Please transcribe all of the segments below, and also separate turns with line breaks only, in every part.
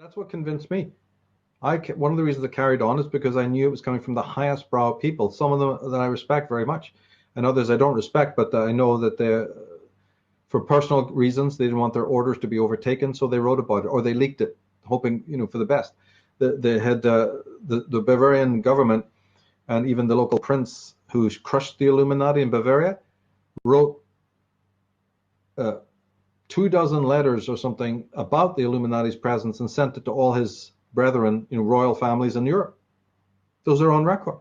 That's what convinced me. One of the reasons I carried on is because I knew it was coming from the highest brow people, some of them that I respect very much, and others I don't respect, but I know that for personal reasons, they didn't want their orders to be overtaken, so they wrote about it, or they leaked it, hoping, for the best. They had the Bavarian government and even the local prince who crushed the Illuminati in Bavaria wrote 24 letters or something about the Illuminati's presence and sent it to all his brethren, royal families in Europe. Those are on record.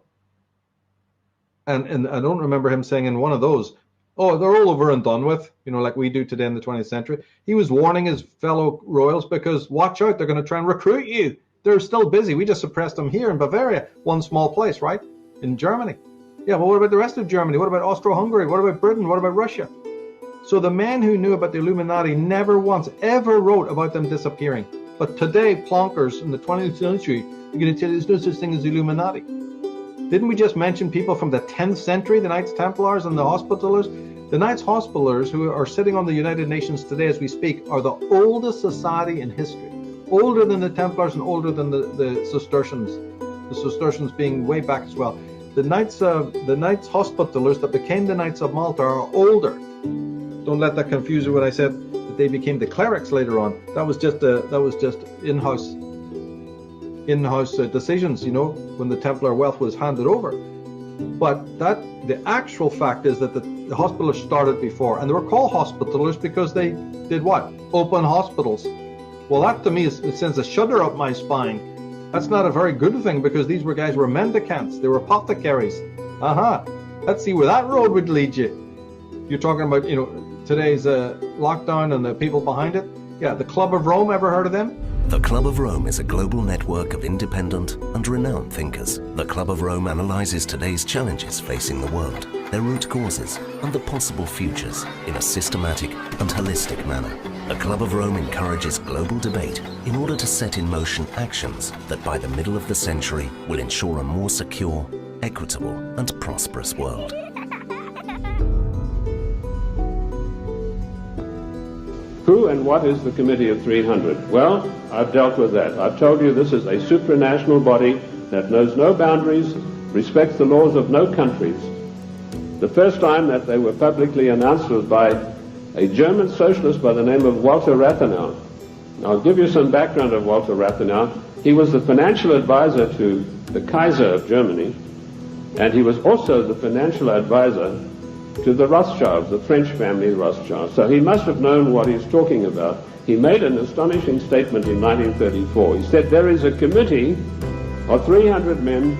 And I don't remember him saying in one of those, oh, they're all over and done with, like we do today in the 20th century. He was warning his fellow royals because watch out, they're going to try and recruit you. They're still busy. We just suppressed them here in Bavaria, one small place, right? In Germany. Yeah, well, what about the rest of Germany? What about Austro-Hungary? What about Britain? What about Russia? So the men who knew about the Illuminati never once ever wrote about them disappearing. But today, plonkers in the 20th century are going to tell you there's no such thing as the Illuminati. Didn't we just mention people from the 10th century, the Knights Templars and the Hospitallers? The Knights Hospitallers, who are sitting on the United Nations today as we speak, are the oldest society in history. Older than the Templars and older than the Cistercians. The Cistercians being way back as well. The Knights Hospitallers that became the Knights of Malta are older. Don't let that confuse you when I said that they became the clerics later on. That was just in-house decisions, when the Templar wealth was handed over. But the actual fact is that the Hospitallers started before, and they were called Hospitallers because they did what? Open hospitals. Well, that to me it sends a shudder up my spine. That's not a very good thing because these guys were mendicants. They were apothecaries. Let's see where that road would lead you. You're talking about, today's lockdown and the people behind it. Yeah, the Club of Rome, ever heard of them?
The Club of Rome is a global network of independent and renowned thinkers. The Club of Rome analyzes today's challenges facing the world, their root causes, and the possible futures in a systematic and holistic manner. The Club of Rome encourages global debate in order to set in motion actions that by the middle of the century will ensure a more secure, equitable, and prosperous world.
Who and what is the Committee of 300? Well, I've dealt with that. I've told you this is a supranational body that knows no boundaries, respects the laws of no countries. The first time that they were publicly announced was by a German socialist by the name of Walter Rathenau. I'll give you some background of Walter Rathenau. He was the financial advisor to the Kaiser of Germany, and he was also the financial advisor to the Rothschilds, the French family Rothschild. So he must have known what he's talking about. He made an astonishing statement in 1934. He said, there is a committee of 300 men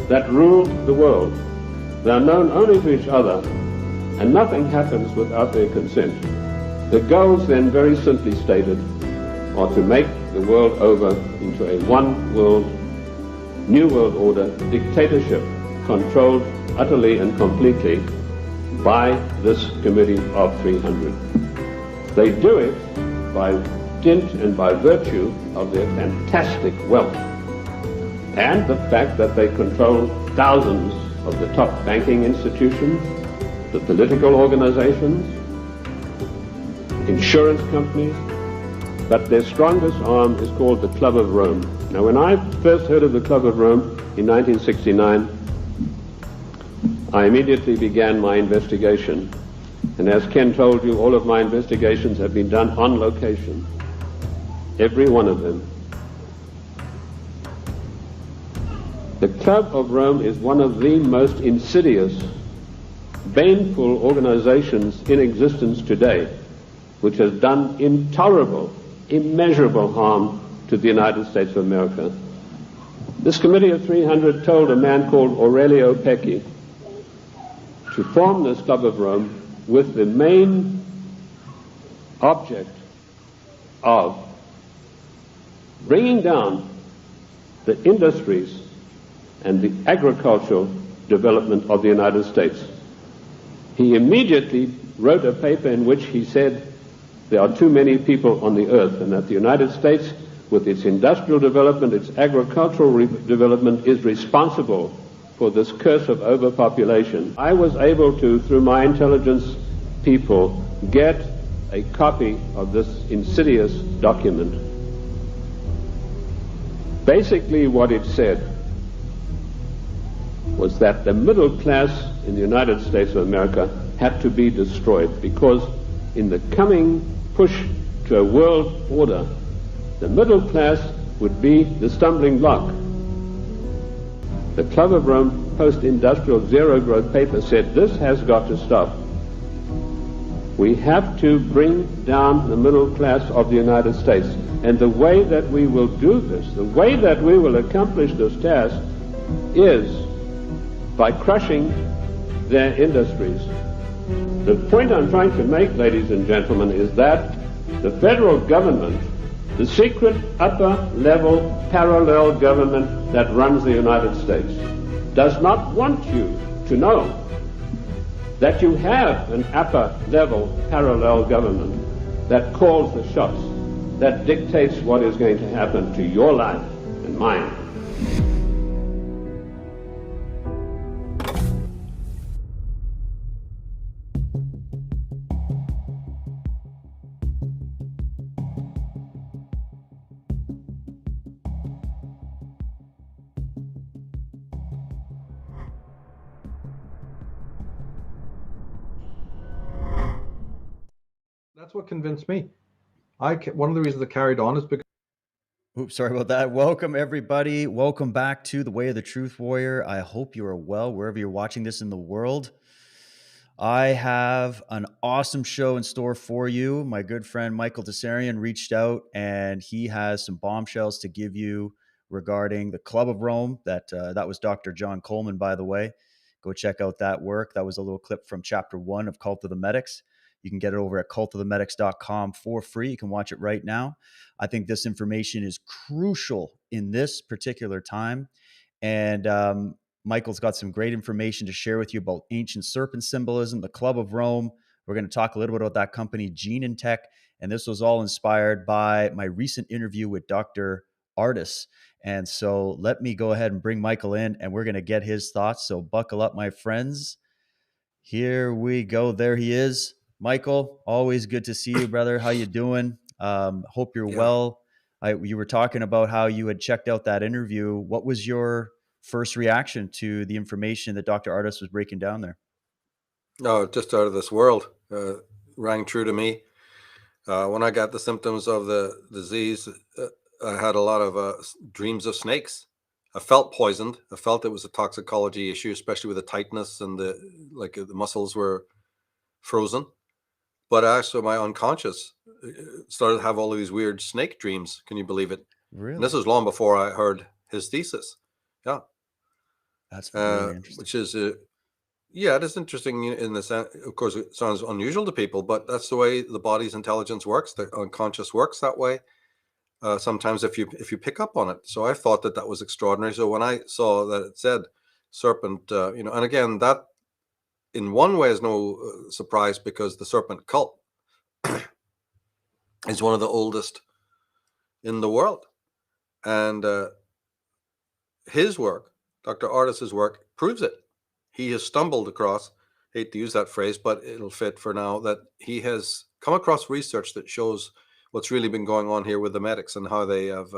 that rule the world. They are known only to each other, and nothing happens without their consent. The goals then, very simply stated, are to make the world over into a one world, new world order, dictatorship, controlled utterly and completely by this Committee of 300. They do it by dint and by virtue of their fantastic wealth and the fact that they control thousands of the top banking institutions, the political organizations, insurance companies, but their strongest arm is called the Club of Rome. Now, when I first heard of the Club of Rome in 1969, I immediately began my investigation, and as Ken told you, all of my investigations have been done on location, every one of them. The Club of Rome is one of the most insidious, baneful organizations in existence today, which has done intolerable, immeasurable harm to the United States of America. This Committee of 300 told a man called Aurelio Pecchi to form this Club of Rome with the main object of bringing down the industries and the agricultural development of the United States. He immediately wrote a paper in which he said there are too many people on the earth and that the United States, with its industrial development, its agricultural development, is responsible for this curse of overpopulation. I was able to, through my intelligence people, get a copy of this insidious document. Basically, what it said was that the middle class in the United States of America had to be destroyed, because in the coming push to a world order, the middle class would be the stumbling block. The Club of Rome post-industrial zero-growth paper said this has got to stop. We have to bring down the middle class of the United States. And the way that we will do this, the way that we will accomplish this task, is by crushing their industries. The point I'm trying to make, ladies and gentlemen, is that the federal government, the secret upper-level parallel government that runs the United States, does not want you to know that you have an upper-level parallel government that calls the shots, that dictates what is going to happen to your life and mine.
That's what convinced me. One of the reasons I carried on is because.
Oops, sorry about that. Welcome, everybody. Welcome back to The Way of the Truth Warrior. I hope you are well wherever you're watching this in the world. I have an awesome show in store for you. My good friend Michael Tsarion reached out, and he has some bombshells to give you regarding the Club of Rome. That was Dr. John Coleman, by the way. Go check out that work. That was a little clip from Chapter 1 of Cult of the Medics. You can get it over at cultofthemedics.com for free. You can watch it right now. I think this information is crucial in this particular time. And Michael's got some great information to share with you about ancient serpent symbolism, the Club of Rome. We're going to talk a little bit about that company, Gene and Tech. And this was all inspired by my recent interview with Dr. Artis. And so let me go ahead and bring Michael in, and we're going to get his thoughts. So buckle up, my friends. Here we go. There he is. Michael, always good to see you, brother. How you doing? Hope you're well. You were talking about how you had checked out that interview. What was your first reaction to the information that Dr. Artis was breaking down there?
Oh, just out of this world. Rang true to me. When I got the symptoms of the disease, I had a lot of dreams of snakes. I felt poisoned. I felt it was a toxicology issue, especially with the tightness and the muscles were frozen. But actually, my unconscious started to have all of these weird snake dreams. Can you believe it?
Really?
And this was long before I heard his thesis. Yeah.
That's really interesting.
Which is, yeah, it is interesting in the sense. Of course, it sounds unusual to people, but that's the way the body's intelligence works. The unconscious works that way. Sometimes if you pick up on it. So I thought that was extraordinary. So when I saw that it said serpent, and again, that in one way is no surprise, because the serpent cult is one of the oldest in the world. And his work, Dr. Artis's work, proves it. He has stumbled across, hate to use that phrase, but it'll fit for now, that he has come across research that shows what's really been going on here with the medics and how they have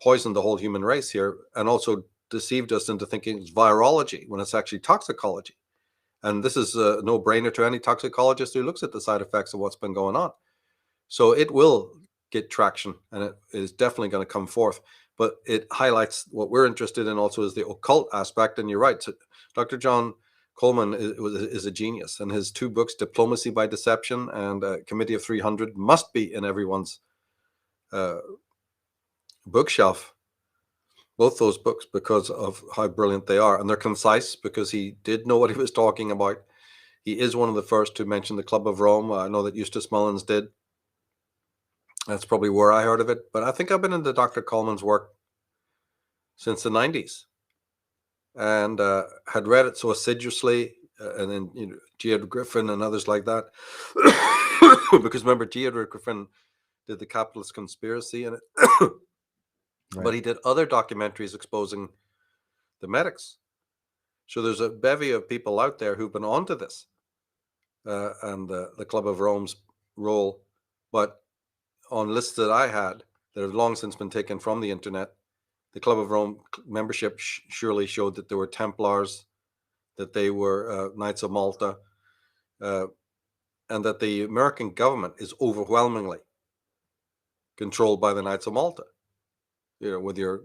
poisoned the whole human race here, and also deceived us into thinking it's virology when it's actually toxicology. And this is a no-brainer to any toxicologist who looks at the side effects of what's been going on. So it will get traction, and it is definitely going to come forth. But it highlights what we're interested in also is the occult aspect. And you're right, so Dr. John Coleman is a genius. And his two books, Diplomacy by Deception and Committee of 300, must be in everyone's bookshelf. Both those books, because of how brilliant they are. And they're concise, because he did know what he was talking about. He is one of the first to mention the Club of Rome. I know that Eustace Mullins did. That's probably where I heard of it. But I think I've been into Dr. Coleman's work since the 90s. And had read it so assiduously. And then, G. Edward Griffin and others like that. Because remember, G. Edward Griffin did The Capitalist Conspiracy in it. Right. But he did other documentaries exposing the medics. So there's a bevy of people out there who've been onto this and the Club of Rome's role. But on lists that I had that have long since been taken from the internet, The Club of Rome membership surely showed that there were Templars, that they were Knights of Malta, and that the American government is overwhelmingly controlled by the Knights of Malta. With your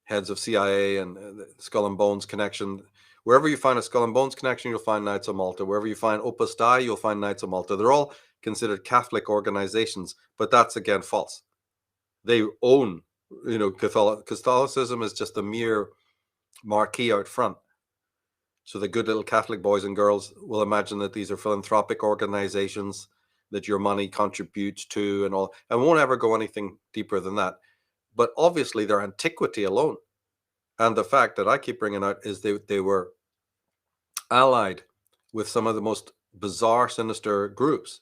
heads of CIA and the Skull and Bones connection. Wherever you find a Skull and Bones connection, you'll find Knights of Malta. Wherever you find Opus Dei, you'll find Knights of Malta. They're all considered Catholic organizations, but that's again false. They own, Catholicism is just a mere marquee out front. So the good little Catholic boys and girls will imagine that these are philanthropic organizations that your money contributes to and all, and won't ever go anything deeper than that. But obviously their antiquity alone, and the fact that I keep bringing out, is they were allied with some of the most bizarre, sinister groups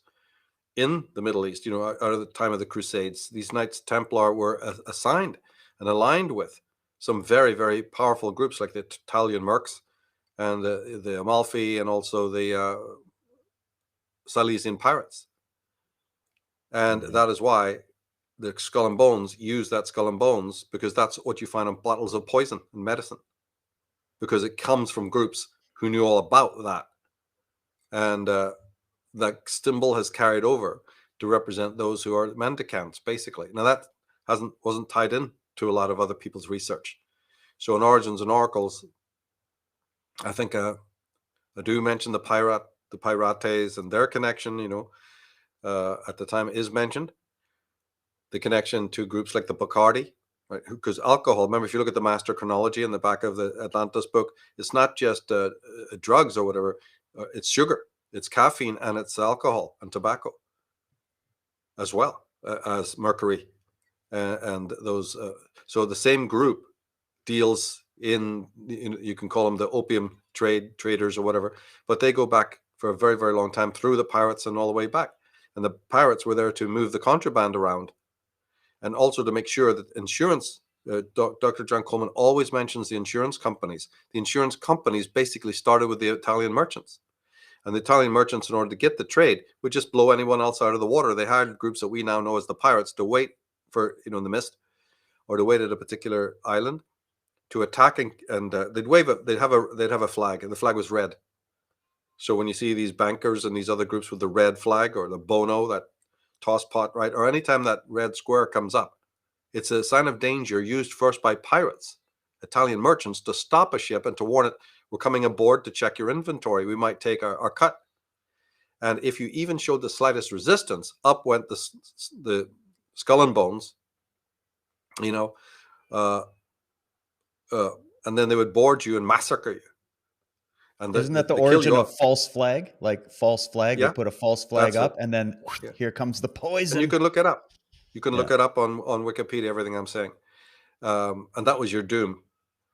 in the Middle East. Out of the time of the Crusades, these Knights Templar were assigned and aligned with some very, very powerful groups like the Italian Mercs and the Amalfi, and also the Silesian Pirates. And that is why the Skull and Bones use that Skull and Bones, because that's what you find on bottles of poison and medicine, because it comes from groups who knew all about that. And that symbol has carried over to represent those who are mendicants, basically. Now that wasn't tied in to a lot of other people's research. So in Origins and Oracles, I think I do mention the Pirates and their connection, at the time is mentioned. The connection to groups like the Bacardi, right? Because alcohol, remember, if you look at the Master Chronology in the back of the Atlantis book, it's not just drugs or whatever. It's sugar, it's caffeine, and it's alcohol and tobacco as well as mercury and those. So the same group deals in, you can call them the opium traders or whatever, but they go back for a very, very long time through the pirates and all the way back. And the pirates were there to move the contraband around, and also to make sure that insurance, Dr. John Coleman always mentions the insurance companies. The insurance companies basically started with the Italian merchants. And the Italian merchants, in order to get the trade, would just blow anyone else out of the water. They hired groups that we now know as the pirates to wait for, in the mist, or to wait at a particular island to attack, and they'd have a flag, and the flag was red. So when you see these bankers and these other groups with the red flag, or the Bono, that toss pot, right? Or anytime that red square comes up, it's a sign of danger used first by pirates, Italian merchants, to stop a ship and to warn it, we're coming aboard to check your inventory. We might take our cut. And if you even showed the slightest resistance, up went the Skull and Bones, and then they would board you and massacre you. And
isn't that the origin of false flag? Like false flag,
yeah,
they put a false flag up, and then here comes the poison.
And you can look it up. You can look it up on Wikipedia, everything I'm saying. And that was your doom.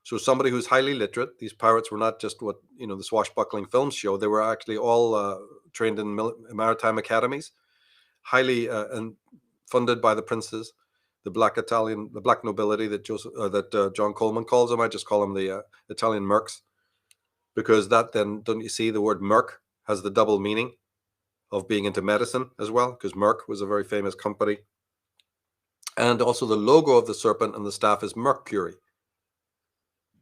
So somebody who's highly literate, these pirates were not just what, the swashbuckling films show. They were actually all trained in maritime academies, highly and funded by the princes, the black nobility that John Coleman calls them. I just call them the Italian mercs. Because that then, don't you see, the word merc has the double meaning of being into medicine as well, because Merck was a very famous company. And also the logo of the serpent and the staff is Mercury,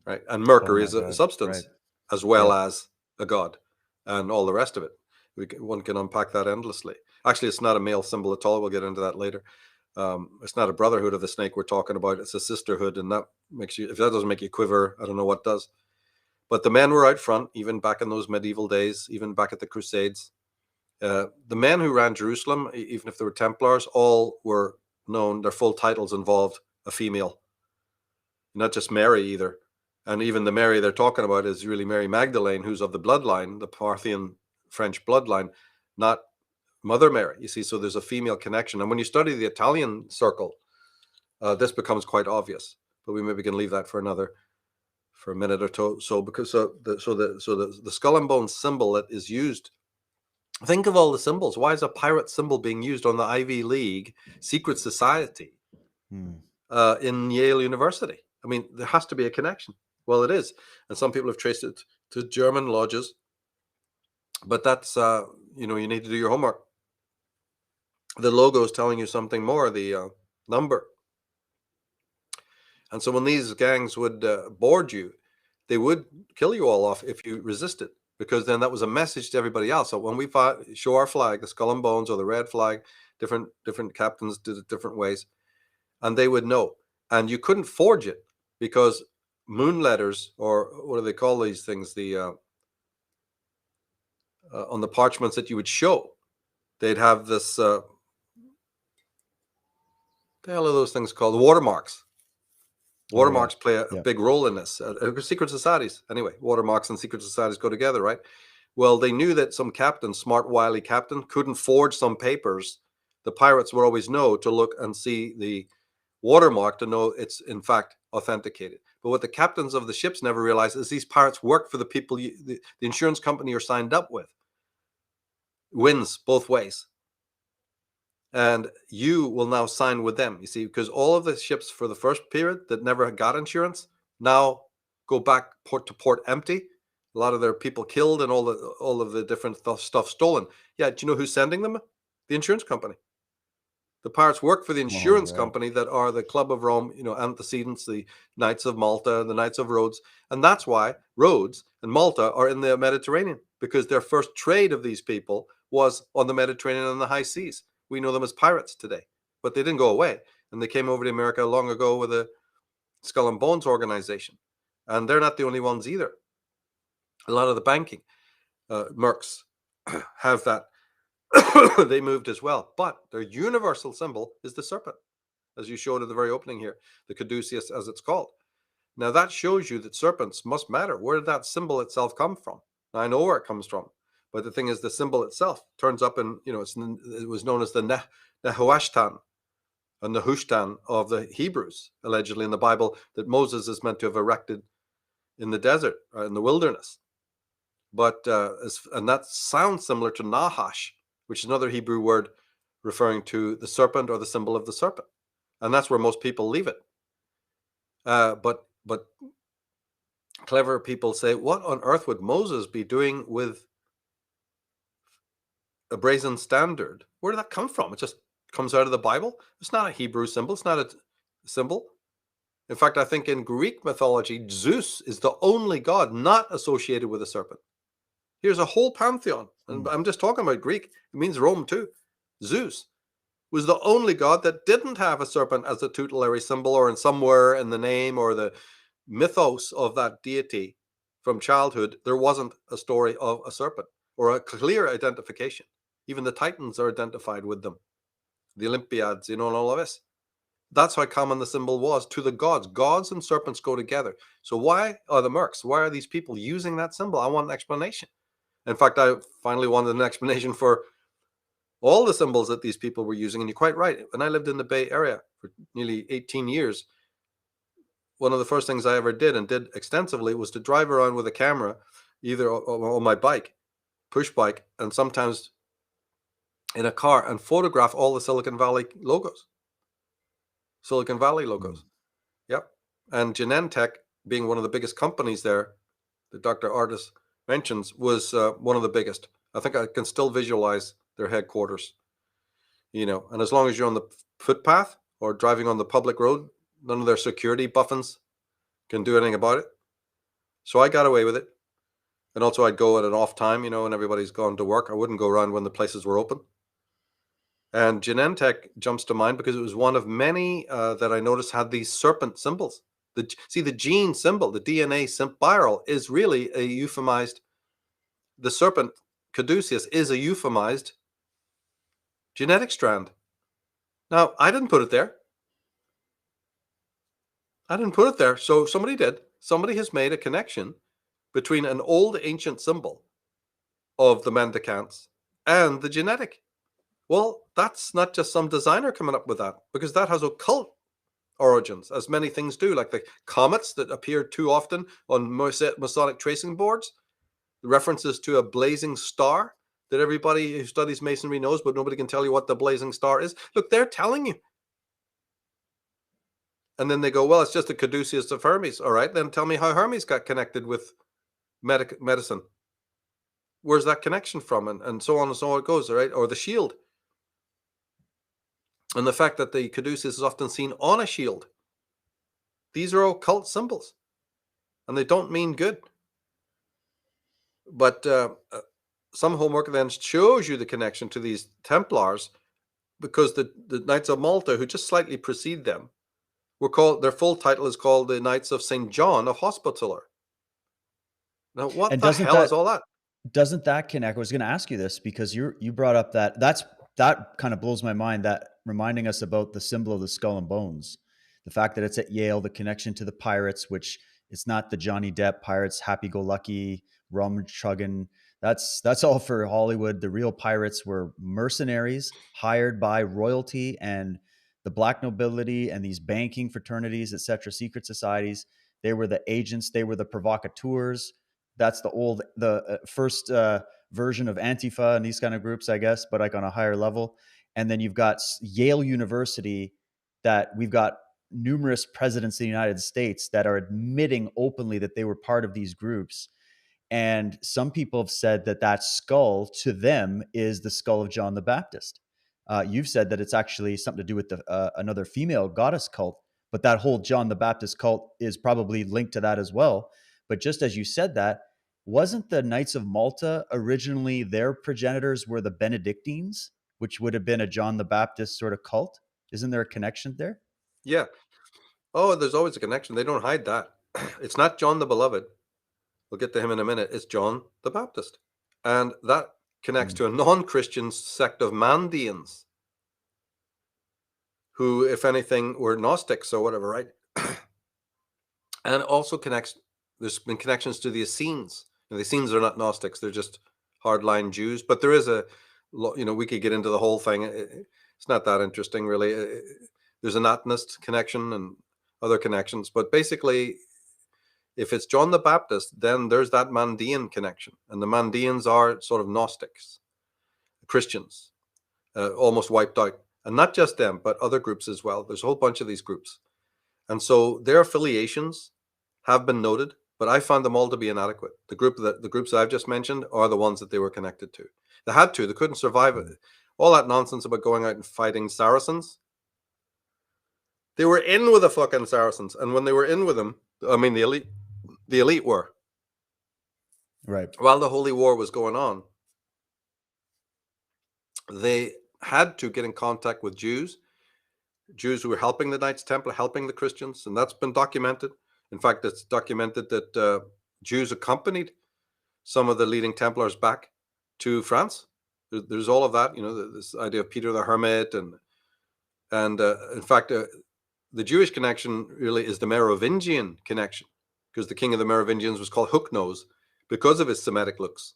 right? And mercury is a substance, as well as a god, and all the rest of it. One can unpack that endlessly. Actually, it's not a male symbol at all. We'll get into that later. It's not a brotherhood of the snake we're talking about. It's a sisterhood, and that makes you, if that doesn't make you quiver, I don't know what does. But the men were out front, even back in those medieval days, even back at the Crusades. The men who ran Jerusalem, even if they were Templars, all were known, their full titles involved a female, not just Mary either. And even the Mary they're talking about is really Mary Magdalene, who's of the bloodline, the Parthian French bloodline, not Mother Mary. You see, so there's a female connection. And when you study the Italian circle, this becomes quite obvious. But we maybe can leave that for a minute or so, because the skull and bones symbol that is used. Think of all the symbols. Why is a pirate symbol being used on the Ivy League secret society in Yale University? I mean, there has to be a connection. Well, it is, and some people have traced it to German lodges. But that's you need to do your homework. The logo is telling you something more. The number. And so when these gangs would board you, they would kill you all off if you resisted, because then that was a message to everybody else. So when we show our flag, the skull and bones or the red flag, different captains did it different ways, and they would know. And you couldn't forge it because moon letters, or what do they call these things? The on the parchments that you would show, they'd have this. The hell are those things called? Watermarks. Watermarks play a big role in this. Secret societies, anyway. Watermarks and secret societies go together, right? Well, they knew that some captain, smart, wily captain, couldn't forge some papers. The pirates would always know to look and see the watermark to know it's in fact authenticated. But what the captains of the ships never realized is these pirates work for the people, the insurance company you're signed up with. Wins both ways. And you will now sign with them, you see, because all of the ships for the first period that never got insurance now go back port to port empty. A lot of their people killed and all of the different stuff stolen. Yeah, do you know who's sending them? The insurance company. The pirates work for the insurance company that are the Club of Rome, antecedents, the Knights of Malta, the Knights of Rhodes. And that's why Rhodes and Malta are in the Mediterranean, because their first trade of these people was on the Mediterranean and the high seas. We know them as pirates today, but they didn't go away. And they came over to America long ago with a Skull and Bones organization. And they're not the only ones either. A lot of the banking mercs have that. They moved as well. But their universal symbol is the serpent, as you showed at the very opening here, the caduceus as it's called. Now that shows you that serpents must matter. Where did that symbol itself come from? Now, I know where it comes from. But the thing is, the symbol itself turns up in, it was known as the Nehushtan, and Nehushtan of the Hebrews, allegedly in the Bible, that Moses is meant to have erected in the desert, in the wilderness. But, and that sounds similar to Nahash, which is another Hebrew word referring to the serpent or the symbol of the serpent. And that's where most people leave it. But clever people say, what on earth would Moses be doing with a brazen standard? Where did that come from? It just comes out of the Bible. It's not a Hebrew symbol. It's not a symbol. In fact, I think in Greek mythology, Zeus is the only god not associated with a serpent. Here's a whole pantheon. And I'm just talking about Greek. It means Rome too. Zeus was the only god that didn't have a serpent as a tutelary symbol, or in somewhere in the name or the mythos of that deity from childhood, there wasn't a story of a serpent or a clear identification. Even the Titans are identified with them. The Olympiads, and all of this. That's how common the symbol was to the gods. Gods and serpents go together. So why are the mercs? Why are these people using that symbol? I want an explanation. In fact, I finally wanted an explanation for all the symbols that these people were using. And you're quite right. When I lived in the Bay Area for nearly 18 years, one of the first things I ever did, and did extensively, was to drive around with a camera, either on my bike, push bike, and sometimes in a car, and photograph all the Silicon Valley logos. Yep. And Genentech, being one of the biggest companies there, that Dr. Artis mentions, was one of the biggest. I think I can still visualize their headquarters. And as long as you're on the footpath or driving on the public road, none of their security buffins can do anything about it. So I got away with it. And also I'd go at an off time, when everybody's gone to work. I wouldn't go around when the places were open. And Genentech jumps to mind because it was one of many that I noticed had these serpent symbols. The gene symbol, the DNA spiral, is really a euphemized. The serpent caduceus is a euphemized genetic strand. Now, I didn't put it there. So somebody did. Somebody has made a connection between an old ancient symbol of the Mendicants and the genetic. Well, that's not just some designer coming up with that, because that has occult origins, as many things do, like the comets that appear too often on Masonic tracing boards, the references to a blazing star that everybody who studies Masonry knows, but nobody can tell you what the blazing star is. Look, they're telling you. And then they go, well, it's just the caduceus of Hermes. All right, then tell me how Hermes got connected with medicine. Where's that connection from? And so on and so on it goes, all right? Or the shield. And the fact that the caduceus is often seen on a shield. These are occult symbols, and they don't mean good. But some homework then shows you the connection to these Templars, because the Knights of Malta, who just slightly precede them, were called, their full title is called the Knights of St. John of Hospitaller. Now, what
And
the hell is all that?
doesn't that connect? I was going to ask you this because you brought up that kind of blows my mind, that reminding us about the symbol of the skull and bones, the fact that it's at Yale, the connection to the pirates, which it's not the Johnny Depp pirates, happy-go-lucky, rum chugging. That's all for Hollywood. The real pirates were mercenaries hired by royalty and the black nobility and these banking fraternities, etc., secret societies. They were the agents. They were the provocateurs. That's the first version of Antifa and these kind of groups, I guess, but like on a higher level. And then you've got Yale University, that we've got numerous presidents in the United States that are admitting openly that they were part of these groups. And some people have said that that skull to them is the skull of John the Baptist. You've said that it's actually something to do with another female goddess cult, but that whole John the Baptist cult is probably linked to that as well. But just as you said that, wasn't the Knights of Malta originally, their progenitors were the Benedictines, which would have been a John the Baptist sort of cult? Isn't there a connection there?
Yeah. Oh, there's always a connection. They don't hide that. It's not John the Beloved. We'll get to him in a minute. It's John the Baptist. And that connects to a non-Christian sect of Mandeans, who, if anything, were Gnostics or whatever, right? And also connects, there's been connections to the Essenes. Now, the Essenes are not Gnostics, they're just hardline Jews. But there is we could get into the whole thing. It's not that interesting, really. There's an Atenist connection and other connections. But basically, if it's John the Baptist, then there's that Mandean connection. And the Mandeans are sort of Gnostics, Christians, almost wiped out. And not just them, but other groups as well. There's a whole bunch of these groups. And so their affiliations have been noted, but I found them all to be inadequate. The groups that I've just mentioned are the ones that they were connected to. They had to. They couldn't survive it. All that nonsense about going out and fighting Saracens. They were in with the fucking Saracens. And when they were in with them, I mean, the elite were.
Right.
While the Holy War was going on, they had to get in contact with Jews who were helping the Knights Templar, helping the Christians, and that's been documented. In fact, it's documented that Jews accompanied some of the leading Templars back to France. There's all of that, this idea of Peter the Hermit, and in fact, the Jewish connection really is the Merovingian connection, because the king of the Merovingians was called Hooknose because of his Semitic looks,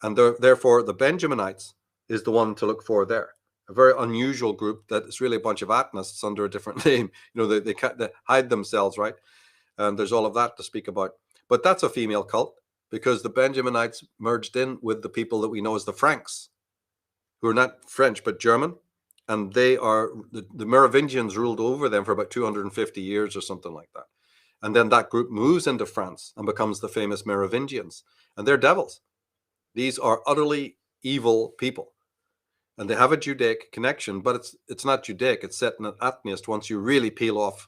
and therefore the Benjaminites is the one to look for there. A very unusual group that is really a bunch of Atenists under a different name. They hide themselves, right? And there's all of that to speak about. But that's a female cult, because the Benjaminites merged in with the people that we know as the Franks, who are not French, but German. And they are, the Merovingians ruled over them for about 250 years or something like that. And then that group moves into France and becomes the famous Merovingians. And they're devils. These are utterly evil people. And they have a Judaic connection, but it's not Judaic. It's set in an Atenist once you really peel off,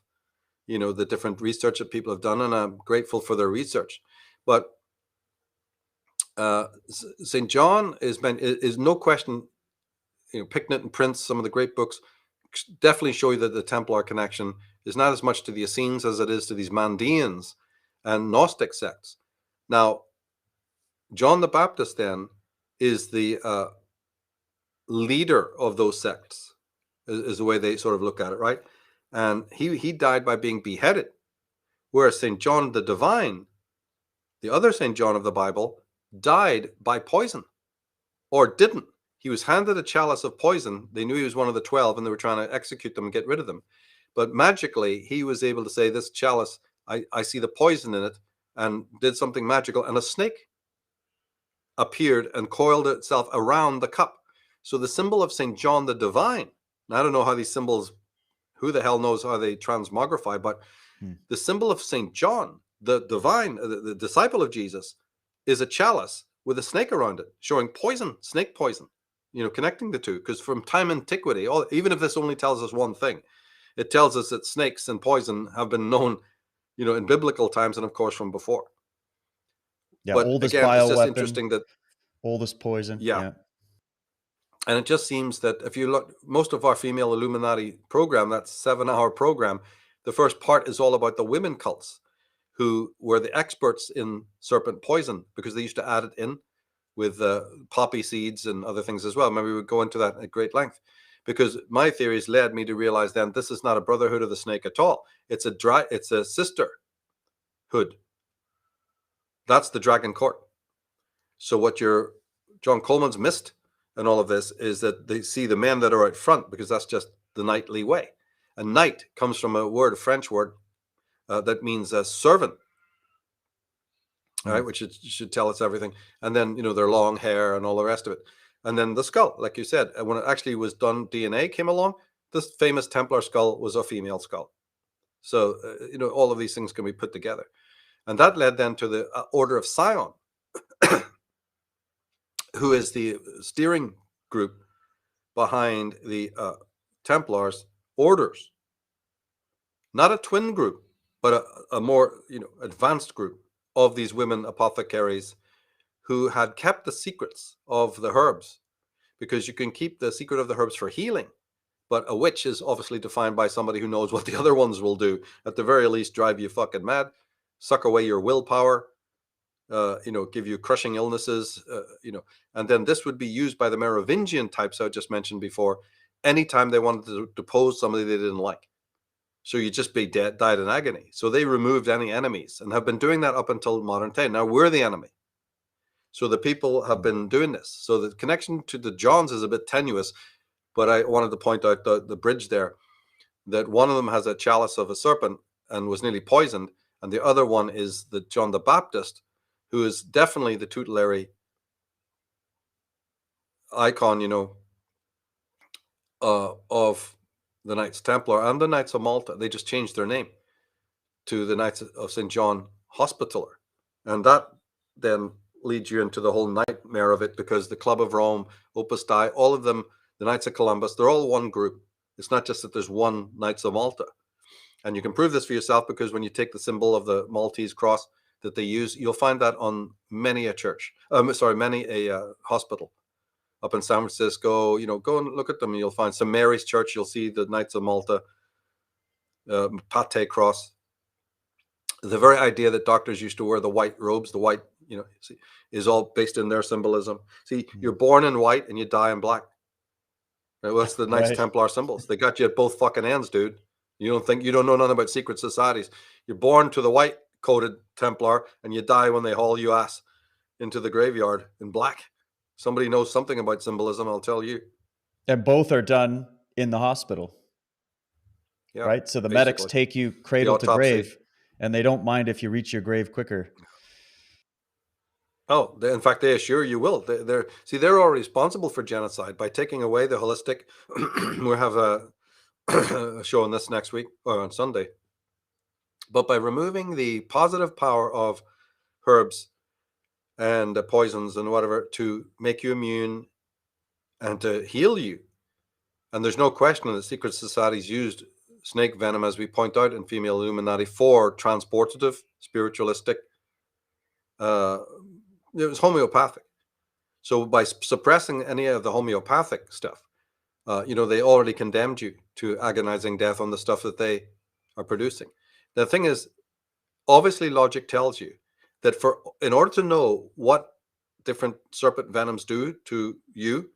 the different research that people have done, and I'm grateful for their research. But St. John is no question, Picknett and Prince, some of the great books, definitely show you that the Templar connection is not as much to the Essenes as it is to these Mandeans and Gnostic sects. Now, John the Baptist then is the leader of those sects, is the way they sort of look at it, right? And he died by being beheaded, whereas St. John the Divine, the other St. John of the Bible, died by poison, or didn't. He was handed a chalice of poison. They knew he was one of the 12, and they were trying to execute them and get rid of them. But magically, he was able to say, this chalice, I see the poison in it, and did something magical, and a snake appeared and coiled itself around the cup. So the symbol of St. John the Divine, and I don't know how these symbols, who the hell knows how they transmogrify, but the symbol of St. John, the Divine, the disciple of Jesus, is a chalice with a snake around it, showing poison, snake poison, connecting the two. Because from time antiquity, even if this only tells us one thing, it tells us that snakes and poison have been known in biblical times and of course from before.
Yeah,
But
oldest
again, it's just
bioweapon,
interesting that
oldest poison.
Yeah. And it just seems that if you look, most of our female Illuminati program, that 7-hour program, the first part is all about the women cults who were the experts in serpent poison because they used to add it in with poppy seeds and other things as well. Maybe we would go into that at great length, because my theories led me to realize then this is not a brotherhood of the snake at all. It's a sisterhood. That's the dragon court. So what John Coleman's missed in all of this is that they see the men that are out front, because that's just the knightly way. And knight comes from a French word that means a servant. All right, which should tell us everything. And then, their long hair and all the rest of it. And then the skull, like you said, when it actually was done, DNA came along, this famous Templar skull was a female skull. So, all of these things can be put together. And that led then to the Order of Sion, who is the steering group behind the Templars orders. Not a twin group, but a more, advanced group of these women apothecaries who had kept the secrets of the herbs, because you can keep the secret of the herbs for healing, but a witch is obviously defined by somebody who knows what the other ones will do. At the very least, drive you fucking mad, suck away your willpower, give you crushing illnesses, and then this would be used by the Merovingian types I just mentioned before, anytime they wanted to depose somebody they didn't like. So you just be died in agony. So they removed any enemies and have been doing that up until modern day. Now we're the enemy. So the people have been doing this. So the connection to the Johns is a bit tenuous, but I wanted to point out the bridge there, that one of them has a chalice of a serpent and was nearly poisoned, and the other one is the John the Baptist, who is definitely the tutelary icon, of the Knights Templar and the Knights of Malta. They just changed their name to the Knights of St. John Hospitaller. And that then leads you into the whole nightmare of it, because the Club of Rome, Opus Dei, all of them, the Knights of Columbus, they're all one group. It's not just that there's one Knights of Malta. And you can prove this for yourself, because when you take the symbol of the Maltese cross that they use, you'll find that on many a church, many a hospital up in San Francisco. Go and look at them, and you'll find St. Mary's Church. You'll see the Knights of Malta, Pate cross. The very idea that doctors used to wear the white robes, the white, is all based in their symbolism. See, you're born in white and you die in black. Right? Well, that's the Knights Templar symbols. They got you at both fucking ends, dude. You don't know nothing about secret societies. You're born to the white coated Templar and you die when they haul you ass into the graveyard in black. Somebody knows something about symbolism, I'll tell you.
And both are done in the hospital. Yeah, right? So the medics take you cradle to grave, and they don't mind if you reach your grave quicker.
Oh, in fact, they assure you will. They're already responsible for genocide by taking away the holistic. We'll have a show on this next week, or on Sunday. But by removing the positive power of herbs and poisons and whatever to make you immune and to heal you. And there's no question that secret societies used snake venom, as we point out in Female Illuminati, for transportative, spiritualistic. It was homeopathic. So by suppressing any of the homeopathic stuff, they already condemned you to agonizing death on the stuff that they are producing. The thing is, obviously logic tells you that in order to know what different serpent venoms do to you,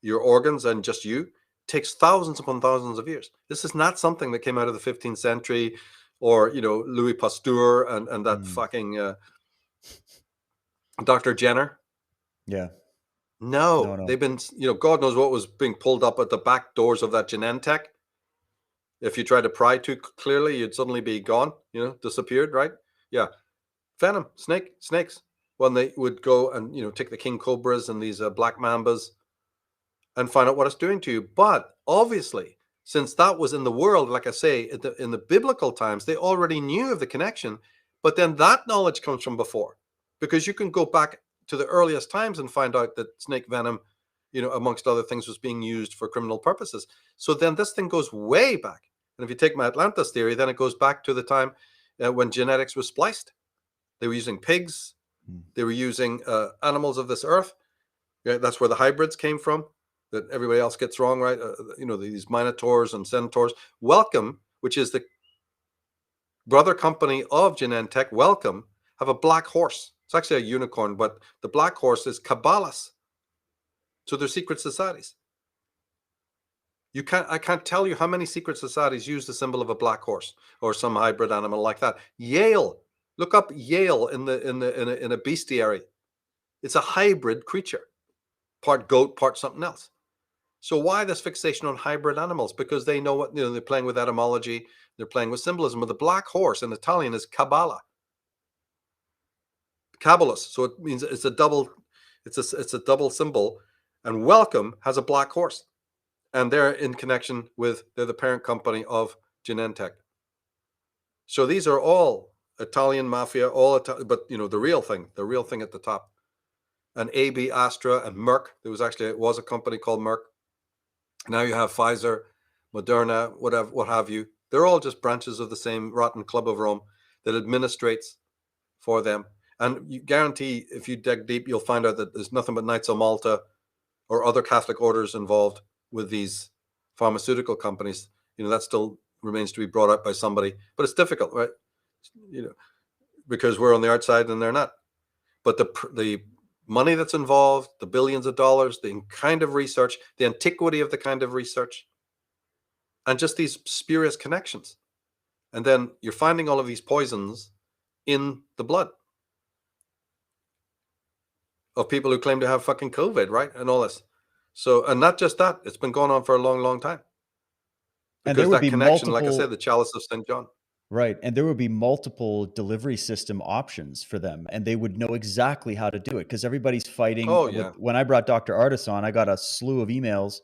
your organs, and just you, takes thousands upon thousands of years. This is not something that came out of the 15th century, or Louis Pasteur and that fucking Dr. Jenner.
Yeah.
No, they've been, God knows what was being pulled up at the back doors of that Genentech. If you try to pry too clearly, you'd suddenly be gone, disappeared, right? Yeah. Venom, snakes, when they would go and, take the king cobras and these black mambas and find out what it's doing to you. But obviously, since that was in the world, like I say, in the biblical times, they already knew of the connection. But then that knowledge comes from before, because you can go back to the earliest times and find out that snake venom, amongst other things, was being used for criminal purposes. So then this thing goes way back. And if you take my Atlantis theory, then it goes back to the time when genetics was spliced. They were using pigs. They were using animals of this earth. Yeah, that's where the hybrids came from that everybody else gets wrong, right? These minotaurs and centaurs. Welcome, which is the brother company of Genentech, Welcome, have a black horse. It's actually a unicorn, but the black horse is Kabbalahs. So they're secret societies. I can't tell you how many secret societies use the symbol of a black horse or some hybrid animal like that. Yale, look up Yale in a bestiary. It's a hybrid creature, part goat, part something else. So why this fixation on hybrid animals? Because they know what, they're playing with etymology, they're playing with symbolism. But the black horse in Italian is Kabbalah, Kabbalist. So it means it's a double symbol. And Welcome has a black horse, and they're in connection with, they're the parent company of Genentech. So these are all Italian mafia, but the real thing at the top. And AB Astra and Merck. It was a company called Merck. Now you have Pfizer, Moderna, what have you. They're all just branches of the same rotten club of Rome that administrates for them. And you guarantee, if you dig deep, you'll find out that there's nothing but Knights of Malta or other Catholic orders involved with these pharmaceutical companies. That still remains to be brought up by somebody, but it's difficult, right? Because we're on the outside and they're not. But the money that's involved, the billions of dollars, the kind of research, the antiquity of the kind of research, and just these spurious connections. And then you're finding all of these poisons in the blood of people who claim to have fucking COVID, right? And all this. So, and not just that, it's been going on for a long, long time. Because that connection, like I said, the chalice of St. John.
Right. And there would be multiple delivery system options for them, and they would know exactly how to do it because everybody's fighting.
Oh, yeah.
When I brought Dr. Artis on, I got a slew of emails.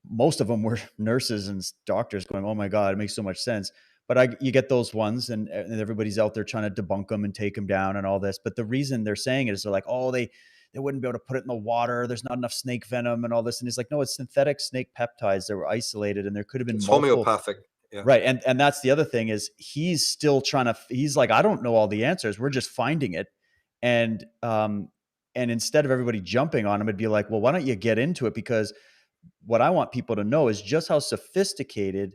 Most of them were nurses and doctors going, oh my God, it makes so much sense. But you get those ones and everybody's out there trying to debunk them and take them down and all this. But the reason they're saying it is they're like, oh, they wouldn't be able to put it in the water. There's not enough snake venom and all this. And it's like, no, it's synthetic snake peptides that were isolated, and there could have been
homeopathic. Yeah.
Right. And that's the other thing is he's still he's like, I don't know all the answers. We're just finding it. And instead of everybody jumping on him, it'd be like, well, why don't you get into it? Because what I want people to know is just how sophisticated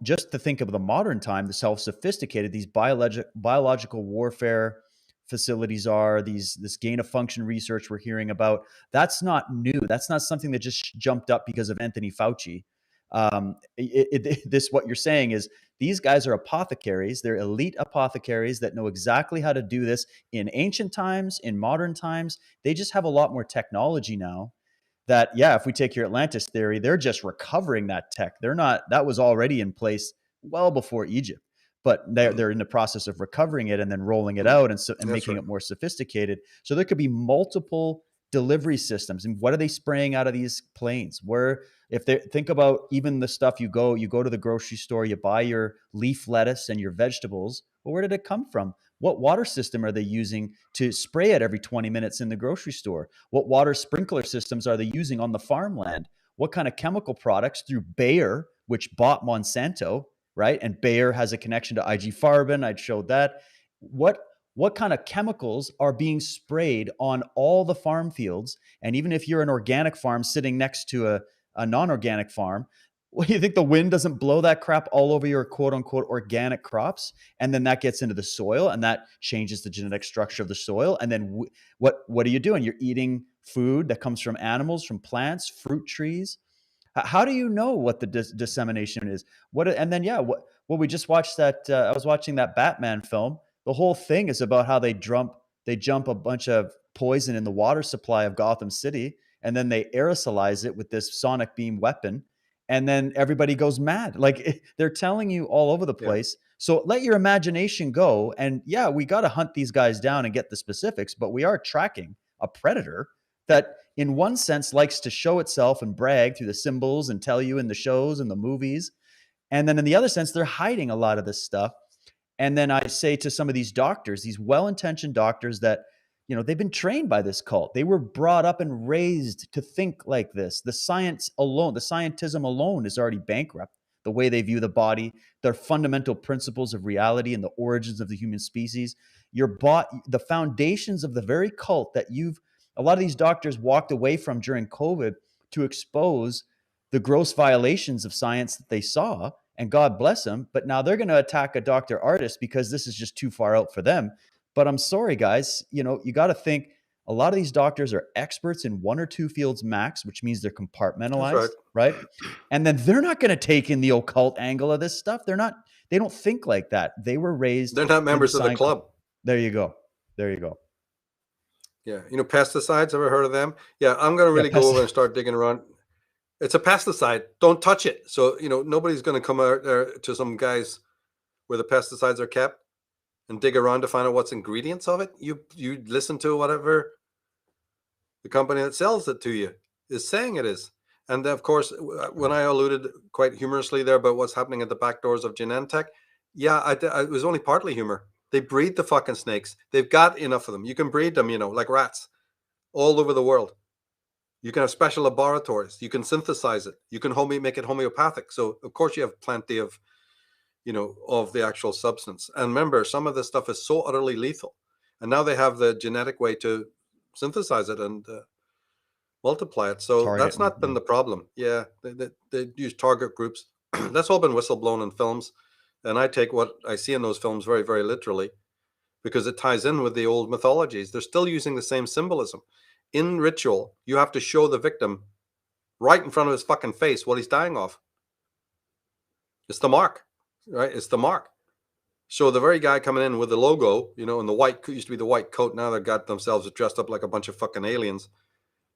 just to think of the modern time, how sophisticated these biological warfare facilities are, this gain of function research we're hearing about. That's not new. That's not something that just jumped up because of Anthony Fauci. What you're saying is these guys are apothecaries. They're elite apothecaries that know exactly how to do this in ancient times, in modern times. They just have a lot more technology now that, if we take your Atlantis theory, they're just recovering that tech. That was already in place well before Egypt, but they're in the process of recovering it and then rolling it out and making it more sophisticated. So there could be multiple delivery systems. And what are they spraying out of these planes? If they think about even the stuff you go to the grocery store, you buy your leaf lettuce and your vegetables. Well, where did it come from? What water system are they using to spray it every 20 minutes in the grocery store? What water sprinkler systems are they using on the farmland? What kind of chemical products through Bayer, which bought Monsanto, right? And Bayer has a connection to IG Farben. I'd showed that. What kind of chemicals are being sprayed on all the farm fields? And even if you're an organic farm sitting next to a non-organic farm, well, you think the wind doesn't blow that crap all over your quote unquote organic crops? And then that gets into the soil and that changes the genetic structure of the soil. And then what are you doing? You're eating food that comes from animals, from plants, fruit trees. How do you know what the dissemination is? We just watched that. I was watching that Batman film. The whole thing is about how they jump a bunch of poison in the water supply of Gotham City, and then they aerosolize it with this sonic beam weapon, and then everybody goes mad. Like they're telling you all over the place. Yeah. So let your imagination go. And we got to hunt these guys down and get the specifics, but we are tracking a predator that in one sense likes to show itself and brag through the symbols and tell you in the shows and the movies. And then in the other sense, they're hiding a lot of this stuff. And then I say to some of these doctors, these well-intentioned doctors that, they've been trained by this cult. They were brought up and raised to think like this. The scientism alone is already bankrupt. the way they view the body, their fundamental principles of reality and the origins of the human species. The foundations of the very cult that a lot of these doctors walked away from during COVID to expose the gross violations of science that they saw, and God bless them. But now they're going to attack a Dr. Artist because this is just too far out for them. But I'm sorry, guys, you got to think a lot of these doctors are experts in one or two fields max, which means they're compartmentalized, right? And then they're not going to take in the occult angle of this stuff. They don't think like that. They were raised.
They're not members of the club.
There you go.
Yeah. Pesticides, ever heard of them? Yeah. I'm going to really go over and start digging around. It's a pesticide. Don't touch it. So, nobody's going to come out there to some guys where the pesticides are kept and dig around to find out what's ingredients of it. You listen to whatever the company that sells it to you is saying it is. And of course, when I alluded quite humorously there about what's happening at the back doors of Genentech, yeah, it was only partly humor. They breed the fucking snakes. They've got enough of them. You can breed them, like rats all over the world. You can have special laboratories. You can synthesize it. You can make it homeopathic. So of course you have plenty of, of the actual substance. And remember, some of this stuff is so utterly lethal. And now they have the genetic way to synthesize it and multiply it. So that's not been the problem. Yeah, they use target groups. That's all been whistleblown in films. And I take what I see in those films very, very literally because it ties in with the old mythologies. They're still using the same symbolism. In ritual, you have to show the victim right in front of his fucking face what he's dying of. It's the mark, right? It's the mark. So the very guy coming in with the logo, in the white, used to be the white coat. Now they've got themselves dressed up like a bunch of fucking aliens,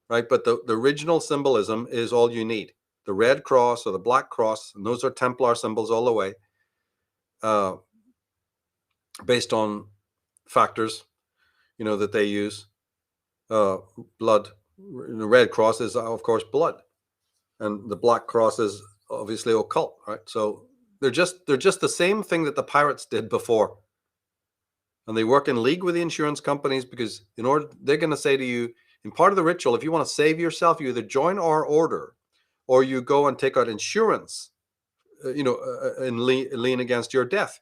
right? But the original symbolism is all you need. The red cross or the black cross, and those are Templar symbols all the way, based on factors, that they use. Blood. The red cross is, of course, blood, and the black cross is obviously occult, right? So they're just the same thing that the pirates did before, and they work in league with the insurance companies because they're going to say to you in part of the ritual, if you want to save yourself, you either join our order or you go and take out insurance, and lean against your death.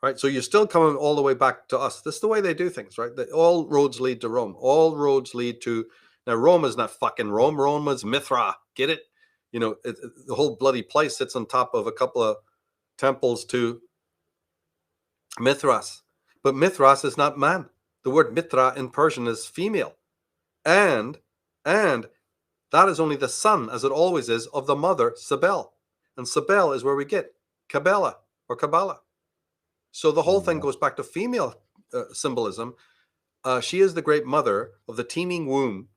Right, so you're still coming all the way back to us. This is the way they do things, right? All roads lead to Rome. All roads lead to... Now, Rome is not fucking Rome. Rome is Mithra. Get it? The whole bloody place sits on top of a couple of temples to Mithras. But Mithras is not man. The word Mithra in Persian is female. And that is only the son, as it always is, of the mother, Cybele. And Cybele is where we get Kabbalah or Kabbalah. So the whole thing goes back to female symbolism. She is the great mother of the teeming womb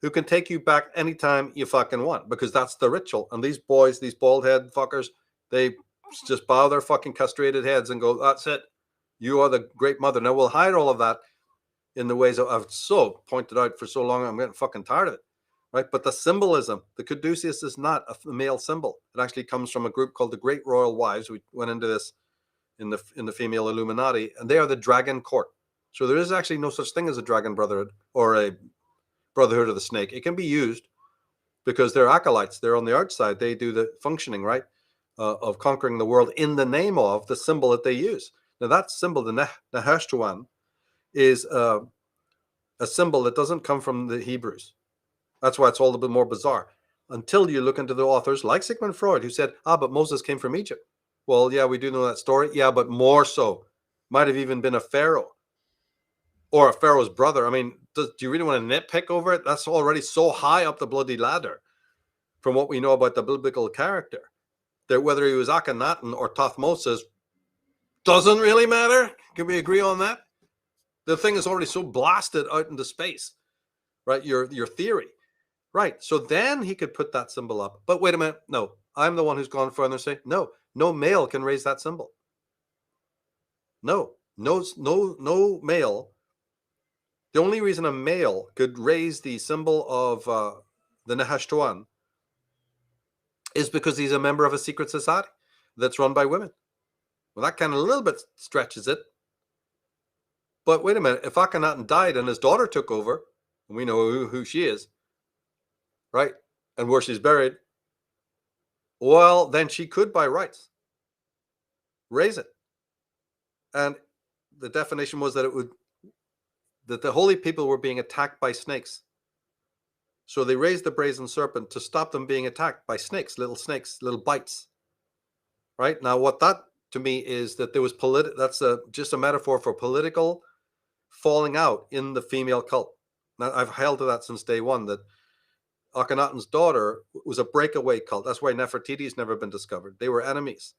who can take you back anytime you fucking want, because that's the ritual. And these boys, these bald head fuckers, they just bow their fucking castrated heads and go, that's it. You are the great mother. Now we'll hide all of that in the ways I've so pointed out for so long. I'm getting fucking tired of it. Right. But the symbolism, the caduceus is not a male symbol. It actually comes from a group called the Great Royal Wives. We went into this in the female Illuminati, and they are the dragon court. So there is actually no such thing as a dragon brotherhood or a brotherhood of the snake. It can be used because they're acolytes. They're on the outside. They do the functioning, right, of conquering the world in the name of the symbol that they use. Now that symbol, the Neheshtuan, is a symbol that doesn't come from the Hebrews. That's why it's all a bit more bizarre. Until you look into the authors like Sigmund Freud, who said, but Moses came from Egypt. Well, yeah, we do know that story. Yeah, but more so. Might have even been a pharaoh or a pharaoh's brother. I mean, do you really want to nitpick over it? That's already so high up the bloody ladder from what we know about the biblical character that whether he was Akhenaten or Thothmoses doesn't really matter. Can we agree on that? The thing is already so blasted out into space, right? Your theory. Right. So then he could put that symbol up. But wait a minute. No, I'm the one who's gone further and say, no male can raise that symbol. No male. The only reason a male could raise the symbol of the Neheshtuan is because he's a member of a secret society that's run by women. Well, that kind of a little bit stretches it. But wait a minute. If Akhenaten died and his daughter took over, and we know who she is, right? And where she's buried. Well, then she could, by rights, raise it. And the definition was that that the holy people were being attacked by snakes. So they raised the brazen serpent to stop them being attacked by snakes, little bites. Right? Now, what that to me is that there was that's just a metaphor for political falling out in the female cult. Now, I've held to that since day one, that Akhenaten's daughter was a breakaway cult. That's why Nefertiti's never been discovered. They were enemies.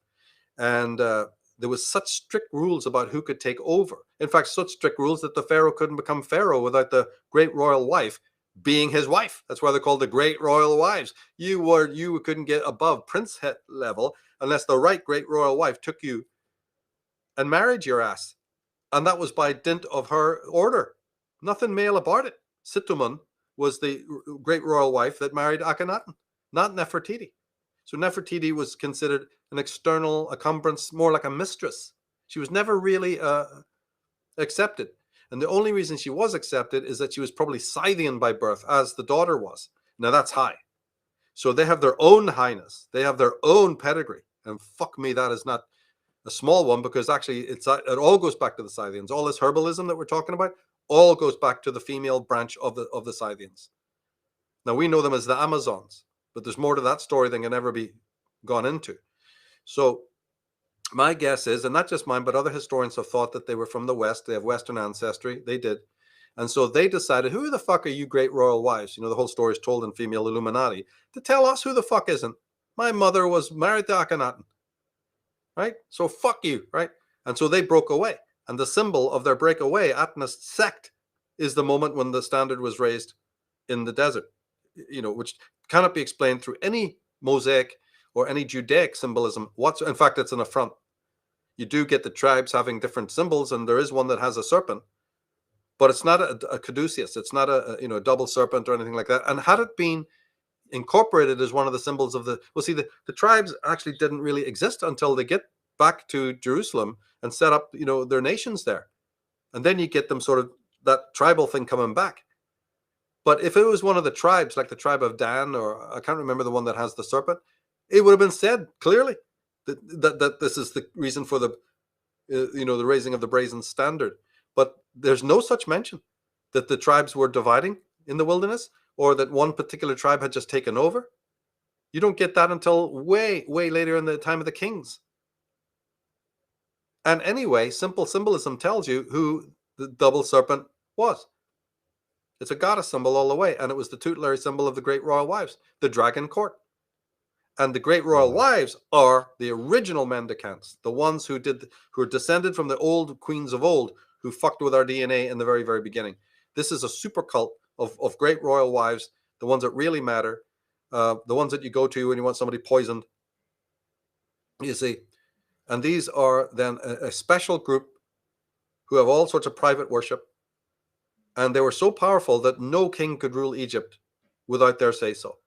And there was such strict rules about who could take over. In fact, such strict rules that the pharaoh couldn't become pharaoh without the great royal wife being his wife. That's why they're called the great royal wives. You couldn't get above prince level unless the right great royal wife took you and married your ass. And that was by dint of her order. Nothing male about it. Situmun was the great royal wife that married Akhenaten, not Nefertiti. So Nefertiti was considered an external encumbrance, more like a mistress. She was never really accepted. And the only reason she was accepted is that she was probably Scythian by birth, as the daughter was. Now that's high. So they have their own highness. They have their own pedigree. And fuck me, that is not a small one, because actually it all goes back to the Scythians. All this herbalism that we're talking about all goes back to the female branch of the Scythians. Now we know them as the Amazons, but there's more to that story than can ever be gone into. So my guess is, and not just mine, but other historians have thought that they were from the West. They have Western ancestry. They did. And so they decided, who the fuck are you great royal wives? You know, the whole story is told in Female Illuminati, to tell us who the fuck isn't. My mother was married to Akhenaten. Right? So fuck you, right? And so they broke away. And the symbol of their breakaway, Atenist sect, is the moment when the standard was raised in the desert, you know, which cannot be explained through any mosaic or any Judaic symbolism. In fact, it's an affront. You do get the tribes having different symbols, and there is one that has a serpent, but it's not a caduceus. It's not a double serpent or anything like that. And had it been incorporated as one of the symbols of the tribes actually didn't really exist until they get back to Jerusalem and set up, their nations there. And then you get them sort of that tribal thing coming back. But if it was one of the tribes, like the tribe of Dan, or I can't remember the one that has the serpent, it would have been said clearly that this is the reason for the raising of the brazen standard. But there's no such mention that the tribes were dividing in the wilderness, or that one particular tribe had just taken over. You don't get that until way, way later in the time of the kings. And anyway, simple symbolism tells you who the double serpent was. It's a goddess symbol all the way, and it was the tutelary symbol of the great royal wives, the dragon court. And the great royal wives are the original mendicants, the ones who are descended from the old queens of old, who fucked with our DNA in the very, very beginning. This is a super cult of great royal wives, the ones that really matter, the ones that you go to when you want somebody poisoned, you see. And these are then a special group who have all sorts of private worship. And they were so powerful that no king could rule Egypt without their say-so.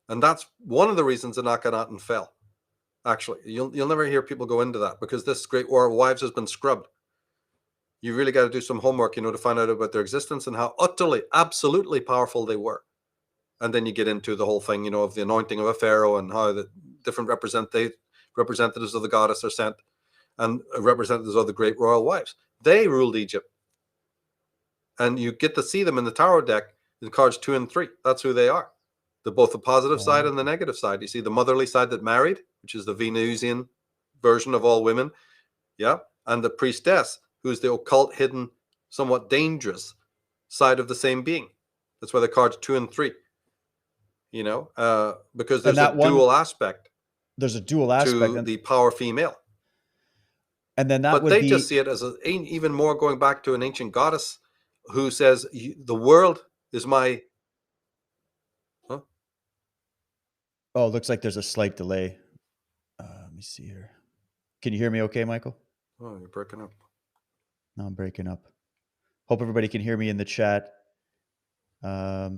And that's one of the reasons that Akhenaten fell. Actually, you'll never hear people go into that, because this great war of wives has been scrubbed. You really got to do some homework, to find out about their existence and how utterly, absolutely powerful they were. And then you get into the whole thing, of the anointing of a pharaoh, and how the different representatives of the goddess are sent, and representatives of the great royal wives. They ruled Egypt. And you get to see them in the tarot deck in cards 2 and 3. That's who they are. They're both the positive side and the negative side. You see the motherly side that married, which is the Venusian version of all women. Yeah. And the priestess, who's the occult, hidden, somewhat dangerous side of the same being. That's why the cards 2 and 3. Because there's a dual aspect.
There's a dual aspect
to the power female.
And then that
but
would
they
be
just see it as even more going back to an ancient goddess who says, the world is my... Huh?
Oh, it looks like there's a slight delay. Let me see here. Can you hear me okay, Michael?
Oh, you're breaking up.
No, I'm breaking up. Hope everybody can hear me in the chat. Yeah,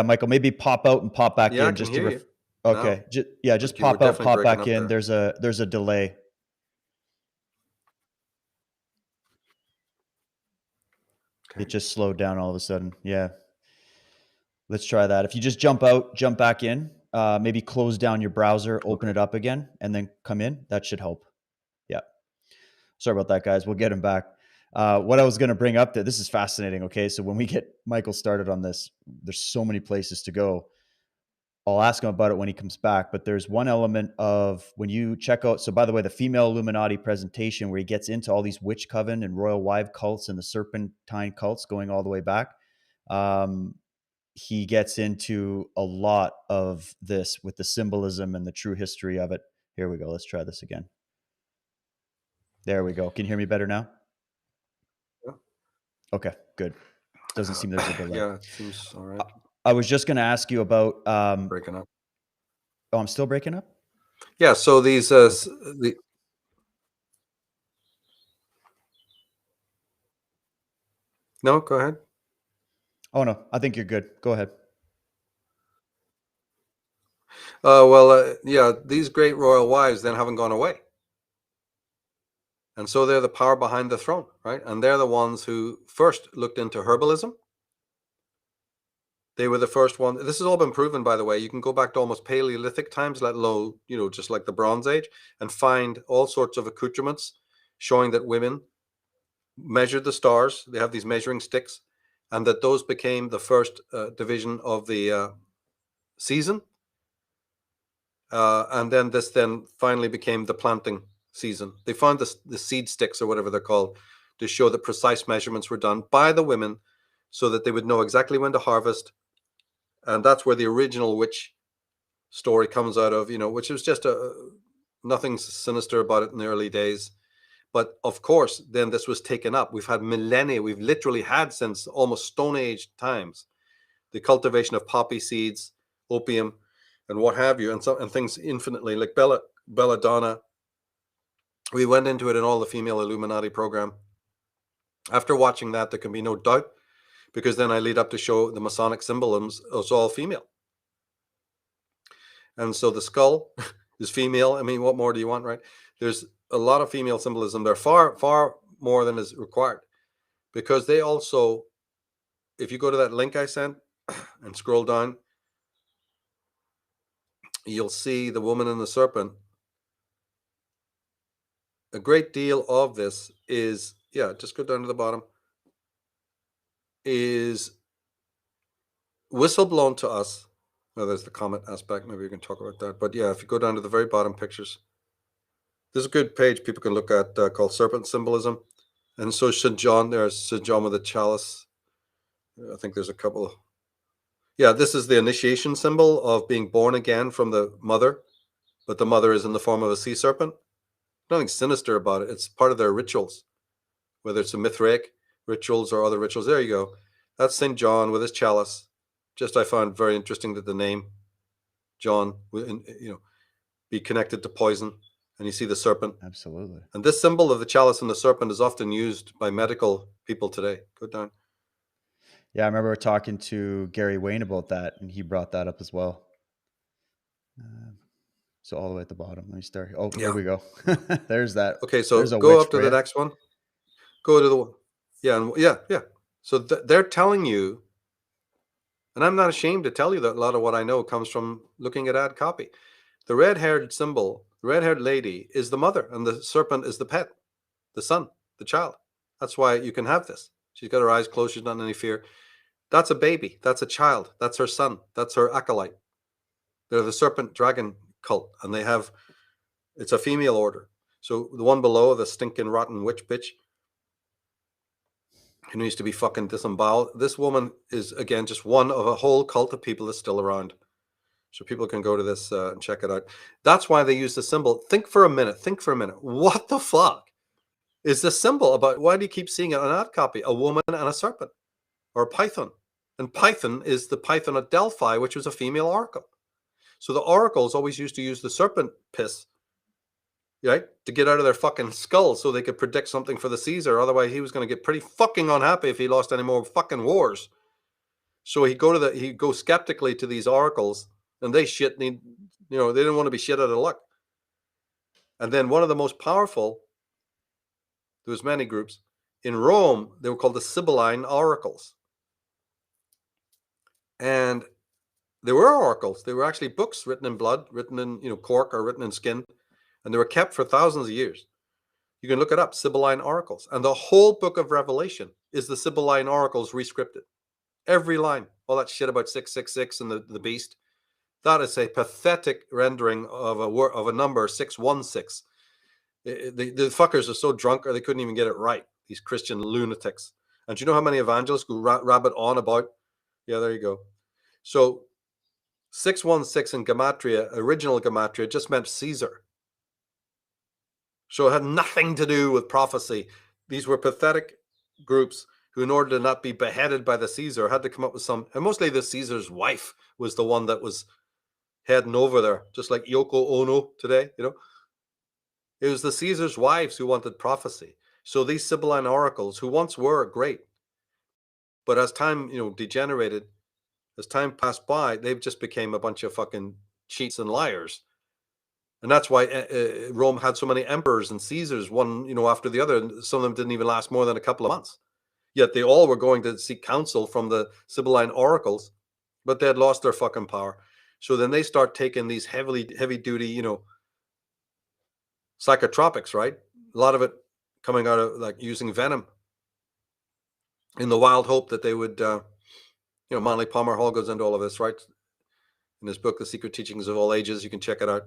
Michael, maybe pop out and pop back
Yeah,
in.
I can hear you.
Okay.
No.
Just
You were
pop out,
definitely
pop
breaking
back
up
in.
there.
There's a delay.
Okay.
It just slowed down all of a sudden. Yeah. Let's try that. If you just jump out, jump back in. maybe close down your browser, open it up again, and then come in. That should help. Yeah. Sorry about that, guys. We'll get him back. What I was going to bring up there, this is fascinating. Okay. So when we get Michael started on this, there's so many places to go. I'll ask him about it when he comes back, but there's one element of when you check out. So by the way, the female Illuminati presentation where he gets into all these witch coven and royal wife cults and the serpentine cults going all the way back. He gets into a lot of this with the symbolism and the true history of it. Here we go. Let's try this again. There we go. Can you hear me better now?
Yeah.
Okay, good. Doesn't seem there's a delay.
Yeah, it seems all right.
I was just going to ask you about
Breaking up.
Oh, I'm still breaking up?
Yeah, so these No, go ahead.
Oh no, I think you're good. Go ahead.
Yeah, these great royal wives then haven't gone away. And so they're the power behind the throne, right? And they're the ones who first looked into herbalism. They were the first one. This has all been proven, by the way. You can go back to almost Paleolithic times, let alone, just like the Bronze Age, and find all sorts of accoutrements showing that women measured the stars. They have these measuring sticks, and that those became the first division of the season. And then this then finally became the planting season. They found the seed sticks or whatever they're called to show that precise measurements were done by the women so that they would know exactly when to harvest. And that's where the original witch story comes out of, which was just nothing sinister about it in the early days. But of course, then this was taken up. We've had millennia. We've literally had since almost Stone Age times, the cultivation of poppy seeds, opium, and what have you, and things infinitely like belladonna. We went into it in all the female Illuminati program. After watching that, there can be no doubt, because then I lead up to show the Masonic symbolism is all female. And so the skull is female. I mean, what more do you want, right? There's a lot of female symbolism there, far, far more than is required, because they also, if you go to that link I sent and scroll down, you'll see the woman and the serpent. A great deal of this is, just go down to the bottom, is whistleblown to us. Well, there's the comment aspect. Maybe we can talk about that. But yeah, if you go down to the very bottom pictures, there's a good page people can look at called Serpent Symbolism. And so St. John, there's St. John with a chalice. I think there's a couple. Yeah, this is the initiation symbol of being born again from the mother, but the mother is in the form of a sea serpent. Nothing sinister about it. It's part of their rituals, whether it's a Mithraic rituals or other rituals. There you go. That's St. John with his chalice. Just I found very interesting that the name John, be connected to poison. And you see the serpent.
Absolutely.
And this symbol of the chalice and the serpent is often used by medical people today. Go down.
Yeah, I remember talking to Gary Wayne about that, and he brought that up as well. So all the way at the bottom. Let me start. Oh, yeah. There we go. There's that.
Okay, so go up to the next one. Go to the one. Yeah. So they're telling you, and I'm not ashamed to tell you that a lot of what I know comes from looking at ad copy. The red-haired symbol, the red-haired lady is the mother, and the serpent is the pet, the son, the child. That's why you can have this. She's got her eyes closed. She's not in any fear. That's a baby. That's a child. That's her son. That's her acolyte. They're the serpent dragon cult, and it's a female order. So the one below, the stinking rotten witch bitch, who needs to be fucking disemboweled. This woman is, again, just one of a whole cult of people that's still around. So people can go to this and check it out. That's why they use the symbol. Think for a minute. What the fuck is this symbol about? Why do you keep seeing it on ad copy? A woman and a serpent, or a python. And Python is the Python at Delphi, which was a female oracle. So the oracles always used to use the serpent piss, right, to get out of their fucking skull so they could predict something for the Caesar. Otherwise, he was going to get pretty fucking unhappy if he lost any more fucking wars. So he'd go skeptically to these oracles, and they didn't want to be shit out of luck. And then one of the most powerful, there was many groups in Rome, they were called the Sibylline oracles. And there were oracles. They were actually books written in blood, written in cork, or written in skin, and they were kept for thousands of years. You can look it up, Sibylline oracles. And the whole book of Revelation is the Sibylline oracles rescripted. Every line, all that shit about 666 and the beast. That is a pathetic rendering of a number 616. The fuckers are so drunk, or they couldn't even get it right. These Christian lunatics. And do you know how many evangelists go rabbit on about? Yeah, there you go. So 616 in Gematria, original Gematria, just meant Caesar. So it had nothing to do with prophecy. These were pathetic groups who, in order to not be beheaded by the Caesar, had to come up with some, and mostly the Caesar's wife was the one that was heading over there, just like Yoko Ono today, It was the Caesar's wives who wanted prophecy. So these Sibylline oracles, who once were great, but as time, degenerated, as time passed by, they've just became a bunch of fucking cheats and liars. And that's why Rome had so many emperors and Caesars, one, after the other. And some of them didn't even last more than a couple of months. Yet they all were going to seek counsel from the Sibylline oracles, but they had lost their fucking power. So then they start taking these heavy duty, psychotropics, right? A lot of it coming out of like using venom in the wild hope that they would, Manly Palmer Hall goes into all of this, right? In his book, The Secret Teachings of All Ages, you can check it out.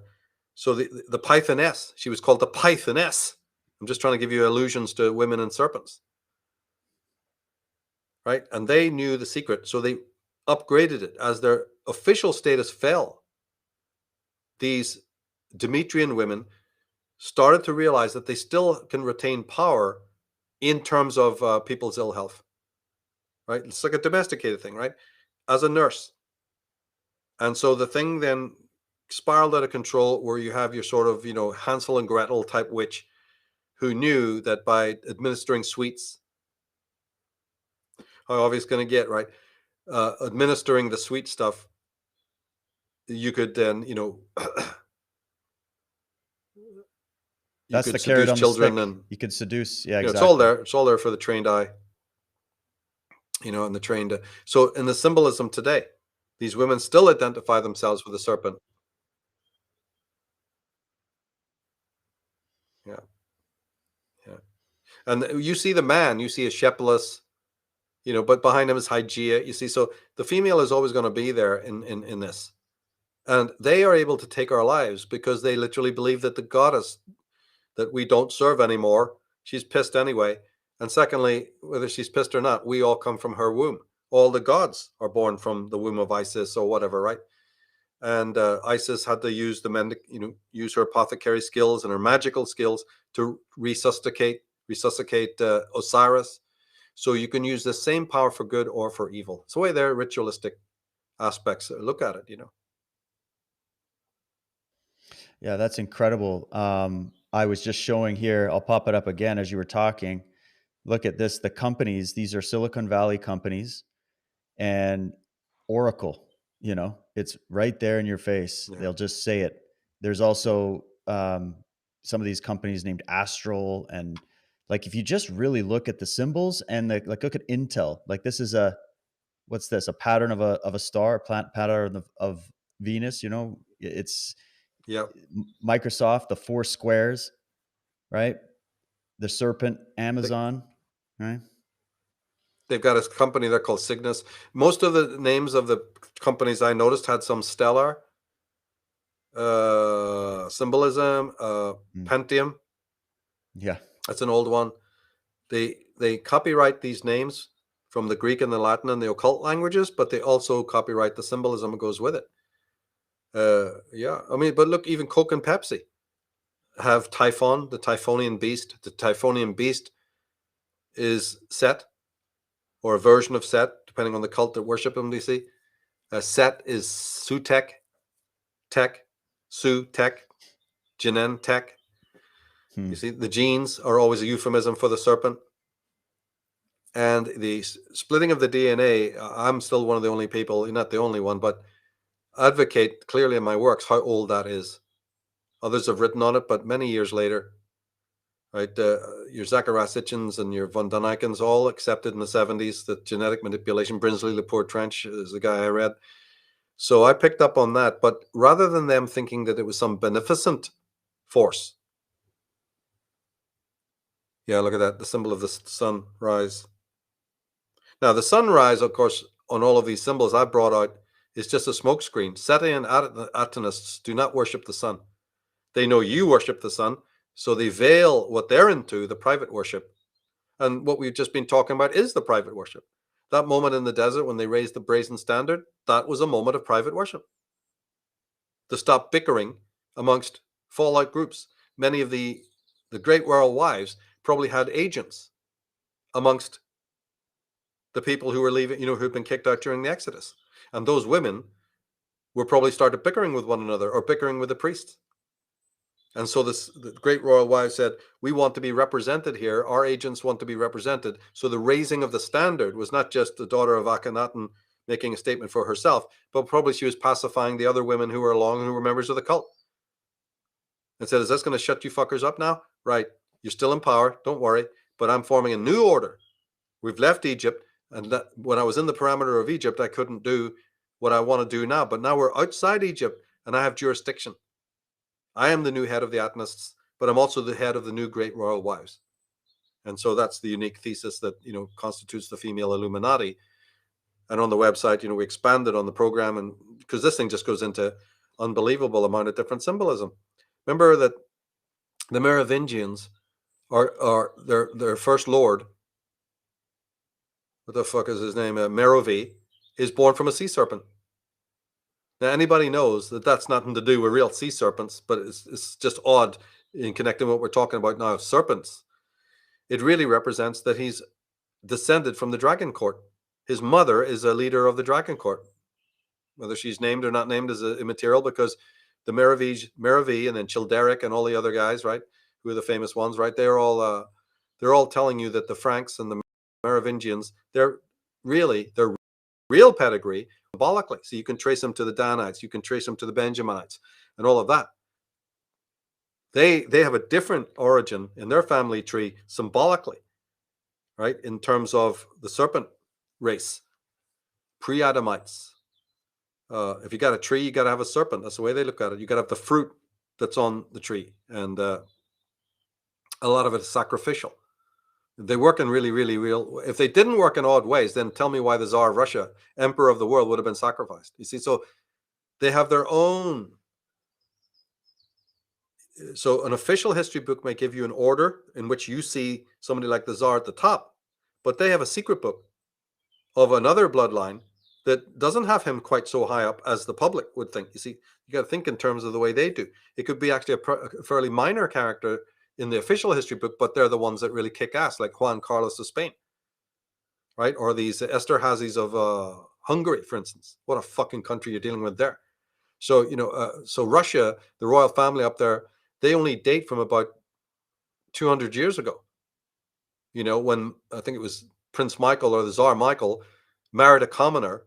So the Pythoness, she was called the Pythoness. I'm just trying to give you allusions to women and serpents, right? And they knew the secret, so they upgraded it. As their official status fell, these Demetrian women started to realize that they still can retain power in terms of people's ill health, right? It's like a domesticated thing, right? As a nurse. And so the thing then spiraled out of control, where you have your sort of, Hansel and Gretel type witch who knew that by administering sweets, how obvious going to get, right? Administering the sweet stuff, you could then,
That's
you could
the carrot
seduce
on
children,
the stick.
and
You could seduce. Yeah,
it's
exactly.
all there. It's all there for the trained eye, and the trained. So in the symbolism today, these women still identify themselves with the serpent. Yeah. And you see the man, you see a Shepelus, but behind him is Hygeia. You see, so the female is always going to be there in this. And they are able to take our lives because they literally believe that the goddess that we don't serve anymore, she's pissed anyway. And secondly, whether she's pissed or not, we all come from her womb. All the gods are born from the womb of Isis or whatever, right? And Isis had to use use her apothecary skills and her magical skills to resuscitate Osiris. So you can use the same power for good or for evil. It's the way their ritualistic aspects look at it,
Yeah, that's incredible. I was just showing here, I'll pop it up again as you were talking. Look at this. The companies, these are Silicon Valley companies, and Oracle, it's right there in your face.
Yeah.
They'll just say it. There's also some of these companies named Astral, and like if you just really look at the symbols and look at Intel, like this is what's this? A pattern of a star, a pattern of Venus. It's Microsoft, the 4 squares, right? The serpent, Amazon, right?
They've got a company there called Cygnus. Most of the names of the companies I noticed had some stellar symbolism. Pentium.
Yeah.
That's an old one. They copyright these names from the Greek and the Latin and the occult languages, but they also copyright the symbolism that goes with it. But look, even Coke and Pepsi have Typhon, the Typhonian beast. The Typhonian beast is Set, or a version of Set, depending on the cult that worship him, you see. Set is Sutek, Tech, Su Tech, Jinen Tech. You see, the genes are always a euphemism for the serpent. And the splitting of the DNA, I'm still one of the only people, not the only one, but advocate clearly in my works how old that is. Others have written on it, but many years later, right? Your Zachariah Sitchins and your von Daniken's all accepted in the 70s that genetic manipulation, Brinsley, Laporte Trench is the guy I read. So I picked up on that, but rather than them thinking that it was some beneficent force. Yeah, look at that, the symbol of the sunrise. Now, the sunrise, of course, on all of these symbols I brought out is just a smokescreen. Setian Atonists do not worship the sun. They know you worship the sun, so they veil what they're into, the private worship. And what we've just been talking about is the private worship. That moment in the desert when they raised the brazen standard, that was a moment of private worship. To stop bickering amongst fallout groups. Many of the great royal wives probably had agents amongst the people who were leaving, who'd been kicked out during the Exodus. And those women were probably started bickering with one another or bickering with the priests. And so the great royal wives said, we want to be represented here. Our agents want to be represented. So the raising of the standard was not just the daughter of Akhenaten making a statement for herself, but probably she was pacifying the other women who were along and who were members of the cult. And said, is this going to shut you fuckers up now? Right. You're still in power. Don't worry. But I'm forming a new order. We've left Egypt. And when I was in the parameter of Egypt, I couldn't do what I want to do now. But now we're outside Egypt and I have jurisdiction. I am the new head of the Atonists, but I'm also the head of the new great royal wives. And so that's the unique thesis that, constitutes the female Illuminati. And on the website, we expanded on the program, and because this thing just goes into unbelievable amount of different symbolism. Remember that the Merovingians are their first lord. What the fuck is his name? Merovi is born from a sea serpent. Now, anybody knows that that's nothing to do with real sea serpents, but it's just odd in connecting what we're talking about now of serpents. It really represents that he's descended from the dragon court. His mother is a leader of the dragon court. Whether she's named or not named is immaterial, because the Merovi and then Childeric and all the other guys, right, who are the famous ones, right, they're all telling you that the Franks and the Merovingians, their real pedigree symbolically. So you can trace them to the Danites, you can trace them to the Benjaminites and all of that. They have a different origin in their family tree symbolically, right, in terms of the serpent race, pre-Adamites. If you got a tree, you got to have a serpent. That's the way they look at it. You got to have the fruit that's on the tree, and a lot of it is sacrificial. They work in really, really real. If they didn't work in odd ways, then tell me why the Tsar of Russia, emperor of the world, would have been sacrificed. You see, so they have their own. So an official history book may give you an order in which you see somebody like the Tsar at the top, but they have a secret book of another bloodline that doesn't have him quite so high up as the public would think. You see, you got to think in terms of the way they do. It could be actually a fairly minor character in the official history book, but they're the ones that really kick ass, like Juan Carlos of Spain, right? Or these Esterhazys of Hungary, for instance. What a fucking country you're dealing with there. So, so Russia, the royal family up there, they only date from about 200 years ago. When I think it was Prince Michael or the Tsar Michael married a commoner,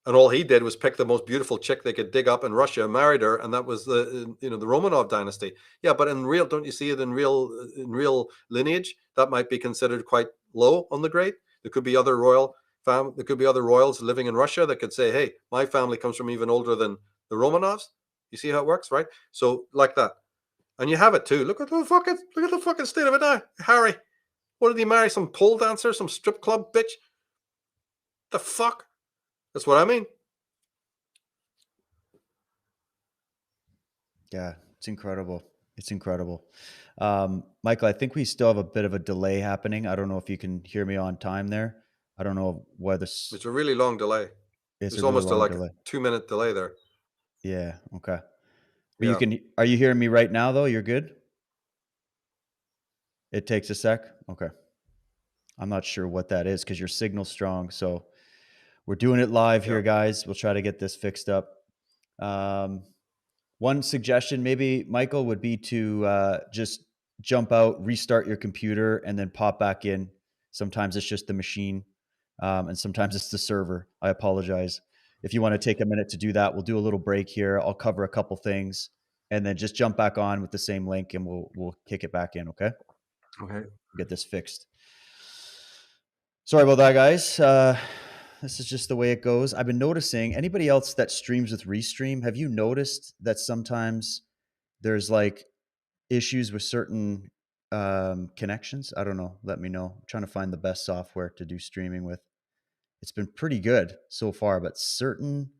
and all he did was pick the most beautiful chick they could dig up in Russia, married her, and that was the Romanov dynasty. Yeah, but don't you see it in real lineage? That might be considered quite low on the grade. There could be other royals living in Russia that could say, "Hey, my family comes from even older than the Romanovs." You see how it works, right? So like that, and you have it too. Look at the fucking state of it now, Harry. What did he marry? Some pole dancer, some strip club bitch? The fuck? That's what I mean.
Yeah, it's incredible. It's incredible. Michael, I think we still have a bit of a delay happening. I don't know if you can hear me on time there. I don't know whether
it's a really long delay.
It's
almost a 2-minute delay there.
Yeah. Okay. But yeah. Are you hearing me right now though? You're good? It takes a sec. Okay. I'm not sure what that is because your signal's strong. So we're doing it live here, guys. We'll try to get this fixed up. One suggestion maybe, Michael, would be to just jump out, restart your computer, and then pop back in. Sometimes it's just the machine, and sometimes it's the server. I apologize. If you want to take a minute to do that, we'll do a little break here. I'll cover a couple things, and then just jump back on with the same link, and we'll kick it back in, okay?
Okay.
Get this fixed. Sorry about that, guys. This is just the way it goes. I've been noticing, anybody else that streams with Restream, have you noticed that sometimes there's like issues with certain connections? I don't know. Let me know. I'm trying to find the best software to do streaming with. It's been pretty good so far, but certain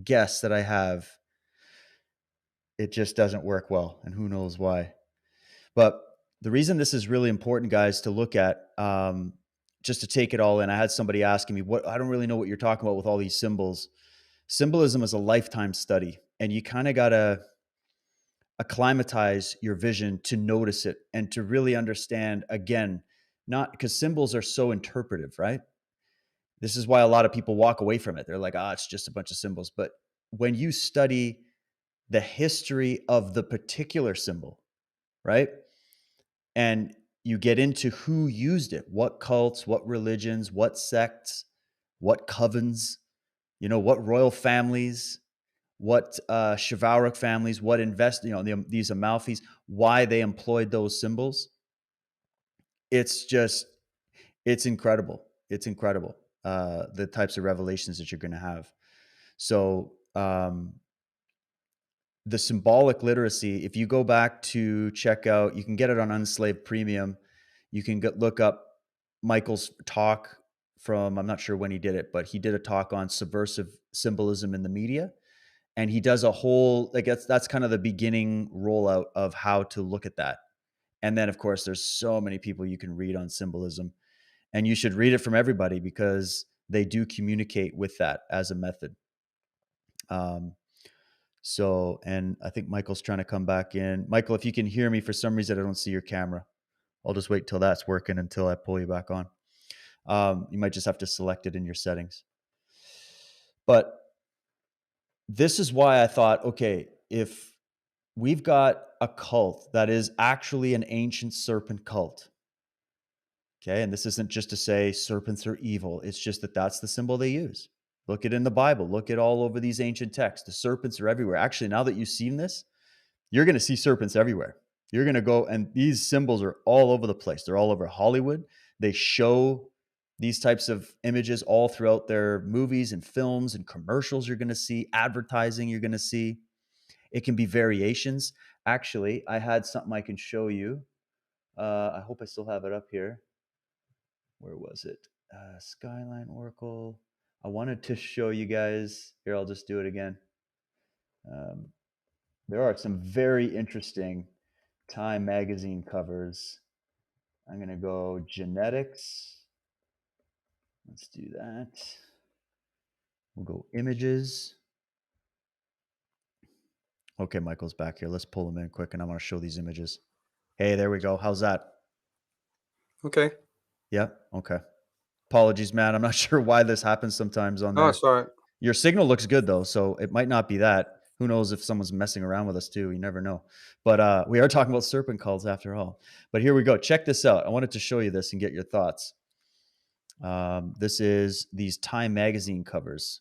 guests that I have, it just doesn't work well, and who knows why. But the reason this is really important, guys, to look at, just to take it all in, I had somebody asking me, "What? I don't really know what you're talking about with all these symbols." Symbolism is a lifetime study, and you kind of got to acclimatize your vision to notice it and to really understand, again, not because symbols are so interpretive, right? This is why a lot of people walk away from it. They're like, it's just a bunch of symbols. But when you study the history of the particular symbol, right? And you get into who used it, what cults, what religions, what sects, what covens, what royal families, what chivalric families, what these Amalfis, why they employed those symbols. It's incredible. It's incredible, the types of revelations that you're going to have. So the symbolic literacy, if you go back to check out, you can get it on Unslaved Premium. You can look up Michael's talk from, I'm not sure when he did it, but he did a talk on subversive symbolism in the media. And he does a whole, that's kind of the beginning rollout of how to look at that. And then, of course, there's so many people you can read on symbolism. And you should read it from everybody because they do communicate with that as a method. And I think Michael's trying to come back in. Michael, if you can hear me, for some reason, I don't see your camera. I'll just wait till that's working until I pull you back on. You might just have to select it in your settings. But this is why I thought, okay, if we've got a cult that is actually an ancient serpent cult, okay, and this isn't just to say serpents are evil. It's just that that's the symbol they use. Look at in the Bible. Look at all over these ancient texts. The serpents are everywhere. Actually, now that you've seen this, you're going to see serpents everywhere. You're going to go, and these symbols are all over the place. They're all over Hollywood. They show these types of images all throughout their movies and films and commercials. You're going to see advertising. You're going to see. It can be variations. Actually, I had something I can show you. I hope I still have it up here. Where was it? Skyline Oracle. I wanted to show you guys. Here, I'll just do it again. There are some very interesting Time magazine covers. I'm going to go genetics. Let's do that. We'll go images. Okay, Michael's back here. Let's pull him in quick, and I want to show these images. Hey, there we go. How's that?
Okay.
Yeah. Okay. Apologies, man. I'm not sure why this happens sometimes on there.
Oh, it's all right.
Your signal looks good though, so it might not be that. Who knows if someone's messing around with us too? You never know. But we are talking about serpent cults after all. But here we go. Check this out. I wanted to show you this and get your thoughts. This is these Time magazine covers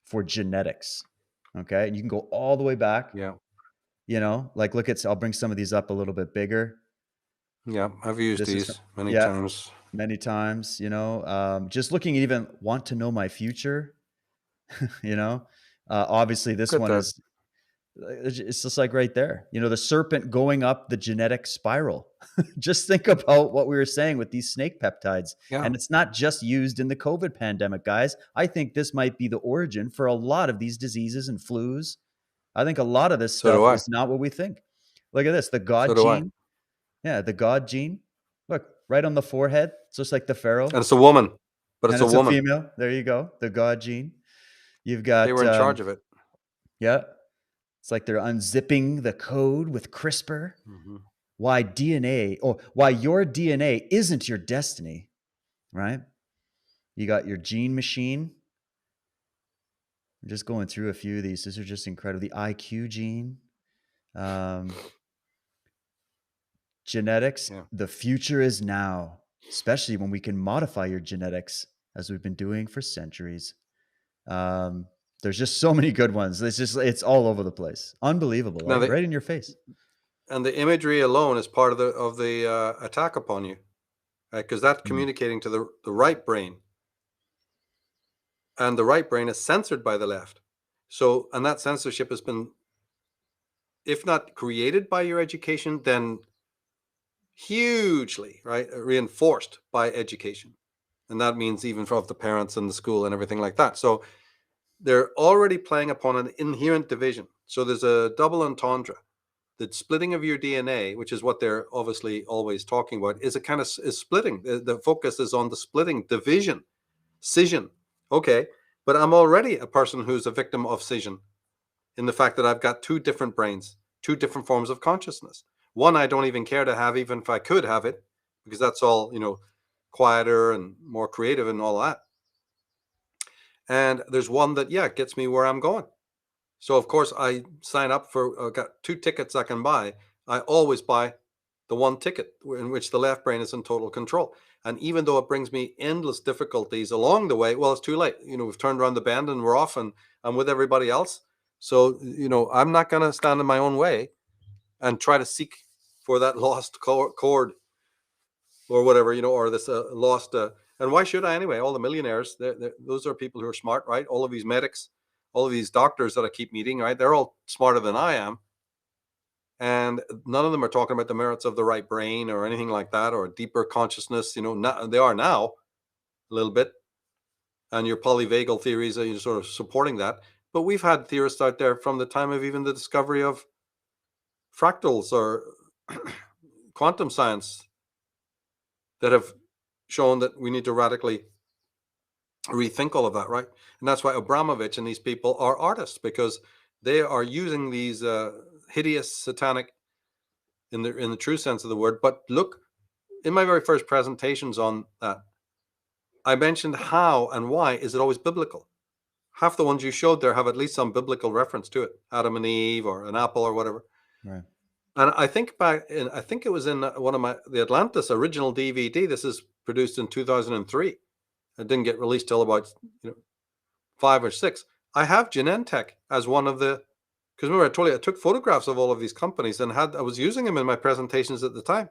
for genetics. Okay, and you can go all the way back.
Yeah.
Look at. I'll bring some of these up a little bit bigger.
Yeah, I've used these many times.
Many times. Just looking at even Want to Know My Future. Obviously this one is, it's just like right there, the serpent going up the genetic spiral. Just think about what we were saying with these snake peptides.
Yeah.
And it's not just used in the COVID pandemic, guys. I think this might be the origin for a lot of these diseases and flus. I think a lot of this stuff is not what we think. Look at this, the God gene. Yeah, the God gene. Look, right on the forehead. It's just like the pharaoh.
And it's a woman, but it's a woman.
A female. There you go. The God gene. You've got.
They were in charge of it.
Yeah. It's like they're unzipping the code with CRISPR. Mm-hmm. Why your DNA isn't your destiny, right? You got your gene machine. I'm just going through a few of these. These are just incredible. The IQ gene. Genetics. Yeah. The future is now, especially when we can modify your genetics as we've been doing for centuries. There's just so many good ones. It's all over the place. Unbelievable. Right in your face.
And the imagery alone is part of the attack upon you, because that's communicating to the right brain. and the right brain is censored by the left. So, and that censorship has been, if not created by your education, then hugely, right, reinforced by education. And that means even from the parents and the school and everything like that. So they're already playing upon an inherent division. So there's a double entendre. The splitting of your DNA, which is what they're obviously always talking about, is a kind of is splitting. The focus is on the splitting, division, scission. Okay, but I'm already a person who's a victim of scission in the fact that I've got two different brains, two different forms of consciousness. One I don't even care to have, even if I could have it, because that's all, quieter and more creative and all that. And there's one that, gets me where I'm going. So, of course, I sign up for, got 2 tickets I can buy. I always buy the one ticket in which the left brain is in total control. And even though it brings me endless difficulties along the way, well, it's too late. We've turned around the bend and we're off and I'm with everybody else. So, I'm not going to stand in my own way and try to seek for that lost chord or whatever, or this lost. And why should I anyway? All the millionaires, those are people who are smart, right? All of these medics, all of these doctors that I keep meeting, right? They're all smarter than I am. And none of them are talking about the merits of the right brain or anything like that, or a deeper consciousness. They are now a little bit. And your polyvagal theories are sort of supporting that. But we've had theorists out there from the time of even the discovery of fractals or quantum science that have shown that we need to radically rethink all of that, right? And that's why Abramovich and these people are artists, because they are using these hideous, satanic, in the true sense of the word. But look, in my very first presentations on that, I mentioned how and why is it always biblical. Half the ones you showed there have at least some biblical reference to it, Adam and Eve or an apple or whatever.
Right.
And I think I think it was in one of the Atlantis original DVD. This is produced in 2003. It didn't get released till about 5 or 6. I have Genentech as one of the, because remember I told you I took photographs of all of these companies and I was using them in my presentations at the time,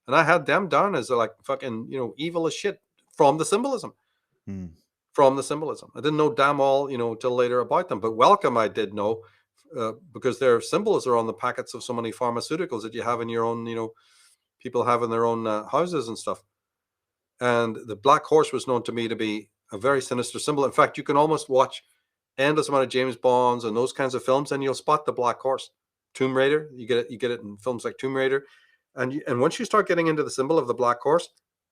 and I had them down as like fucking evil as shit from the symbolism. From the symbolism, I didn't know damn all till later about them, but Welcome I did know. Because their symbols are on the packets of so many pharmaceuticals that you have in your own, people have in their own houses and stuff. And the black horse was known to me to be a very sinister symbol. In fact, you can almost watch endless amount of James Bonds and those kinds of films, and you'll spot the black horse. Tomb Raider, you get it in films like Tomb Raider, and once you start getting into the symbol of the black horse,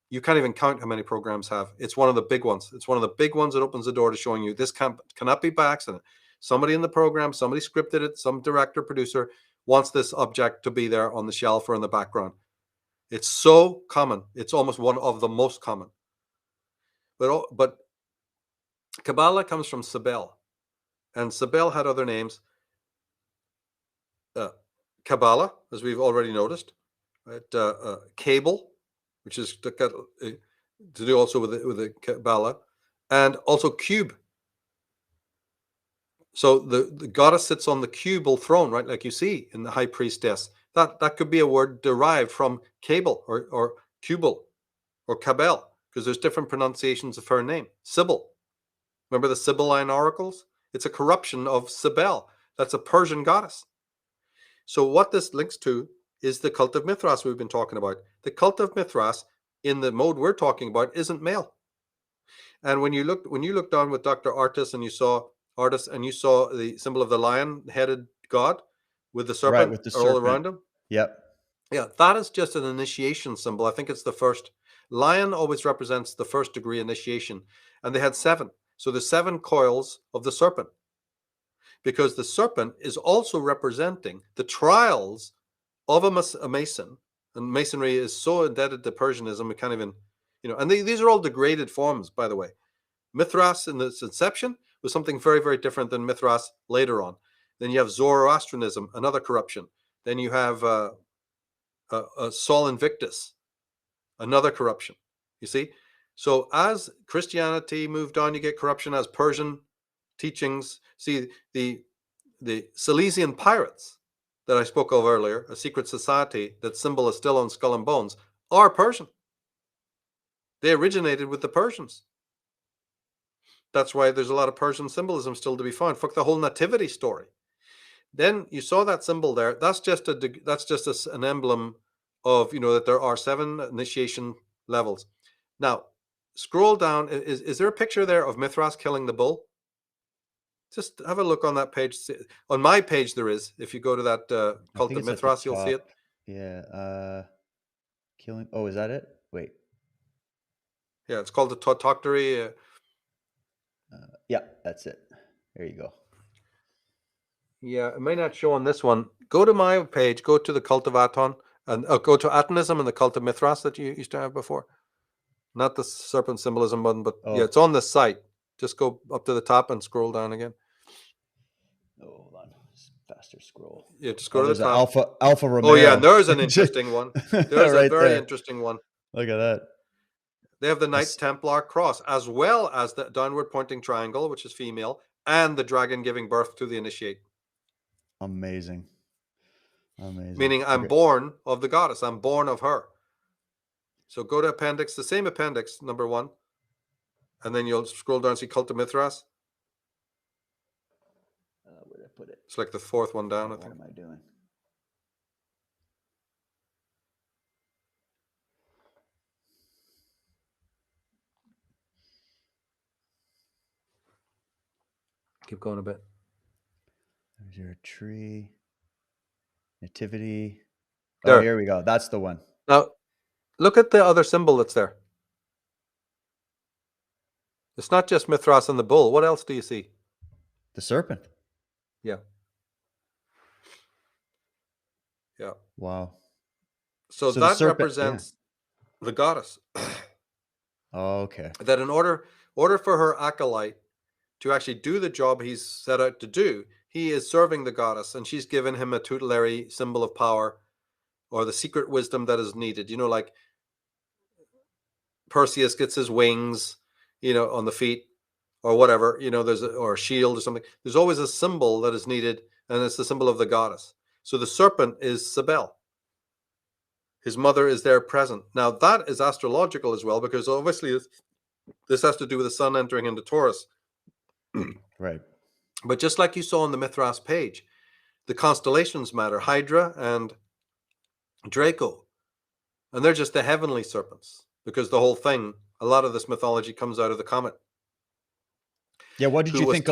you can't even count how many programs have. It's one of the big ones. It's one of the big ones that opens the door to showing you this cannot be by accident. Somebody in the program, somebody scripted it, some director, producer wants this object to be there on the shelf or in the background. It's so common. It's almost one of the most common. But Kabbalah comes from Sabel. And Sabel had other names. Kabbalah, as we've already noticed. Right? Cable, which is to do also with the Kabbalah. And also cube. So the goddess sits on the cubal throne, right? Like you see in the high priestess. That could be a word derived from cable or cubal or Kabel, because there's different pronunciations of her name. Sybil. Remember the Sibylline oracles? It's a corruption of Sibel. That's a Persian goddess. So what this links to is the cult of Mithras we've been talking about. The cult of Mithras in the mode we're talking about isn't male. And when you looked on with Dr. Artis and you saw the symbol of the lion-headed god with the serpent,
right, with the serpent
all around him.
Yep.
Yeah, that is just an initiation symbol. I think it's the first. Lion always represents the first degree initiation. And they had 7. So the 7 coils of the serpent. Because the serpent is also representing the trials of a mason. And masonry is so indebted to Persianism, we can't even, and these are all degraded forms, by the way. Mithras in its inception was something very, very different than Mithras later on. Then you have Zoroastrianism, another corruption. Then you have Sol Invictus, another corruption. You see? So as Christianity moved on, you get corruption. As Persian teachings, see the Silesian pirates that I spoke of earlier, a secret society that symbol is still on Skull and Bones, are Persian. They originated with the Persians. That's why there's a lot of Persian symbolism still to be found. Fuck the whole nativity story. Then you saw that symbol there. That's just an emblem of, that there are 7 initiation levels. Now, scroll down. Is there a picture there of Mithras killing the bull? Just have a look on that page. On my page, there is. If you go to that
I
Cult
think
of
it's at the
Mithras, you'll see it.
top. Yeah. Killing. Oh, is that it? Wait.
Yeah, it's called the Tautoctory.
Yeah, that's it. There you go.
Yeah, it may not show on this one. Go to my page. Go to the Cult of Aton, and go to Atonism and the Cult of Mithras that you used to have before. Not the serpent symbolism one, but yeah, it's on the site. Just go up to the top and scroll down again.
Oh, hold on. Faster scroll.
Yeah, just go to the
top. Alpha Romero.
Oh yeah, there's an interesting one. There's
right
a very
there.
interesting one.
Look at that.
They have the Knights Templar cross, as well as the downward pointing triangle, which is female, and the dragon giving birth to the initiate.
Amazing.
Meaning I'm born of the goddess. I'm born of her. So go to appendix, the same appendix, number 1. And then you'll scroll down and see Cult of Mithras.
Where did I put it?
It's like the 4th one down, I think.
What am I doing?
Keep going a bit.
Is there a tree? Nativity.
There.
Oh, here we go. That's the one.
Now, look at the other symbol that's there. It's not just Mithras and the bull. What else do you see?
The serpent.
Yeah. Yeah.
Wow.
So that represents the goddess.
Oh, okay.
That in order for her acolyte to actually do the job he's set out to do, he is serving the goddess, and she's given him a tutelary symbol of power, or the secret wisdom that is needed. Like Perseus gets his wings, on the feet, or whatever. Or a shield or something. There's always a symbol that is needed, and it's the symbol of the goddess. So the serpent is Cybele. His mother is there present. Now that is astrological as well, because obviously this has to do with the sun entering into Taurus.
Right.
But just like you saw on the Mithras page, the constellations matter. Hydra and Draco. And they're just the heavenly serpents, because the whole thing, a lot of this mythology comes out of the comet.
Yeah, what did you think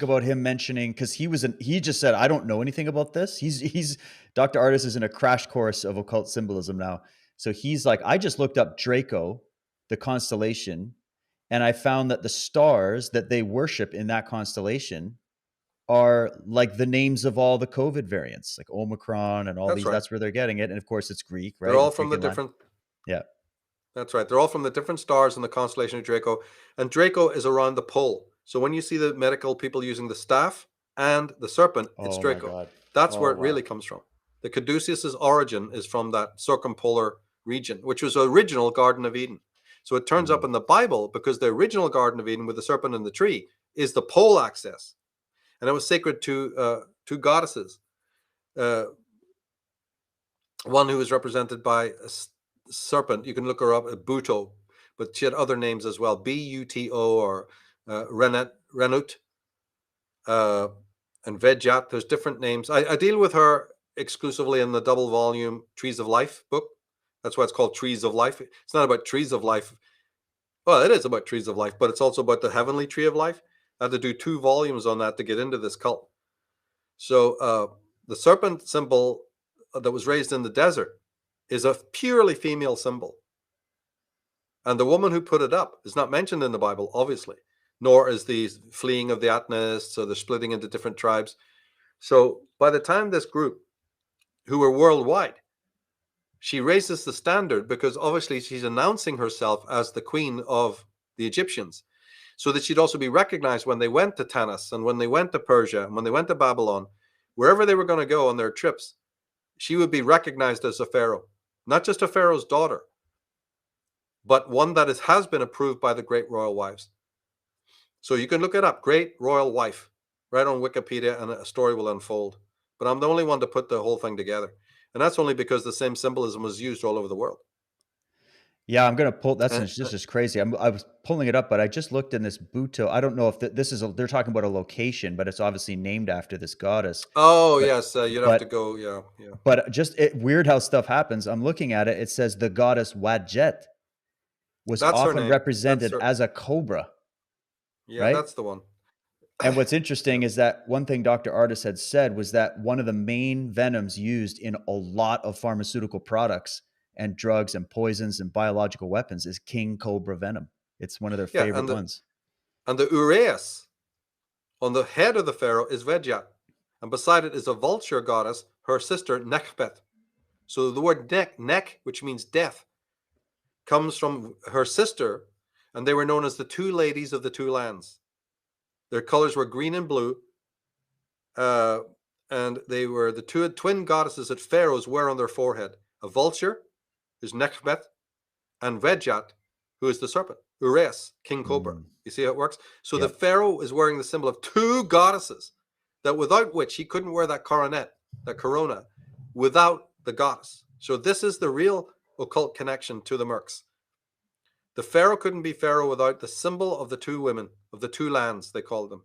about him mentioning, because he just said, I don't know anything about this. He's Dr. Artis is in a crash course of occult symbolism now. So he's like, I just looked up Draco, the constellation, and I found that the stars that they worship in that constellation are like the names of all the COVID variants, like Omicron and all these. Right. That's where they're getting it. And of course it's Greek, right?
They're all from the different.
Yeah.
That's right. They're all from the different stars in the constellation of Draco. And Draco is around the pole. So when you see the medical people using the staff and the serpent, it's Draco. That's where it really comes from. The Caduceus's origin is from that circumpolar region, which was the original Garden of Eden. So it turns up in the Bible because the original Garden of Eden with the serpent and the tree is the pole axis. And it was sacred to two goddesses. One who was represented by a serpent. You can look her up, Buto, but she had other names as well. Buto or Renut, and Vejat. There's different names. I deal with her exclusively in the double volume Trees of Life book. That's why it's called Trees of Life. It's not about trees of life. Well, it is about trees of life, but it's also about the heavenly tree of life. I had to do 2 volumes on that to get into this cult. So the serpent symbol that was raised in the desert is a purely female symbol. And the woman who put it up is not mentioned in the Bible, obviously, nor is the fleeing of the Atonists, or the splitting into different tribes. So by the time this group, who were worldwide, she raises the standard because obviously she's announcing herself as the queen of the Egyptians, so that she'd also be recognized when they went to Tanis and when they went to Persia and when they went to Babylon, wherever they were going to go on their trips, she would be recognized as a pharaoh, not just a pharaoh's daughter, but one that has been approved by the great royal wives. So you can look it up, Great Royal Wife, right on Wikipedia, and a story will unfold. But I'm the only one to put the whole thing together. And that's only because the same symbolism was used all over the world.
Yeah, I'm gonna pull.
And,
This is crazy. I was pulling it up, but I just looked in this Buto. I don't know if this is. They're talking about a location, but it's obviously named after this goddess.
oh
But
yes, you'd have to
but
go. Yeah, yeah.
just weird how stuff happens. I'm looking at it. It says the goddess Wadjet was
That's her
often
name. That's
represented
her.
as a cobra,
Yeah,
right?
that's the one.
And what's
Yeah.
interesting is that one thing Dr. Artis had said was that one of the main venoms used in a lot of pharmaceutical products and drugs and poisons and biological weapons is king cobra venom. It's one of their
Yeah,
favorite ones.
and the uraeus on the head of the pharaoh is Vedjat, and beside it is a vulture goddess, her sister Nekhbet. So the word nek, which means death, comes from her sister, and they were known as the two ladies of the two lands. Their colors were green and blue, and they were the two twin goddesses that pharaohs wear on their forehead: a vulture, who's Nekhbet, and Vedjat, who is the serpent, Uraeus, king cobra. You see how it works? So the
Yep.
pharaoh is wearing the symbol of two goddesses, that without which he couldn't wear that coronet, that corona, without the goddess. So this is the real occult connection to the Mercs. The pharaoh couldn't be pharaoh without the symbol of the two women, of the two lands, they called them.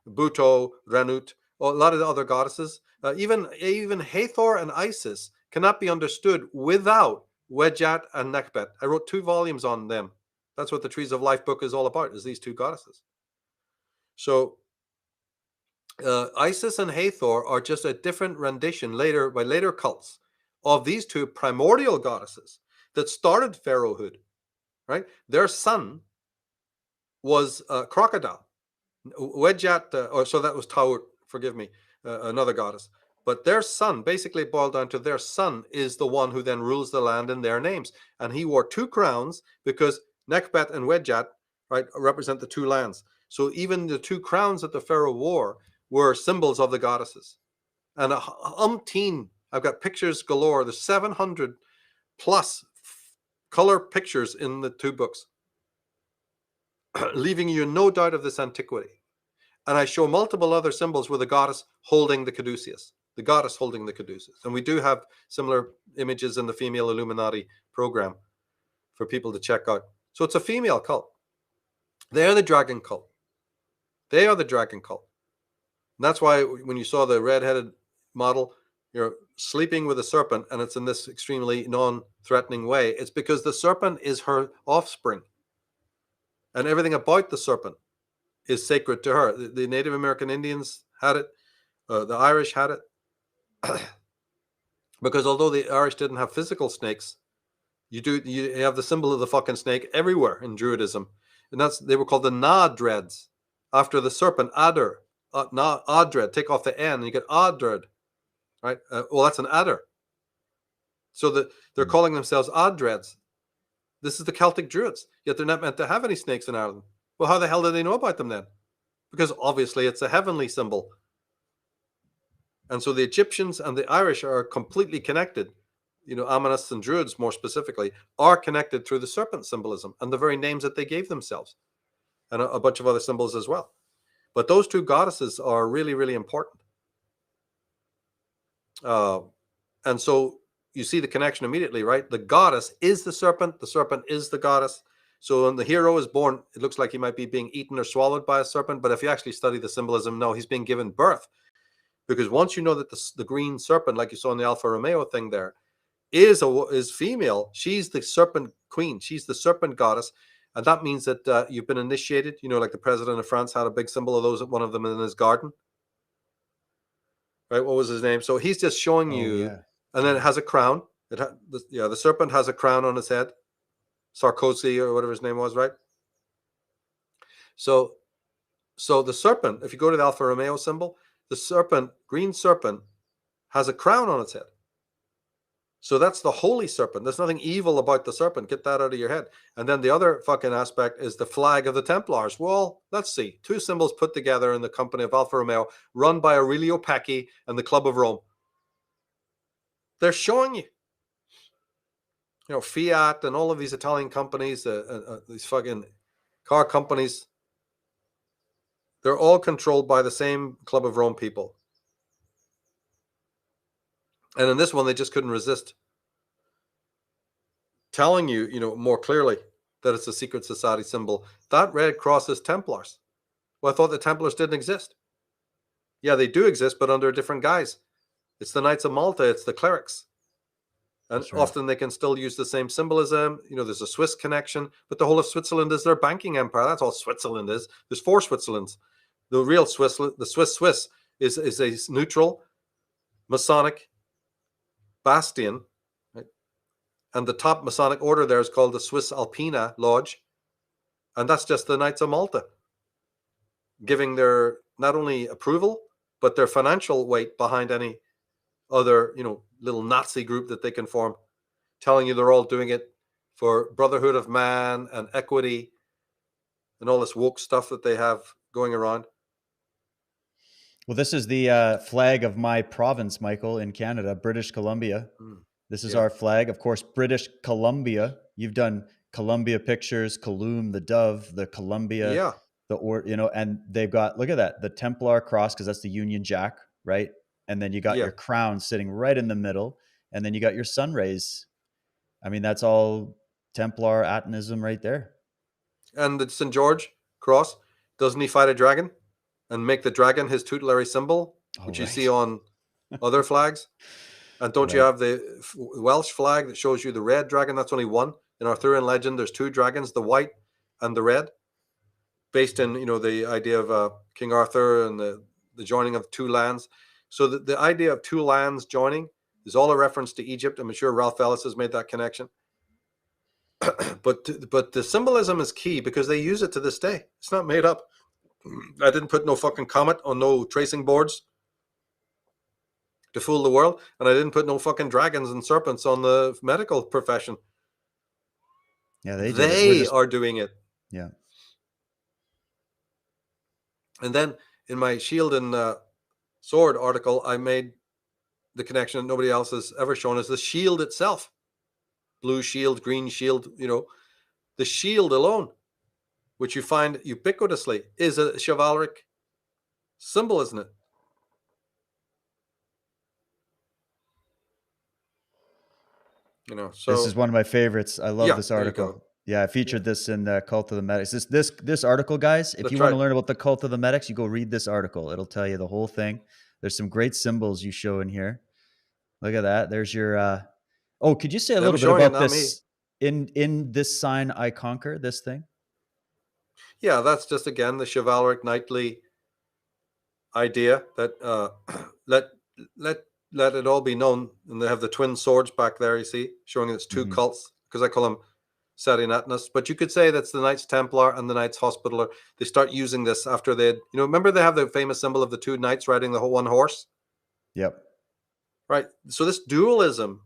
Buto, Ranut, a lot of the other goddesses. Even Hathor and Isis cannot be understood without Wedjat and Nekhbet. I wrote 2 volumes on them. That's what the Trees of Life book is all about, is these two goddesses. So Isis and Hathor are just a different rendition by later cults of these two primordial goddesses that started pharaohhood, right? Their son was Crocodile. Wedjat, so that was Taut, forgive me, another goddess. But their son, basically boiled down to their son, is the one who then rules the land in their names. And he wore 2 crowns because Nekhbet and Wedjat, right, represent the 2 lands. So even the 2 crowns that the pharaoh wore were symbols of the goddesses. And I've got pictures galore. There's 700 plus color pictures in the 2 books, leaving you no doubt of this antiquity. And I show multiple other symbols with the goddess holding the caduceus, the goddess holding the caduceus. And we do have similar images in the female Illuminati program for people to check out. So it's a female cult. They're the dragon cult. They are the dragon cult. And that's why when you saw the red-headed model, you're sleeping with a serpent, and it's in this extremely non-threatening way. It's because the serpent is her offspring. And everything about the serpent is sacred to her. The Native American Indians had it. The Irish had it. Because although the Irish didn't have physical snakes, you have the symbol of the fucking snake everywhere in Druidism. And they were called the Na-dreads, after the serpent, Adder. Adred, take off the N, and you get Adred, right? Well, that's an adder. So they're calling themselves Adreds. This is the Celtic Druids, yet they're not meant to have any snakes in Ireland. Well, how the hell do they know about them then? Because obviously it's a heavenly symbol. And so the Egyptians and the Irish are completely connected. Ammonists and Druids, more specifically, are connected through the serpent symbolism and the very names that they gave themselves, and a bunch of other symbols as well. But those 2 goddesses are really, really important. And so you see the connection immediately, right? The goddess is the serpent is the goddess. So when the hero is born, it looks like he might be being eaten or swallowed by a serpent. But if you actually study the symbolism, no, he's being given birth. Because once you know that the green serpent, like you saw in the Alfa Romeo thing there, is female, she's the serpent queen. She's the serpent goddess. And that means that you've been initiated. Like the president of France had a big symbol of those, one of them in his garden. Right? What was his name? So he's just showing you.
Yeah.
And then it has a crown. The serpent has a crown on his head. Sarkozy or whatever his name was, right? So the serpent, if you go to the Alfa Romeo symbol, the serpent, green serpent, has a crown on its head. So that's the holy serpent. There's nothing evil about the serpent. Get that out of your head. And then the other fucking aspect is the flag of the Templars. Well, let's see. 2 symbols put together in the company of Alfa Romeo, run by Aurelio Pecci and the Club of Rome. They're showing you. Fiat and all of these Italian companies, these fucking car companies, they're all controlled by the same Club of Rome people. And in this one, they just couldn't resist. telling you, more clearly that it's a secret society symbol. That red cross is Templars. Well, I thought the Templars didn't exist. Yeah, they do exist, but under a different guise. It's the Knights of Malta. It's the clerics. And
That's right.
often they can still use the same symbolism. There's a Swiss connection, but the whole of Switzerland is their banking empire. That's all Switzerland is. There's 4 Switzerlands. The real the Swiss is a neutral Masonic bastion, right? And the top Masonic order there is called the Swiss Alpina Lodge. And that's just the Knights of Malta giving their not only approval, but their financial weight behind any other, little Nazi group that they can form, telling you they're all doing it for brotherhood of man and equity and all this woke stuff that they have going around.
Well, this is the flag of my province, Michael, in Canada, British Columbia. This is our flag. Of course, British Columbia. You've done Columbia Pictures, Coloom, the Dove, the Columbia, and they've got, look at that, the Templar cross, because that's the Union Jack, right? And then you got your crown sitting right in the middle, and then you got your sun rays. I mean, that's all Templar atomism right there.
And the St. George cross, doesn't he fight a dragon and make the dragon his tutelary symbol, which you see on other flags? And don't you have the Welsh flag that shows you the red dragon? That's only one. In Arthurian legend, there's 2 dragons, the white and the red, based in, the idea of King Arthur and the joining of 2 lands. So the idea of 2 lands joining is all a reference to Egypt. I'm sure Ralph Ellis has made that connection. but the symbolism is key because they use it to this day. It's not made up. I didn't put no fucking comet on no tracing boards to fool the world, and I didn't put no fucking dragons and serpents on the medical profession.
Yeah,
they are doing it.
Yeah.
And then in my shield and sword article, I made the connection that nobody else has ever shown is the shield itself. Blue shield, green shield, the shield alone, which you find ubiquitously, is a chivalric symbol, isn't it? So
this is one of my favorites. I love this article. Yeah, I featured this in Cult of the Medics. This article, guys, if you want to learn about the Cult of the Medics, you go read this article. It'll tell you the whole thing. There's some great symbols you show in here. Look at that. There's your could you say a little bit about this? In this sign I conquer, this thing?
Yeah, that's just again the chivalric knightly idea that let it all be known. And they have the twin swords back there, you see, showing it's 2 cults, because I call them Sarionatinus. But you could say that's the Knights Templar and the Knights Hospitaller. They start using this after they'd, remember they have the famous symbol of the 2 knights riding the one horse?
Yep.
Right. So this dualism,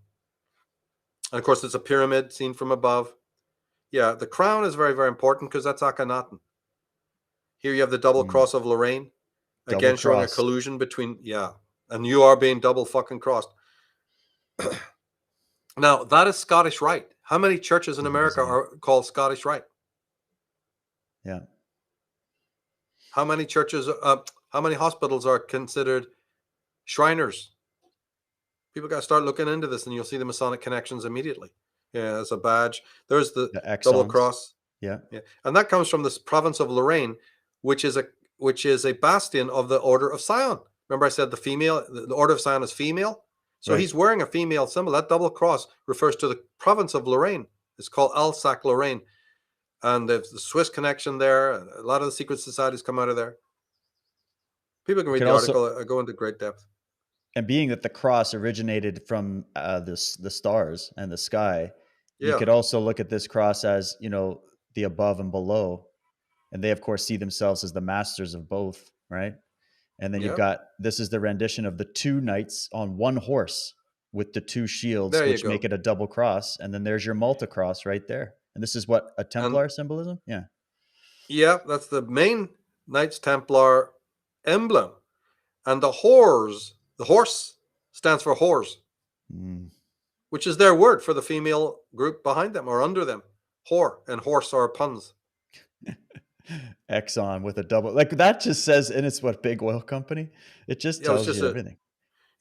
and of course it's a pyramid seen from above. Yeah, the crown is very, very important because that's Akhenaten. Here you have the double cross of Lorraine. Again, showing a collusion between, and you are being double fucking crossed. Now, that is Scottish Rite. How many churches in America are called Scottish Rite?
Yeah.
How many churches, how many hospitals are considered Shriners? People got to start looking into this, and you'll see the Masonic connections immediately. Yeah, as a badge. There's the double cross.
Yeah.
And that comes from this province of Lorraine, which is a bastion of the Order of Sion. Remember I said the Order of Sion is female? So he's wearing a female symbol. That double cross refers to the province of Lorraine. It's called Alsace-Lorraine. And there's the Swiss connection there. A lot of the secret societies come out of there. People can read the article. I go into great depth.
And being that the cross originated from the stars and the sky, you could also look at this cross as, the above and below. And they, of course, see themselves as the masters of both, right? And then you've got, this is the rendition of the 2 knights on 1 horse with the 2 shields, which make it a double cross. And then there's your multi-cross right there. And this is what, a Templar symbolism? Yeah.
Yeah, that's the main Knights Templar emblem. And the horse stands for whores, which is their word for the female group behind them or under them. Whore and horse are puns.
Exxon with a double, like that just says, and it's what, big oil company? It just tells you everything.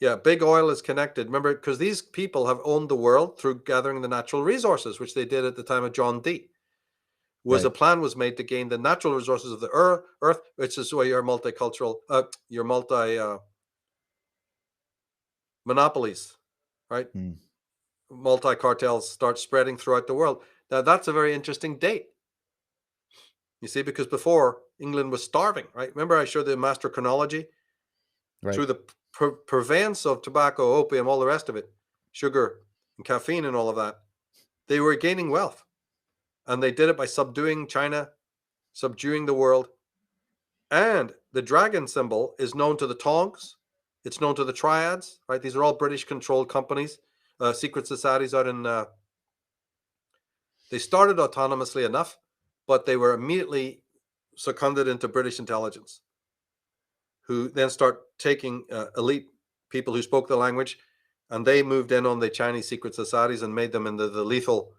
Yeah, big oil is connected. Remember, because these people have owned the world through gathering the natural resources, which they did at the time of John Dee. A plan was made to gain the natural resources of the earth, which is why your multicultural, your multi monopolies, right? Multi cartels start spreading throughout the world. Now that's a very interesting date. You see, because before England was starving, right? Remember, I showed the master chronology through the purveyance of tobacco, opium, all the rest of it, sugar and caffeine and all of that. They were gaining wealth, and they did it by subduing China, subduing the world. And the dragon symbol is known to the Tongs. It's known to the Triads, right? These are all British-controlled companies, secret societies out in. They started autonomously enough, but they were immediately seconded into British intelligence, who then start taking elite people who spoke the language, and they moved in on the Chinese secret societies and made them into the lethal.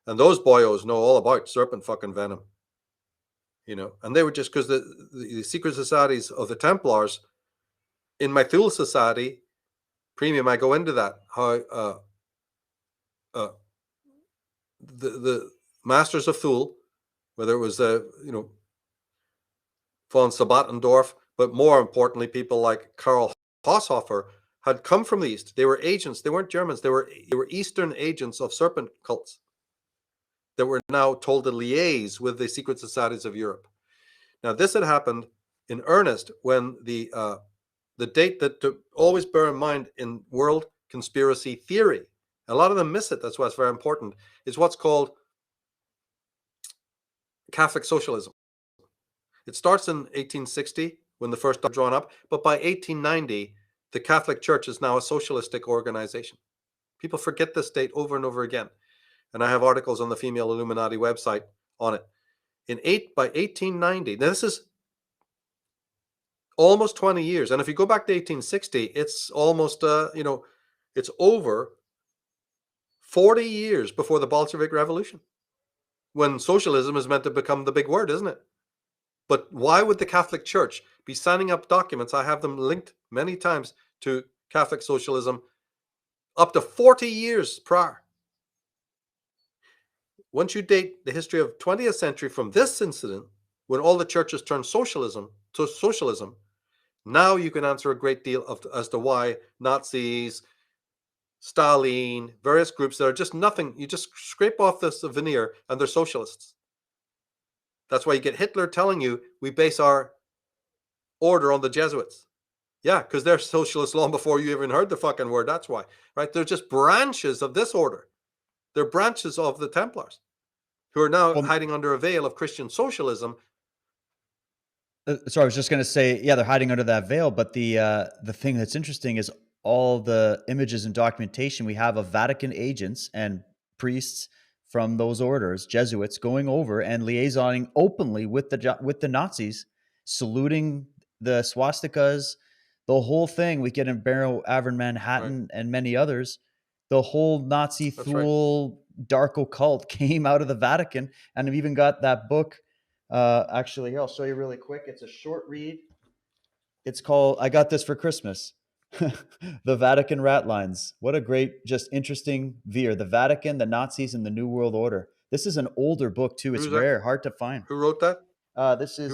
And those boyos know all about serpent fucking venom. And they were just because the secret societies of the Templars in my Thule society premium, I go into that how the masters of Thule, whether it was von Sabatendorf, but more importantly people like Karl Haushofer had come from the East. They were agents. They weren't Germans. They were Eastern agents of serpent cults that were now told to liaise with the secret societies of Europe. Now, this had happened in earnest when the date that to always bear in mind in world conspiracy theory, a lot of them miss it, that's why it's very important, is what's called Catholic socialism. It starts in 1860 when the first are drawn up, but by 1890, the Catholic Church is now a socialistic organization. People forget this date over and over again. And I have articles on the Female Illuminati website on it. By 1890, now this is almost 20 years. And if you go back to 1860, it's almost, it's over 40 years before the Bolshevik Revolution, when socialism is meant to become the big word, isn't it? But why would the Catholic Church be signing up documents? I have them linked many times to Catholic socialism up to 40 years prior. Once you date the history of 20th century from this incident, when all the churches turned socialism to socialism, now you can answer a great deal as to why Nazis, Stalin, various groups that are just nothing. You just scrape off this veneer and they're socialists. That's why you get Hitler telling you we base our order on the Jesuits. Yeah, because they're socialists long before you even heard the fucking word. That's why, right? They're just branches of this order. They're branches of the Templars, who are now hiding under a veil of Christian socialism.
So I was just going to say, yeah, they're hiding under that veil. But the thing that's interesting is all the images and documentation we have of Vatican agents and priests from those orders, Jesuits, going over and liaisoning openly with the Nazis, saluting the swastikas, the whole thing. We get in Barrow, Avern, Manhattan, and many others. The whole Nazi Thule dark occult came out of the Vatican, and I've even got that book. Actually, here, I'll show you really quick. It's a short read. It's called, I got this for Christmas. The Vatican Ratlines. What a great, just interesting veer. The Vatican, the Nazis, and the New World Order. This is an older book too. It's rare, hard to find.
Who wrote that?
This is,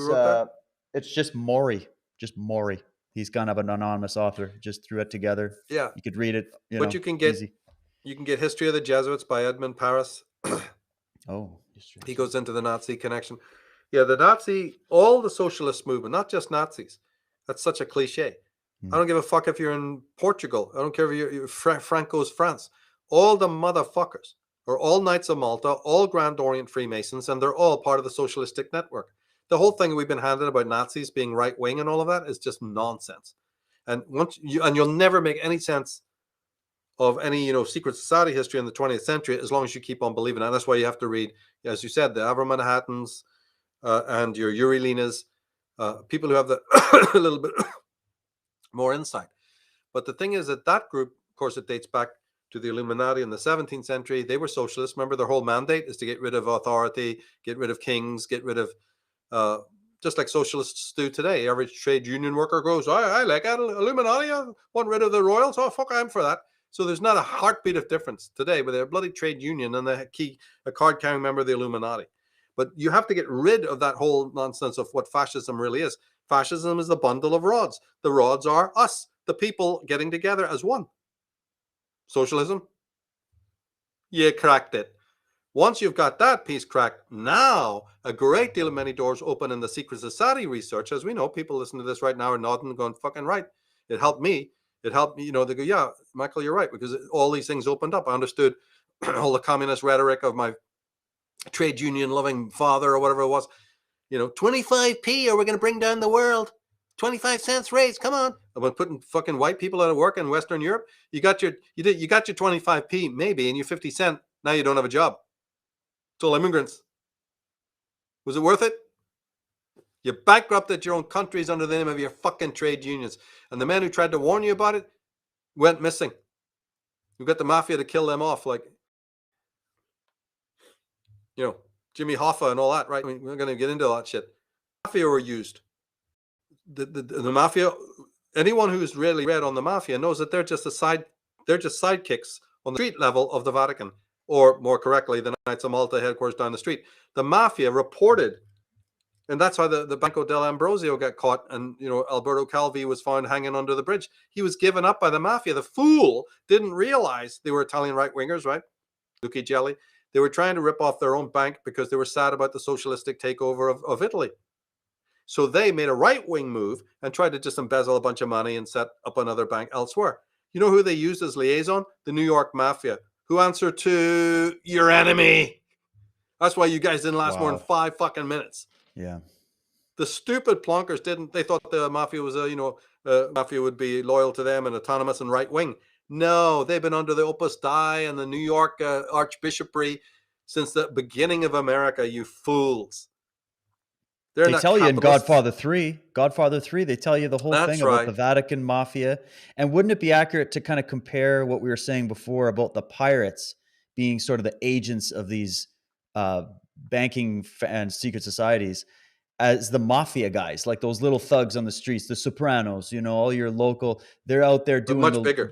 it's just Maury. Just Maury. He's kind of an anonymous author. Just threw it together.
Yeah.
You could read it.
But you can get
easy.
You can get History of the Jesuits by Edmund Paris.
Oh,
he goes into the Nazi connection. Yeah, the Nazi, all the socialist movement, not just Nazis. That's such a cliche. I don't give a fuck if you're in Portugal. I don't care if you're Franco's France. All the motherfuckers are all Knights of Malta, all Grand Orient Freemasons, and they're all part of the socialistic network. The whole thing we've been handed about Nazis being right wing and all of that is just nonsense. And you'll never make any sense of any secret society history in the 20th century as long as you keep on believing it. And that's why you have to read, as you said, the Avram Manhattans and your Uri Linas, people who have the a little bit more insight. But the thing is that group, of course, it dates back to the Illuminati in the 17th century. They were socialists. Remember, their whole mandate is to get rid of authority, get rid of kings, get rid of just like socialists do today. Every trade union worker goes, I like Illuminati. I want rid of the royals. Oh, fuck, I'm for that. So there's not a heartbeat of difference today with a bloody trade union and a card-carrying member of the Illuminati. But you have to get rid of that whole nonsense of what fascism really is. Fascism is a bundle of rods. The rods are us, the people getting together as one. Socialism, you cracked it. Once you've got that piece cracked, now a great deal of many doors open in the secret society research. As we know, people listening to this right now are nodding and going, fucking right. It helped me. It helped me. You know, they go, yeah, Michael, you're right, because all these things opened up. I understood all the communist rhetoric of my trade union loving father or whatever it was. You know, 25p or we're going to bring down the world. 25 cents raise, come on. About putting fucking white people out of work in Western Europe. You got your 25p maybe and your 50 cent. Now you don't have a job. It's all immigrants. Was it worth it? You bankrupted your own countries under the name of your fucking trade unions. And the men who tried to warn you about it went missing. You got the mafia to kill them off, like, you know, Jimmy Hoffa and all that, right? I mean, we're going to get into all that shit. Mafia were used. The mafia, anyone who's really read on the mafia knows that they're just sidekicks on the street level of the Vatican, or more correctly, the Knights of Malta headquarters down the street. The mafia reported, and that's how the Banco dell'Ambrosio got caught, and you know Alberto Calvi was found hanging under the bridge. He was given up by the mafia. The fool didn't realize they were Italian right-wingers, right? Lucky Jelly. They were trying to rip off their own bank because they were sad about the socialistic takeover of Italy. So they made a right-wing move and tried to just embezzle a bunch of money and set up another bank elsewhere. You know who they used as liaison? The New York Mafia, who answer to your enemy. That's why you guys didn't last more than 5 fucking minutes.
Yeah.
The stupid plonkers didn't. They thought the mafia was mafia would be loyal to them and autonomous and right-wing. No, they've been under the Opus Dei and the New York Archbishopry since the beginning of America, you fools.
They tell you in Godfather 3, they tell you the whole thing about the Vatican mafia. And wouldn't it be accurate to kind of compare what we were saying before about the pirates being sort of the agents of these banking and secret societies as the mafia guys, like those little thugs on the streets, the Sopranos, you know, all your local, they're out there doing
much bigger.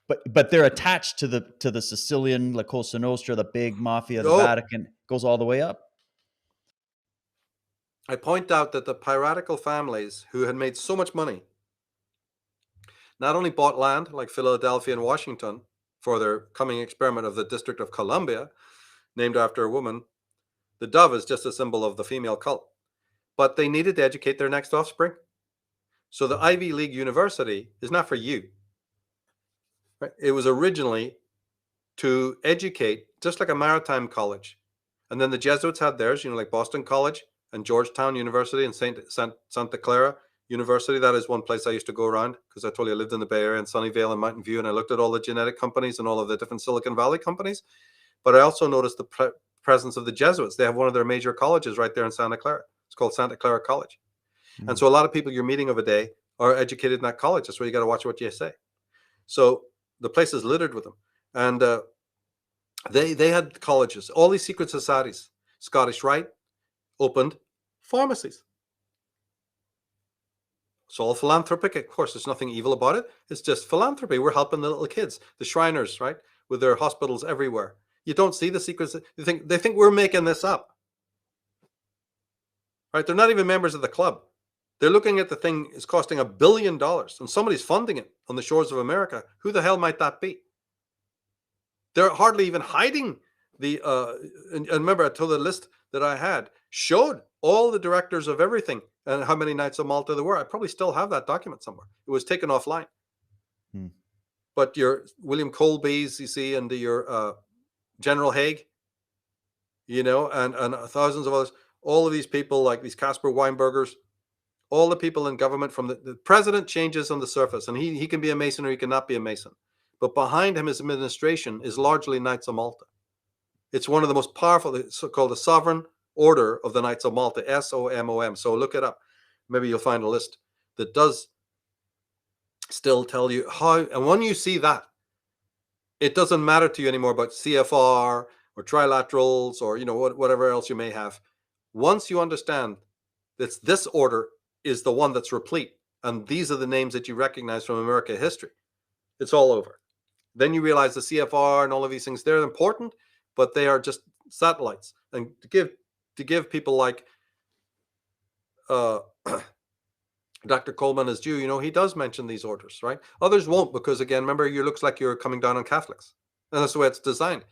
But they're attached to the Sicilian, La Cosa Nostra, the big mafia, the Vatican, goes all the way up.
I point out that the piratical families who had made so much money not only bought land like Philadelphia and Washington for their coming experiment of the District of Columbia, named after a woman. The dove is just a symbol of the female cult. But they needed to educate their next offspring. So the Ivy League University is not for you. Right? It was originally to educate, just like a maritime college. And then the Jesuits had theirs, you know, like Boston College and Georgetown University and Santa Clara University. That is one place I used to go around because I told you I lived in the Bay Area in Sunnyvale and Mountain View, and I looked at all the genetic companies and all of the different Silicon Valley companies. But I also noticed the presence of the Jesuits. They have one of their major colleges right there in Santa Clara. It's called Santa Clara College. Mm-hmm. And so a lot of people you're meeting of a day are educated in that college. That's why you got to watch what you say. So the place is littered with them. And they had colleges, all these secret societies. Scottish Rite opened pharmacies. It's all philanthropic. Of course, there's nothing evil about it. It's just philanthropy. We're helping the little kids, the Shriners, right, with their hospitals everywhere. You don't see the secrets. They think we're making this up. Right? They're not even members of the club. They're looking at the thing is costing $1 billion and somebody's funding it on the shores of America. Who the hell might that be? They're hardly even hiding the, and remember I told the list that I had showed all the directors of everything and how many Knights of Malta there were. I probably still have that document somewhere. It was taken offline. But your William Colby's, you see, and your General Haig, you know, and thousands of others, all of these people like these Caspar Weinbergers, all the people in government from the president changes on the surface, and he can be a Mason or he cannot be a Mason. But behind him, his administration is largely Knights of Malta. It's one of the most powerful, it's called the Sovereign Order of the Knights of Malta, SOMOM. So look it up. Maybe you'll find a list that does still tell you how. And when you see that, it doesn't matter to you anymore about CFR or trilaterals or, you know, whatever else you may have. Once you understand This order is the one that's replete. And these are the names that you recognize from American history. It's all over. Then you realize the CFR and all of these things, they're important, but they are just satellites. And to give people like Dr. Coleman as Jew, he does mention these orders, right? Others won't, because again, remember, it looks like you're coming down on Catholics. And that's the way it's designed.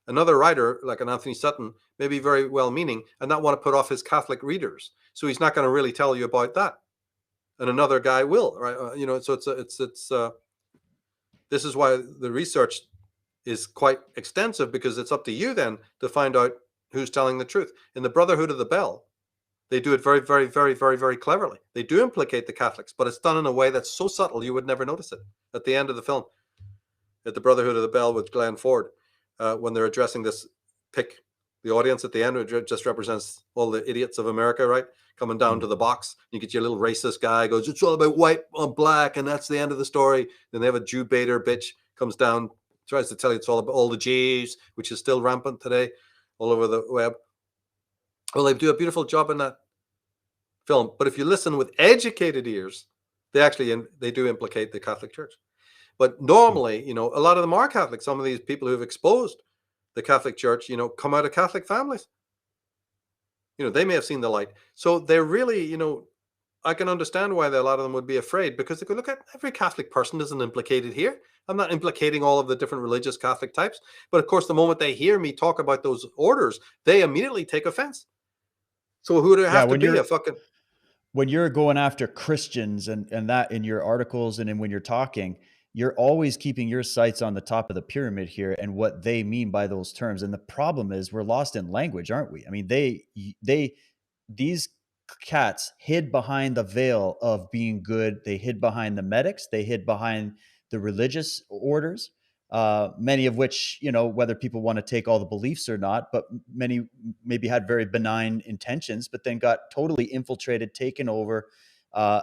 Another writer, like an Anthony Sutton, may be very well-meaning and not want to put off his Catholic readers. So he's not going to really tell you about that. And another guy will, right? So this is why the research is quite extensive, because it's up to you then to find out who's telling the truth. In the Brotherhood of the Bell, they do it very, very, very, very, very cleverly. They do implicate the Catholics, but it's done in a way that's so subtle you would never notice it. At the end of the film, at the Brotherhood of the Bell with Glenn Ford, when they're addressing this pick, the audience at the end, which just represents all the idiots of America, right? Coming down to the box. You get your little racist guy, goes, it's all about white on black, and that's the end of the story. Then they have a Jew baiter bitch, comes down, tries to tell you it's all about all the Jews, which is still rampant today all over the web. Well, they do a beautiful job in that film. But if you listen with educated ears, they do implicate the Catholic Church. But normally, a lot of them are Catholic. Some of these people who've exposed the Catholic Church, come out of Catholic families. They may have seen the light. So they're really, I can understand why a lot of them would be afraid, because they go, look, at every Catholic person isn't implicated here. I'm not implicating all of the different religious Catholic types. But of course, the moment they hear me talk about those orders, they immediately take offense. So who do I have to be? A fucking...
When you're going after Christians and that in your articles and when you're talking, you're always keeping your sights on the top of the pyramid here and what they mean by those terms. And the problem is we're lost in language, aren't we? I mean, these cats hid behind the veil of being good. They hid behind the medics. They hid behind the religious orders, many of which, whether people want to take all the beliefs or not, but many maybe had very benign intentions, but then got totally infiltrated, taken over,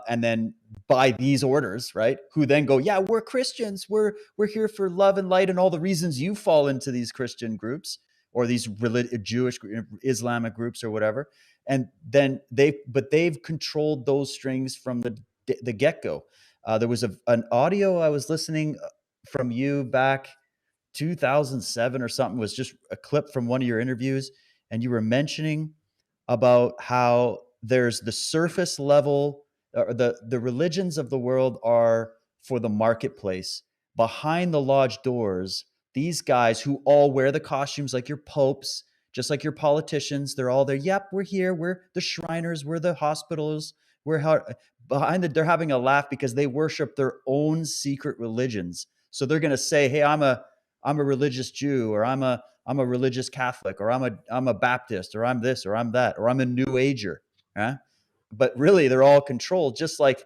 and then by these orders, right? Who then go, yeah, we're Christians. We're here for love and light and all the reasons you fall into these Christian groups or these Jewish, Islamic groups or whatever. And then they've controlled those strings from the get-go. There was an audio I was listening from you back 2007 or something, was just a clip from one of your interviews. And you were mentioning about how there's the surface level, or the religions of the world are for the marketplace. Behind the lodge doors, these guys who all wear the costumes like your popes, just like your politicians, they're all there. Yep, we're here. We're the Shriners. We're the hospitals. They're having a laugh because they worship their own secret religions. So they're going to say, hey, I'm a religious Jew, or I'm a religious Catholic, or I'm a Baptist, or I'm this, or I'm that, or I'm a New Ager. Huh? But really, they're all controlled, just like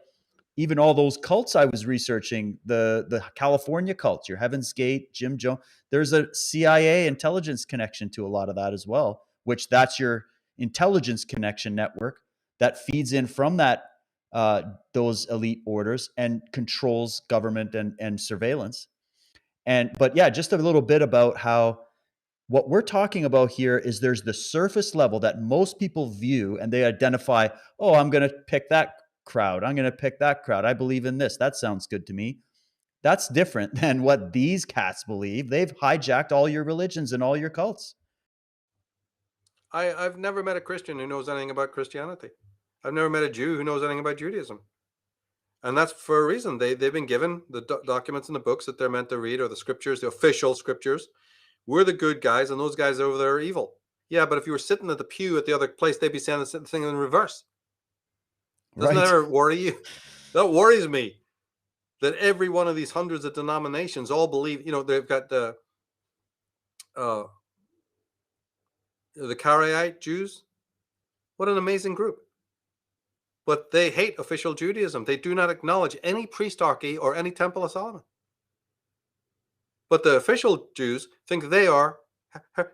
even all those cults I was researching, the California cults, your Heaven's Gate, Jim Jones. There's a CIA intelligence connection to a lot of that as well, which that's your intelligence connection network that feeds in from that those elite orders and controls government and surveillance. But yeah, just a little bit about how what we're talking about here is there's the surface level that most people view and they identify, oh, I'm going to pick that crowd. I'm going to pick that crowd. I believe in this. That sounds good to me. That's different than what these cats believe. They've hijacked all your religions and all your cults.
I've never met a Christian who knows anything about Christianity. I've never met a Jew who knows anything about Judaism. And that's for a reason. They've been given the documents and the books that they're meant to read, or the scriptures, the official scriptures. We're the good guys, and those guys over there are evil. Yeah, but if you were sitting at the pew at the other place, they'd be saying the thing in reverse. Doesn't that ever worry you? That worries me. That every one of these hundreds of denominations all believe, they've got the Karaite Jews. What an amazing group. But they hate official Judaism. They do not acknowledge any priestarchy or any Temple of Solomon. But the official Jews think they are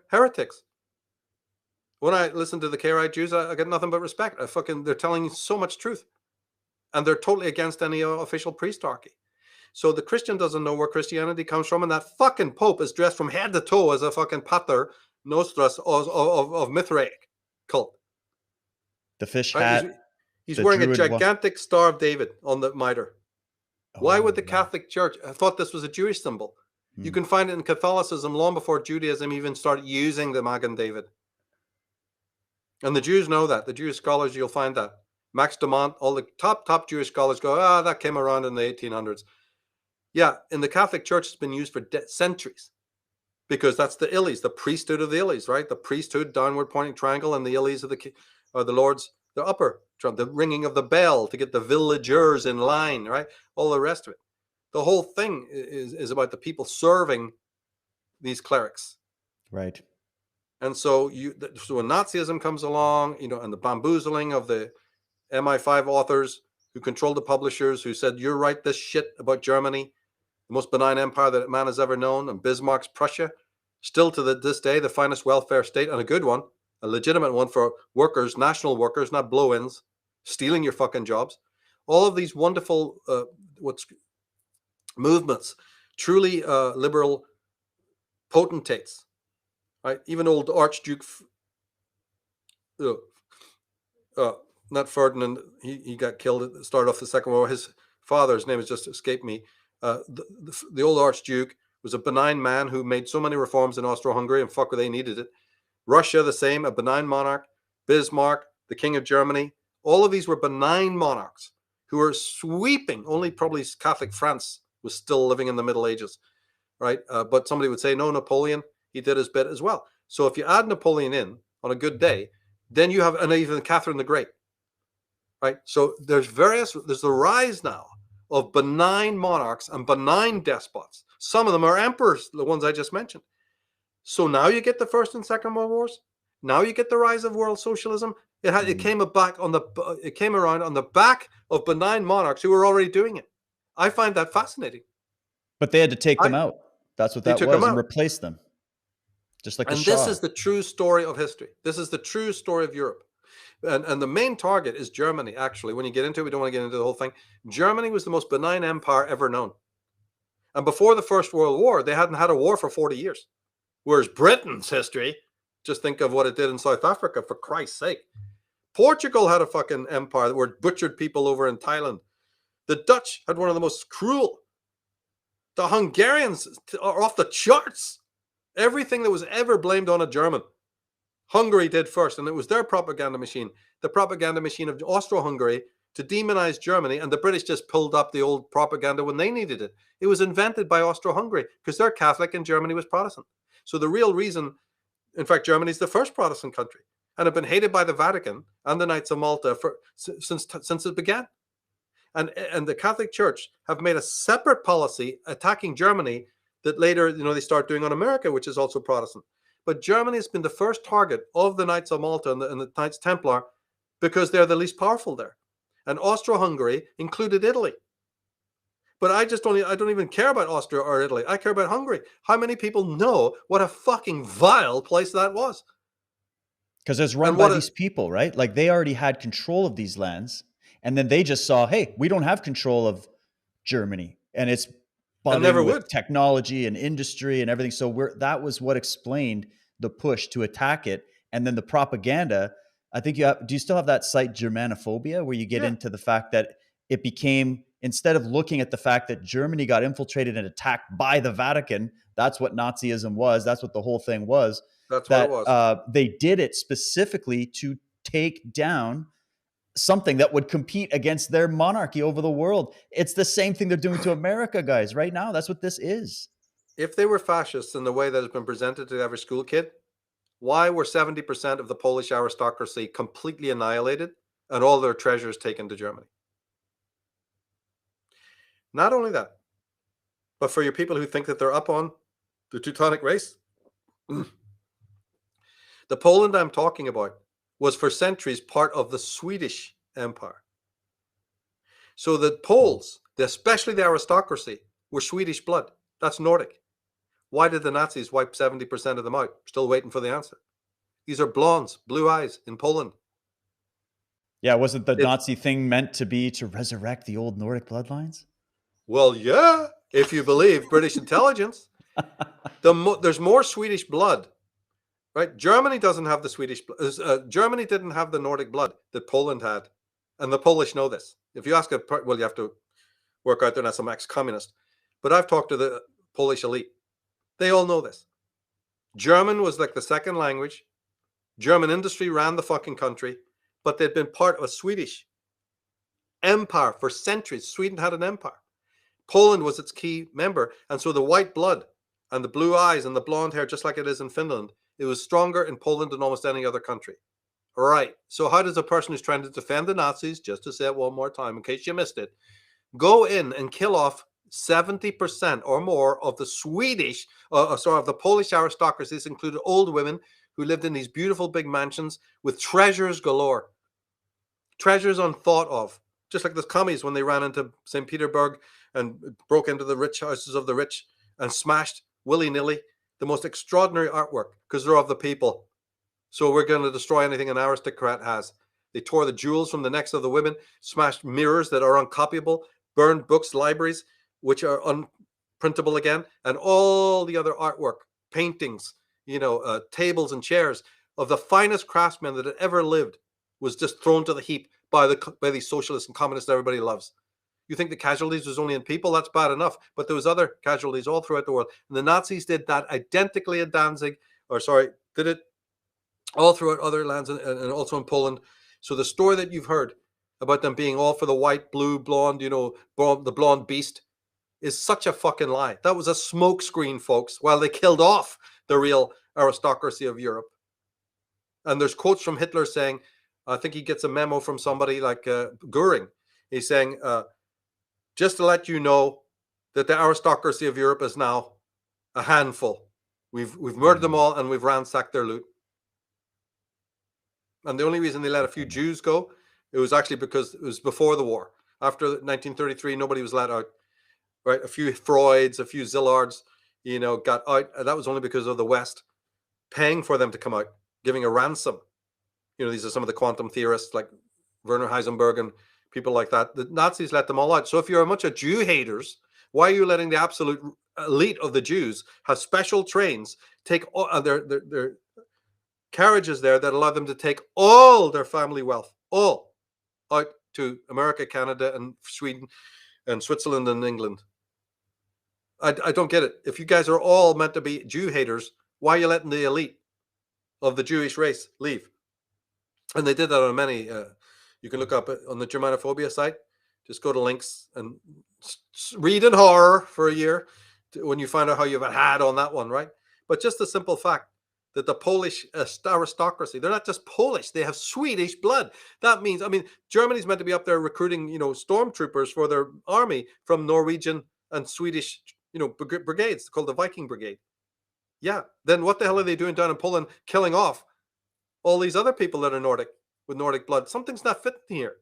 heretics. When I listen to the Karaite Jews, I get nothing but respect. They're telling you so much truth. And they're totally against any official priestarchy. So the Christian doesn't know where Christianity comes from, and that fucking Pope is dressed from head to toe as a fucking pater nostras of Mithraic cult.
The fish hat.
He's
The
wearing a
Druid
gigantic Star of David on the mitre. Why would the
wow.
Catholic Church? I thought this was a Jewish symbol. You can find it in Catholicism long before Judaism even started using the Magen David. And the Jews know that. The Jewish scholars, you'll find that. Max de Mont, all the top Jewish scholars go, that came around in the 1800s. Yeah, in the Catholic Church, it's been used for centuries because that's the Illies, the priesthood of the Illies, right? The priesthood, downward pointing triangle, and the Illies are the Lord's, the upper, the ringing of the bell to get the villagers in line, right? All the rest of it. The whole thing is about the people serving these clerics.
Right.
And so when Nazism comes along, and the bamboozling of the MI5 authors who controlled the publishers, who said, you write this shit about Germany, the most benign empire that man has ever known, and Bismarck's Prussia, still to this day, the finest welfare state, and a good one, a legitimate one for workers, national workers, not blow-ins, stealing your fucking jobs. All of these wonderful movements, truly liberal potentates, right? Even old Archduke, not Ferdinand, he got killed at the start of the Second World War. His father's name has just escaped me. The old Archduke was a benign man who made so many reforms in Austro-Hungary, and fuck, they needed it. Russia, the same, a benign monarch. Bismarck, the King of Germany. All of these were benign monarchs who were sweeping. Only probably Catholic France was still living in the Middle Ages, right? But somebody would say, no, Napoleon, he did his bit as well. So if you add Napoleon in on a good day, then you have, and even Catherine the Great, right? So there's the rise now of benign monarchs and benign despots. Some of them are emperors, the ones I just mentioned. So now you get the First and Second World Wars. Now you get the rise of world socialism. It came around on the back of benign monarchs who were already doing it. I find that fascinating.
But they had to take them out. That's what that was, and replace them. Just like the Shah.
This is the true story of history. This is the true story of Europe. And the main target is Germany, actually. When you get into it, we don't want to get into the whole thing. Germany was the most benign empire ever known. And before the First World War, they hadn't had a war for 40 years. Whereas Britain's history, just think of what it did in South Africa, for Christ's sake. Portugal had a fucking empire that were butchered people over in Thailand. The Dutch had one of the most cruel. The Hungarians are off the charts. Everything that was ever blamed on a German, Hungary did first, and it was their propaganda machine, the propaganda machine of Austro-Hungary, to demonize Germany, and the British just pulled up the old propaganda when they needed it. It was invented by Austro-Hungary because they're Catholic and Germany was Protestant. So the real reason, in fact, Germany's the first Protestant country and have been hated by the Vatican and the Knights of Malta since it began. And the Catholic Church have made a separate policy attacking Germany that later, they start doing on America, which is also Protestant. But Germany has been the first target of the Knights of Malta and the Knights Templar because they're the least powerful there. And Austro-Hungary included Italy. But I don't even care about Austria or Italy. I care about Hungary. How many people know what a fucking vile place that was?
Because it's run by these people, right? Like they already had control of these lands. And then they just saw, hey, we don't have control of Germany. And it's buzzing with technology and industry and everything. So that was what explained the push to attack it. And then the propaganda, I think do you still have that site Germanophobia, where you get into the fact that it became, instead of looking at the fact that Germany got infiltrated and attacked by the Vatican, that's what Nazism was. That's what the whole thing was.
That's what it was.
They did it specifically to take down something that would compete against their monarchy over the world. It's the same thing they're doing to America, guys, right now. That's what this is.
If they were fascists in the way that has been presented to every school kid, why were 70% of the Polish aristocracy completely annihilated and all their treasures taken to Germany? Not only that, but for your people who think that they're up on the Teutonic race, the Poland I'm talking about was for centuries part of the Swedish Empire. So the Poles, especially the aristocracy, were Swedish blood. That's Nordic. Why did the Nazis wipe 70% of them out? Still waiting for the answer. These are blondes, blue eyes in Poland.
Yeah, wasn't the Nazi thing meant to be to resurrect the old Nordic bloodlines?
Well, yeah, if you believe British intelligence. There's more Swedish blood, right? Germany doesn't have the Germany didn't have the Nordic blood that Poland had And the Polish know this. If you ask well, you have to work out they're not some ex-communist. But I've talked to the Polish elite. They all know this. German was like the second language. German industry ran the fucking country, but they'd been part of a Swedish empire for centuries. Sweden had an empire. Poland was its key member. And so the white blood and the blue eyes and the blonde hair, just like it is in Finland, it was stronger in Poland than almost any other country. All right. So how does a person who's trying to defend the Nazis, just to say it one more time in case you missed it, go in and kill off 70% or more of the of the Polish aristocracy? This included old women who lived in these beautiful big mansions with treasures galore, treasures unthought of, just like the commies when they ran into St. Petersburg and broke into the rich houses of the rich and smashed willy-nilly the most extraordinary artwork because they're of the people. So we're going to destroy anything an aristocrat has. They tore the jewels from the necks of the women, smashed mirrors that are uncopyable, burned books, libraries, which are unprintable again, and all the other artwork, paintings, tables and chairs of the finest craftsmen that had ever lived was just thrown to the heap by these socialists and communists everybody loves. You think the casualties was only in people? That's bad enough. But there was other casualties all throughout the world. And the Nazis did that identically in did it all throughout other lands and also in Poland. So the story that you've heard about them being all for the white, blue, blonde, the blonde beast is such a fucking lie. That was a smokescreen, folks, while they killed off the real aristocracy of Europe. And there's quotes from Hitler saying, I think he gets a memo from somebody like Goering. He's saying, just to let you know that the aristocracy of Europe is now a handful. We've murdered them all and we've ransacked their loot. And the only reason they let a few Jews go, it was actually because it was before the war. After 1933, nobody was let out. Right? A few Freuds, a few Zillards, got out. And that was only because of the West paying for them to come out, giving a ransom. These are some of the quantum theorists like Werner Heisenberg and people like that. The Nazis let them all out. So if you're a bunch of Jew haters, why are you letting the absolute elite of the Jews have special trains, take their carriages there that allow them to take all their family wealth, all out to America, Canada, and Sweden, and Switzerland, and England? I don't get it. If you guys are all meant to be Jew haters, why are you letting the elite of the Jewish race leave? And they did that on many. You can look up on the Germanophobia site. Just go to links and read in horror for a year when you find out how you've had on that one, right? But just the simple fact that the Polish aristocracy, they're not just Polish, they have Swedish blood. That means, Germany's meant to be up there recruiting, stormtroopers for their army from Norwegian and Swedish, brigades called the Viking Brigade. Yeah. Then what the hell are they doing down in Poland, killing off all these other people that are Nordic with Nordic blood? Something's not fitting here.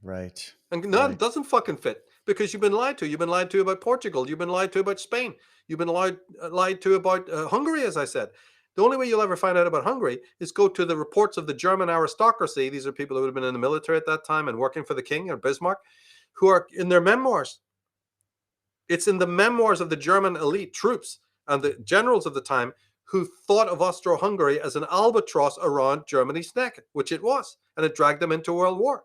Right.
And no, it doesn't fucking fit because you've been lied to. You've been lied to about Portugal. You've been lied to about Spain. You've been lied to about Hungary, as I said. The only way you'll ever find out about Hungary is go to the reports of the German aristocracy. These are people who would have been in the military at that time and working for the king or Bismarck, who are in their memoirs. It's in the memoirs of the German elite troops and the generals of the time who thought of Austro-Hungary as an albatross around Germany's neck, which it was, and it dragged them into World War.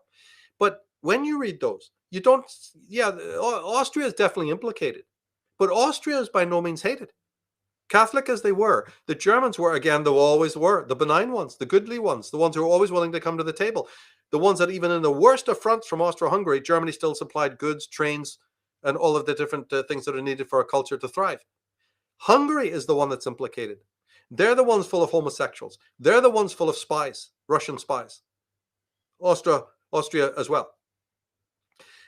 But when you read those, you don't, Austria is definitely implicated, but Austria is by no means hated. Catholic as they were, the Germans were, again, they always were, the benign ones, the goodly ones, the ones who were always willing to come to the table, the ones that even in the worst affronts from Austro-Hungary, Germany still supplied goods, trains, and all of the different things that are needed for a culture to thrive. Hungary is the one that's implicated. They're the ones full of homosexuals. They're the ones full of spies, Russian spies. Austria as well.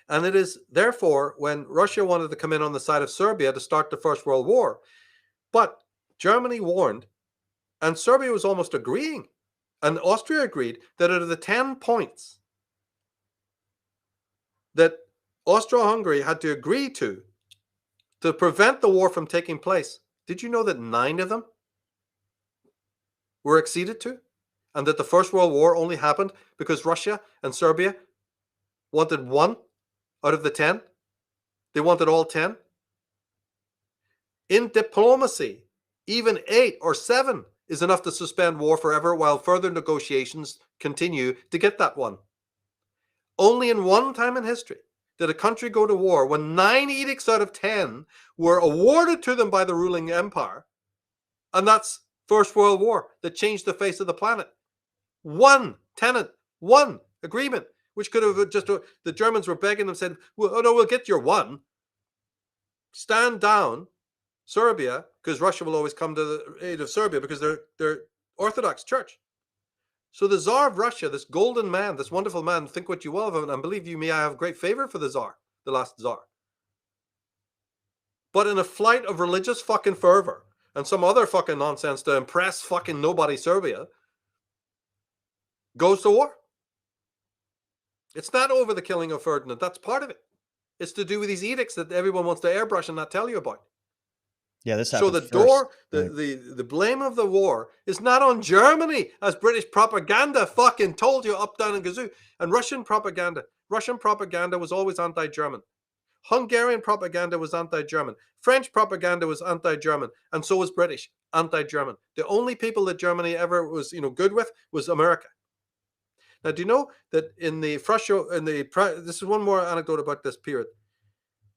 And it is therefore when Russia wanted to come in on the side of Serbia to start the First World War, but Germany warned, and Serbia was almost agreeing, and Austria agreed that out of the 10 points that Austro-Hungary had to agree to prevent the war from taking place, did you know that 9 of them were acceded to? And that the First World War only happened because Russia and Serbia wanted 1 out of the 10? They wanted all 10? In diplomacy, even 8 or 7 is enough to suspend war forever while further negotiations continue to get that one. Only in one time in history did a country go to war when 9 edicts out of 10 were awarded to them by the ruling empire, and that's First World War that changed the face of the planet. One tenant, one agreement, which could have just, the Germans were begging them, said, well, oh no, we'll get your one. Stand down, Serbia, because Russia will always come to the aid of Serbia because they're Orthodox Church. So the Tsar of Russia, this golden man, this wonderful man, think what you will of him, and believe you me, I have great favor for the Tsar, the last Tsar. But in a flight of religious fucking fervor and some other fucking nonsense to impress fucking nobody Serbia, goes to war. It's not over the killing of Ferdinand. That's part of it. It's to do with these edicts that everyone wants to airbrush and not tell you about.
Yeah, this
So
happened
the door, the blame of the war is not on Germany, as British propaganda fucking told you up, down, and gazoo. And Russian propaganda was always anti-German. Hungarian propaganda was anti-German. French propaganda was anti-German, and so was British anti-German. The only people that Germany ever was, good with was America. Now, do you know that in the this is one more anecdote about this period,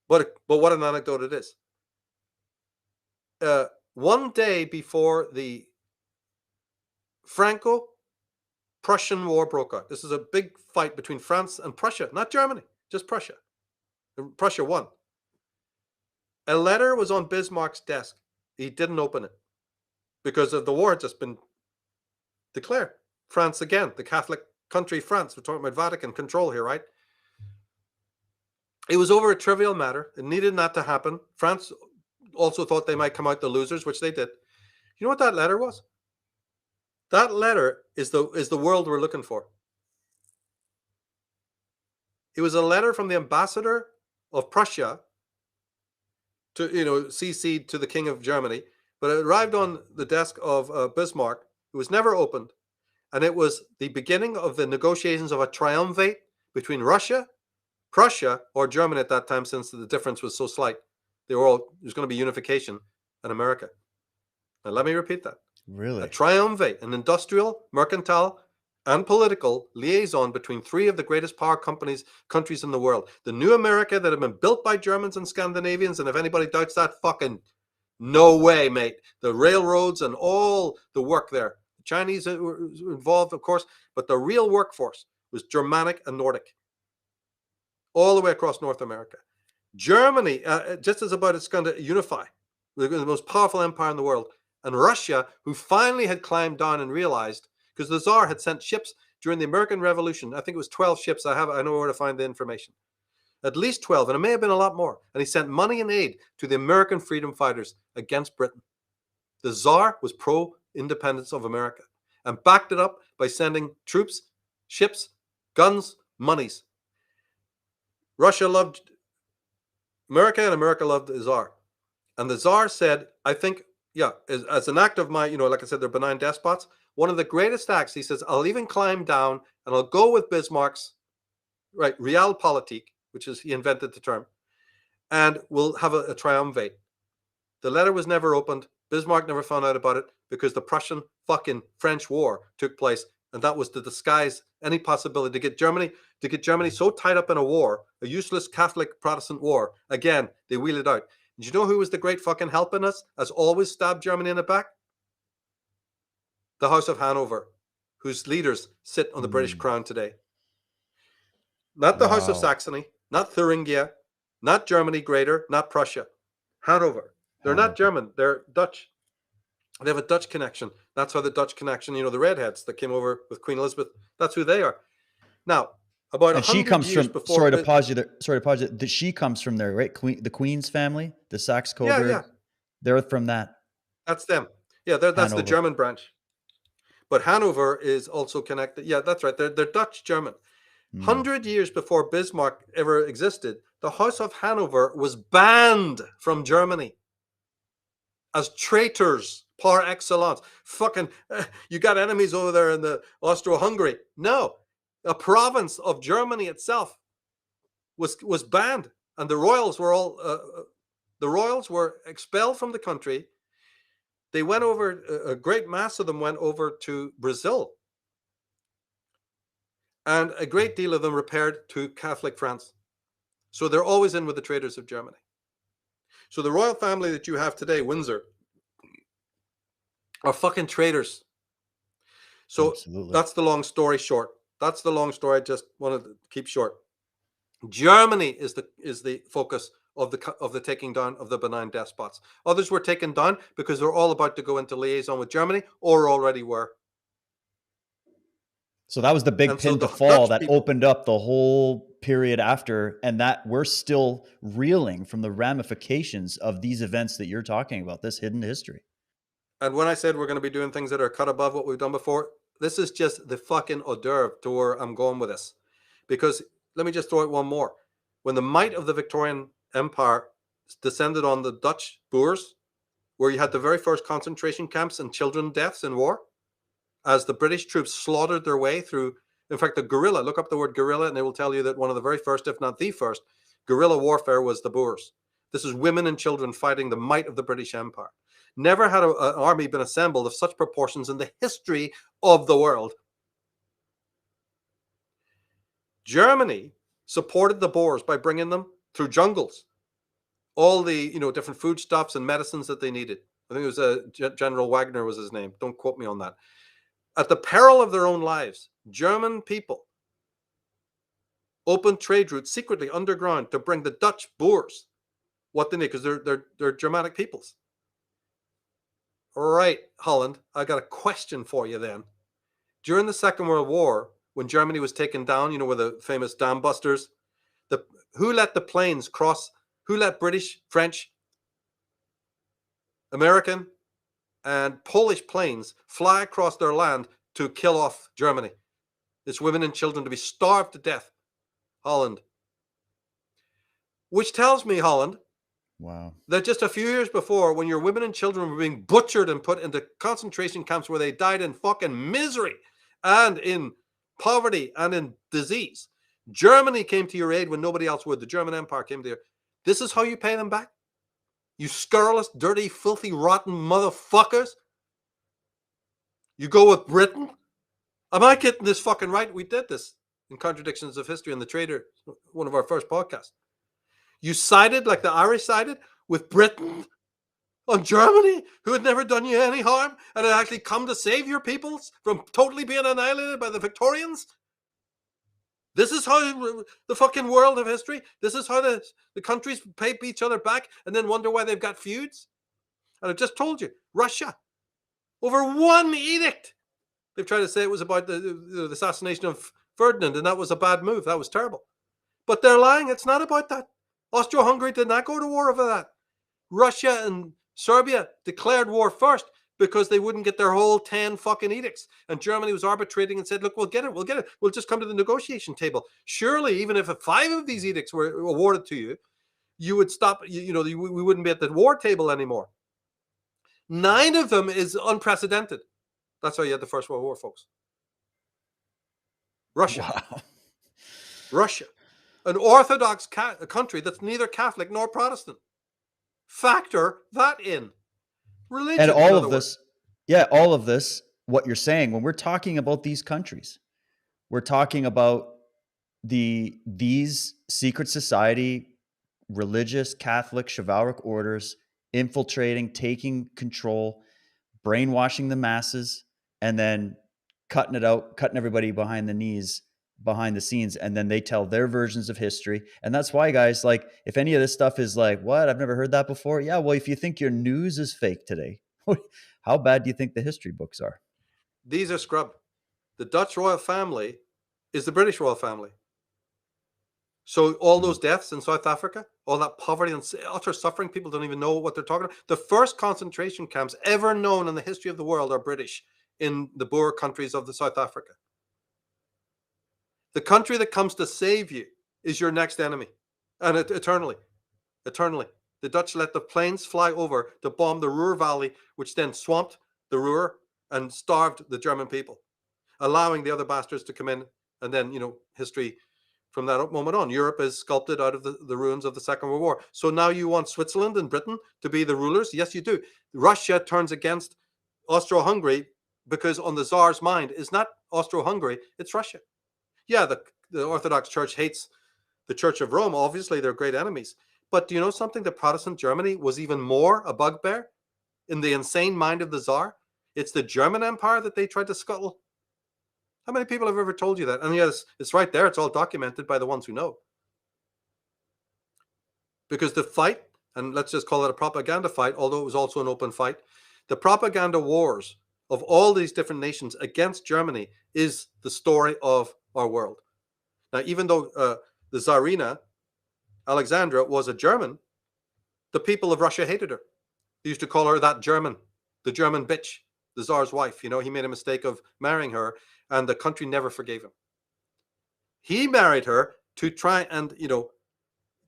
but what an anecdote it is. One day before the Franco-Prussian War broke out, this is a big fight between France and Prussia, not Germany, just Prussia. Prussia won. A letter was on Bismarck's desk. He didn't open it because of the war had just been declared. France again, the Catholic country France. We're talking about Vatican control here, right? It was over a trivial matter. It needed not to happen. France also thought they might come out the losers, which they did. You know what that letter was? That letter is the world we're looking for. It was a letter from the ambassador of Prussia to, CC'd to the King of Germany, but it arrived on the desk of Bismarck. It was never opened, and it was the beginning of the negotiations of a triumvirate between Russia, Prussia, or Germany at that time, since the difference was so slight. There's going to be unification in America. Now, let me repeat that.
Really?
A triumvirate, an industrial, mercantile, and political liaison between three of the greatest power countries in the world. The new America that had been built by Germans and Scandinavians, and if anybody doubts that, fucking no way, mate. The railroads and all the work there. The Chinese were involved, of course, but the real workforce was Germanic and Nordic. All the way across North America. Germany, just as about it's going to unify, the most powerful empire in the world, and Russia, who finally had climbed down and realized, because the Tsar had sent ships during the American Revolution, I think it was 12 ships, I know where to find the information, at least 12, and it may have been a lot more, and he sent money and aid to the American freedom fighters against Britain. The Tsar was pro-independence of America, and backed it up by sending troops, ships, guns, monies. Russia loved America, and America loved the Tsar. And the Tsar said, I think, as an act of my, like I said, they're benign despots. One of the greatest acts, he says, I'll even climb down and I'll go with Bismarck's, realpolitik, which is, he invented the term, and we'll have a triumvirate. The letter was never opened. Bismarck never found out about it because the Prussian fucking French war took place. And that was to disguise any possibility to get Germany so tied up in a war, a useless Catholic Protestant war. Again, they wheel it out. Did you know who was the great fucking help in us, as always stabbed Germany in the back? The House of Hanover, whose leaders sit on the British crown today. Not the House of Saxony, not Thuringia, not Germany Greater, not Prussia. Hanover. They're not German, they're Dutch. They have a Dutch connection. That's how the Dutch connection, the redheads that came over with Queen Elizabeth, that's who they are. Now, about 100 years before...
Sorry to pause you there. She comes from there, right? The Queen's family, the Saxe-Coburg.
Yeah.
They're from that.
That's them. Yeah, that's the German branch. But Hanover is also connected. Yeah, that's right. They're Dutch-German. 100 years before Bismarck ever existed, the House of Hanover was banned from Germany as traitors par excellence. Fucking, you got enemies over there in the Austro-Hungary. No, a province of Germany itself was banned, and the royals were expelled from the country. They went over, a great mass of them went over to Brazil. And a great deal of them repaired to Catholic France. So they're always in with the traders of Germany. So the royal family that you have today, Windsor, are fucking traders. So
Absolutely.
that's the long story short. That's the long story I just wanted to keep short. Germany is the focus of the taking down of the benign despots. Others were taken down because they're all about to go into liaison with Germany or already were.
So that was the big
And so
pin to
the
fall
Dutch
that
people-
opened up the whole period after, and that we're still reeling from the ramifications of these events that you're talking about, this hidden history.
And when I said we're going to be doing things that are cut above what we've done before, this is just the fucking hors d'oeuvre to where I'm going with this. Because let me just throw out one more. When the might of the Victorian Empire descended on the Dutch Boers, where you had the very first concentration camps and children deaths in war, as the British troops slaughtered their way through, in fact, the guerrilla, look up the word guerrilla and they will tell you that one of the very first, if not the first, guerrilla warfare was the Boers. This is women and children fighting the might of the British Empire. Never had an army been assembled of such proportions in the history of the world. Germany supported the Boers by bringing them through jungles all the different foodstuffs and medicines that they needed. I think it was General Wagner was his name. Don't quote me on that. At the peril of their own lives, German people opened trade routes secretly underground to bring the Dutch Boers what they need, because they're Germanic peoples. All right, Holland, I got a question for you then. During the Second World War, when Germany was taken down, with the famous dam busters, who let the planes cross? Who let British, French, American, and Polish planes fly across their land to kill off Germany? It's women and children to be starved to death. Holland. Which tells me, Holland,
Wow.
that just a few years before, when your women and children were being butchered and put into concentration camps where they died in fucking misery and in poverty and in disease, Germany came to your aid when nobody else would. The German Empire came to you. This is how you pay them back? You scurrilous, dirty, filthy, rotten motherfuckers? You go with Britain? Am I getting this fucking right? We did this in Contradictions of History and the Trader, one of our first podcasts. You sided, like the Irish sided, with Britain on Germany, who had never done you any harm and had actually come to save your peoples from totally being annihilated by the Victorians? This is how the fucking world of history, this is how the countries pay each other back and then wonder why they've got feuds? And I've just told you, Russia, over one edict. They've tried to say it was about the assassination of Ferdinand, and that was a bad move. That was terrible. But they're lying. It's not about that. Austro-Hungary did not go to war over that. Russia and Serbia declared war first because they wouldn't get their whole 10 fucking edicts. And Germany was arbitrating and said, look, we'll get it. We'll just come to the negotiation table. Surely, even if 5 of these edicts were awarded to you, you would stop, we wouldn't be at the war table anymore. 9 of them is unprecedented. That's how you had the First World War, folks. Russia.
Wow.
Russia. An Orthodox country that's neither Catholic nor Protestant. Factor that in. Religion.
And all of this, what you're saying, when we're talking about these countries, we're talking about these secret society, religious, Catholic, chivalric orders infiltrating, taking control, brainwashing the masses, and then cutting everybody behind the scenes, and then they tell their versions of history. And that's why, guys, like, if any of this stuff is like, what, I've never heard that before. Yeah, well, if you think your news is fake today, how bad do you think the history books are?
These are scrub. The Dutch royal family is the British royal family. So all those deaths in South Africa, all that poverty and utter suffering, people don't even know what they're talking about. The first concentration camps ever known in the history of the world are British, in the Boer countries of the South Africa. The country that comes to save you is your next enemy. And eternally. The Dutch let the planes fly over to bomb the Ruhr Valley, which then swamped the Ruhr and starved the German people, allowing the other bastards to come in. And then, history from that moment on. Europe is sculpted out of the ruins of the Second World War. So now you want Switzerland and Britain to be the rulers? Yes, you do. Russia turns against Austro-Hungary because on the Tsar's mind is not Austro-Hungary, it's Russia. Yeah, the Orthodox Church hates the Church of Rome. Obviously, they're great enemies. But do you know something? The Protestant Germany was even more a bugbear in the insane mind of the Tsar. It's the German Empire that they tried to scuttle. How many people have ever told you that? And yes, it's right there. It's all documented by the ones who know. Because the fight, and let's just call it a propaganda fight, although it was also an open fight, the propaganda wars of all these different nations against Germany is the story of our world. Now, even though the Tsarina, Alexandra, was a German, the people of Russia hated her. They used to call her that German, the German bitch, the Tsar's wife. You know, he made a mistake of marrying her, and the country never forgave him. He married her to try and,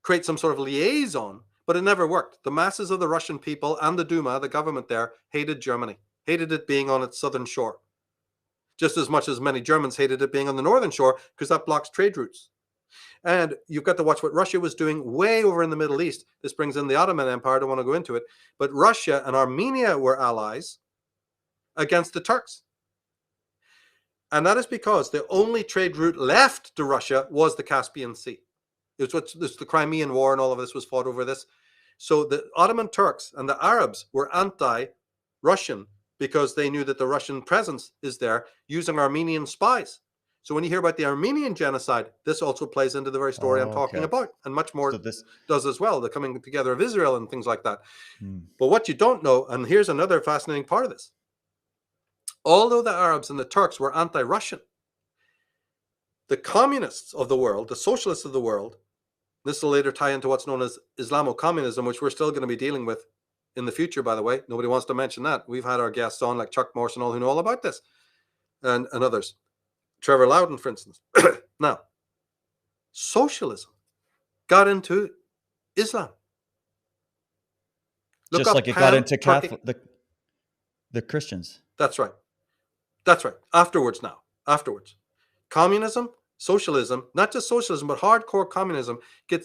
create some sort of liaison, but it never worked. The masses of the Russian people and the Duma, the government there, hated Germany, hated it being on its southern shore, just as much as many Germans hated it being on the northern shore, because that blocks trade routes. And you've got to watch what Russia was doing way over in the Middle East. This brings in the Ottoman Empire. I don't want to go into it. But Russia and Armenia were allies against the Turks. And that is because the only trade route left to Russia was the Caspian Sea. It was the Crimean War, and all of this was fought over this. So the Ottoman Turks and the Arabs were anti-Russian because they knew that the Russian presence is there using Armenian spies. So when you hear about the Armenian genocide, this also plays into the very story I'm talking about, and much more does as well, the coming together of Israel and things like that. But what you don't know, and here's another fascinating part of this, although the Arabs and the Turks were anti-Russian, the communists of the world, the socialists of the world, this will later tie into what's known as Islamo-communism, which we're still going to be dealing with in the future, by the way. Nobody wants to mention that. We've had our guests on, like Chuck Morse and all, who know all about this, and others. Trevor Loudon, for instance. Now, socialism got into Islam.
Look, just like it got into Catholic, the Christians.
That's right. That's right. Afterwards. Communism, socialism, not just socialism, but hardcore communism,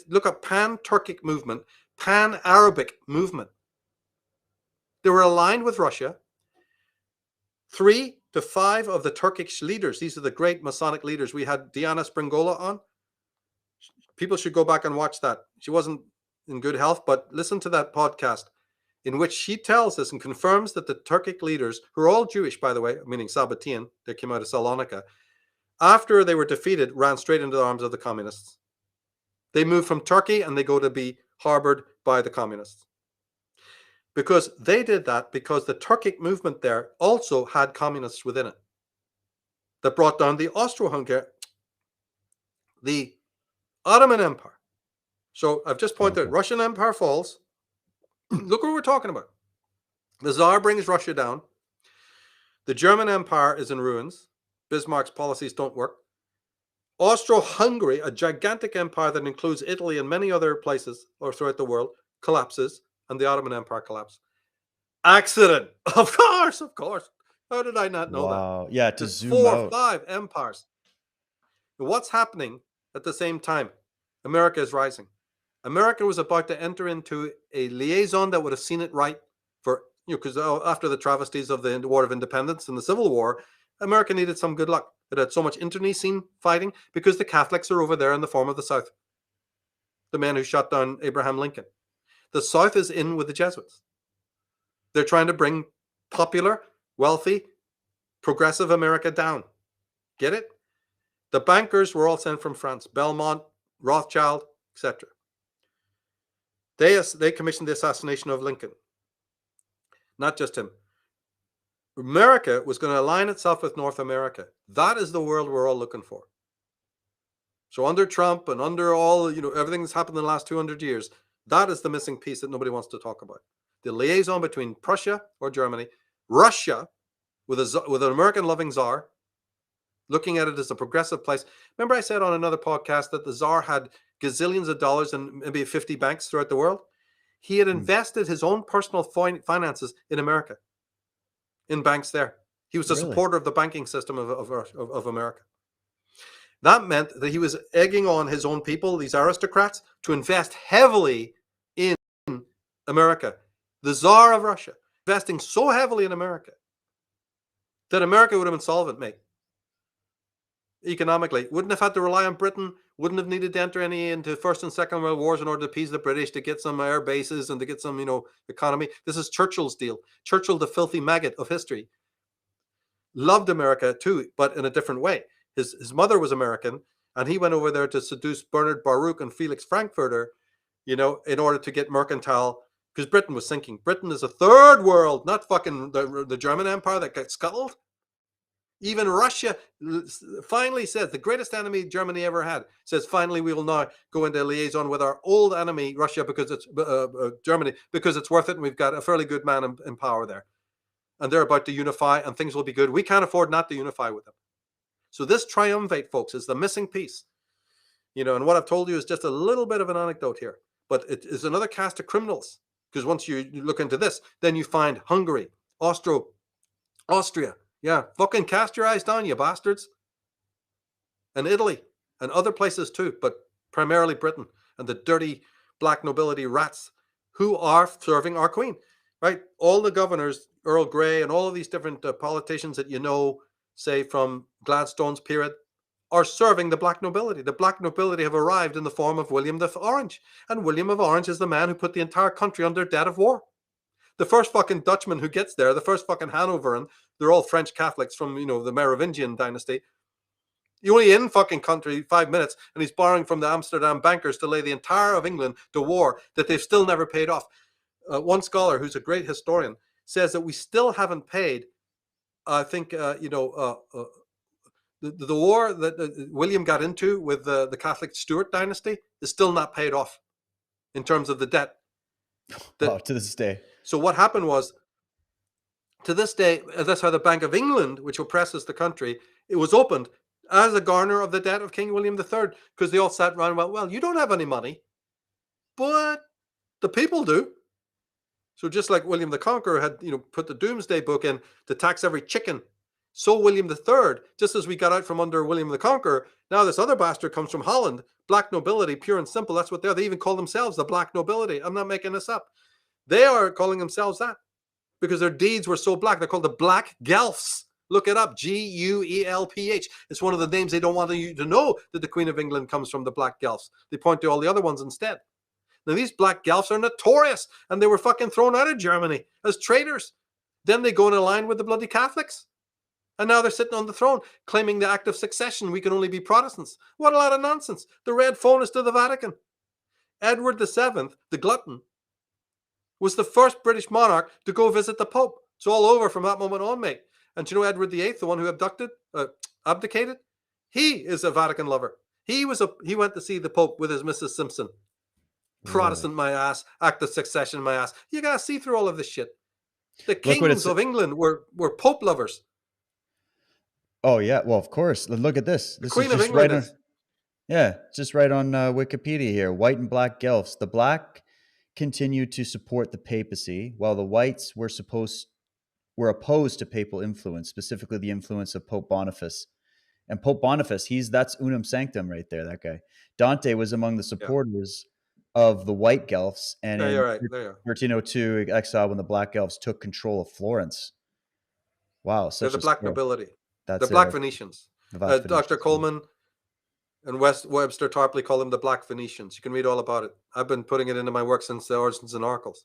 look at pan-Turkic movement, pan-Arabic movement. They were aligned with Russia. 3 to 5 of the Turkish leaders, these are the great Masonic leaders. We had Diana Springola on. People should go back and watch that. She wasn't in good health, but listen to that podcast in which she tells us and confirms that the Turkic leaders, who are all Jewish, by the way, meaning Sabbatean, they came out of Salonika, after they were defeated, ran straight into the arms of the communists. They moved from Turkey and they go to be harbored by the communists. Because they did that because the Turkic movement there also had communists within it that brought down the Austro-Hungarian, the Ottoman Empire. So I've just pointed out, Russian Empire falls. Look what we're talking about. The Tsar brings Russia down. The German Empire is in ruins. Bismarck's policies don't work. Austro-Hungary, a gigantic empire that includes Italy and many other places or throughout the world, collapses. And the Ottoman Empire collapsed. Accident. Of course. How did I not know that?
Yeah, to
there's
zoom
4
out.
or 5 empires. What's happening at the same time? America is rising. America was about to enter into a liaison that would have seen it right for, because after the travesties of the War of Independence and the Civil War, America needed some good luck. It had so much internecine fighting because the Catholics are over there in the form of the South. The man who shot down Abraham Lincoln. The South is in with the Jesuits. They're trying to bring popular, wealthy, progressive America down. Get it? The bankers were all sent from France. Belmont, Rothschild, etc. They commissioned the assassination of Lincoln. Not just him. America was going to align itself with North America. That is the world we're all looking for. So under Trump and under all, everything that's happened in the last 200 years, that is the missing piece that nobody wants to talk about. The liaison between Prussia or Germany, Russia, with an American-loving Tsar, looking at it as a progressive place. Remember I said on another podcast that the Tsar had gazillions of dollars in maybe 50 banks throughout the world? He had invested his own personal finances in America, in banks there. He was a supporter of the banking system of America. That meant that he was egging on his own people, these aristocrats, to invest heavily in America. The Tsar of Russia, investing so heavily in America that America would have been solvent, mate. Economically, wouldn't have had to rely on Britain, wouldn't have needed to enter any into First and Second World Wars in order to appease the British, to get some air bases and to get some, economy. This is Churchill's deal. Churchill, the filthy maggot of history, loved America too, but in a different way. His mother was American, and he went over there to seduce Bernard Baruch and Felix Frankfurter, in order to get mercantile, because Britain was sinking. Britain is a third world, not fucking the German Empire that got scuttled. Even Russia finally says, the greatest enemy Germany ever had, says finally we will now go into liaison with our old enemy Russia, because it's Germany, because it's worth it, and we've got a fairly good man in power there, and they're about to unify, and things will be good. We can't afford not to unify with them. So this triumvirate, folks, is the missing piece. And what I've told you is just a little bit of an anecdote here, but it is another cast of criminals, because once you look into this, then you find Hungary, Austria. Yeah, fucking cast your eyes down, you bastards. And Italy and other places too, but primarily Britain and the dirty black nobility rats who are serving our queen, right? All the governors, Earl Grey and all of these different politicians that say from Gladstone's period, are serving the black nobility. The black nobility have arrived in the form of William the Orange. And William of Orange is the man who put the entire country under debt of war. The first fucking Dutchman who gets there, the first fucking Hanoveran, they're all French Catholics from, the Merovingian dynasty. You're only in fucking country 5 minutes, and he's borrowing from the Amsterdam bankers to lay the entire of England to war that they've still never paid off. One scholar who's a great historian says that we still haven't paid, I think, the war that William got into with the Catholic Stuart dynasty is still not paid off in terms of the debt.
To this day.
So what happened was, to this day, that's how the Bank of England, which oppresses the country, it was opened as a garner of the debt of King William III, because they all sat around and went, well, you don't have any money, but the people do. So just like William the Conqueror had, put the Doomsday Book in to tax every chicken, so William III, just as we got out from under William the Conqueror, now this other bastard comes from Holland, black nobility, pure and simple. That's what they are. They even call themselves the black nobility. I'm not making this up. They are calling themselves that because their deeds were so black. They're called the Black Guelphs. Look it up, Guelph. It's one of the names they don't want you to know that the Queen of England comes from, the Black Guelphs. They point to all the other ones instead. Now, these Black Guelphs are notorious, and they were fucking thrown out of Germany as traitors. Then they go in a line with the bloody Catholics. And now they're sitting on the throne, claiming the act of succession. We can only be Protestants. What a lot of nonsense. The red phone is to the Vatican. Edward VII, the glutton, was the first British monarch to go visit the Pope. It's all over from that moment on, mate. And you know Edward VIII, the one who abdicated? He is a Vatican lover. He went to see the Pope with his Mrs. Simpson. Protestant, my ass. Act of succession, my ass. You got to see through all of this shit. The kings of England were Pope lovers.
Oh, yeah. Well, of course. Look at this. This
Queen
is
of
just
England
right on, yeah, just right on Wikipedia here. White and black Guelphs. The black continued to support the papacy, while the whites were opposed to papal influence, specifically the influence of Pope Boniface. And Pope Boniface, that's unum sanctum right there, that guy. Dante was among the supporters of the white Guelphs, and in 1302 exile when the black Guelphs took control of Florence. Wow.
They're the black nobility.
That's
the Black Venetians. Dr. Coleman and Webster Tarpley call them the Black Venetians. You can read all about it. I've been putting it into my work since the Origins and Oracles.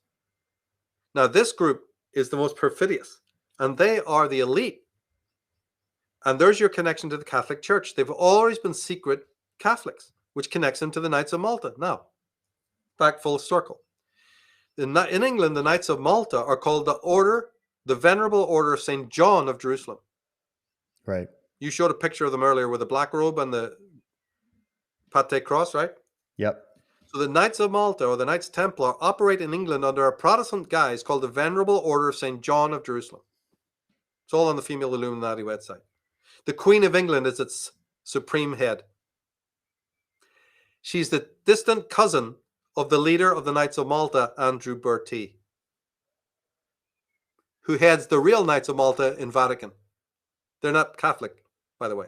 Now, this group is the most perfidious, and they are the elite. And there's your connection to the Catholic Church. They've always been secret Catholics, which connects them to the Knights of Malta. Now, back full circle. In England, the Knights of Malta are called the Venerable Order of St. John of Jerusalem.
Right.
You showed a picture of them earlier with the black robe and the Pate cross, right?
Yep.
So the Knights of Malta, or the Knights Templar, operate in England under a Protestant guise called the Venerable Order of St. John of Jerusalem. It's all on the Female Illuminati website. The Queen of England is its supreme head. She's the distant cousin of the leader of the Knights of Malta, Andrew Bertie, who heads the real Knights of Malta in Vatican. They're not Catholic, by the way.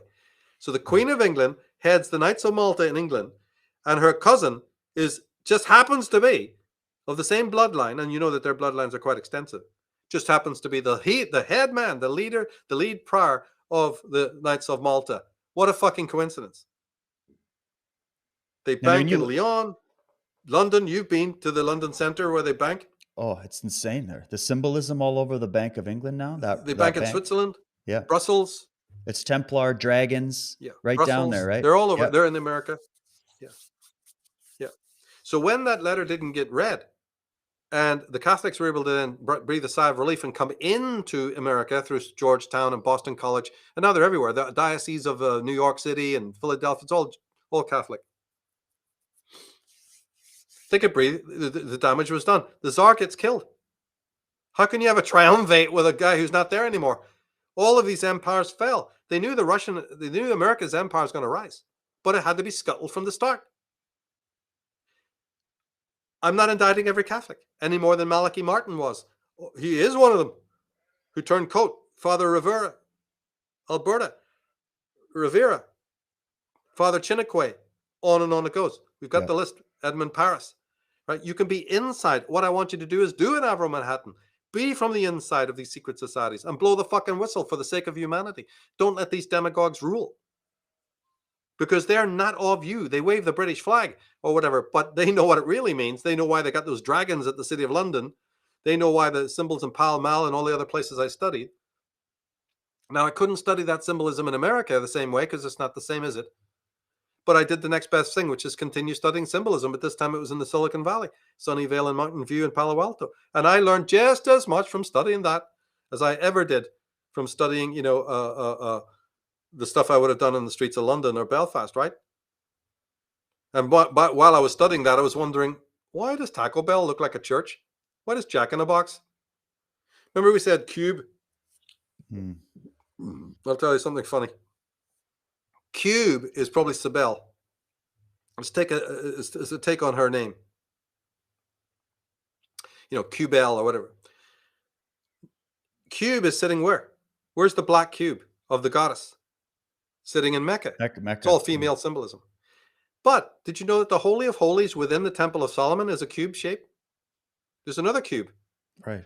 So the Queen of England heads the Knights of Malta in England, and her cousin just happens to be of the same bloodline, and you know that their bloodlines are quite extensive, just happens to be the head man, the leader, the lead prior of the Knights of Malta. What a fucking coincidence. They bank in Lyon, London. You've been to the London Centre where they bank.
Oh, it's insane there. The symbolism all over the Bank of England now.
They bank in Switzerland.
Yeah.
Brussels.
It's Templar dragons.
Yeah.
Right
Brussels,
down there, right?
They're all over.
Yep.
They're in America. Yeah. Yeah. So when that letter didn't get read, and the Catholics were able to then breathe a sigh of relief and come into America through Georgetown and Boston College, and now they're everywhere. The diocese of New York City and Philadelphia, it's all Catholic. They could breathe. The damage was done. The Tsar gets killed. How can you have a triumvirate with a guy who's not there anymore? All of these empires fell. They knew America's empire was going to rise, but it had to be scuttled from the start. I'm not indicting every Catholic any more than Malachi Martin was. He is one of them who turned coat. Father Rivera, Alberta, Rivera, Father Chiniquay, on and on it goes. We've got the list. Edmund Paris, right? You can be inside. What I want you to do is do an Avro Manhattan. Be from the inside of these secret societies and blow the fucking whistle for the sake of humanity. Don't let these demagogues rule. Because they're not of you. They wave the British flag or whatever, but they know what it really means. They know why they got those dragons at the City of London. They know why the symbols in Pall Mall and all the other places I studied. Now, I couldn't study that symbolism in America the same way because it's not the same, is it? But I did the next best thing, which is continue studying symbolism. But this time it was in the Silicon Valley, Sunnyvale and Mountain View and Palo Alto. And I learned just as much from studying that as I ever did from studying, the stuff I would have done in the streets of London or Belfast, right? And while I was studying that, I was wondering, why does Taco Bell look like a church? Why does Jack in the Box? Remember we said cube? I'll tell you something funny. Cube is probably Sibel. Let's take a take on her name. Cubel or whatever. Cube is sitting where? Where's the black cube of the goddess? Sitting in Mecca.
Mecca.
It's all female symbolism. But did you know that the Holy of Holies within the Temple of Solomon is a cube shape? There's another cube.
Right.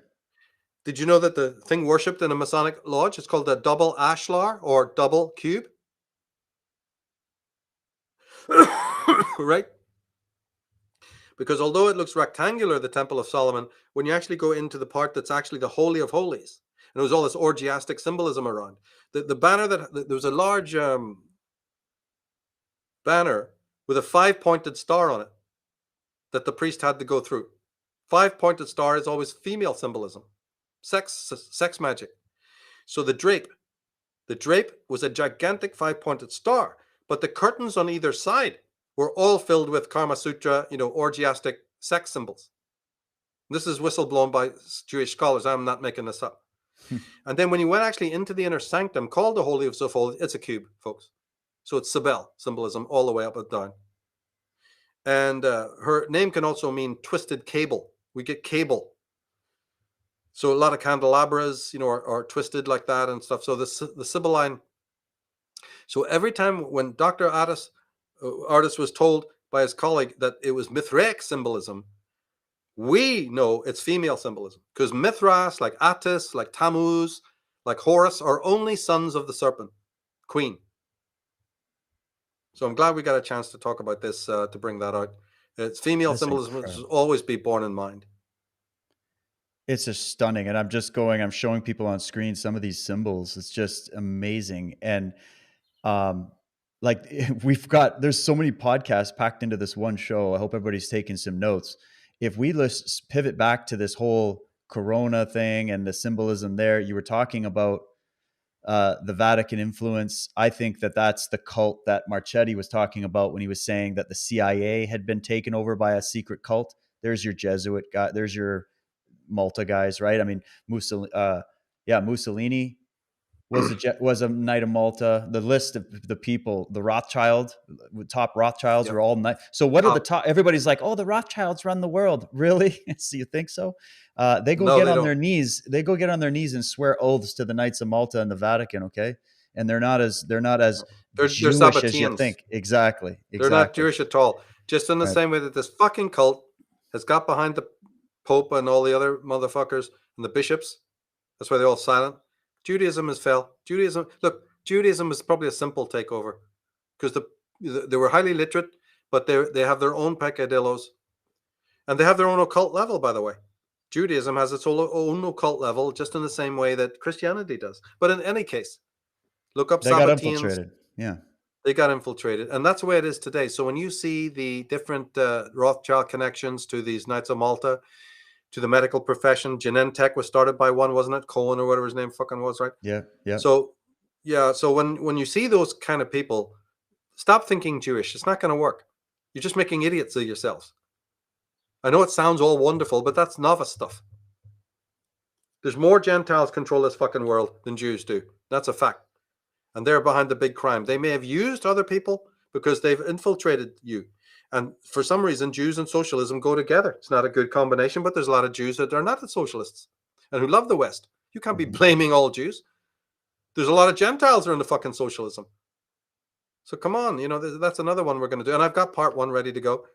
Did you know that the thing worshipped in a Masonic lodge is called the double ashlar or double cube? Right? Because although it looks rectangular, the Temple of Solomon, when you actually go into the part that's actually the Holy of Holies, and there was all this orgiastic symbolism around, the banner there was a large banner with a 5-pointed star on it that the priest had to go through. 5-pointed star is always female symbolism, sex magic. So the drape was a gigantic 5-pointed star, but the curtains on either side were all filled with Kama Sutra, orgiastic sex symbols. This is whistleblown by Jewish scholars. I'm not making this up. And then when you went actually into the inner sanctum, called the Holy of Holies, it's a cube, folks. So it's Sibel symbolism all the way up and down. And her name can also mean twisted cable. We get cable. So a lot of candelabras, are twisted like that and stuff. So the Sibylline. So every time when Dr. Artis was told by his colleague that it was Mithraic symbolism, we know it's female symbolism because Mithras, like Attis, like Tammuz, like Horus, are only sons of the serpent, queen. So I'm glad we got a chance to talk about this, to bring that out. It's female symbolism, which should always be borne in mind.
It's just stunning. And I'm showing people on screen some of these symbols. It's just amazing. And there's so many podcasts packed into this one show. I hope everybody's taking some notes. If we pivot back to this whole Corona thing and the symbolism there, you were talking about the Vatican influence. I think that's the cult that Marchetti was talking about when he was saying that the CIA had been taken over by a secret cult. There's your Jesuit guy. There's your Malta guys, right? I mean, Mussolini was a Knight of Malta. The list of the people, the top Rothschilds were all Knight. So what are the top? Everybody's like, oh, the Rothschilds run the world. Really? So you think so? They go get on their knees. They go get on their knees and swear oaths to the Knights of Malta and the Vatican. Okay. and they're not as
They're
Jewish as you
Sabbateans.
think. Exactly.
They're not
Exactly.
Jewish at all. Just in the
Right.
same way that this fucking cult has got behind the Pope and all the other motherfuckers and the bishops. That's why they're all silent. Judaism has fell. Judaism is probably a simple takeover because they were highly literate, but they have their own peccadillos, and they have their own occult level. By the way, Judaism has its own occult level, just in the same way that Christianity does. But in any case, look up
They got
Sabbateans.
infiltrated. Yeah.
They got infiltrated, and that's the way it is today. So when you see the different Rothschild connections to these Knights of Malta, to the medical profession, Genentech was started by one, wasn't it? Cohen or whatever his name fucking was, right?
Yeah. Yeah.
So yeah, so when you see those kind of people, stop thinking Jewish. It's not going to work. You're just making idiots of yourselves. I know it sounds all wonderful, but that's novice stuff. There's more Gentiles control this fucking world than Jews do. That's a fact. And they're behind the big crime. They may have used other people because they've infiltrated you. And for some reason, Jews and socialism go together. It's not a good combination, but there's a lot of Jews that are not the socialists and who love the West. You can't be blaming all Jews. There's a lot of Gentiles that are in the fucking socialism. So come on, that's another one we're going to do. And I've got part 1 ready to go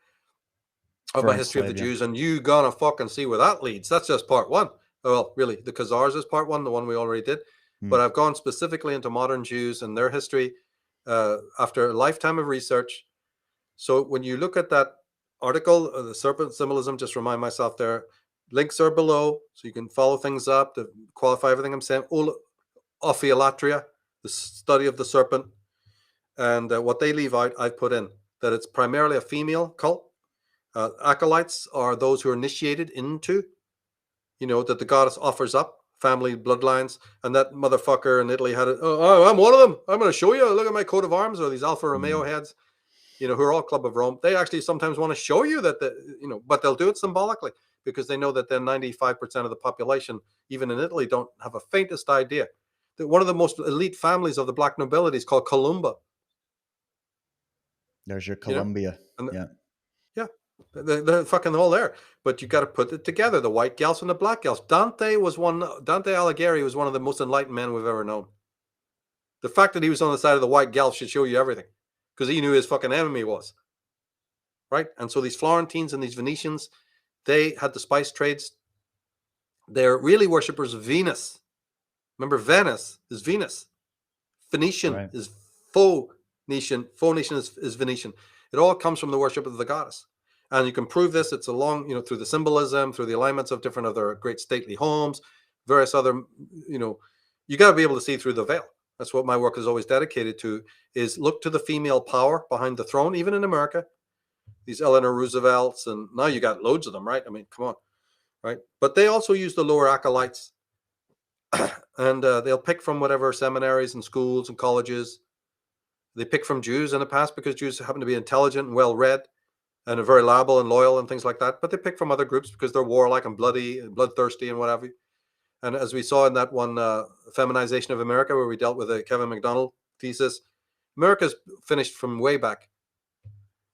of my history of the Jews. And you gonna fucking see where that leads. That's just part 1. Well, really, the Khazars is part 1, the one we already did. But I've gone specifically into modern Jews and their history after a lifetime of research. So when you look at that article, the serpent symbolism, just remind myself there, links are below, so you can follow things up to qualify everything I'm saying. Ophiolatria, the study of the serpent, and what they leave out, I've put in, that it's primarily a female cult. Acolytes are those who are initiated into, that the goddess offers up family bloodlines, and that motherfucker in Italy had it. Oh, I'm one of them. I'm going to show you. Look at my coat of arms, or these Alfa Romeo heads, who are all Club of Rome. They actually sometimes want to show you that, but they'll do it symbolically because they know that then 95% of the population, even in Italy, don't have a faintest idea that one of the most elite families of the black nobility is called Columba.
There's your Columbia. Yeah.
They're fucking all there, but you got to put it together. The white gals and the black gals. Dante Alighieri was one of the most enlightened men we've ever known. The fact that he was on the side of the white gals should show you everything, because he knew his fucking enemy was. Right? And so these Florentines and these Venetians, they had the spice trades. They're really worshippers of Venus. Remember, Venice is Venus. Phoenician is Phoenician. Phoenician is Venetian. It all comes from the worship of the goddess. And you can prove this. It's along, through the symbolism, through the alignments of different other great stately homes, various other, you got to be able to see through the veil. That's what my work is always dedicated to, is look to the female power behind the throne, even in America. These Eleanor Roosevelts, and now you got loads of them, right? I mean, come on, right? But they also use the lower acolytes, and they'll pick from whatever seminaries and schools and colleges. They pick from Jews in the past because Jews happen to be intelligent and well-read and are very liable and loyal and things like that. But they pick from other groups because they're warlike and bloody and bloodthirsty and whatever. And as we saw in that one, Feminization of America, where we dealt with a Kevin McDonald thesis, America's finished from way back.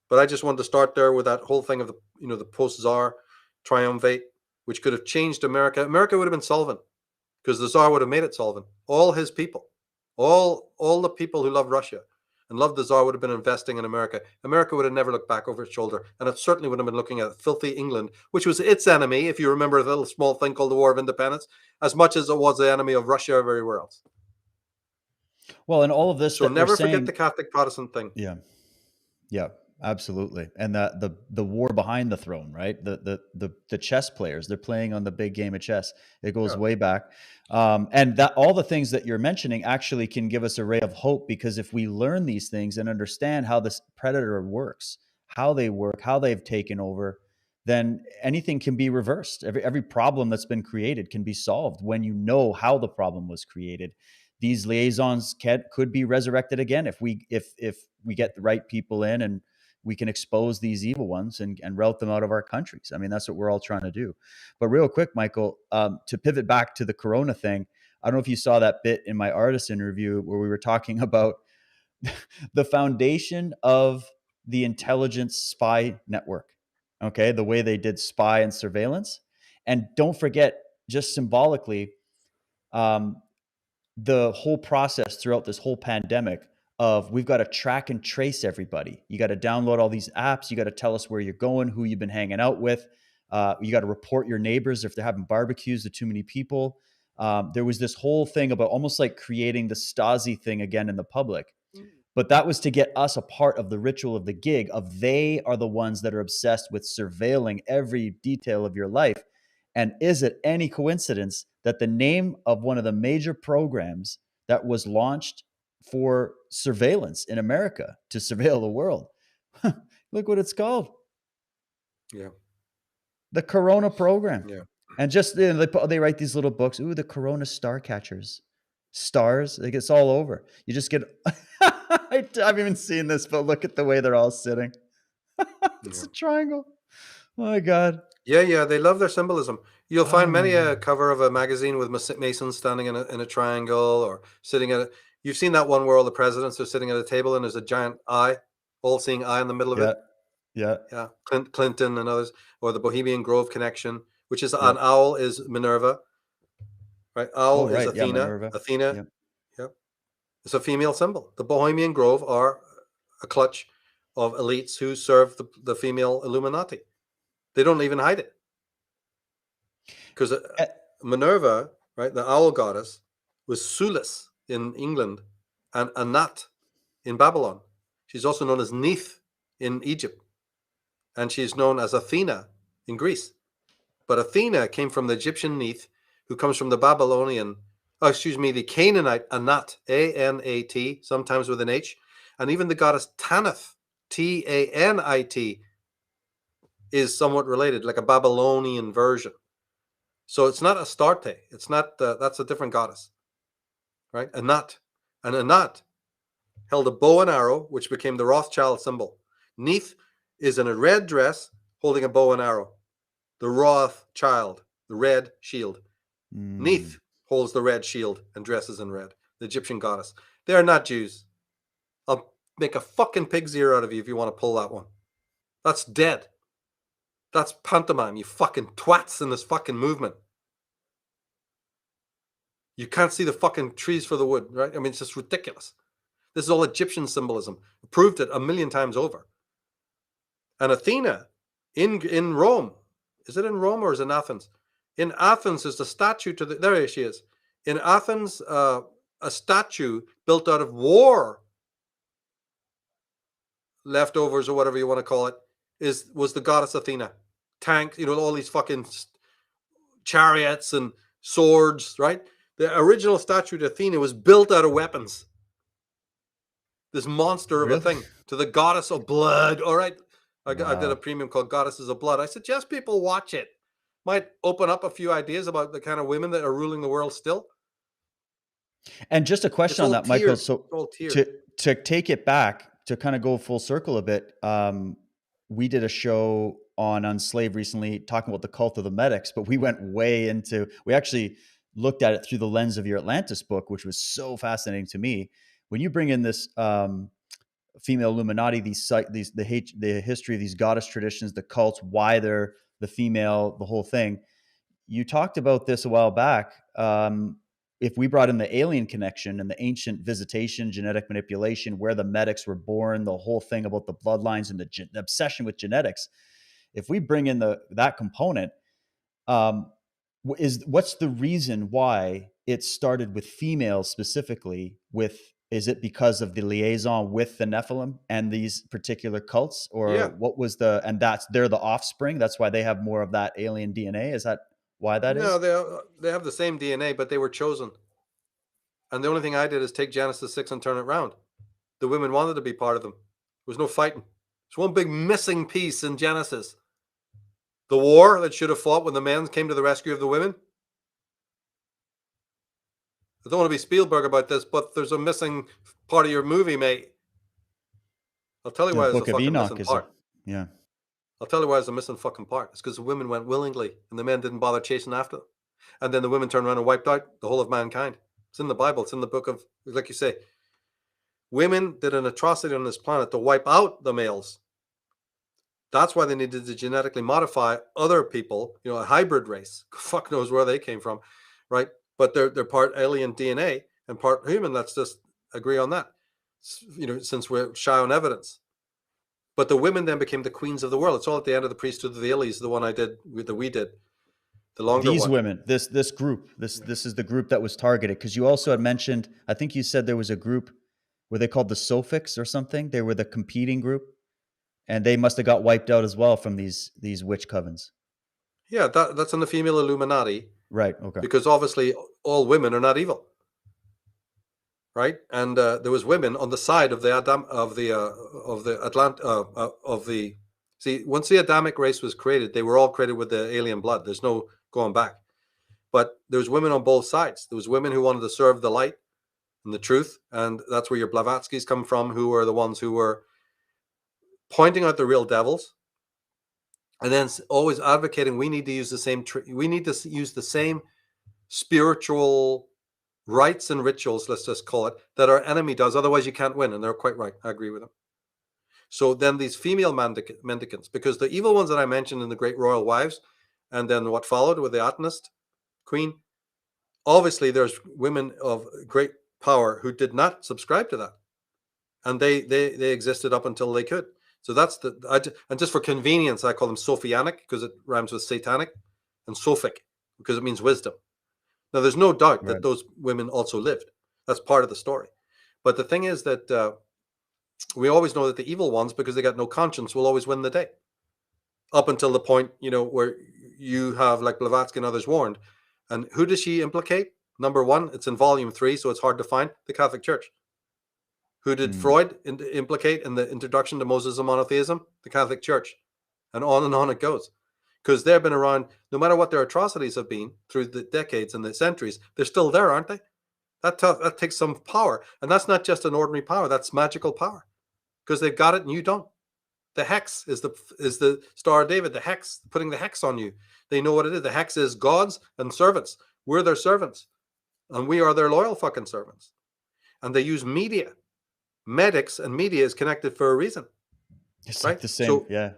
But I just wanted to start there with that whole thing of the post-Tsar triumvirate, which could have changed America. America would have been solvent because the Tsar would have made it solvent. All his people, all the people who love Russia and loved the Tsar would have been investing in America. America would have never looked back over its shoulder. And it certainly would have been looking at filthy England, which was its enemy, if you remember the little small thing called the War of Independence, as much as it was the enemy of Russia everywhere else.
Well, and all of this.
So never forget the Catholic Protestant thing.
Yeah. Yeah, absolutely. And the war behind the throne, right? The chess players, they're playing on the big game of chess. It goes way back. And that all the things that you're mentioning actually can give us a ray of hope, because if we learn these things and understand how this predator works, how they work, how they've taken over, then anything can be reversed. Every problem that's been created can be solved when you know how the problem was created. These liaisons could be resurrected again if we get the right people in and we can expose these evil ones and rout them out of our countries. I mean, that's what we're all trying to do. But real quick, Michael, to pivot back to the Corona thing, I don't know if you saw that bit in my artist interview where we were talking about the foundation of the intelligence spy network. Okay, the way they did spy and surveillance. And don't forget, just symbolically, the whole process throughout this whole pandemic of we've got to track and trace everybody. You got to download all these apps. You got to tell us where you're going, who you've been hanging out with. You got to report your neighbors if they're having barbecues to too many people. There was this whole thing about almost like creating the Stasi thing again in the public. But that was to get us a part of the ritual of the gig of they are the ones that are obsessed with surveilling every detail of your life. And is it any coincidence that the name of one of the major programs that was launched for surveillance in America to surveil the world? Look what it's called.
Yeah.
The Corona program.
Yeah.
And just they write these little books. Ooh, the Corona star catchers. Stars, like it's all over. You just get I haven't even seen this, but look at the way they're all sitting. It's a triangle. Oh my God.
Yeah, they love their symbolism. You'll find many a cover of a magazine with Masons standing in a triangle or sitting at you've seen that one where all the presidents are sitting at a table and there's a giant eye, all-seeing eye in the middle of it.
Yeah.
Clinton and others, or the Bohemian Grove connection, which is an owl is Minerva, right? Owl is Athena.
Minerva.
Athena, it's a female symbol. The Bohemian Grove are a clutch of elites who serve the female Illuminati. They don't even hide it. Because Minerva, right, the owl goddess, was Sulis in England and Anat in Babylon. She's also known as Neith in Egypt. And she's known as Athena in Greece. But Athena came from the Egyptian Neith, who comes from the the Canaanite Anat, A-N-A-T, sometimes with an H. And even the goddess Tanith, T-A-N-I-T, is somewhat related, like a Babylonian version. So it's not Astarte. It's not, that's a different goddess, right? Anat. And Anat held a bow and arrow, which became the Rothschild symbol. Neith is in a red dress holding a bow and arrow. The Rothschild, the red shield. Neith holds the red shield and dresses in red, the Egyptian goddess. They are not Jews. I'll make a fucking pig's ear out of you if you want to pull that one. That's dead. That's pantomime, you fucking twats in this fucking movement. You can't see the fucking trees for the wood, right? I mean, it's just ridiculous. This is all Egyptian symbolism. Proved it 1,000,000 times over. And Athena in Rome, is it in Rome or is it in Athens? In Athens is the statue to the, there she is. In Athens, a statue built out of war leftovers or whatever you want to call it, was the goddess Athena. Tanks, all these fucking chariots and swords, right? The original statue to Athena was built out of weapons. This monster of a thing to the goddess of blood. All right. I did a premium called Goddesses of Blood. I suggest people watch it. Might open up a few ideas about the kind of women that are ruling the world still.
And just a question on that, Michael. So to take it back, to kind of go full circle a bit, we did a show on Unslaved recently talking about the cult of the medics, but we went way into, we actually looked at it through the lens of your Atlantis book, which was so fascinating to me. When you bring in this female Illuminati, the history of these goddess traditions, the cults, why they're the female, the whole thing. You talked about this a while back. If we brought in the alien connection and the ancient visitation, genetic manipulation, where the medics were born, the whole thing about the bloodlines and the obsession with genetics, if we bring in that component, what's the reason why it started with females specifically? Is it because of the liaison with the Nephilim and these particular cults, or what was they're the offspring? That's why they have more of that alien DNA. Is that why that is?
No, they have the same DNA, but they were chosen. And the only thing I did is take Genesis 6 and turn it around. The women wanted to be part of them. There was no fighting. There's one big missing piece in Genesis. The war that should have fought when the men came to the rescue of the women. I don't want to be Spielberg about this, but there's a missing part of your movie, mate. I'll tell you why there's a fucking missing part. I'll tell you why there's a missing fucking part. It's because the women went willingly and the men didn't bother chasing after them. And then the women turned around and wiped out the whole of mankind. It's in the Bible. It's in the book of, like you say, women did an atrocity on this planet to wipe out the males. That's why they needed to genetically modify other people, a hybrid race. Fuck knows where they came from, right? But they're part alien DNA. and part human. Let's just agree on that. Since we're shy on evidence. But the women then became the queens of the world. It's all at the end of the Priesthood of the Illies, the one we did, the longer
These
one.
women, this group, this is the group that was targeted, because you also had mentioned, I think you said there was a group where they called the Sophics or something. They were the competing group, and they must have got wiped out as well from these witch covens.
Yeah, that's in the female Illuminati,
right? Okay,
because obviously all women are not evil, right? And there was women on the side of the See, once the Adamic race was created, they were all created with the alien blood. There's no going back. But there was women on both sides. There was women who wanted to serve the light and the truth, and that's where your Blavatskys come from, who were the ones who were pointing out the real devils, and then always advocating we need to use the same spiritual rites and rituals, let's just call it, that our enemy does. Otherwise, you can't win. And they're quite right. I agree with them. So then these female mendicants, because the evil ones that I mentioned in the Great Royal Wives, and then what followed with the Atenist Queen, obviously there's women of great power who did not subscribe to that, and they existed up until they could. So that's and just for convenience, I call them Sophianic because it rhymes with satanic, and Sophic because it means wisdom. Now, there's no doubt that those women also lived. That's part of the story. But the thing is that we always know that the evil ones, because they got no conscience, will always win the day. Up until the point, where you have, like Blavatsky and others warned. And who does she implicate? Number one, it's in volume 3, so it's hard to find, the Catholic Church. Who did Freud implicate in the introduction to Moses and monotheism? The Catholic Church. And on it goes. Because they've been around, no matter what their atrocities have been through the decades and the centuries, they're still there, aren't they? That takes some power. And that's not just an ordinary power, that's magical power. Because they've got it and you don't. The hex is the Star of David, the hex, putting the hex on you. They know what it is. The hex is gods and servants. We're their servants. And we are their loyal fucking servants. And they use media. Medics and media is connected for a reason.
It's
right?
Like the same, yeah.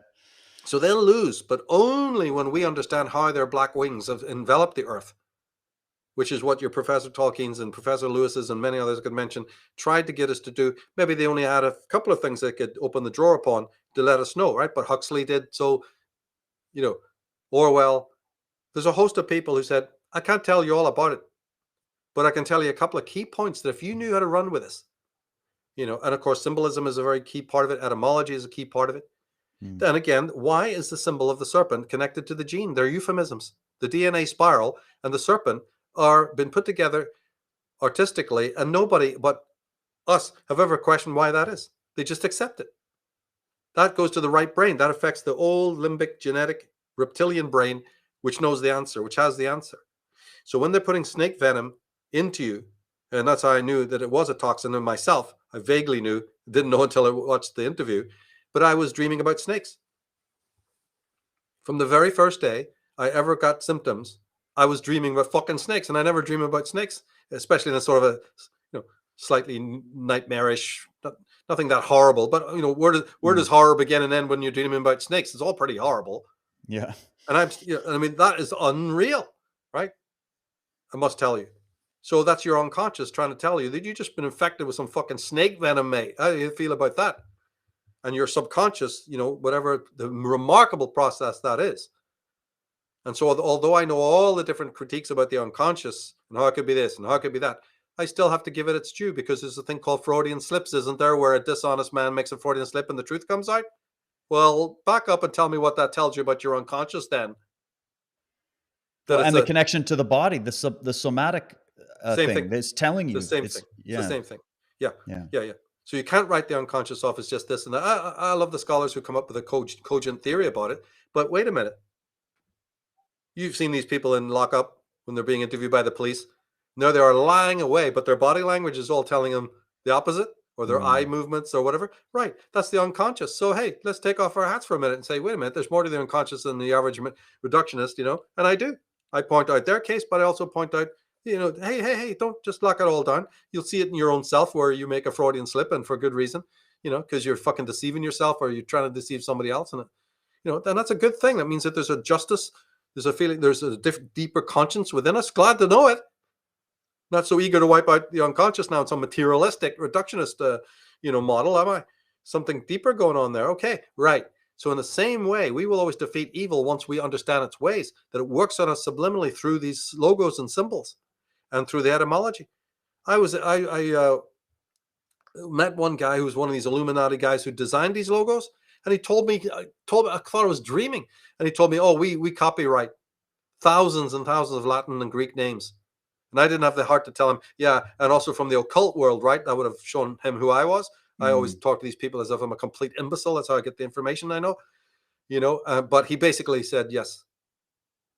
So they'll lose, but only when we understand how their black wings have enveloped the earth, which is what your Professor Tolkien's and Professor Lewis's and many others could mention, tried to get us to do. Maybe they only had a couple of things they could open the drawer upon to let us know, right? But Huxley did. So, Orwell, there's a host of people who said, I can't tell you all about it, but I can tell you a couple of key points that if you knew how to run with this, and of course, symbolism is a very key part of it. Etymology is a key part of it. And again, why is the symbol of the serpent connected to the gene? They're euphemisms. The DNA spiral and the serpent are been put together artistically, and nobody but us have ever questioned why that is. They just accept it. That goes to the right brain. That affects the old limbic genetic reptilian brain, which knows the answer, which has the answer. So when they're putting snake venom into you, and that's how I knew that it was a toxin in myself. I vaguely knew, didn't know until I watched the interview. But I was dreaming about snakes. From the very first day I ever got symptoms, I was dreaming about fucking snakes, and I never dream about snakes, especially in a sort of a slightly nightmarish, nothing that horrible. But where does horror begin and end when you're dreaming about snakes? It's all pretty horrible.
Yeah.
And that is unreal, right? I must tell you. So that's your unconscious trying to tell you that you've just been infected with some fucking snake venom, mate. How do you feel about that? And your subconscious, whatever the remarkable process that is. And so although I know all the different critiques about the unconscious and how it could be this and how it could be that, I still have to give it its due, because there's a thing called Freudian slips, isn't there, where a dishonest man makes a Freudian slip and the truth comes out? Well, back up and tell me what that tells you about your unconscious then.
And the connection to the body, the somatic thing. It's telling you.
The same thing.
Yeah.
It's the same thing. Yeah. So you can't write the unconscious off as just this and that. I love the scholars who come up with a cogent theory about it. But wait a minute. You've seen these people in lockup when they're being interviewed by the police. No, they are lying away, but their body language is all telling them the opposite, or their eye movements or whatever. Right. That's the unconscious. So, hey, let's take off our hats for a minute and say, wait a minute, there's more to the unconscious than the average reductionist, And I do. I point out their case, but I also point out, hey, don't just lock it all down. You'll see it in your own self where you make a Freudian slip, and for good reason, because you're fucking deceiving yourself, or you're trying to deceive somebody else. And, and that's a good thing. That means that there's a justice, there's a feeling, there's a deeper conscience within us. Glad to know it. Not so eager to wipe out the unconscious now in some materialistic, reductionist, model, am I? Something deeper going on there. Okay, right. So in the same way, we will always defeat evil once we understand its ways, that it works on us subliminally through these logos and symbols and through the etymology. I met one guy who was one of these Illuminati guys who designed these logos, and he told me, I thought I was dreaming, and he told me, oh, we copyright thousands and thousands of Latin and Greek names. And I didn't have the heart to tell him, yeah, and also from the occult world, right? That would have shown him who I was. I always talk to these people as if I'm a complete imbecile. That's how I get the information I know, but he basically said yes.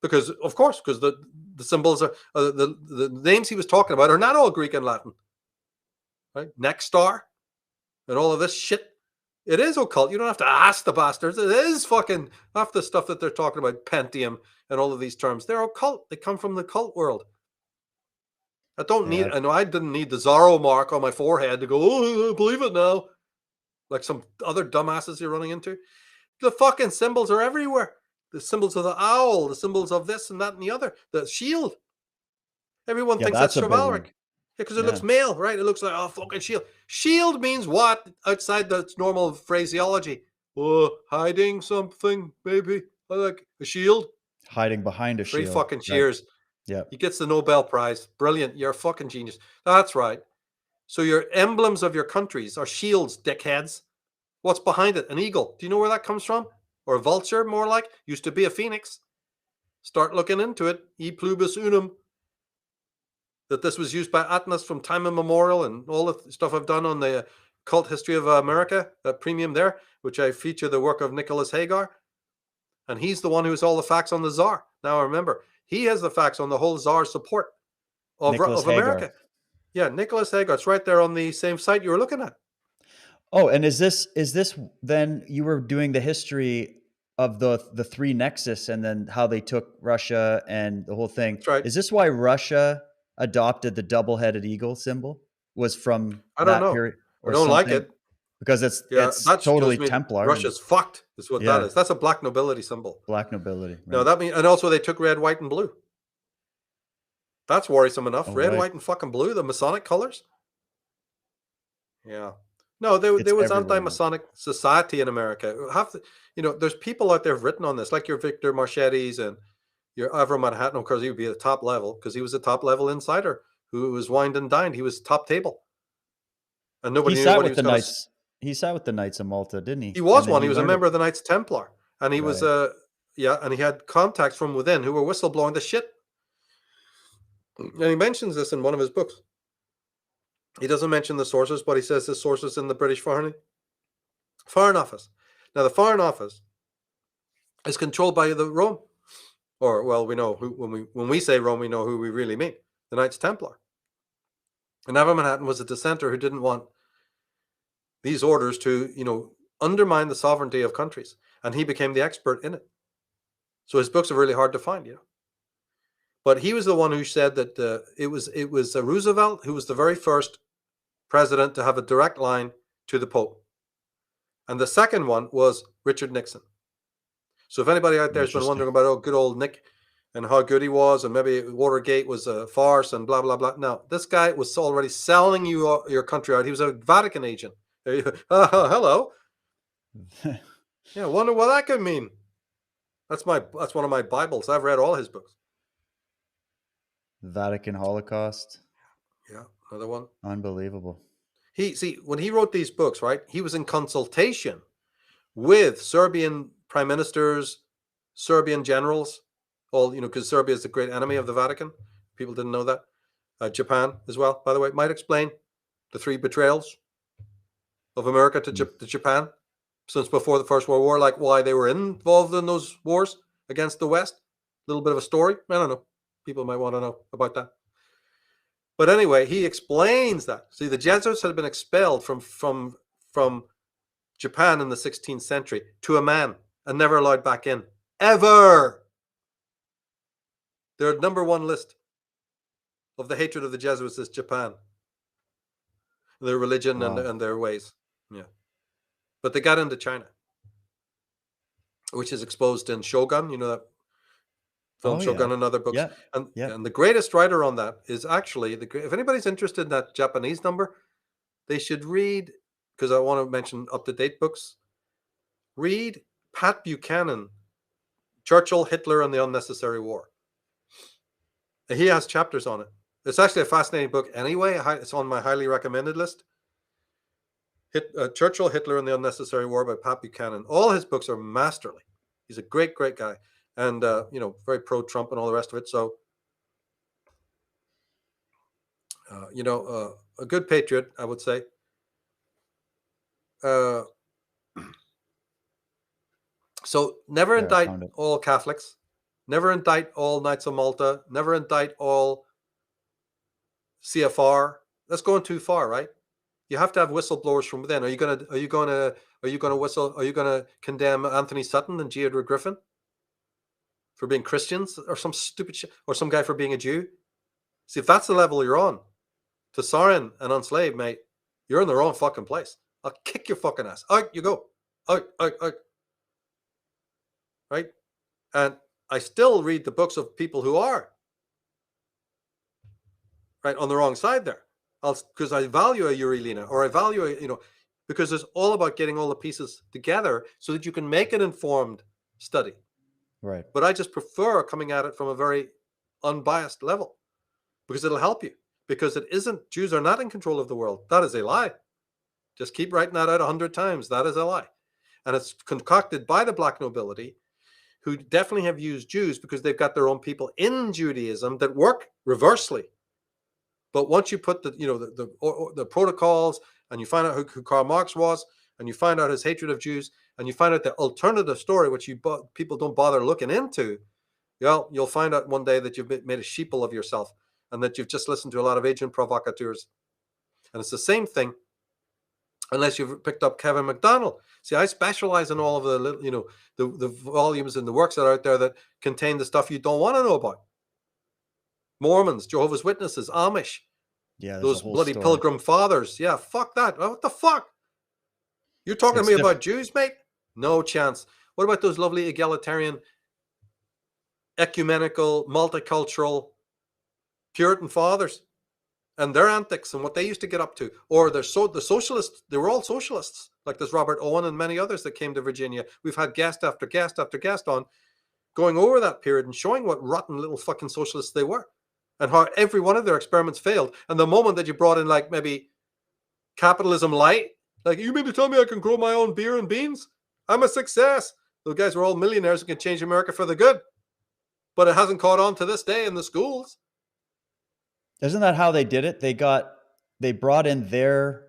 Because, of course, because the symbols are, the names he was talking about are not all Greek and Latin, right? Next star and all of this shit. It is occult. You don't have to ask the bastards. It is fucking half the stuff that they're talking about, Pentium and all of these terms. They're occult. They come from the cult world. I didn't need the Zorro mark on my forehead to go, oh, I believe it now. Like some other dumbasses you're running into. The fucking symbols are everywhere. The symbols of the owl, the symbols of this and that and the other. The shield. Everyone thinks that's chivalric. Because it looks male, right? It looks like, oh, fucking shield. Shield means what outside the normal phraseology? Oh, hiding something, maybe. I like a shield.
Hiding behind a shield.
3 fucking cheers.
Right. Yeah.
He gets the Nobel Prize. Brilliant. You're a fucking genius. That's right. So your emblems of your countries are shields, dickheads. What's behind it? An eagle. Do you know where that comes from? Or a vulture, more like? Used to be a phoenix. Start looking into it. E pluribus unum. That this was used by Atlas from time immemorial, and all the stuff I've done on the cult history of America, premium there, which I feature the work of Nicholas Hagar. And he's the one who has all the facts on the Tsar. Now remember, he has the facts on the whole Tsar support of America. Yeah, Nicholas Hagar. It's right there on the same site you were looking at.
Oh, and is this then you were doing the history of the 3 nexus and then how they took Russia and the whole thing?
That's right.
Is this why Russia adopted the double-headed eagle symbol? Was from
I don't
that
know.
period?
I don't like it.
Because it's totally Templar.
Russia's fucked, is what that is. That's a black nobility symbol.
Black nobility. Right.
No, that means, and also they took red, white, and blue. That's worrisome enough. Red, white, and fucking blue, the Masonic colors. Yeah. No, there was anti-Masonic society in America. There's people out there who've written on this, like your Victor Marchetti's and your Avram Manhattan. Of course, he would be at the top level because he was a top level insider who was wined and dined. He was top table, and nobody knew what he was going to.
He sat with the Knights of Malta, didn't he?
He was one. He was a member of the Knights Templar, and he was and he had contacts from within who were whistleblowing the shit. And he mentions this in one of his books. He doesn't mention the sources, but he says the sources in the British Foreign Office. Now, the Foreign Office is controlled by the Rome, or well, we know who when we say Rome, we know who we really mean: the Knights Templar. And Avram Manhattan was a dissenter who didn't want these orders to, undermine the sovereignty of countries, and he became the expert in it. So his books are really hard to find, But he was the one who said that it was Roosevelt who was the very first president to have a direct line to the Pope, and the second one was Richard Nixon. So if anybody out there has been wondering about good old Nick and how good he was, and maybe Watergate was a farce and blah blah blah, no, this guy was already selling you your country out. He was a Vatican agent. Hello. Yeah, wonder what that could mean. That's one of my Bibles. I've read all his books.
Vatican Holocaust.
Yeah, another one.
Unbelievable.
When he wrote these books, right, he was in consultation with Serbian prime ministers, Serbian generals, all, because Serbia is the great enemy of the Vatican. People didn't know that. Japan as well, by the way. Might explain the 3 betrayals of America to Japan since before the First World War, like why they were involved in those wars against the West. A little bit of a story. I don't know. People might want to know about that. But anyway, he explains that. See, the Jesuits had been expelled from Japan in the 16th century to a man and never allowed back in. Ever. Their number 1 list of the hatred of the Jesuits is Japan. Their religion and their ways. Yeah. But they got into China, which is exposed in Shogun, that Film Shogun and other books.
Yeah.
And the greatest writer on that is actually, if anybody's interested in that Japanese number, they should read, because I want to mention up-to-date books, read Pat Buchanan, Churchill, Hitler, and the Unnecessary War. He has chapters on it. It's actually a fascinating book anyway. It's on my highly recommended list. Churchill, Hitler, and the Unnecessary War by Pat Buchanan. All his books are masterly. He's a great, great guy. And, very pro-Trump and all the rest of it. So, a good patriot, I would say. So never indict all Catholics. Never indict all Knights of Malta. Never indict all CFR. That's going too far, right? You have to have whistleblowers from within. Are you going to condemn Anthony Sutton and Deirdre Griffin for being Christians, or some stupid shit, or some guy for being a Jew? See, if that's the level you're on, to tsarion and unslave, mate, you're in the wrong fucking place. I'll kick your fucking ass. Out you go. Out. Right? And I still read the books of people who are right on the wrong side there, because I value a Urelina, or I value because it's all about getting all the pieces together so that you can make an informed study.
Right.
But I just prefer coming at it from a very unbiased level, because it'll help you. Because it isn't, Jews are not in control of the world. That is a lie. Just keep writing that out 100 times. That is a lie. And it's concocted by the black nobility, who definitely have used Jews because they've got their own people in Judaism that work reversely. But once you put the protocols, and you find out who Karl Marx was, and you find out his hatred of Jews, and you find out the alternative story, which people don't bother looking into, you'll find out one day that you've made a sheeple of yourself, and that you've just listened to a lot of agent provocateurs. And it's the same thing, unless you've picked up Kevin McDonald. See, I specialize in all of the little, the volumes and the works that are out there that contain the stuff you don't want to know about. Mormons, Jehovah's Witnesses, Amish, those bloody
story.
Pilgrim Fathers. Yeah, fuck that. What the fuck? You're talking to me about Jews, mate? No chance. What about those lovely egalitarian, ecumenical, multicultural Puritan fathers and their antics and what they used to get up to? Or the socialists, they were all socialists, like this Robert Owen and many others that came to Virginia. We've had guest after guest after guest on, going over that period and showing what rotten little fucking socialists they were, and how every one of their experiments failed. And the moment that you brought in, like, maybe capitalism light, like, you mean to tell me I can grow my own beer and beans? I'm a success. Those guys were all millionaires who can change America for the good. But it hasn't caught on to this day in the schools.
Isn't that how they did it? They brought in their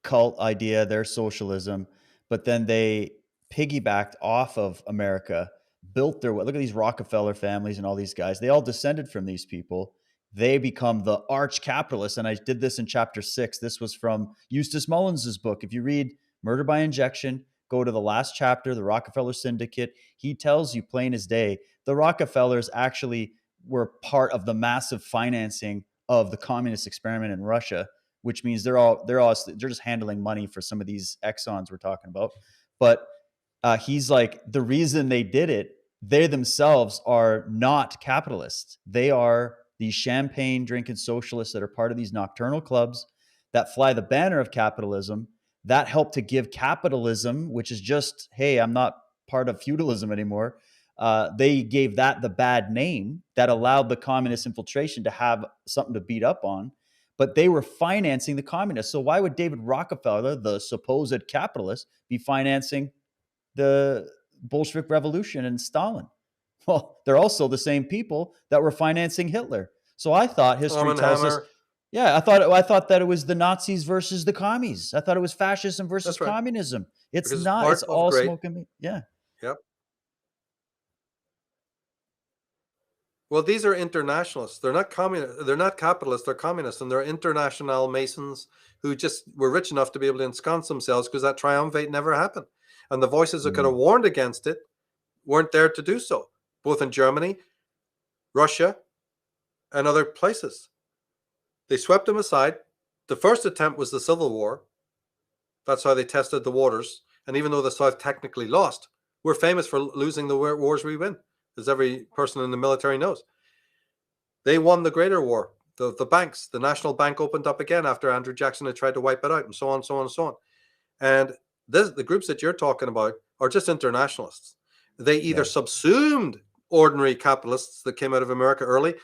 cult idea, their socialism, but then they piggybacked off of America, built their way. Look at these Rockefeller families and all these guys. They all descended from these people. They become the arch capitalists. And I did this in chapter 6. This was from Eustace Mullins's book. If you read Murder by Injection, go to the last chapter, the Rockefeller Syndicate. He tells you plain as day, the Rockefellers actually were part of the massive financing of the communist experiment in Russia, which means they're just handling money for some of these Exxons we're talking about. But he's like, the reason they did it, they themselves are not capitalists. They are these champagne drinking socialists that are part of these nocturnal clubs that fly the banner of capitalism, that help to give capitalism, which is just, hey, I'm not part of feudalism anymore. They gave that the bad name that allowed the communist infiltration to have something to beat up on, but they were financing the communists. So why would David Rockefeller, the supposed capitalist, be financing the Bolshevik Revolution and Stalin? Well, they're also the same people that were financing Hitler. So I thought history tells us, I thought that it was the Nazis versus the commies. I thought it was fascism versus communism. It's because not. It's all smoke and meat. Yeah.
Yep. Well, these are internationalists. They're not communist. They're not capitalists. They're communists, and they're international Masons who just were rich enough to be able to ensconce themselves because that triumvirate never happened, and the voices that could have warned against it weren't there to do so, both in Germany, Russia, and other places. They swept them aside. The first attempt was the Civil War. That's how they tested the waters. And even though the South technically lost, we're famous for losing the wars we win. as every person in the military knows. They won the greater war. The banks, the National Bank opened up again after Andrew Jackson had tried to wipe it out, and so on, so on, so on. And the groups that you're talking about are just internationalists. They either subsumed ordinary capitalists that came out of America early,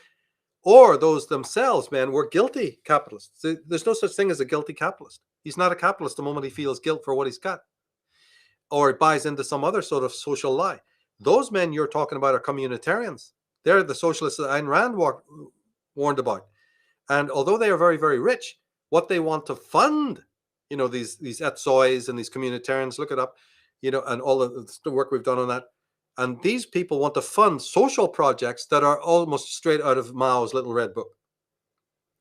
or those themselves, man, were guilty capitalists. There's no such thing as a guilty capitalist. He's not a capitalist the moment he feels guilt for what he's got, or buys into some other sort of social lie. Those men you're talking about are communitarians. They're the socialists that Ayn Rand warned about. And although they are very, very rich, what they want to fund, you know, these etsois and these communitarians, look it up, you know, and all of the work we've done on that. And these people want to fund social projects that are almost straight out of Mao's Little Red Book.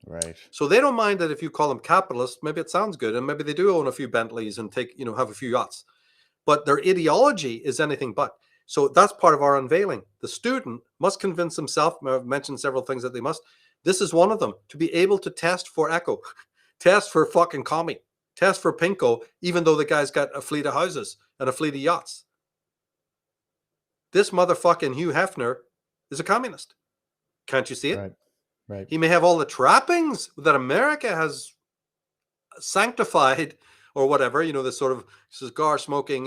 Right.
So they don't mind that if you call them capitalists, maybe it sounds good, and maybe they do own a few Bentleys and have a few yachts. But their ideology is anything but. So that's part of our unveiling. The student must convince himself, I've mentioned several things that they must. This is one of them, to be able to test for Echo, test for fucking commie, test for Pinko, even though the guy's got a fleet of houses and a fleet of yachts. This motherfucking Hugh Hefner is a communist. Can't you see it?
Right. Right.
He may have all the trappings that America has sanctified or whatever, you know, this sort of cigar smoking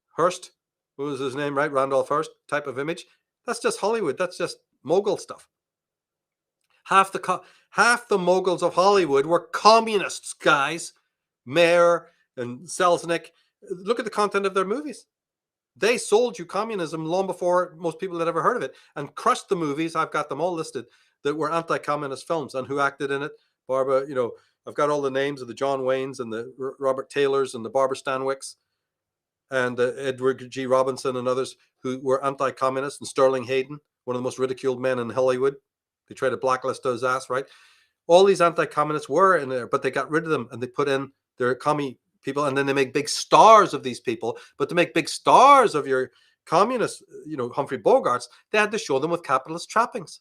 Hearst, what was his name, right? Randolph Hearst type of image. That's just Hollywood. That's just mogul stuff. Half the moguls of Hollywood were communists, guys. Mayer and Selznick. Look at the content of their movies. They sold you communism long before most people had ever heard of it, and crushed the movies. I've got them all listed that were anti-communist films and who acted in it. Barbara, you know, I've got all the names of the John Waynes and the Robert Taylors and the Barbara Stanwicks and Edward G. Robinson and others who were anti-communist, and Sterling Hayden, one of the most ridiculed men in Hollywood. They tried to blacklist his ass, right? All these anti-communists were in there, but they got rid of them and they put in their commie people, and then they make big stars of these people. But to make big stars of your communists, you know, Humphrey Bogarts, they had to show them with capitalist trappings.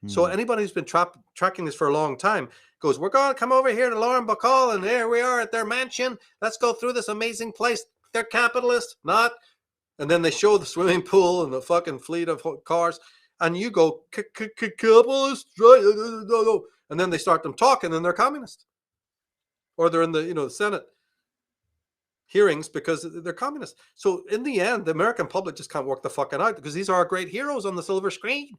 So anybody who's been tracking this for a long time goes, we're going to come over here to Lauren Bacall, and there we are at their mansion. Let's go through this amazing place. They're capitalists, not. And then they show the swimming pool and the fucking fleet of cars. And you go, capitalist, right? And then they start them talking, and they're communist. Or they're in the, you know, the Senate hearings because they're communists. So in the end, the American public just can't work the fucking out, because these are our great heroes on the silver screen.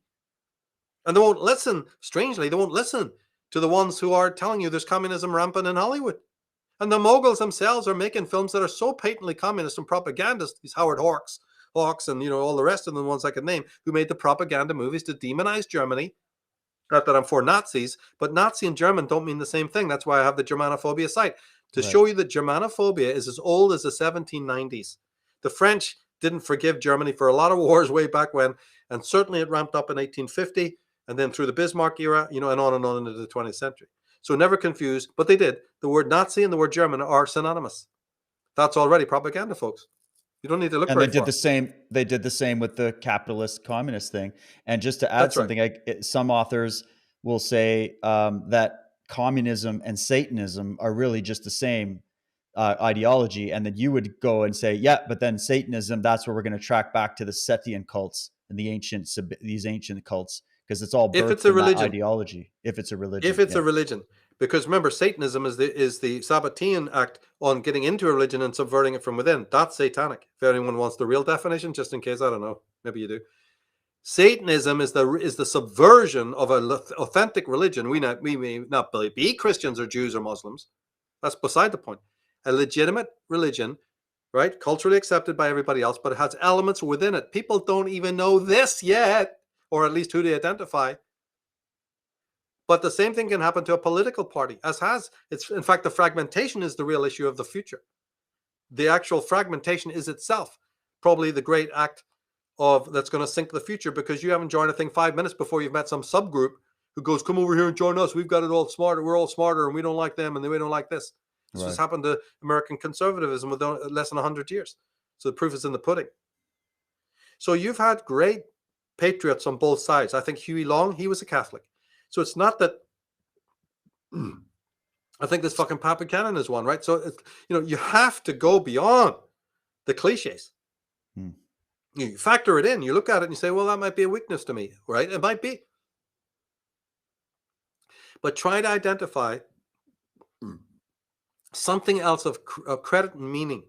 And they won't listen, strangely, they won't listen to the ones who are telling you there's communism rampant in Hollywood. And the moguls themselves are making films that are so patently communist and propagandist, these Howard Hawks, and, you know, all the rest of the ones I could name, who made the propaganda movies to demonize Germany. Not that I'm for Nazis, but Nazi and German don't mean the same thing. That's why I have the Germanophobia site, to show you that Germanophobia is as old as the 1790s. The French didn't forgive Germany for a lot of wars way back when, and certainly it ramped up in 1850, and then through the Bismarck era, you know, and on into the 20th century. So never confuse, but they did. The word Nazi and the word German are synonymous. That's already propaganda, folks. You don't need to look.
And they did the same. They did the same with the capitalist communist thing. And just to add something, some authors will say that communism and Satanism are really just the same ideology, and then you would go and say, yeah, but then Satanism, that's where we're going to track back to the Sethian cults and these ancient cults, because it's all birthed
if it's a religion
ideology. If it's a religion,
a religion, because remember, Satanism is the Sabbatean act on getting into a religion and subverting it from within. That's satanic. If anyone wants the real definition, just in case, I don't know, maybe you do. Satanism is the subversion of an authentic religion. We may not be Christians or Jews or Muslims. That's beside the point. A legitimate religion, right? Culturally accepted by everybody else, but it has elements within it. People don't even know this yet, or at least who they identify. But the same thing can happen to a political party, in fact, the fragmentation is the real issue of the future. The actual fragmentation is itself probably the great act that's going to sink the future, because you haven't joined a thing 5 minutes before you've met some subgroup who goes, come over here and join us. We've got it all smarter. We're all smarter, and we don't like them, and we don't like this. This just happened to American conservatism with less than 100 years. So the proof is in the pudding. So you've had great patriots on both sides. I think Huey Long, he was a Catholic. So it's not that. I think this fucking Papa Cannon is one, right? So you have to go beyond the cliches. You factor it in. You look at it and you say, well, that might be a weakness to me, right? It might be. But try to identify something else of credit and meaning.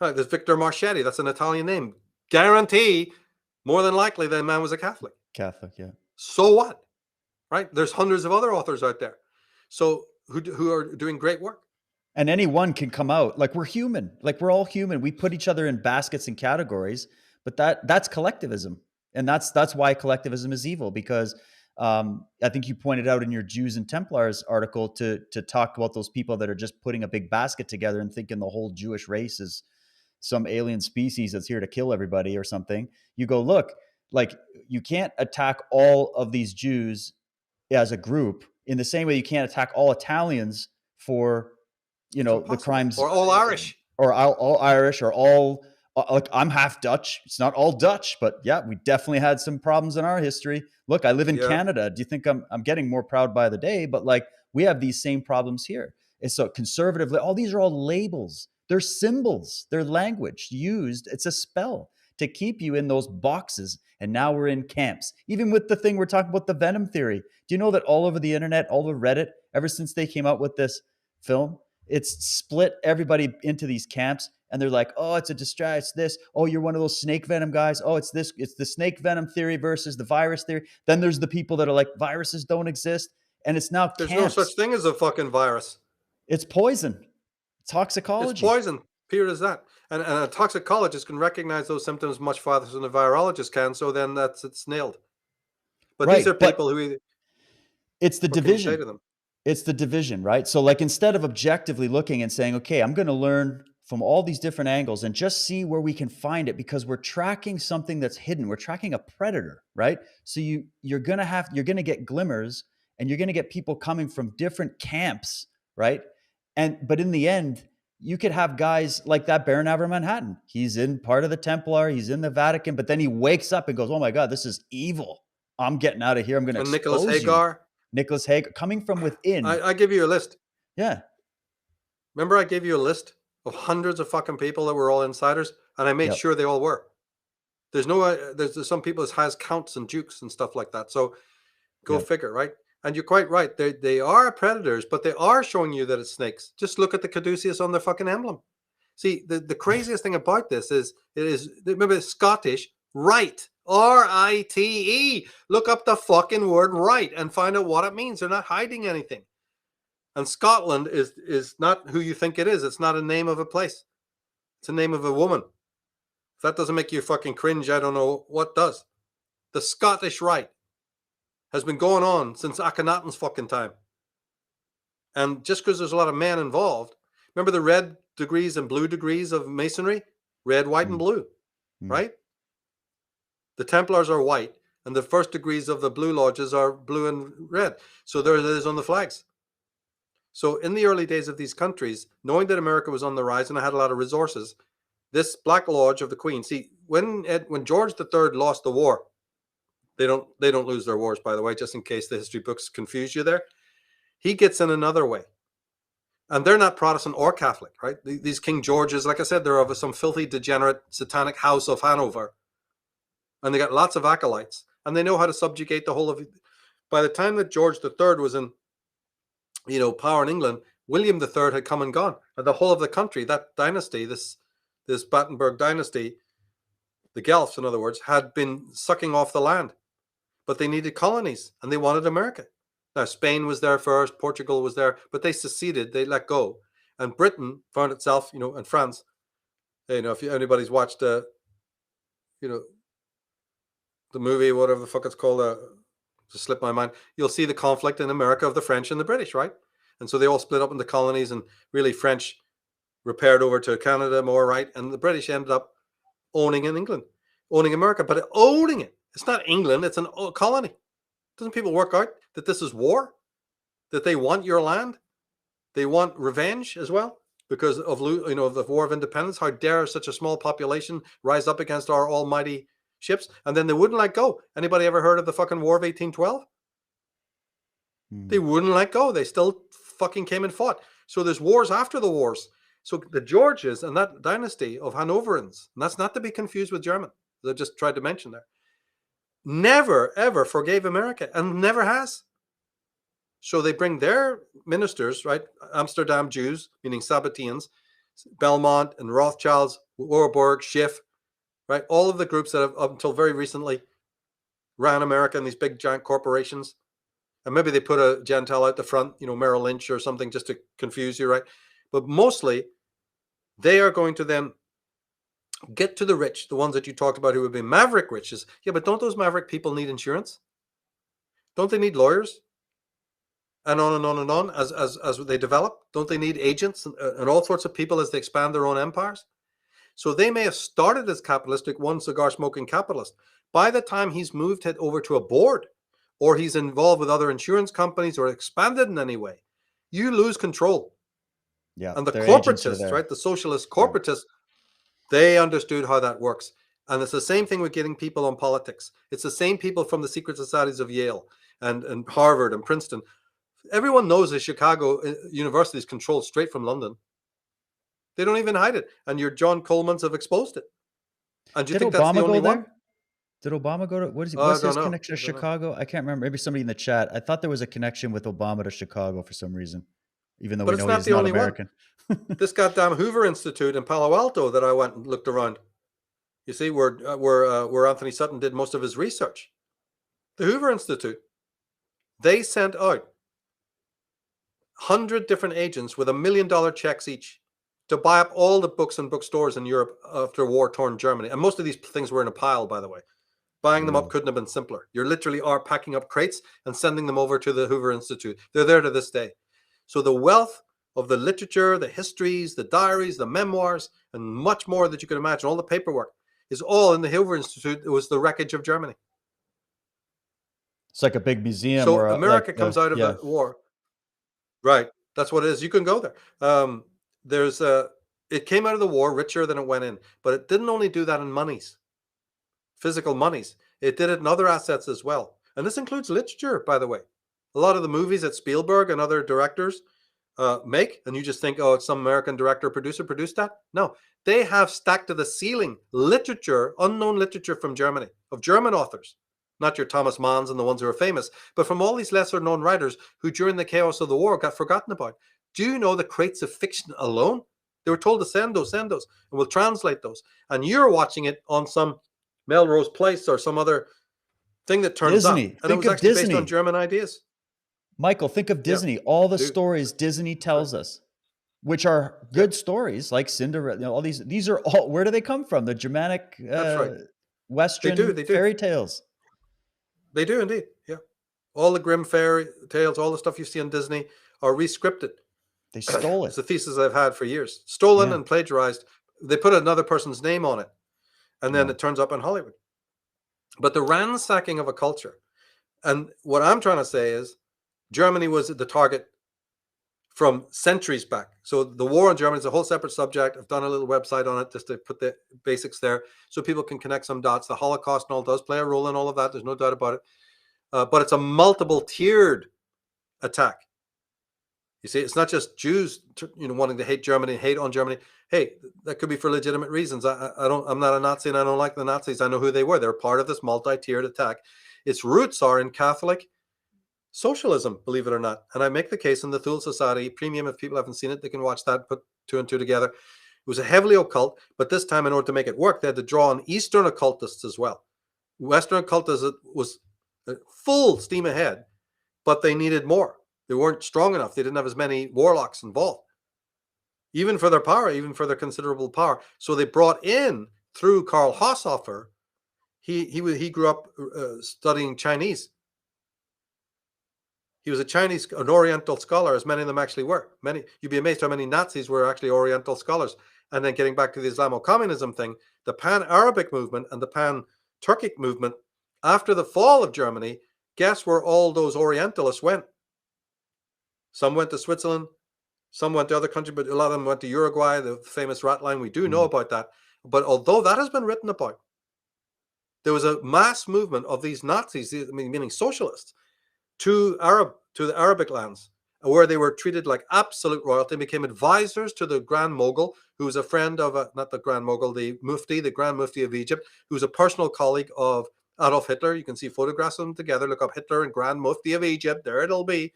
Right, there's Victor Marchetti. That's an Italian name. Guarantee, more than likely, that man was a Catholic.
Catholic, yeah.
So what? Right? There's hundreds of other authors out there. So who are doing great work.
And anyone can come out. Like, we're human. Like, we're all human. We put each other in baskets and categories, but that's collectivism. And that's why collectivism is evil, because I think you pointed out in your Jews and Templars article to talk about those people that are just putting a big basket together and thinking the whole Jewish race is some alien species that's here to kill everybody or something. You go, look, like, you can't attack all of these Jews as a group in the same way you can't attack all Italians for, the crimes,
or all Irish,
or all Irish, or all, like, I'm half Dutch. It's not all Dutch, but yeah, we definitely had some problems in our history. Look, I live in Canada. Do you think I'm getting more proud by the day? But like, we have these same problems here. And so conservatively, all these are all labels. They're symbols. They're language used. It's a spell to keep you in those boxes. And now we're in camps. Even with the thing we're talking about, the Venom theory. Do you know that all over the internet, all over Reddit, ever since they came out with this film, it's split everybody into these camps, and they're like, oh, it's a distract, it's this. Oh, you're one of those snake venom guys. Oh, it's this. It's the snake venom theory versus the virus theory. Then there's the people that are like, viruses don't exist. And it's now
there's
camps.
no such thing as a fucking virus.
It's poison. Toxicology.
It's poison. Period as that. And a toxicologist can recognize those symptoms much faster than a virologist can. So then it's nailed. But these are people who.
It's the division. It's the division, right? So like, instead of objectively looking and saying, okay, I'm going to learn from all these different angles and just see where we can find it, because we're tracking something that's hidden. We're tracking a predator, right? So you're going to get glimmers, and you're going to get people coming from different camps, right? But in the end, you could have guys like that Baron Aver Manhattan. He's in part of the Templar. He's in the Vatican, but then he wakes up and goes, oh my God, this is evil. I'm getting out of here. I'm going to expose
Nicholas Hagar.
Nicholas Hagar, coming from within.
I give you a list.
Yeah.
Remember, I gave you a list of hundreds of fucking people that were all insiders, and I made sure they all were. There's some people as high as counts and dukes and stuff like that. So go figure, right? And you're quite right. They are predators, but they are showing you that it's snakes. Just look at the caduceus on their fucking emblem. See, the craziest thing about this is remember, it's Scottish Rite. R-I-T-E. Look up the fucking word right and find out what it means. They're not hiding anything. And Scotland is not who you think it is. It's not a name of a place. It's a name of a woman. If that doesn't make you fucking cringe, I don't know what does. The Scottish Rite has been going on since Akhenaten's fucking time. And just because there's a lot of men involved, remember the red degrees and blue degrees of Masonry? Red, white, and blue, right? The Templars are white, and the first degrees of the Blue Lodges are blue and red. So there it is on the flags. So in the early days of these countries, knowing that America was on the rise and had a lot of resources, this Black Lodge of the Queen. See, when George III lost the war, they don't lose their wars, by the way, just in case the history books confuse you there. He gets in another way. And they're not Protestant or Catholic, right? These King Georges, like I said, they're of some filthy, degenerate, satanic house of Hanover. And they got lots of acolytes, and they know how to subjugate the whole of it. By the time that George III was in, power in England, William III had come and gone. And the whole of the country, that dynasty, this Battenberg dynasty, the Guelphs, in other words, had been sucking off the land. But they needed colonies, and they wanted America. Now, Spain was there first, Portugal was there, but they seceded, they let go. And Britain found itself, and France, if anybody's watched, the movie, whatever the fuck it's called, just slipped my mind, you'll see the conflict in America of the French and the British, right? And so they all split up into colonies, and really French repaired over to Canada more, right? And the British ended up owning in England, owning America, but owning it. It's not England, it's a colony. Doesn't people work out that this is war? That they want your land? They want revenge as well? Because of the War of Independence. How dare such a small population rise up against our almighty ships? And then they wouldn't let go. Anybody ever heard of the fucking War of 1812? They wouldn't let go. They still fucking came and fought. So there's wars after the wars. So the Georges and that dynasty of Hanoverians, and that's not to be confused with German. as I just tried to mention there, never, ever forgave America and never has. So they bring their ministers, right? Amsterdam Jews, meaning Sabbateans, Belmont and Rothschilds, Warburg, Schiff, right? All of the groups that have, up until very recently, ran America and these big giant corporations. And maybe they put a Gentile out the front, Merrill Lynch or something, just to confuse you, right? But mostly, they are going to then get to the rich, the ones that you talked about who would be maverick riches. Yeah, but don't those maverick people need insurance? Don't they need lawyers? And on and on and on as they develop? Don't they need agents and all sorts of people as they expand their own empires? So they may have started as capitalistic, one cigar smoking capitalist. By the time he's moved it over to a board, or he's involved with other insurance companies or expanded in any way, you lose control.
Yeah.
And the corporatists, right, the socialist corporatists, they understood how that works. And it's the same thing with getting people on politics. It's the same people from the secret societies of Yale and Harvard and Princeton. Everyone knows that Chicago University is controlled straight from London. They don't even hide it. And your John Colemans have exposed it. And do you think that's the only one?
Did Obama go to, what's his connection to Chicago? I can't remember. Maybe somebody in the chat. I thought there was a connection with Obama to Chicago for some reason, even though we know he's not American.
This goddamn Hoover Institute in Palo Alto that I went and looked around. You see, where Anthony Sutton did most of his research. The Hoover Institute, they sent out 100 different agents with $1 million checks each to buy up all the books and bookstores in Europe after war-torn Germany. And most of these things were in a pile, by the way. Buying them up couldn't have been simpler. You literally are packing up crates and sending them over to the Hoover Institute. They're there to this day. So the wealth of the literature, the histories, the diaries, the memoirs, and much more that you can imagine, all the paperwork, is all in the Hoover Institute. It was the wreckage of Germany.
It's like a big museum.
So America comes out of the war. Right. That's what it is. You can go there. It came out of the war richer than it went in, but it didn't only do that in monies, physical monies. It did it in other assets as well. And this includes literature, by the way. A lot of the movies that Spielberg and other directors make, and you just think, oh, it's some American director or producer produced that. No, they have stacked to the ceiling literature, unknown literature from Germany, of German authors. Not your Thomas Manns and the ones who are famous, but from all these lesser known writers who during the chaos of the war got forgotten about. Do you know the crates of fiction alone? They were told to send those, and we'll translate those. And you're watching it on some Melrose Place or some other thing that turns up. And it was actually based on German ideas.
Michael, think of Disney. All the stories Disney tells us, which are good stories, like Cinderella, all these are all, where do they come from? The Germanic, Western fairy tales.
They do indeed, yeah. All the Grimm fairy tales, all the stuff you see on Disney are re-scripted.
They stole it.
It's a thesis I've had for years. Stolen and plagiarized. They put another person's name on it, and then it turns up in Hollywood. But the ransacking of a culture, and what I'm trying to say is, Germany was the target from centuries back. So the war on Germany is a whole separate subject. I've done a little website on it just to put the basics there so people can connect some dots. The Holocaust and all does play a role in all of that. There's no doubt about it. But it's a multiple tiered attack. You see, it's not just Jews, wanting to hate Germany, hate on Germany. Hey, that could be for legitimate reasons. I'm not a Nazi and I don't like the Nazis. I know who they were. They're part of this multi-tiered attack. Its roots are in Catholic socialism, believe it or not. And I make the case in the Thule Society premium. If people haven't seen it, they can watch that, put two and two together. It was a heavily occult, but this time in order to make it work, they had to draw on Eastern occultists as well. Western occultism was full steam ahead, but they needed more. They weren't strong enough. They didn't have as many warlocks involved, even for their power, even for their considerable power. So they brought in, through Karl Haushofer, he grew up studying Chinese. He was an Oriental scholar, as many of them actually were. You'd be amazed how many Nazis were actually Oriental scholars. And then getting back to the Islamo-communism thing, the pan-Arabic movement and the pan-Turkic movement, after the fall of Germany, guess where all those Orientalists went? Some went to Switzerland, some went to other countries, but a lot of them went to Uruguay, the famous rat line. We do know about that. But although that has been written about, there was a mass movement of these Nazis, meaning socialists, to the Arabic lands. where they were treated like absolute royalty and became advisors to the Grand Mogul, who was a friend of, not the Grand Mogul, the Grand Mufti of Egypt, who was a personal colleague of Adolf Hitler. You can see photographs of them together. Look up Hitler and Grand Mufti of Egypt. There it'll be.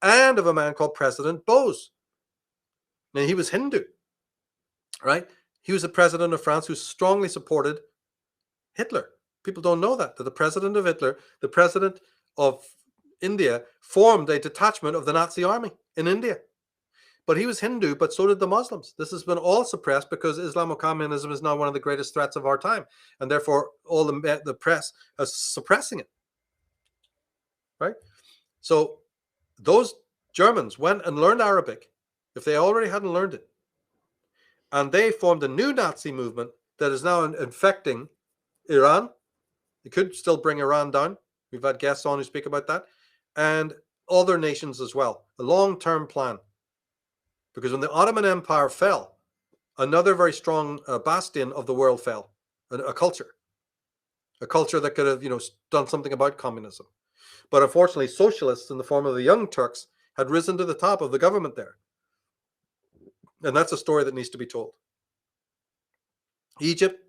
And of a man called President Bose. Now, he was Hindu, right? He was the president of France who strongly supported Hitler. People don't know that the president of Hitler, the president of India, formed a detachment of the Nazi army in India. But he was Hindu, but so did the Muslims. This has been all suppressed because Islamo-communism is now one of the greatest threats of our time. And therefore, all the press is suppressing it. Right? So those Germans went and learned Arabic, if they already hadn't learned it. And they formed a new Nazi movement that is now infecting Iran. It could still bring Iran down. We've had guests on who speak about that. And other nations as well. A long-term plan. Because when the Ottoman Empire fell, another very strong bastion of the world fell. A culture. A culture that could have, done something about communism. But unfortunately, socialists in the form of the Young Turks had risen to the top of the government there. And that's a story that needs to be told. Egypt,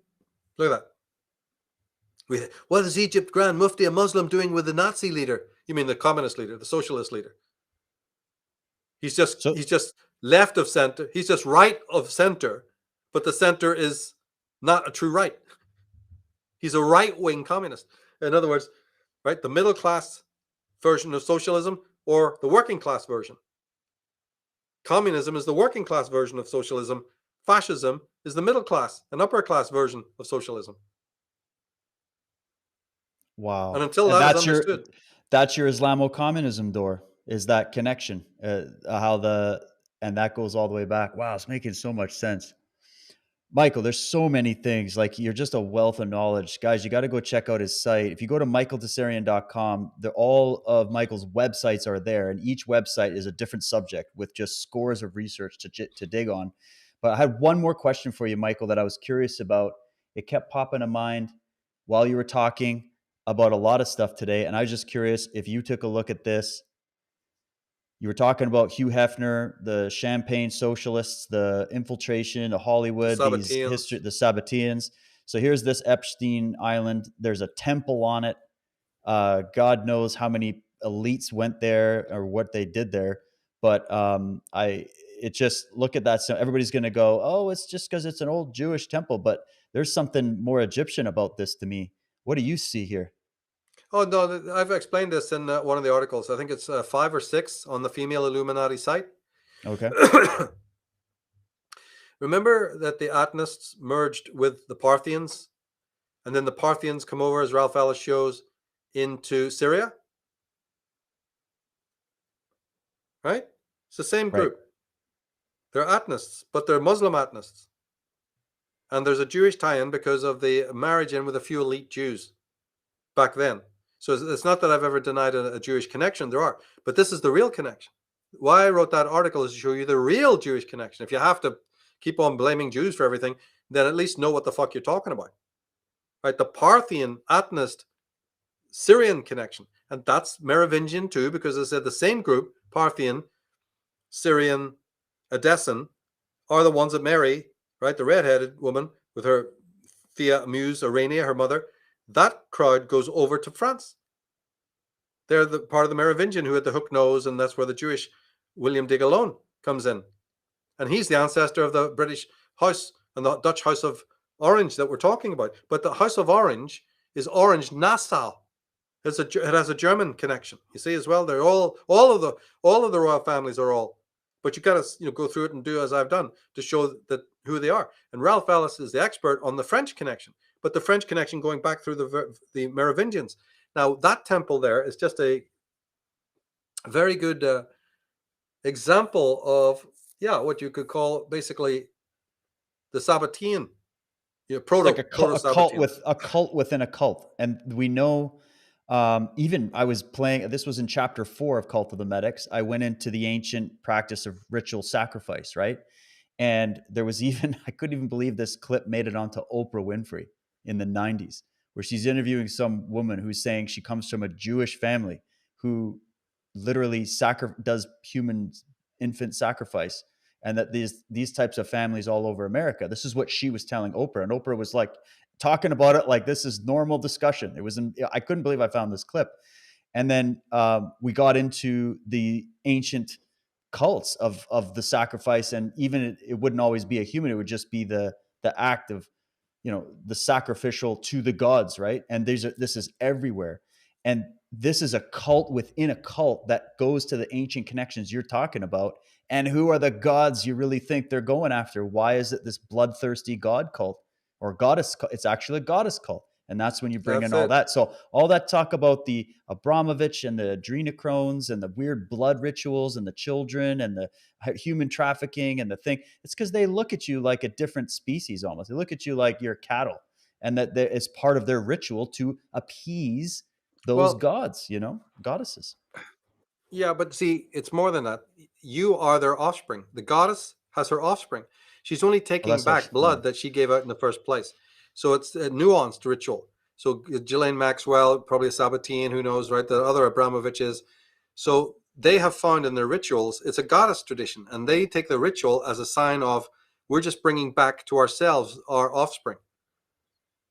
look at that. What is Egypt Grand Mufti, a Muslim, doing with the Nazi leader? You mean the communist leader, the socialist leader? He's just left of center. He's just right of center, but the center is not a true right. He's a right-wing communist. In other words, right, the middle class version of socialism or the working class version. Communism is the working class version of socialism. Fascism is the middle class and upper class version of socialism.
Wow.
And until that is understood.
That's your Islamo-communism door, is that connection. And that goes all the way back. Wow, it's making so much sense. Michael, there's so many things. Like, you're just a wealth of knowledge. Guys, you got to go check out his site. If you go to michaeltsarion.com, all of Michael's websites are there, and each website is a different subject with just scores of research to dig on. But I had one more question for you, Michael, that I was curious about. It kept popping to mind while you were talking about a lot of stuff today, and I was just curious if you took a look at this. You were talking about Hugh Hefner, the Champagne socialists, the infiltration, the Hollywood, the Sabbateans. So here's this Epstein Island. There's a temple on it. God knows how many elites went there or what they did there. But look at that. So everybody's going to go, oh, it's just because it's an old Jewish temple. But there's something more Egyptian about this to me. What do you see here?
Oh, no, I've explained this in one of the articles. I think it's 5 or 6 on the Female Illuminati site.
Okay.
Remember that the Atenists merged with the Parthians, and then the Parthians come over, as Ralph Ellis shows, into Syria? Right? It's the same group. Right. They're Atenists, but they're Muslim Atenists. And there's a Jewish tie-in because of the marriage in with a few elite Jews back then. So it's not that I've ever denied a Jewish connection. There are. But this is the real connection. Why I wrote that article is to show you the real Jewish connection. If you have to keep on blaming Jews for everything, then at least know what the fuck you're talking about. Right? The Parthian, Atenist, Syrian connection. And that's Merovingian too, because as I said, the same group, Parthian, Syrian, Edessan, are the ones that marry, right, the redheaded woman with her Thea Muse Urania, her mother. That crowd goes over to France. They're the part of the Merovingian who had the hook nose, and that's where the Jewish William de Gauloin comes in. And he's the ancestor of the British House and the Dutch House of Orange that we're talking about. But the House of Orange is Orange Nassau. It has a German connection. You see as well. They're all of the royal families are all. But you got to go through it and do as I've done to show that who they are. And Ralph Ellis is the expert on the French connection. But the French connection going back through the Merovingians. Now, that temple there is just a very good example of, what you could call basically the Sabbatean.
Like a cult within a cult. And we know, even I was playing, this was in chapter 4 of Cult of the Medics. I went into the ancient practice of ritual sacrifice, right? And there was I couldn't even believe this clip made it onto Oprah Winfrey in the 90s, where she's interviewing some woman who's saying she comes from a Jewish family who literally does human infant sacrifice, and that these types of families all over America. This is what she was telling Oprah, and Oprah was like talking about it like this is normal discussion. I couldn't believe I found this clip. And then we got into the ancient cults of the sacrifice, and even it wouldn't always be a human; it would just be the act of, the sacrificial to the gods, right? And this is everywhere, and this is a cult within a cult that goes to the ancient connections you're talking about. And who are the gods you really think they're going after? Why is it this bloodthirsty god cult or goddess cult? It's actually a goddess cult. And that's when you bring in all that. So all that talk about the Abramovich and the adrenochrons and the weird blood rituals and the children and the human trafficking and the thing, it's because they look at you like a different species almost. They look at you like you're cattle, and that it's part of their ritual to appease those gods, goddesses.
Yeah, but see, it's more than that. You are their offspring. The goddess has her offspring. She's only taking back blood that she gave out in the first place. So it's a nuanced ritual. So Ghislaine Maxwell, probably a Sabbatine, who knows, right? The other Abramoviches. So they have found in their rituals, it's a goddess tradition. And they take the ritual as a sign of, we're just bringing back to ourselves our offspring.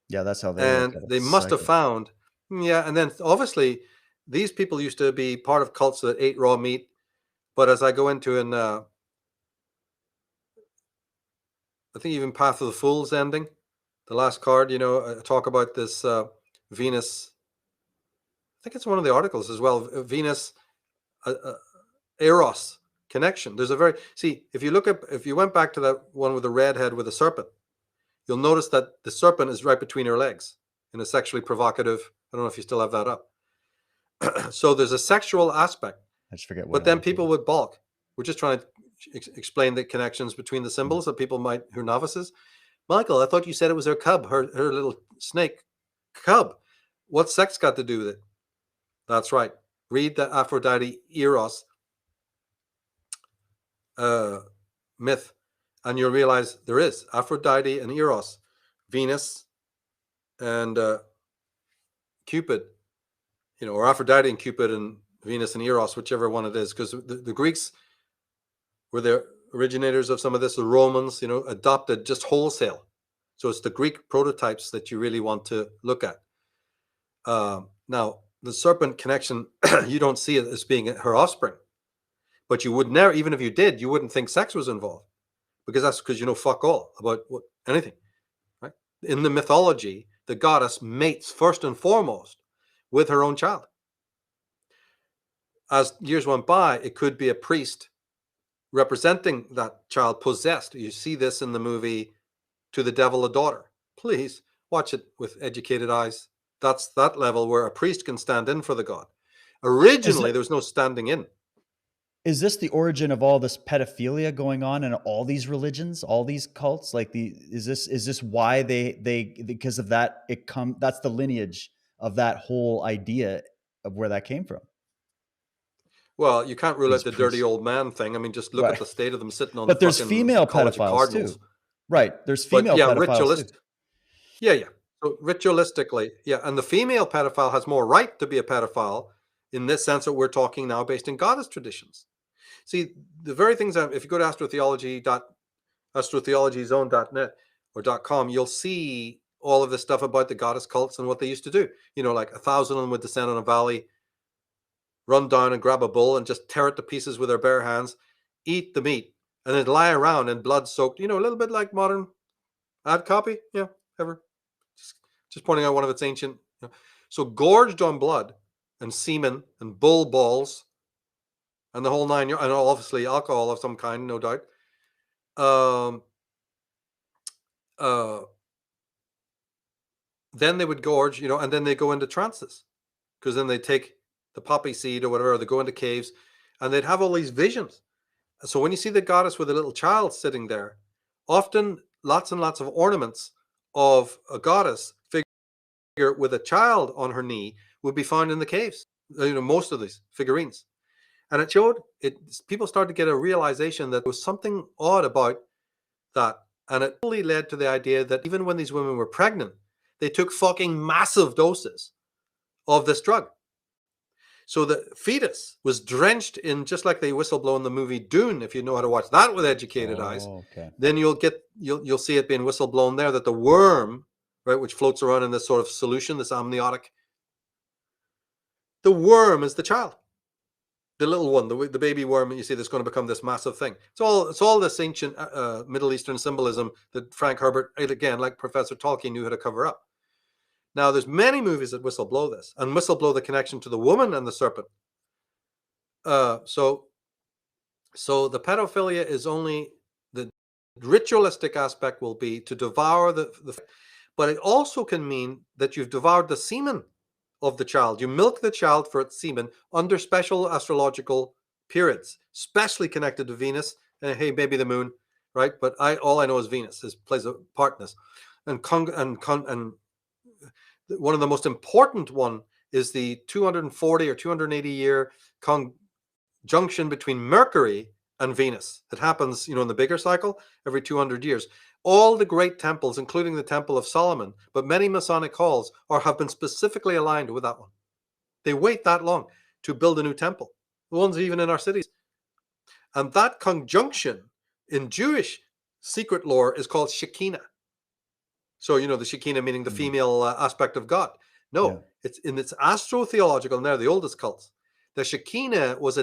Yeah, that's how they
and
look at it.
They must have found, and then obviously these people used to be part of cults that ate raw meat. But as I go into in, I think even Path of the Fool's ending, the last card, talk about this Venus. I think it's one of the articles as well. Venus, Eros connection. There's if you went back to that one with the redhead with the serpent, you'll notice that the serpent is right between her legs in a sexually provocative. I don't know if you still have that up. So there's a sexual aspect.
I just forget.
But then people would balk. We're just trying to explain the connections between the symbols that people who are novices. Michael, I thought you said it was her cub, her little snake cub. What's sex got to do with it? That's right. Read the Aphrodite Eros myth, and you'll realize there is Aphrodite and Eros, Venus and Cupid, or Aphrodite and Cupid and Venus and Eros, whichever one it is, because the Greeks were the originators of some of this. The Romans, adopted just wholesale. So it's the Greek prototypes that you really want to look at. Now, the serpent connection, you don't see it as being her offspring, but you would never, even if you did, you wouldn't think sex was involved, because that's because fuck all about anything, right? In the mythology, the goddess mates first and foremost with her own child. As years went by, it could be a priest representing that child possessed. You see this in the movie To the Devil a Daughter. Please watch it with educated eyes. That's that level where a priest can stand in for the god. Originally, there was no standing in.
Is this the origin of all this pedophilia going on in all these religions, all these cults? Like is this why they because of that that's the lineage of that whole idea of where that came from?
Well, you can't rule out the dirty old man thing. I mean, just look at the state of them sitting on.
But there's female pedophiles too, right? There's female pedophiles too.
Yeah. So ritualistically, and the female pedophile has more right to be a pedophile in this sense that we're talking now based in goddess traditions. See, the very things that, if you go to astrotheologyzone.net or .com, you'll see all of this stuff about the goddess cults and what they used to do. Like 1,000 of them would descend on a valley, run down and grab a bull and just tear it to pieces with their bare hands, eat the meat, and then lie around in blood soaked, a little bit like modern ad copy. Ever. Just pointing out one of its ancient. So gorged on blood and semen and bull balls and the whole nine, and obviously alcohol of some kind, no doubt. Then they would gorge, and then they go into trances, because then they take the poppy seed or whatever, or they go into caves, and they'd have all these visions. So when you see the goddess with a little child sitting there, often lots and lots of ornaments of a goddess figure with a child on her knee would be found in the caves. Most of these figurines. And it showed, people started to get a realization that there was something odd about that. And it really led to the idea that even when these women were pregnant, they took fucking massive doses of this drug. So the fetus was drenched in, just like they whistle-blow in the movie Dune. If you know how to watch that with educated eyes,
Okay.
then you'll see it being whistle-blown there, that the worm, right, which floats around in this sort of solution, this amniotic, the worm is the child, the little one, the baby worm. You see, that's going to become this massive thing. It's all this ancient Middle Eastern symbolism that Frank Herbert, again, like Professor Tolkien, knew how to cover up. Now, there's many movies that whistle-blow this and whistle-blow the connection to the woman and the serpent. So the pedophilia is only, the ritualistic aspect will be to devour but it also can mean that you've devoured the semen of the child. You milk the child for its semen under special astrological periods, specially connected to Venus and, hey, maybe the moon, right? But all I know is Venus plays a part in this. And one of the most important one is the 240 or 280 year conjunction between Mercury and Venus. It happens, in the bigger cycle every 200 years. All the great temples, including the Temple of Solomon, but many Masonic halls have been specifically aligned with that one. They wait that long to build a new temple. The ones even in our cities. And that conjunction in Jewish secret lore is called Shekinah. So, the Shekinah meaning the female aspect of God. No, it's astrotheological, and they're the oldest cults. The Shekinah was a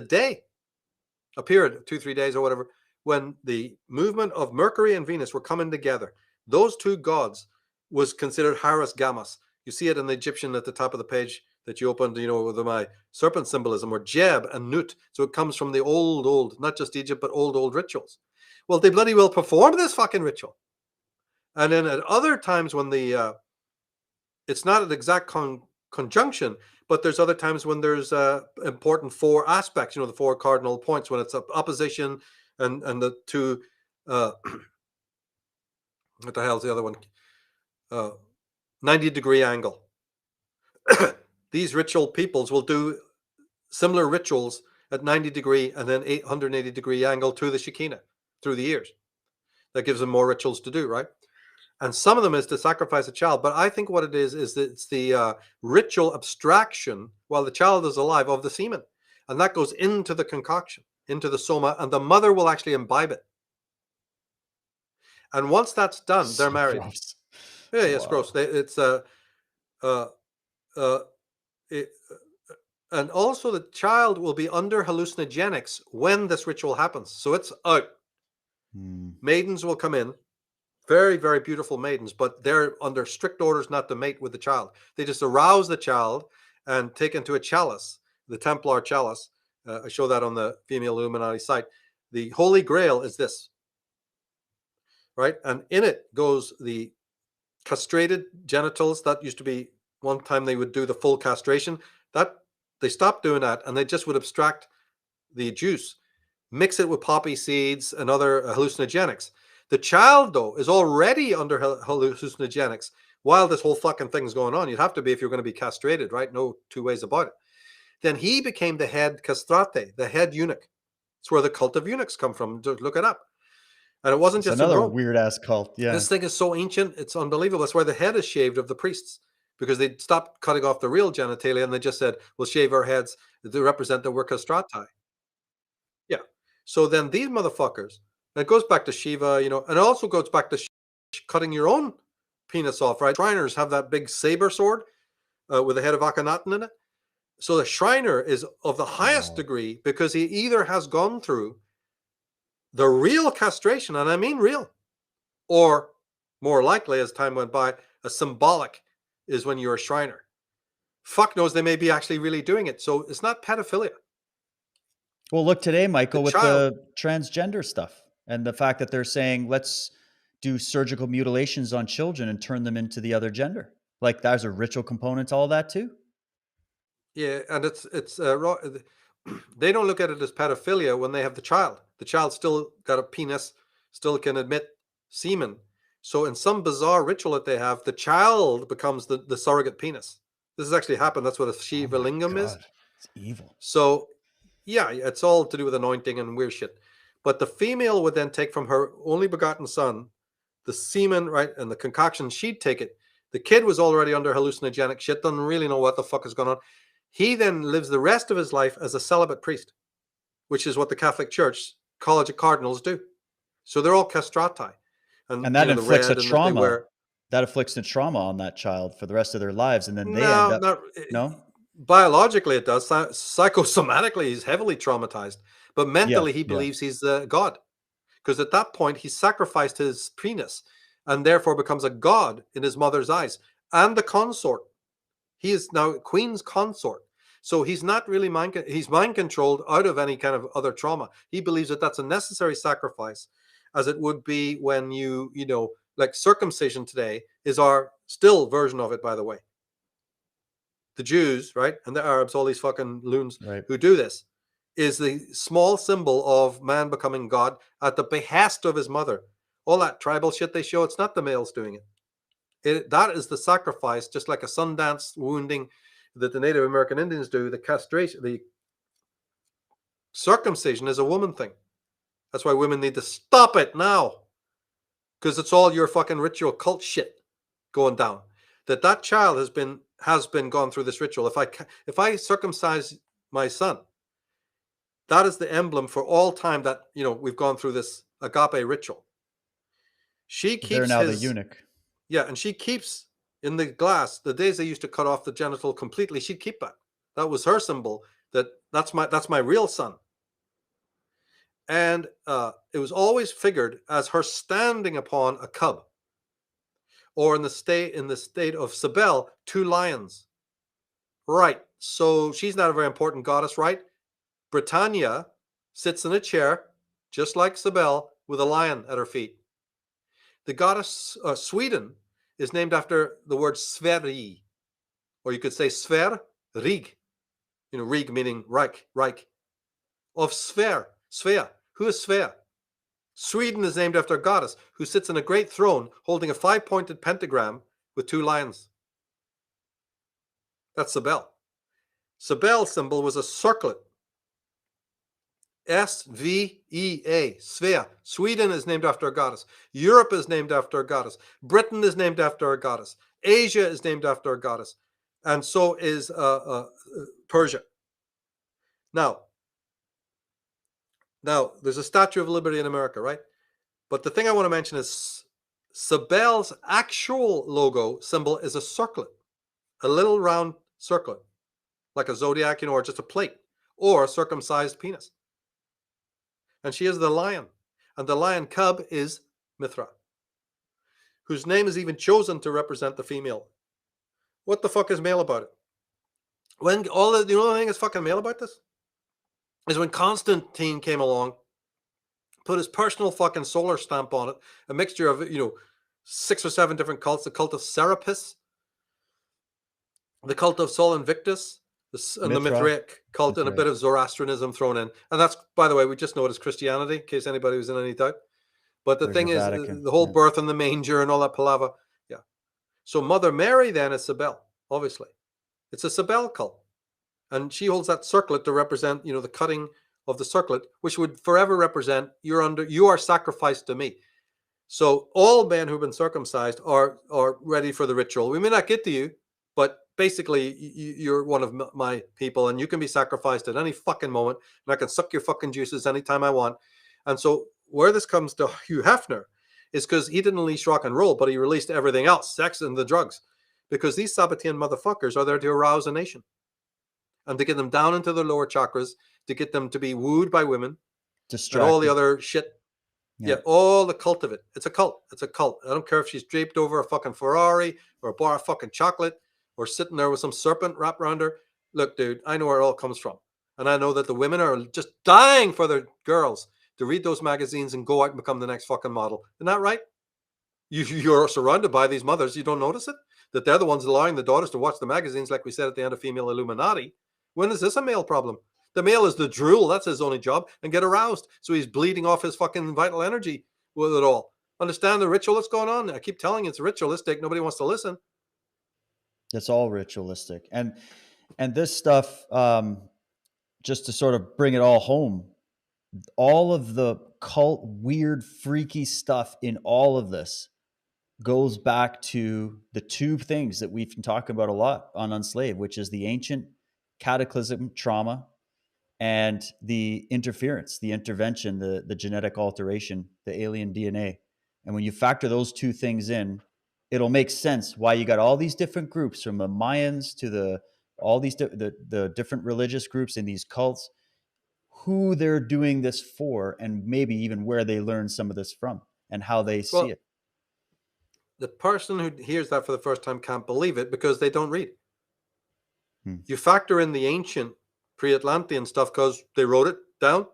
period, 2-3 days or whatever, when the movement of Mercury and Venus were coming together. Those two gods was considered Haris Gammas. You see it in the Egyptian at the top of the page that you opened, with my serpent symbolism, or Jeb and Nut. So it comes from the old, not just Egypt, but old rituals. Well, they bloody well performed this fucking ritual. And then at other times when it's not an exact conjunction, but there's other times when there's important four aspects, the four cardinal points, when it's opposition and the two, what the hell's the other one? 90-degree angle. These ritual peoples will do similar rituals at 90-degree and then 180-degree angle to the Shekinah through the years. That gives them more rituals to do, right? And some of them is to sacrifice a child. But I think what it is that it's the ritual abstraction while the child is alive of the semen. And that goes into the concoction, into the soma, and the mother will actually imbibe it. And once that's done, they're married.
Gross.
Yeah, it's gross. And also the child will be under hallucinogenics when this ritual happens. So it's out. Maidens will come in. Very, very beautiful maidens, but they're under strict orders not to mate with the child. They just arouse the child and take into a chalice, the Templar chalice. I show that on the Female Illuminati site. The Holy Grail is this, right? And in it goes the castrated genitals. That used to be one time they would do the full castration. That they stopped doing that, and they just would abstract the juice, mix it with poppy seeds and other hallucinogenics. The child, though, is already under hallucinogenics while this whole fucking thing's going on. You'd have to be if you're going to be castrated, right? No two ways about it. Then he became the head castrate, the head eunuch. It's where the cult of eunuchs come from. Just look it up. And it wasn't just
another weird-ass cult. Yeah.
This thing is so ancient, it's unbelievable. That's why the head is shaved of the priests, because they stopped cutting off the real genitalia and they just said, we'll shave our heads to represent that we're castrati. Yeah. So then these motherfuckers, and it goes back to Shiva, and it also goes back to cutting your own penis off, right? Shriners have that big saber sword with the head of Akhenaten in it. So the Shriner is of the highest degree because he either has gone through the real castration, and I mean real, or more likely, as time went by, a symbolic is when you're a Shriner. Fuck knows, they may be actually really doing it. So it's not pedophilia.
Well, look today, Michael, with the transgender stuff. And the fact that they're saying, let's do surgical mutilations on children and turn them into the other gender. Like there's a ritual component to all that too.
Yeah, and they don't look at it as pedophilia when they have the child. The child still got a penis, still can emit semen. So in some bizarre ritual that they have, the child becomes the surrogate penis. This has actually happened. That's what a Shiva lingam is.
It's evil.
So yeah, it's all to do with anointing and weird shit. But the female would then take from her only begotten son the semen, right, and the concoction. She'd take it. The kid was already under hallucinogenic shit, doesn't really know what the fuck is going on. He then lives the rest of his life as a celibate priest, which is what the Catholic Church College of Cardinals do. So they're all castrati,
And that
the
inflicts a
red and that they
trauma.
wear.
That afflicts a trauma on that child for the rest of their lives, and then they end
No,
up
not
no.
biologically it does. Psychosomatically, he's heavily traumatized, but mentally he
Yeah.
believes he's God, because at that point he sacrificed his penis and therefore becomes a god in his mother's eyes and the consort. He is now queen's consort. So he's not really he's mind controlled out of any kind of other trauma. He believes that that's a necessary sacrifice, as it would be when like circumcision today is our still version of it, by the way. The Jews, right, and the Arabs, all these fucking loons who do this, is the small symbol of man becoming God at the behest of his mother. All that tribal shit they show, it's not the males doing it. That is the sacrifice, just like a Sundance wounding that the Native American Indians do. The castration, the circumcision is a woman thing. That's why women need to stop it now, because it's all your fucking ritual cult shit going down. That child has been gone through this ritual. If I circumcise my son, that is the emblem for all time that we've gone through this agape ritual. She keeps
They're now the eunuch.
Yeah, and she keeps in the glass the days they used to cut off the genital completely. She'd keep that. That was her symbol. That's my real son. And it was always figured as her standing upon a cub, or in the state of Cybele, 2 lions. Right. So she's not a very important goddess, right? Britannia sits in a chair, just like Cybele, with a lion at her feet. The goddess Sweden is named after the word Sverige, or you could say Sver Rig. Rig meaning Reich, of Sver. Who is Sver? Sweden is named after a goddess who sits in a great throne holding a 5-pointed pentagram with 2 lions. That's Cybele. Cybele's symbol was a circlet. Svea, Svea. Sweden is named after a goddess. Europe is named after a goddess. Britain is named after a goddess. Asia is named after a goddess. And so is Persia. Now, there's a Statue of Liberty in America, right? But the thing I want to mention is Cybele's actual logo symbol is a circlet, a little round circlet, like a zodiac, or just a plate, or a circumcised penis. And she is the lion. And the lion cub is Mithra, whose name is even chosen to represent the female. What the fuck is male about it? The only thing that's fucking male about this is when Constantine came along, put his personal fucking solar stamp on it, a mixture of 6 or 7 different cults: the cult of Serapis, the cult of Sol Invictus, and the Mithraic cult, and a bit of Zoroastrianism thrown in. And that's, by the way, we just know it as Christianity, in case anybody was in any doubt. But the thing is, the whole birth in the manger and all that palaver. Yeah. So Mother Mary then is Cybele, obviously. It's a Cybele cult. And she holds that circlet to represent, the cutting of the circlet, which would forever represent you are sacrificed to me. So all men who've been circumcised are ready for the ritual. We may not get to you, but basically you're one of my people, and you can be sacrificed at any fucking moment, and I can suck your fucking juices anytime I want. And so where this comes to Hugh Hefner is because he didn't release rock and roll, but he released everything else, sex and the drugs, because these Sabbatean motherfuckers are there to arouse a nation and to get them down into the lower chakras, to get them to be wooed by women, and all the other shit. Yeah, all the cult of it. It's a cult. It's a cult. I don't care if she's draped over a fucking Ferrari or a bar of fucking chocolate or sitting there with some serpent wrapped around her. Look, dude, I know where it all comes from. And I know that the women are just dying for their girls to read those magazines and go out and become the next fucking model. Isn't that right? You're surrounded by these mothers. You don't notice it? That they're the ones allowing the daughters to watch the magazines, like we said at the end of Female Illuminati. When is this a male problem? The male is the drool. That's his only job. And get aroused. So he's bleeding off his fucking vital energy with it all. Understand the ritual that's going on? I keep telling you it's ritualistic. Nobody wants to listen.
It's all ritualistic. And this stuff, just to sort of bring it all home, all of the cult, weird, freaky stuff in all of this goes back to the 2 things that we've been talking about a lot on Unslaved, which is the ancient cataclysm trauma, and the interference, the intervention, the genetic alteration, the alien DNA. And when you factor those two things in, it'll make sense why you got all these different groups, from the Mayans to all these the different religious groups in these cults, who they're doing this for, and maybe even where they learn some of this from and how they see it.
The person who hears that for the first time can't believe it because they don't read. You factor in the ancient pre-Atlantean stuff because they wrote it down,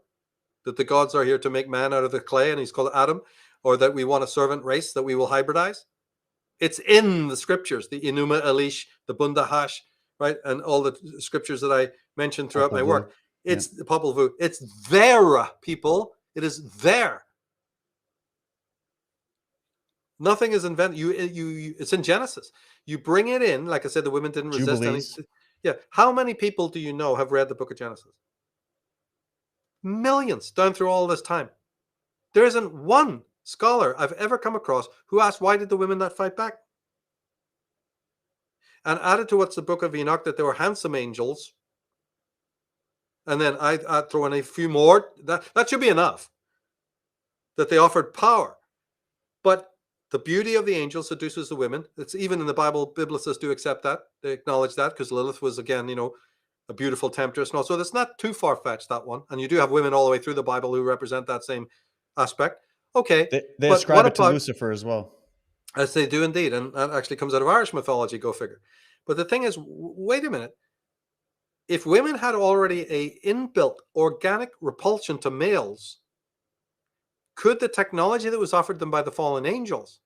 that the gods are here to make man out of the clay, and he's called Adam, or that we want a servant race that we will hybridize. It's in the scriptures, the Enuma Elish, the Bundahash, right? And all the scriptures that I mentioned throughout my work. It's the Popol Vuh. It's there, people. It is there. Nothing is invented. It's in Genesis. You bring it in. Like I said, the women didn't resist anything. Yeah. How many people do you know have read the book of Genesis? Millions down through all this time. There isn't one scholar I've ever come across who asked, why did the women not fight back? And added to what's the book of Enoch, that they were handsome angels. And then I'd throw in a few more. That should be enough. That they offered power. But the beauty of the angels seduces the women. It's even in the Bible, biblicists do accept that. They acknowledge that, because Lilith was, again, a beautiful temptress. And also, that's not too far-fetched, that one. And you do have women all the way through the Bible who represent that same aspect. Okay.
They ascribe it to Lucifer as well.
As they do indeed. And that actually comes out of Irish mythology, go figure. But the thing is, wait a minute. If women had already a inbuilt organic repulsion to males, could the technology that was offered them by the fallen angels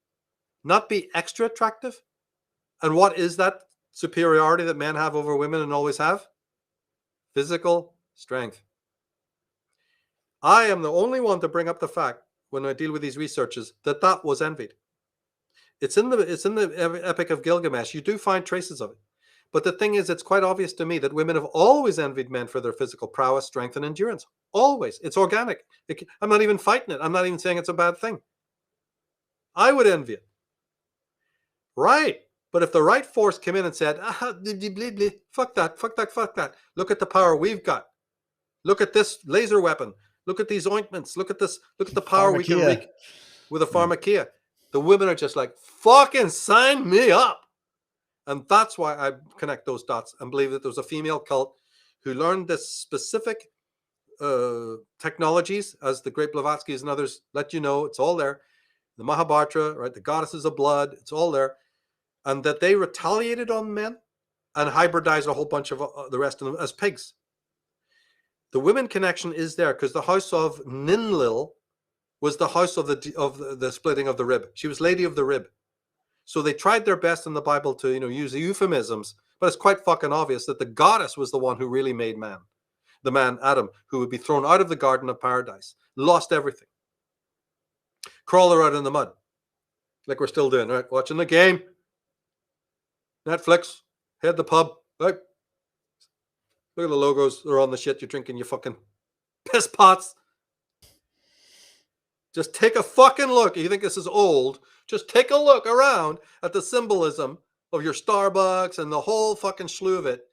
not be extra attractive? And what is that superiority that men have over women and always have? Physical strength. I am the only one to bring up the fact, when I deal with these researchers, that was envied. It's in the Epic of Gilgamesh. You do find traces of it. But the thing is, it's quite obvious to me that women have always envied men for their physical prowess, strength, and endurance. Always. It's organic. I'm not even fighting it. I'm not even saying it's a bad thing. I would envy it. Right. But if the right force came in and said, fuck that. Look at the power we've got. Look at this laser weapon. Look at these ointments. Look at this. Look at the power we can wreak with a pharmakia. The women are just like, fucking sign me up. And that's why I connect those dots and believe that there was a female cult who learned this specific technologies, as the great Blavatsky's and others let you know. It's all there. The Mahabharata, right? The goddesses of blood. It's all there. And that they retaliated on men and hybridized a whole bunch of the rest of them as pigs. The women connection is there because the house of Ninlil was the house of the splitting of the rib. She was lady of the rib. So they tried their best in the Bible to, use euphemisms, but it's quite fucking obvious that the goddess was the one who really made man. The man, Adam, who would be thrown out of the Garden of Paradise, lost everything. Crawler out in the mud, like we're still doing, right? Watching the game. Netflix, head the pub, right? Look at the logos. They're on the shit you're drinking, you fucking piss pots. Just take a fucking look. You think this is old? Just take a look around at the symbolism of your Starbucks and the whole fucking slew of it.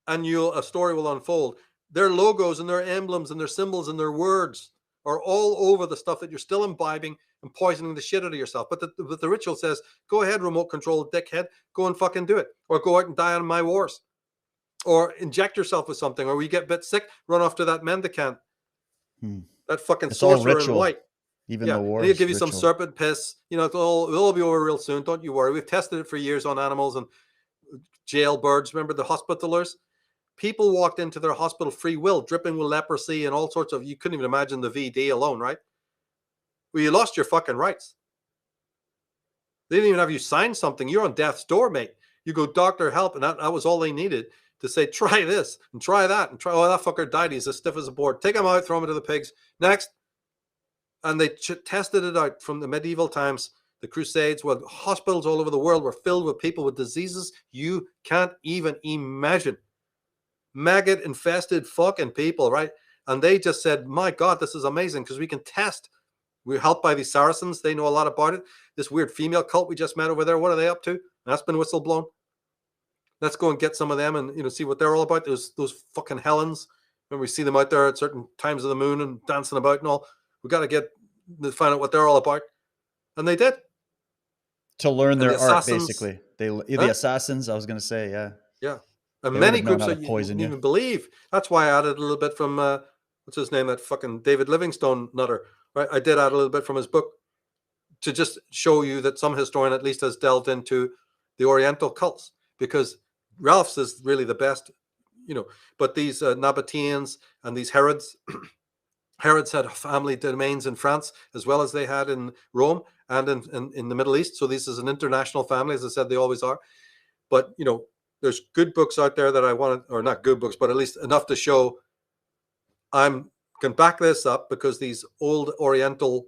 And a story will unfold. Their logos and their emblems and their symbols and their words are all over the stuff that you're still imbibing and poisoning the shit out of yourself. But the ritual says, go ahead, remote control dickhead, go and fucking do it. Or go out and die on my wars. Or inject yourself with something. Or when you get a bit sick, run off to that mendicant. That fucking sorcerer in white.
Even the war.
He'll give you some serpent piss. It'll all be over real soon. Don't you worry. We've tested it for years on animals and jailbirds. Remember the hospitalers? People walked into their hospital free will, dripping with leprosy and all sorts of, you couldn't even imagine the VD alone, right? Well, you lost your fucking rights. They didn't even have you sign something. You're on death's door, mate. You go, doctor, help. And that was all they needed to say, try this and try that and try. Oh, that fucker died. He's as stiff as a board. Take him out, throw him into the pigs. Next. And they tested it out from the medieval times, the Crusades. Well, hospitals all over the world were filled with people with diseases you can't even imagine. Maggot infested fucking people, right? And they just said, my God, this is amazing because we can test. We're helped by these Saracens. They know a lot about it. This weird female cult we just met over there. What are they up to? That's been whistle blown. Let's go and get some of them and see what they're all about. Those fucking Helens. When we see them out there at certain times of the moon and dancing about and all, we got to find out what they're all about. And they did.
To learn
And
their
the
art,
assassins,
basically. The assassins, I was going to say, yeah.
Yeah. And
They
many
would have known
groups
how to
that you
poison
didn't
you.
even believe. That's why I added a little bit from, what's his name, that fucking David Livingstone nutter. Right? I did add a little bit from his book to just show you that some historian at least has delved into the Oriental cults, because Ralph's is really the best, but these Nabateans and these Herods, Herods had family domains in France as well as they had in Rome and in the Middle East. So this is an international family, as I said, they always are. But, there's good books out there that I wanted, or not good books, but at least enough to show I can back this up, because these old Oriental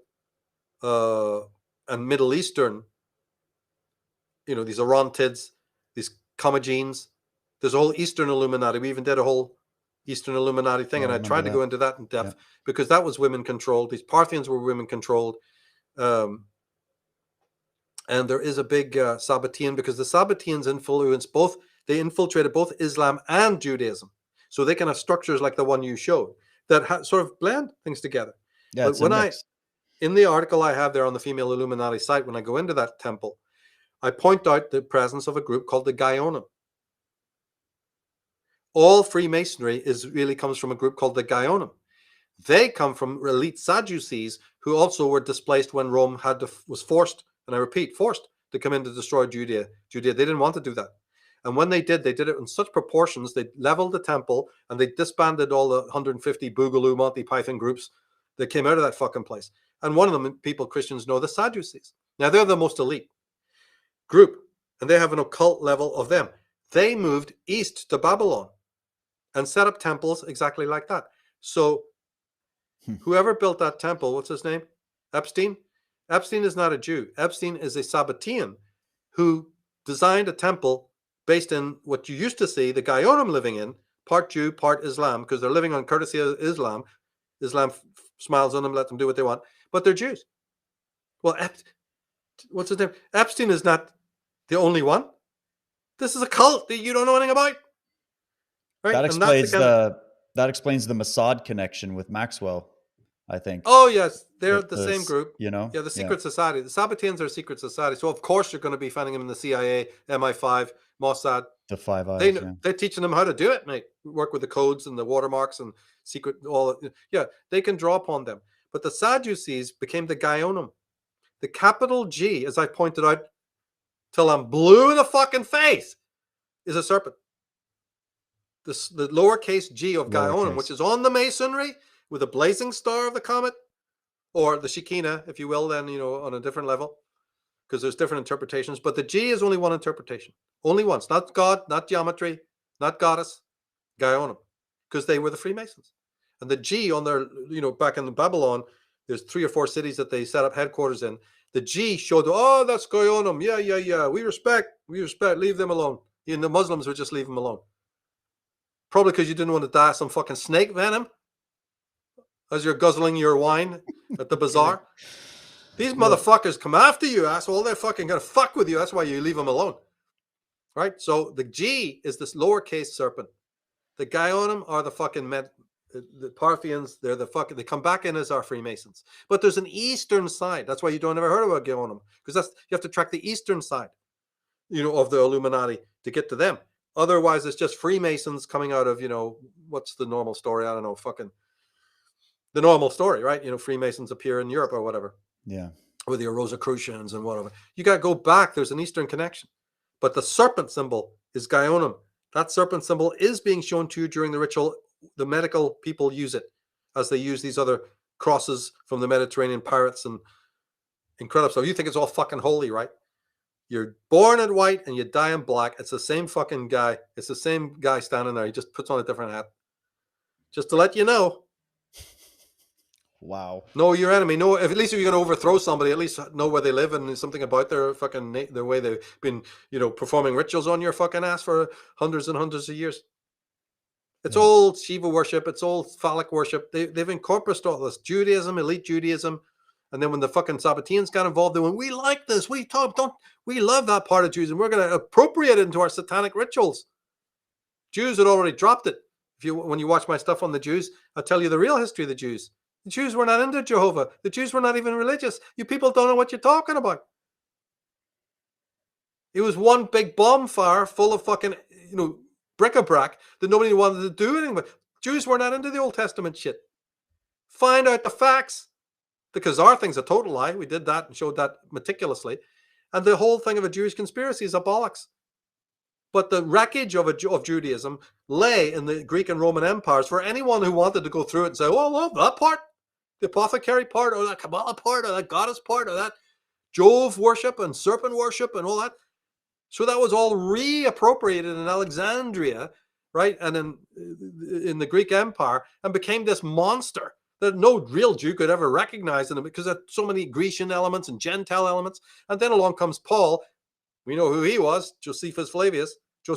and Middle Eastern, these Orontids, these Comagines, there's a whole Eastern Illuminati. We even did a whole Eastern Illuminati thing, and I tried to go into that in depth because that was women controlled. These Parthians were women controlled. And there is a big Sabbatean, because the Sabbateans they infiltrated both Islam and Judaism. So they can have structures like the one you showed that sort of blend things together.
Yeah,
but when in the article I have there on the Female Illuminati site, when I go into that temple, I point out the presence of a group called the Gaionim. All Freemasonry really comes from a group called the Gaionim. They come from elite Sadducees who also were displaced when Rome was forced, and I repeat, forced to come in to destroy Judea. They didn't want to do that. And when they did it in such proportions. They leveled the temple and they disbanded all the 150 Boogaloo Monty Python groups that came out of that fucking place. And one of them, Christians know, the Sadducees. Now, they're the most elite group, and they have an occult level of them. They moved east to Babylon and set up temples exactly like that. So whoever built that temple, what's his name? Epstein? Epstein is not a Jew. Epstein is a Sabbatean who designed a temple based in what you used to see the Gaionim living in, part Jew, part Islam, because they're living on courtesy of Islam. Islam smiles on them, let them do what they want, but they're Jews. Well, what's his name? Epstein is not the only one. This is a cult that you don't know anything about. Right?
That explains the Mossad connection with Maxwell, I think.
Oh, yes. They're the same group.
Yeah,
the secret society. The Sabbateans are a secret society. So, of course, you're going to be finding them in the CIA, MI5, Mossad.
The Five Eyes.
They're teaching them how to do it, mate. Work with the codes and the watermarks and secret, they can draw upon them. But the Sadducees became the Gaionim. The capital G, as I pointed out, till I'm blue in the fucking face, is a serpent. The lowercase g of Gaionim, which is on the masonry with a blazing star of the comet, or the Shekinah, if you will, then, on a different level, because there's different interpretations. But the G is only one interpretation. Only once. Not God, not geometry, not goddess, Gaionim, because they were the Freemasons. And the G on their, back in Babylon, there's 3 or 4 cities that they set up headquarters in. The G showed, oh, that's Gaionim. Yeah. We respect. Leave them alone. And the Muslims would just leave them alone. Probably because you didn't want to die of some fucking snake venom as you're guzzling your wine at the bazaar. These motherfuckers come after you, asshole. They're fucking going to fuck with you. That's why you leave them alone. Right? So the G is this lowercase serpent. The Gaionim are the fucking the Parthians. They're they come back in as our Freemasons. But there's an eastern side. That's why you don't ever heard about Gaionim, because you have to track the eastern side, of the Illuminati to get to them. Otherwise, it's just Freemasons coming out of, what's the normal story? I don't know, fucking the normal story, right? Freemasons appear in Europe or whatever.
Yeah.
With the Rosicrucians and whatever. You got to go back. There's an Eastern connection. But the serpent symbol is Gaionim. That serpent symbol is being shown to you during the ritual. The medical people use it as they use these other crosses from the Mediterranean pirates and incredible stuff. You think it's all fucking holy, right? You're born in white and you die in black. It's the same fucking guy. It's the same guy standing there. He just puts on a different hat. Just to let you know.
Wow.
Know your enemy. Know, at least if you're going to overthrow somebody, at least know where they live and something about their fucking, the way they've been, performing rituals on your fucking ass for hundreds and hundreds of years. It's all Shiva worship. It's all phallic worship. They've incorporated all this Judaism, elite Judaism, And then when the fucking Sabbateans got involved, they went, we like this. We love that part of Jews, and we're going to appropriate it into our satanic rituals. Jews had already dropped it. When you watch my stuff on the Jews, I'll tell you the real history of the Jews. The Jews were not into Jehovah. The Jews were not even religious. You people don't know what you're talking about. It was one big bonfire full of fucking, bric-a-brac that nobody wanted to do anything with. Jews were not into the Old Testament shit. Find out the facts. Because our thing's a total lie. We did that and showed that meticulously. And the whole thing of a Jewish conspiracy is a bollocks. But the wreckage of Judaism lay in the Greek and Roman empires for anyone who wanted to go through it and say, oh, well, that part, the apothecary part, or that Kabbalah part, or that goddess part, or that Jove worship and serpent worship and all that. So that was all reappropriated in Alexandria, right? And in the Greek Empire, and became this monster that no real Jew could ever recognize in it because of so many Grecian elements and Gentile elements. And then along comes Paul. We know who he was, Josephus Flavius, who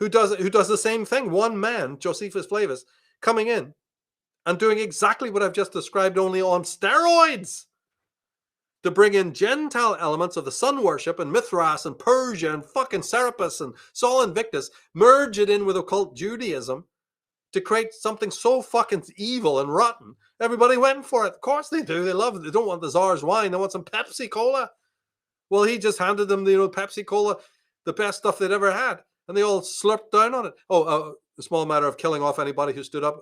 does the same thing. One man, Josephus Flavius, coming in and doing exactly what I've just described, only on steroids, to bring in Gentile elements of the sun worship and Mithras and Persia and fucking Serapis and Sol Invictus, merge it in with occult Judaism to create something so fucking evil and rotten. Everybody went for it. Of course they do. They love it. They don't want the Tsar's wine. They want some Pepsi Cola. Well, he just handed them, Pepsi Cola, the best stuff they'd ever had. And they all slurped down on it. A small matter of killing off anybody who stood up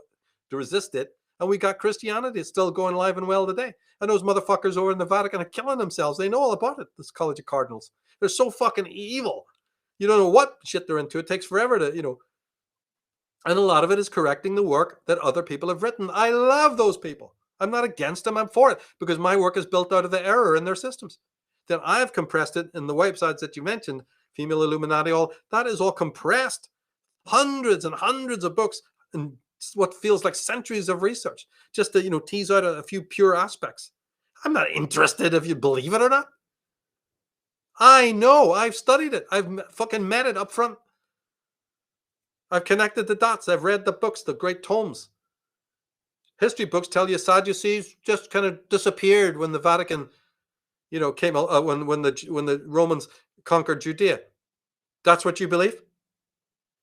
to resist it. And we got Christianity. It's still going alive and well today. And those motherfuckers over in the Vatican are killing themselves. They know all about it, this College of Cardinals. They're so fucking evil. You don't know what shit they're into. It takes forever to, And a lot of it is correcting the work that other people have written. I love those people. I'm not against them. I'm for it. Because my work is built out of the error in their systems. Then I've compressed it in the websites that you mentioned, Female Illuminati, all that is all compressed. Hundreds and hundreds of books and what feels like centuries of research just to, tease out a few pure aspects. I'm not interested if you believe it or not. I know. I've studied it. I've fucking met it up front. I've connected the dots. I've read the books, the great tomes. History books tell you Sadducees just kind of disappeared when the Vatican, came when the Romans conquered Judea. That's what you believe?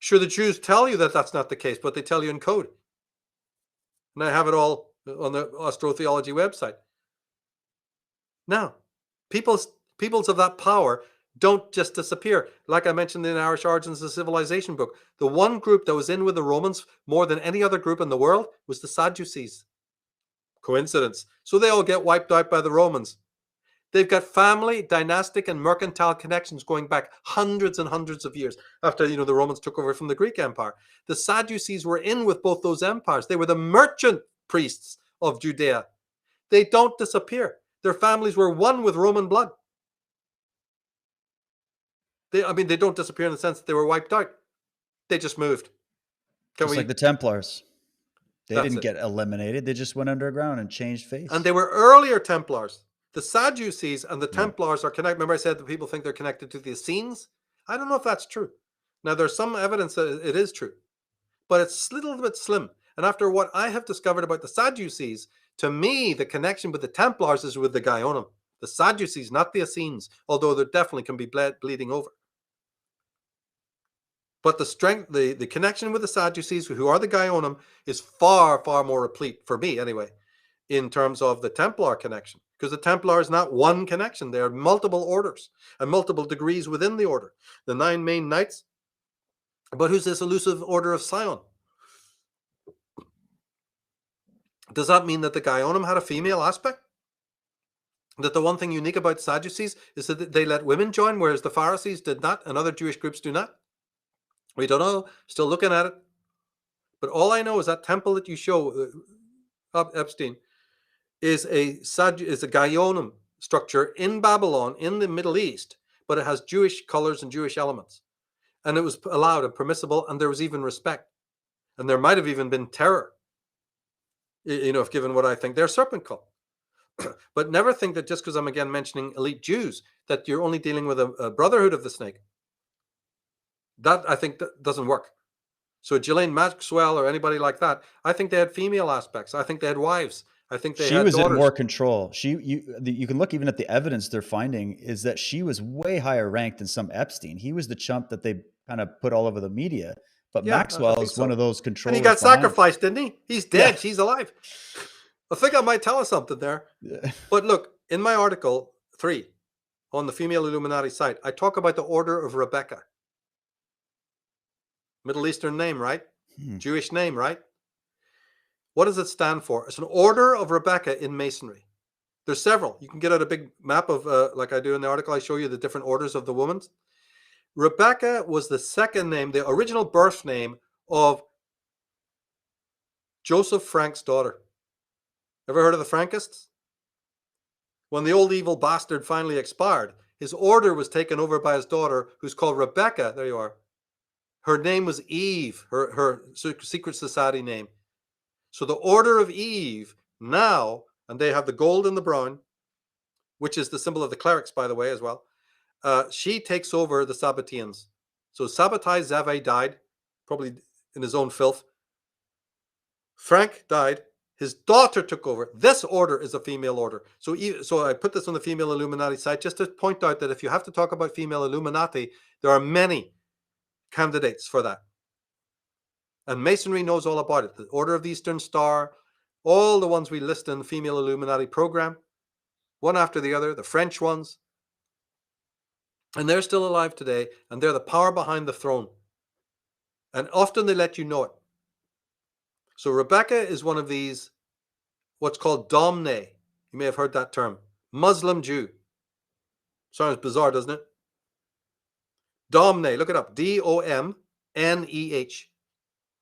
Sure, the Jews tell you that that's not the case, but they tell you in code. And I have it all on the Astrotheology website. Now, peoples of that power don't just disappear. Like I mentioned in the Irish Origins of Civilization book, the one group that was in with the Romans more than any other group in the world was the Sadducees. Coincidence. So they all get wiped out by the Romans. They've got family, dynastic, and mercantile connections going back hundreds and hundreds of years after, the Romans took over from the Greek Empire. The Sadducees were in with both those empires. They were the merchant priests of Judea. They don't disappear. Their families were one with Roman blood. They don't disappear in the sense that they were wiped out. They just moved.
Just like the Templars. They didn't get eliminated. They just went underground and changed face.
And they were earlier Templars. The Sadducees and the Templars are connected. Remember I said that people think they're connected to the Essenes? I don't know if that's true. Now, there's some evidence that it is true. But it's a little bit slim. And after what I have discovered about the Sadducees, to me, the connection with the Templars is with the Gaionum. The Sadducees, not the Essenes, although there definitely can be bleeding over. But the strength, the connection with the Sadducees, who are the Gaionum, is far, far more replete, for me anyway, in terms of the Templar connection. Because the Templar is not one connection. There are multiple orders and multiple degrees within the order. The 9 main knights. But who's this elusive order of Sion? Does that mean that the Gaionum had a female aspect? That the one thing unique about Sadducees is that they let women join, whereas the Pharisees did not, and other Jewish groups do not? We don't know. Still looking at it. But all I know is that temple that you show, Epstein, is a Gaionum structure in Babylon, in the Middle East, but it has Jewish colors and Jewish elements. And it was allowed and permissible, and there was even respect. And there might have even been terror, if given what I think. They're serpent cult. But never think that just because I'm again mentioning elite Jews, that you're only dealing with a brotherhood of the snake. That, I think, that doesn't work. So Ghislaine Maxwell or anybody like that, I think they had female aspects. I think they had wives. I think they
She
had
was in
daughters.
more control. You can look even at the evidence they're finding is that she was way higher ranked than some Epstein. He was the chump that they kind of put all over the media. But
Yeah, I
Maxwell
think
is one
so.
of those
And
controllers.
he got
behind.
sacrificed, didn't he? He's dead.
Yeah.
She's alive. I think I might tell us something there.
Yeah.
But look, in my article 3 on the Female Illuminati site, I talk about the Order of Rebecca. Middle Eastern name, right? Jewish name, right? What does it stand for? It's an Order of Rebecca in Masonry. There's several. You can get out a big map of, like I do in the article, I show you the different orders of the women. Rebecca was the second name, the original birth name of Joseph Frank's daughter. Ever heard of the Frankists? When the old evil bastard finally expired, his order was taken over by his daughter, who's called Rebecca. There you are. Her name was Eve, her secret society name. So the Order of Eve now, and they have the gold and the brown, which is the symbol of the clerics, by the way, as well. She takes over the Sabbateans. So Sabbatai Zave died, probably in his own filth. Frank died. His daughter took over. This order is a female order. So I put this on the Female Illuminati site just to point out that if you have to talk about female Illuminati, there are many candidates for that. And Masonry knows all about it. The Order of the Eastern Star, all the ones we list in the Female Illuminati program, one after the other, the French ones. And they're still alive today, and they're the power behind the throne. And often they let you know it. So Rebecca is one of these, what's called Domne. You may have heard that term. Muslim Jew. Sounds bizarre, doesn't it? Domne, look it up. Domneh.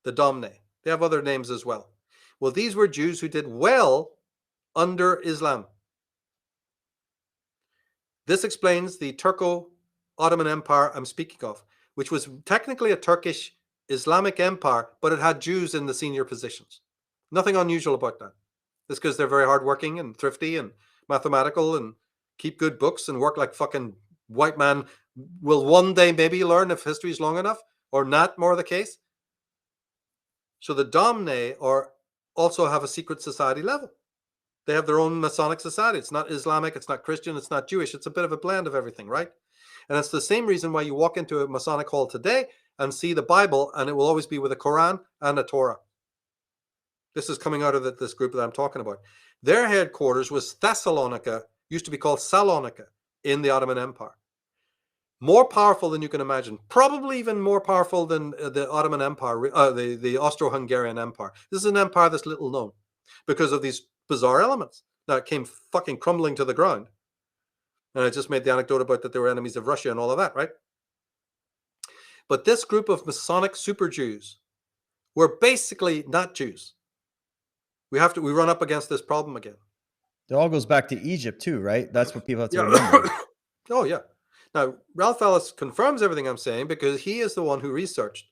The Domne. They have other names as well. Well, these were Jews who did well under Islam. This explains the Turco-Ottoman Empire I'm speaking of, which was technically a Turkish Islamic empire, but it had Jews in the senior positions. Nothing unusual about that. It's because they're very hardworking and thrifty and mathematical and keep good books and work like fucking white man will one day maybe learn if history is long enough, or not more the case. So the Domne also have a secret society level. They have their own Masonic society. It's not Islamic, it's not Christian, it's not Jewish. It's a bit of a blend of everything, right? And it's the same reason why you walk into a Masonic hall today and see the Bible, and it will always be with a Quran and a Torah. This is coming out of this group that I'm talking about. Their headquarters was Thessalonica, used to be called Salonika, in the Ottoman Empire. More powerful than you can imagine. Probably even more powerful than the Ottoman Empire, the Austro-Hungarian Empire. This is an empire that's little known because of these bizarre elements that came fucking crumbling to the ground. And I just made the anecdote about that they were enemies of Russia and all of that, right? But this group of Masonic super Jews were basically not Jews. We run up against this problem again.
It all goes back to Egypt too, right? That's what people have to remember.
Oh, yeah. Now, Ralph Ellis confirms everything I'm saying because he is the one who researched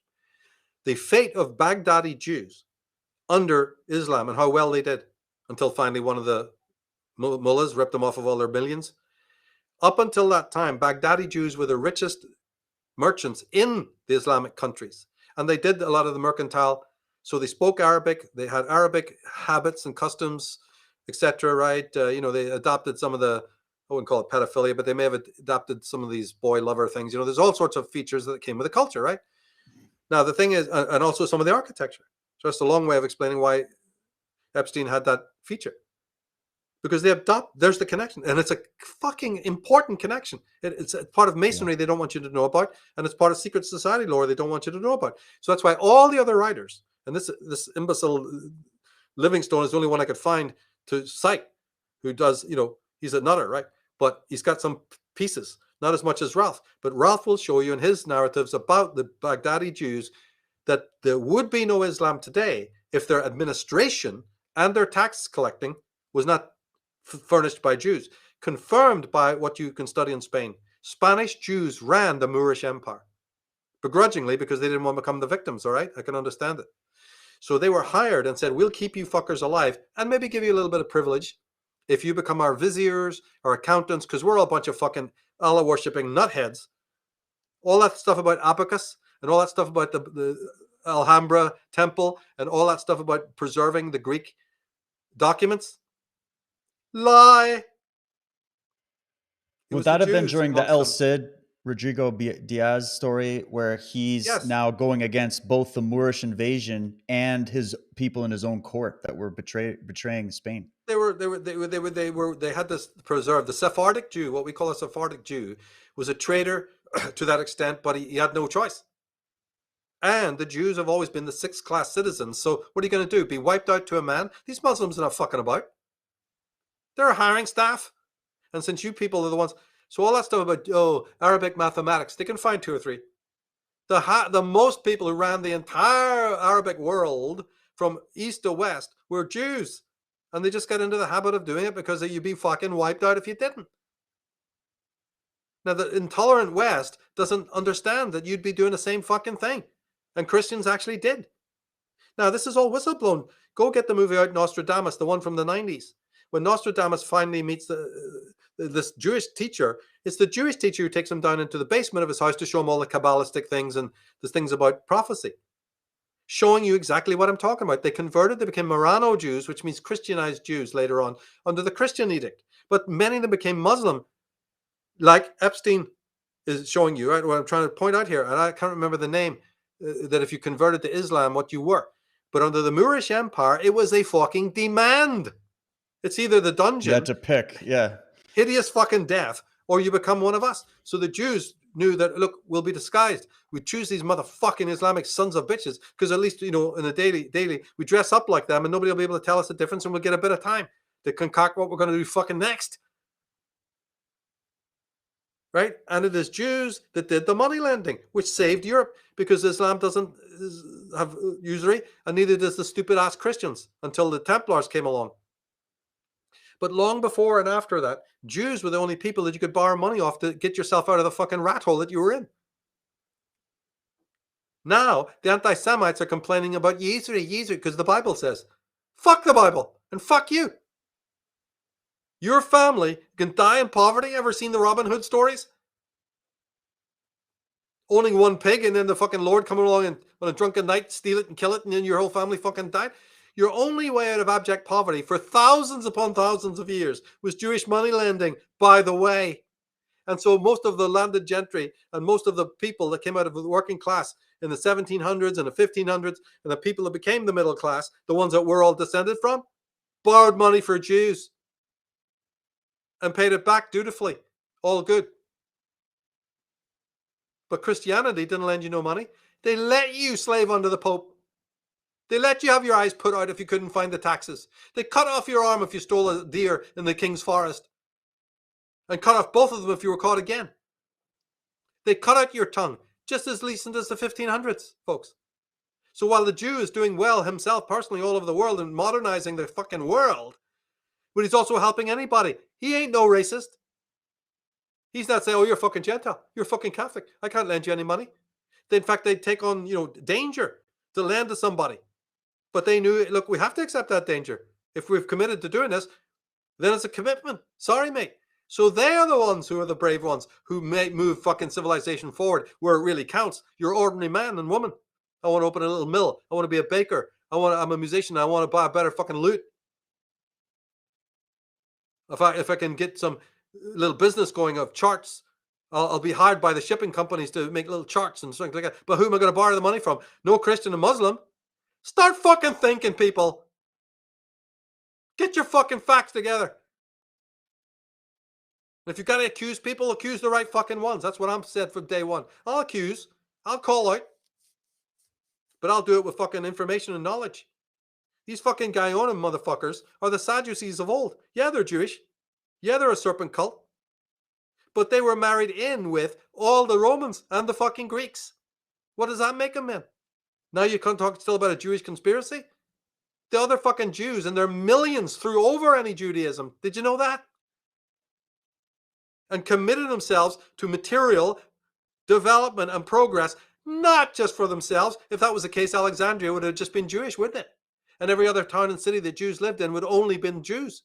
the fate of Baghdadi Jews under Islam and how well they did until finally one of the mullahs ripped them off of all their millions. Up until that time, Baghdadi Jews were the richest merchants in the Islamic countries. And they did a lot of the mercantile. So they spoke Arabic. They had Arabic habits and customs, etc. Right? They adopted some of the, I wouldn't call it pedophilia, but they may have adopted some of these boy lover things. There's all sorts of features that came with the culture, right? Now, the thing is, and also some of the architecture. So that's a long way of explaining why Epstein had that feature. Because there's the connection. And it's a fucking important connection. It's a part of Masonry they don't want you to know about. And it's part of secret society lore they don't want you to know about. So that's why all the other writers, and this imbecile Livingstone is the only one I could find to cite who does, he's a nutter, right? But he's got some pieces, not as much as Ralph. But Ralph will show you in his narratives about the Baghdadi Jews that there would be no Islam today if their administration and their tax collecting was not furnished by Jews, confirmed by what you can study in Spain. Spanish Jews ran the Moorish Empire, begrudgingly because they didn't want to become the victims, all right? I can understand it. So they were hired and said, we'll keep you fuckers alive and maybe give you a little bit of privilege if you become our viziers or accountants, because we're all a bunch of fucking Allah-worshipping nutheads. All that stuff about Abacus and all that stuff about the Alhambra temple and all that stuff about preserving the Greek documents, Lie. It
Would
was the
that have been
Jews
during the
amongst
El
them.
Cid Rodrigo Diaz story where he's
Yes.
now going against both the Moorish invasion and his people in his own court that were betraying Spain?
They had this preserved. The Sephardic Jew, what we call a Sephardic Jew, was a traitor to that extent, but he had no choice. And the Jews have always been the sixth class citizens. So what are you going to do? Be wiped out to a man? These Muslims are not fucking about. They're hiring staff. And since you people are the ones, so all that stuff about Arabic mathematics, they can find two or three. The most people who ran the entire Arabic world from east to west were Jews. And they just got into the habit of doing it because you'd be fucking wiped out if you didn't. Now, the intolerant West doesn't understand that you'd be doing the same fucking thing. And Christians actually did. Now, this is all whistleblown. Go get the movie out, Nostradamus, the one from the 90s. When Nostradamus finally meets this Jewish teacher, it's the Jewish teacher who takes him down into the basement of his house to show him all the Kabbalistic things and the things about prophecy, showing you exactly what I'm talking about. They converted, they became Marano Jews, which means Christianized Jews later on, under the Christian edict. But many of them became Muslim, like Epstein is showing you, right? What I'm trying to point out here, and I can't remember the name, that if you converted to Islam, what you were. But under the Moorish Empire, it was a fucking demand. It's either the dungeon,
You had to pick, yeah.
hideous fucking death, or you become one of us. So the Jews knew that, look, we'll be disguised. We choose these motherfucking Islamic sons of bitches because at least, in a daily, we dress up like them and nobody will be able to tell us the difference and we'll get a bit of time to concoct what we're going to do fucking next. Right? And it is Jews that did the money lending, which saved Europe because Islam doesn't have usury, and neither does the stupid ass Christians until the Templars came along. But long before and after that, Jews were the only people that you could borrow money off to get yourself out of the fucking rat hole that you were in. Now, the anti-Semites are complaining about usury, because the Bible says, fuck the Bible and fuck you. Your family can die in poverty. Ever seen the Robin Hood stories? Owning one pig and then the fucking Lord coming along and on a drunken night steal it and kill it and then your whole family fucking died. Your only way out of abject poverty for thousands upon thousands of years was Jewish money lending, by the way. And so most of the landed gentry and most of the people that came out of the working class in the 1700s and the 1500s and the people that became the middle class, the ones that we're all descended from, borrowed money for Jews and paid it back dutifully. All good. But Christianity didn't lend you no money. They let you slave under the Pope. They let you have your eyes put out if you couldn't find the taxes. They cut off your arm if you stole a deer in the king's forest. And cut off both of them if you were caught again. They cut out your tongue just as recent as the 1500s, folks. So while the Jew is doing well himself personally all over the world and modernizing the fucking world, but he's also helping anybody. He ain't no racist. He's not saying, oh, you're a fucking Gentile. You're a fucking Catholic. I can't lend you any money. In fact, they'd take on, danger to lend to somebody. But they knew, look, we have to accept that danger. If we've committed to doing this, then it's a commitment. Sorry, mate. So they are the ones who are the brave ones who may move fucking civilization forward where it really counts. You're ordinary man and woman. I want to open a little mill. I want to be a baker. I'm a musician. I want to buy a better fucking lute. If I can get some little business going of charts, I'll be hired by the shipping companies to make little charts and things like that. But who am I going to borrow the money from? No Christian and Muslim. Start fucking thinking, people. Get your fucking facts together. If you've got to accuse people, accuse the right fucking ones. That's what I'm said from day one. I'll accuse. I'll call out. But I'll do it with fucking information and knowledge. These fucking Guyonian motherfuckers are the Sadducees of old. Yeah, they're Jewish. Yeah, they're a serpent cult. But they were married in with all the Romans and the fucking Greeks. What does that make them in? Now you can't talk still about a Jewish conspiracy? The other fucking Jews, and their millions, threw over any Judaism. Did you know that? And committed themselves to material development and progress, not just for themselves. If that was the case, Alexandria would have just been Jewish, wouldn't it? And every other town and city that Jews lived in would only been Jews.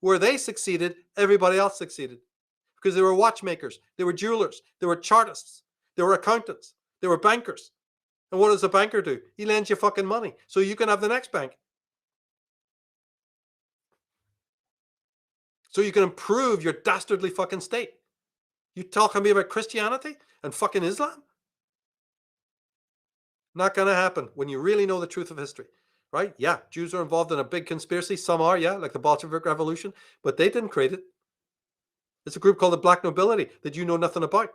Where they succeeded, everybody else succeeded. Because they were watchmakers, they were jewelers, they were chartists, they were accountants, they were bankers. And what does a banker do? He lends you fucking money so you can have the next bank. so you can improve your dastardly fucking state. You talking to me about Christianity and fucking Islam? Not going to happen when you really know the truth of history, right? Yeah, Jews are involved in a big conspiracy. Some are, yeah, like the Bolshevik Revolution, but they didn't create it. It's a group called the Black Nobility that you know nothing about.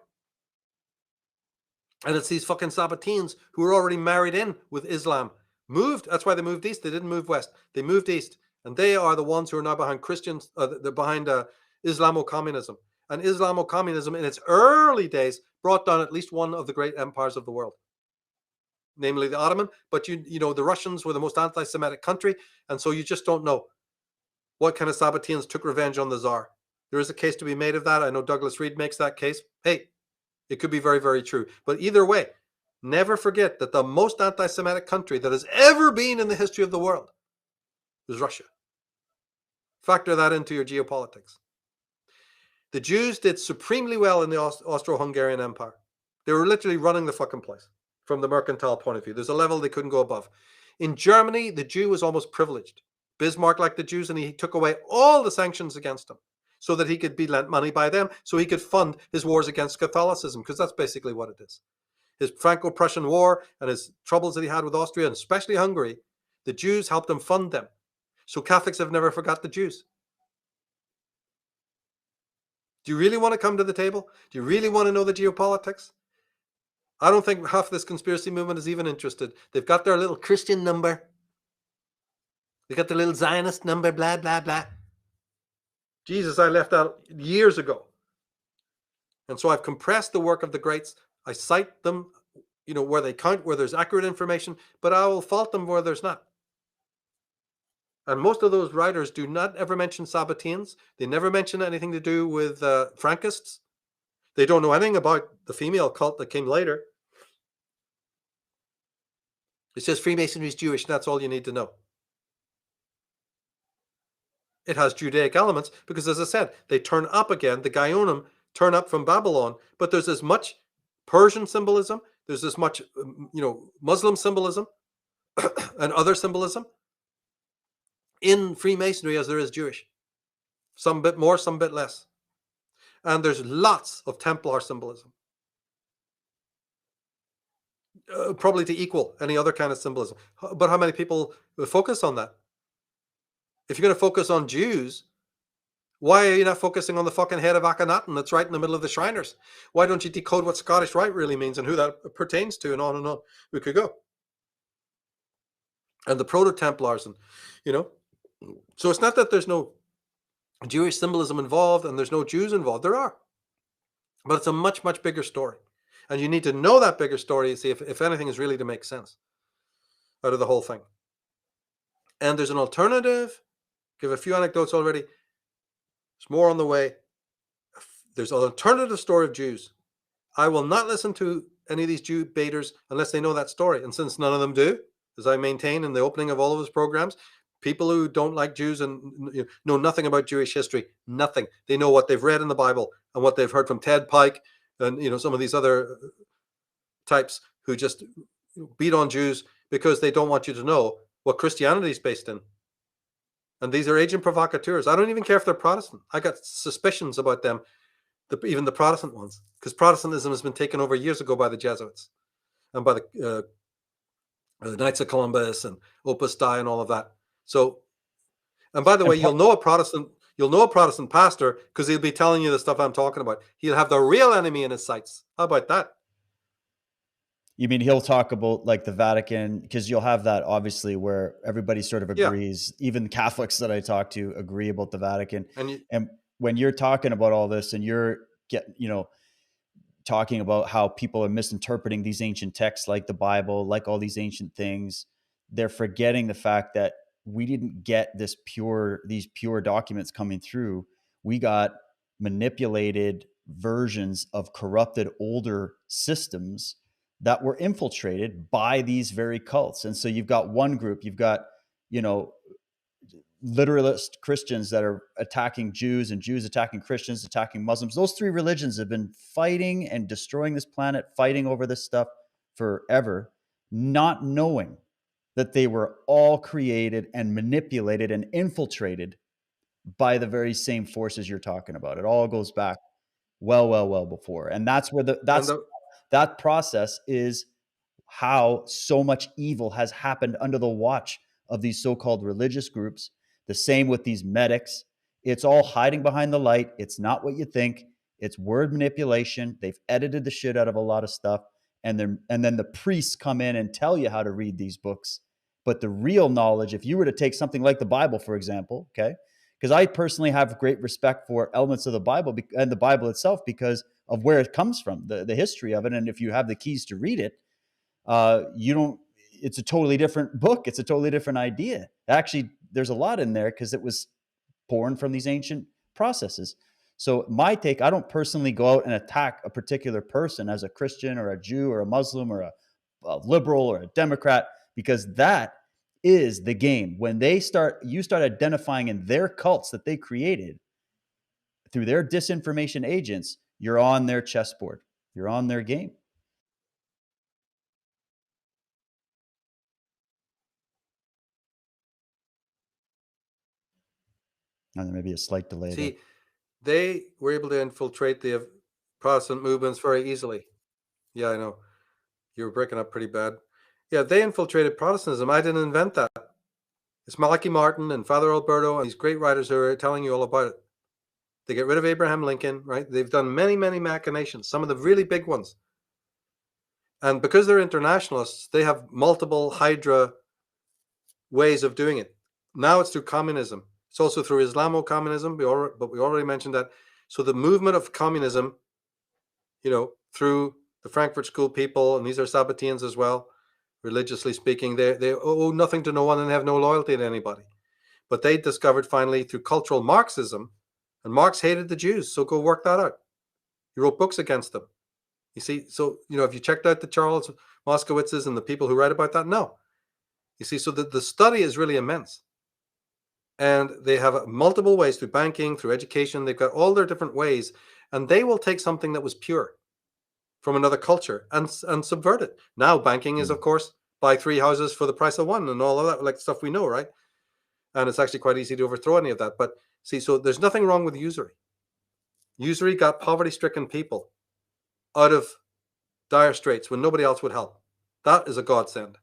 And it's these fucking Sabbateans who are already married in with Islam. That's why they moved east. They didn't move west. They moved east. And they are the ones who are now behind Christians, they're behind Islamo-communism. And Islamo-communism in its early days brought down at least one of the great empires of the world, namely the Ottoman. But you know, the Russians were the most anti-Semitic country. And so you just don't know what kind of Sabbateans took revenge on the Tsar. There is a case to be made of that. I know Douglas Reed makes that case. Hey, it could be very, very true. But either way, never forget that the most anti-Semitic country that has ever been in the history of the world is Russia. Factor that into your geopolitics. The Jews did supremely well in the Austro-Hungarian Empire. They were literally running the fucking place from the mercantile point of view. There's a level they couldn't go above. In Germany, the Jew was almost privileged. Bismarck liked the Jews, and he took away all the sanctions against them so that he could be lent money by them, so he could fund his wars against Catholicism, because that's basically what it is. His Franco-Prussian War and his troubles that he had with Austria, and especially Hungary, the Jews helped him fund them. So Catholics have never forgot the Jews. Do you really want to come to the table? Do you really want to know the geopolitics? I don't think half this conspiracy movement is even interested. They've got their little Christian number. They got their little Zionist number, blah, blah, blah. Jesus, I left out years ago. And so I've compressed the work of the greats. I cite them, you know, where they count, where there's accurate information, but I will fault them where there's not. And most of those writers do not ever mention Sabbateans. They never mention anything to do with Frankists. They don't know anything about the female cult that came later. It says Freemasonry is Jewish, and that's all you need to know. It has Judaic elements because, as I said, they turn up again. The Gaonim turn up from Babylon, but there's as much Persian symbolism, there's as much, you know, Muslim symbolism and other symbolism in Freemasonry as there is Jewish. Some bit more, some bit less. And there's lots of Templar symbolism. Probably to equal any other kind of symbolism. But how many people focus on that? If you're going to focus on Jews, why are you not focusing on the fucking head of Akhenaten that's right in the middle of the Shriners? Why don't you decode what Scottish Rite really means and who that pertains to, and on and on we could go. And the Proto-Templars, and, you know. So it's not that there's no Jewish symbolism involved and there's no Jews involved. There are. But it's a much, much bigger story. And you need to know that bigger story to see if anything is really to make sense out of the whole thing. And there's an alternative. Give a few anecdotes already. There's more on the way. There's an alternative story of Jews. I will not listen to any of these Jew baiters unless they know that story. And since none of them do, as I maintain in the opening of all of his programs, people who don't like Jews and know nothing about Jewish history, nothing. They know what they've read in the Bible and what they've heard from Ted Pike and, you know, some of these other types who just beat on Jews because they don't want you to know what Christianity is based in. And these are agent provocateurs. I don't even care if they're Protestant. I got suspicions about them, even the Protestant ones, because Protestantism has been taken over years ago by the Jesuits and by the Knights of Columbus and Opus Dei and all of that. So, and by the way, you'll know a Protestant pastor because he'll be telling you the stuff I'm talking about. He'll have the real enemy in his sights. How about that?
You mean he'll talk about like the Vatican, because you'll have that obviously where everybody sort of agrees. Yeah. Even Catholics that I talk to agree about the Vatican. And when you're talking about all this and you're talking about how people are misinterpreting these ancient texts like the Bible, like all these ancient things, they're forgetting the fact that we didn't get these pure documents coming through. We got manipulated versions of corrupted older systems that were infiltrated by these very cults. And so you've got one group, you've got, literalist Christians that are attacking Jews and Jews attacking Christians, attacking Muslims. Those three religions have been fighting and destroying this planet, fighting over this stuff forever, not knowing that they were all created and manipulated and infiltrated by the very same forces you're talking about. It all goes back well before. And that's where that process is how so much evil has happened under the watch of these so-called religious groups. The same with these medics. It's all hiding behind the light. It's not what you think. It's word manipulation. They've edited the shit out of a lot of stuff. And then the priests come in and tell you how to read these books. But the real knowledge, if you were to take something like the Bible, for example, okay, because I personally have great respect for elements of the Bible and the Bible itself because of where it comes from, the history of it. And if you have the keys to read it, you don't, it's a totally different book. It's a totally different idea. Actually, there's a lot in there because it was born from these ancient processes. So my take, I don't personally go out and attack a particular person as a Christian or a Jew or a Muslim or a liberal or a Democrat, because that is the game. When you start identifying in their cults that they created through their disinformation agents, you're on their chessboard. You're on their game. And there may be a slight delay.
See, they were able to infiltrate the Protestant movements very easily. Yeah, I know. You were breaking up pretty bad. Yeah, they infiltrated Protestantism. I didn't invent that. It's Malachi Martin and Father Alberto and these great writers who are telling you all about it. They get rid of Abraham Lincoln, right? They've done many, many machinations, some of the really big ones. And because they're internationalists, they have multiple Hydra ways of doing it. Now it's through communism. It's also through Islamo-communism, but we already mentioned that. So the movement of communism, through the Frankfurt School people, and these are Sabbateans as well, religiously speaking, they owe nothing to no one and have no loyalty to anybody. But they discovered finally through cultural Marxism, and Marx hated the Jews, so go work that out. He wrote books against them. You see, so, have you checked out the Charles Moskowitzes and the people who write about that? No. You see, so the study is really immense. And they have multiple ways through banking, through education. They've got all their different ways. And they will take something that was pure from another culture and subvert it. Now, banking is, of course, buy 3 houses for the price of 1 and all of that, like stuff we know, right? And it's actually quite easy to overthrow any of that. But see, so there's nothing wrong with usury. Usury got poverty-stricken people out of dire straits when nobody else would help. That is a godsend.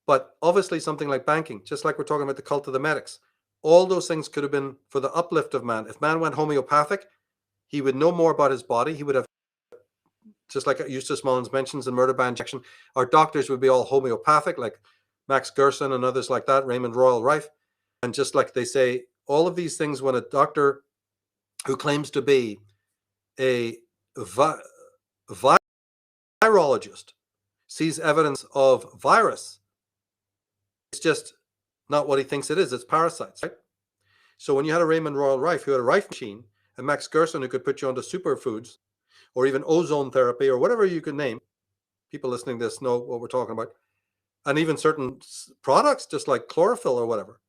But obviously something like banking, just like we're talking about the cult of the medics, all those things could have been for the uplift of man. If man went homeopathic, he would know more about his body. He would have, just like Eustace Mullins mentions in Murder by Injection, our doctors would be all homeopathic, like Max Gerson and others like that, Raymond Royal Rife. And just like they say, all of these things, when a doctor who claims to be a virologist sees evidence of virus, it's just not what he thinks it is. It's parasites, right? So when you had a Raymond Royal Rife who had a Rife machine, and Max Gerson who could put you onto superfoods, or even ozone therapy, or whatever you could name, people listening to this know what we're talking about, and even certain products, just like chlorophyll or whatever,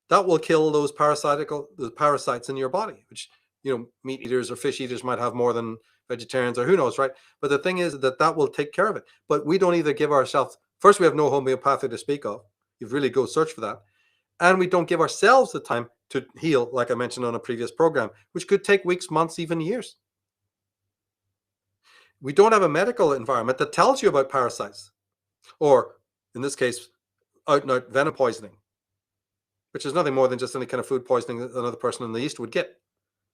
that will kill those parasites in your body, which, meat eaters or fish eaters might have more than vegetarians, or who knows, right? But the thing is that will take care of it. But we don't either give ourselves, first, we have no homeopathy to speak of. You've really go search for that. And we don't give ourselves the time to heal, like I mentioned on a previous program, which could take weeks, months, even years. We don't have a medical environment that tells you about parasites, or in this case, out and out venom poisoning, which is nothing more than just any kind of food poisoning that another person in the East would get,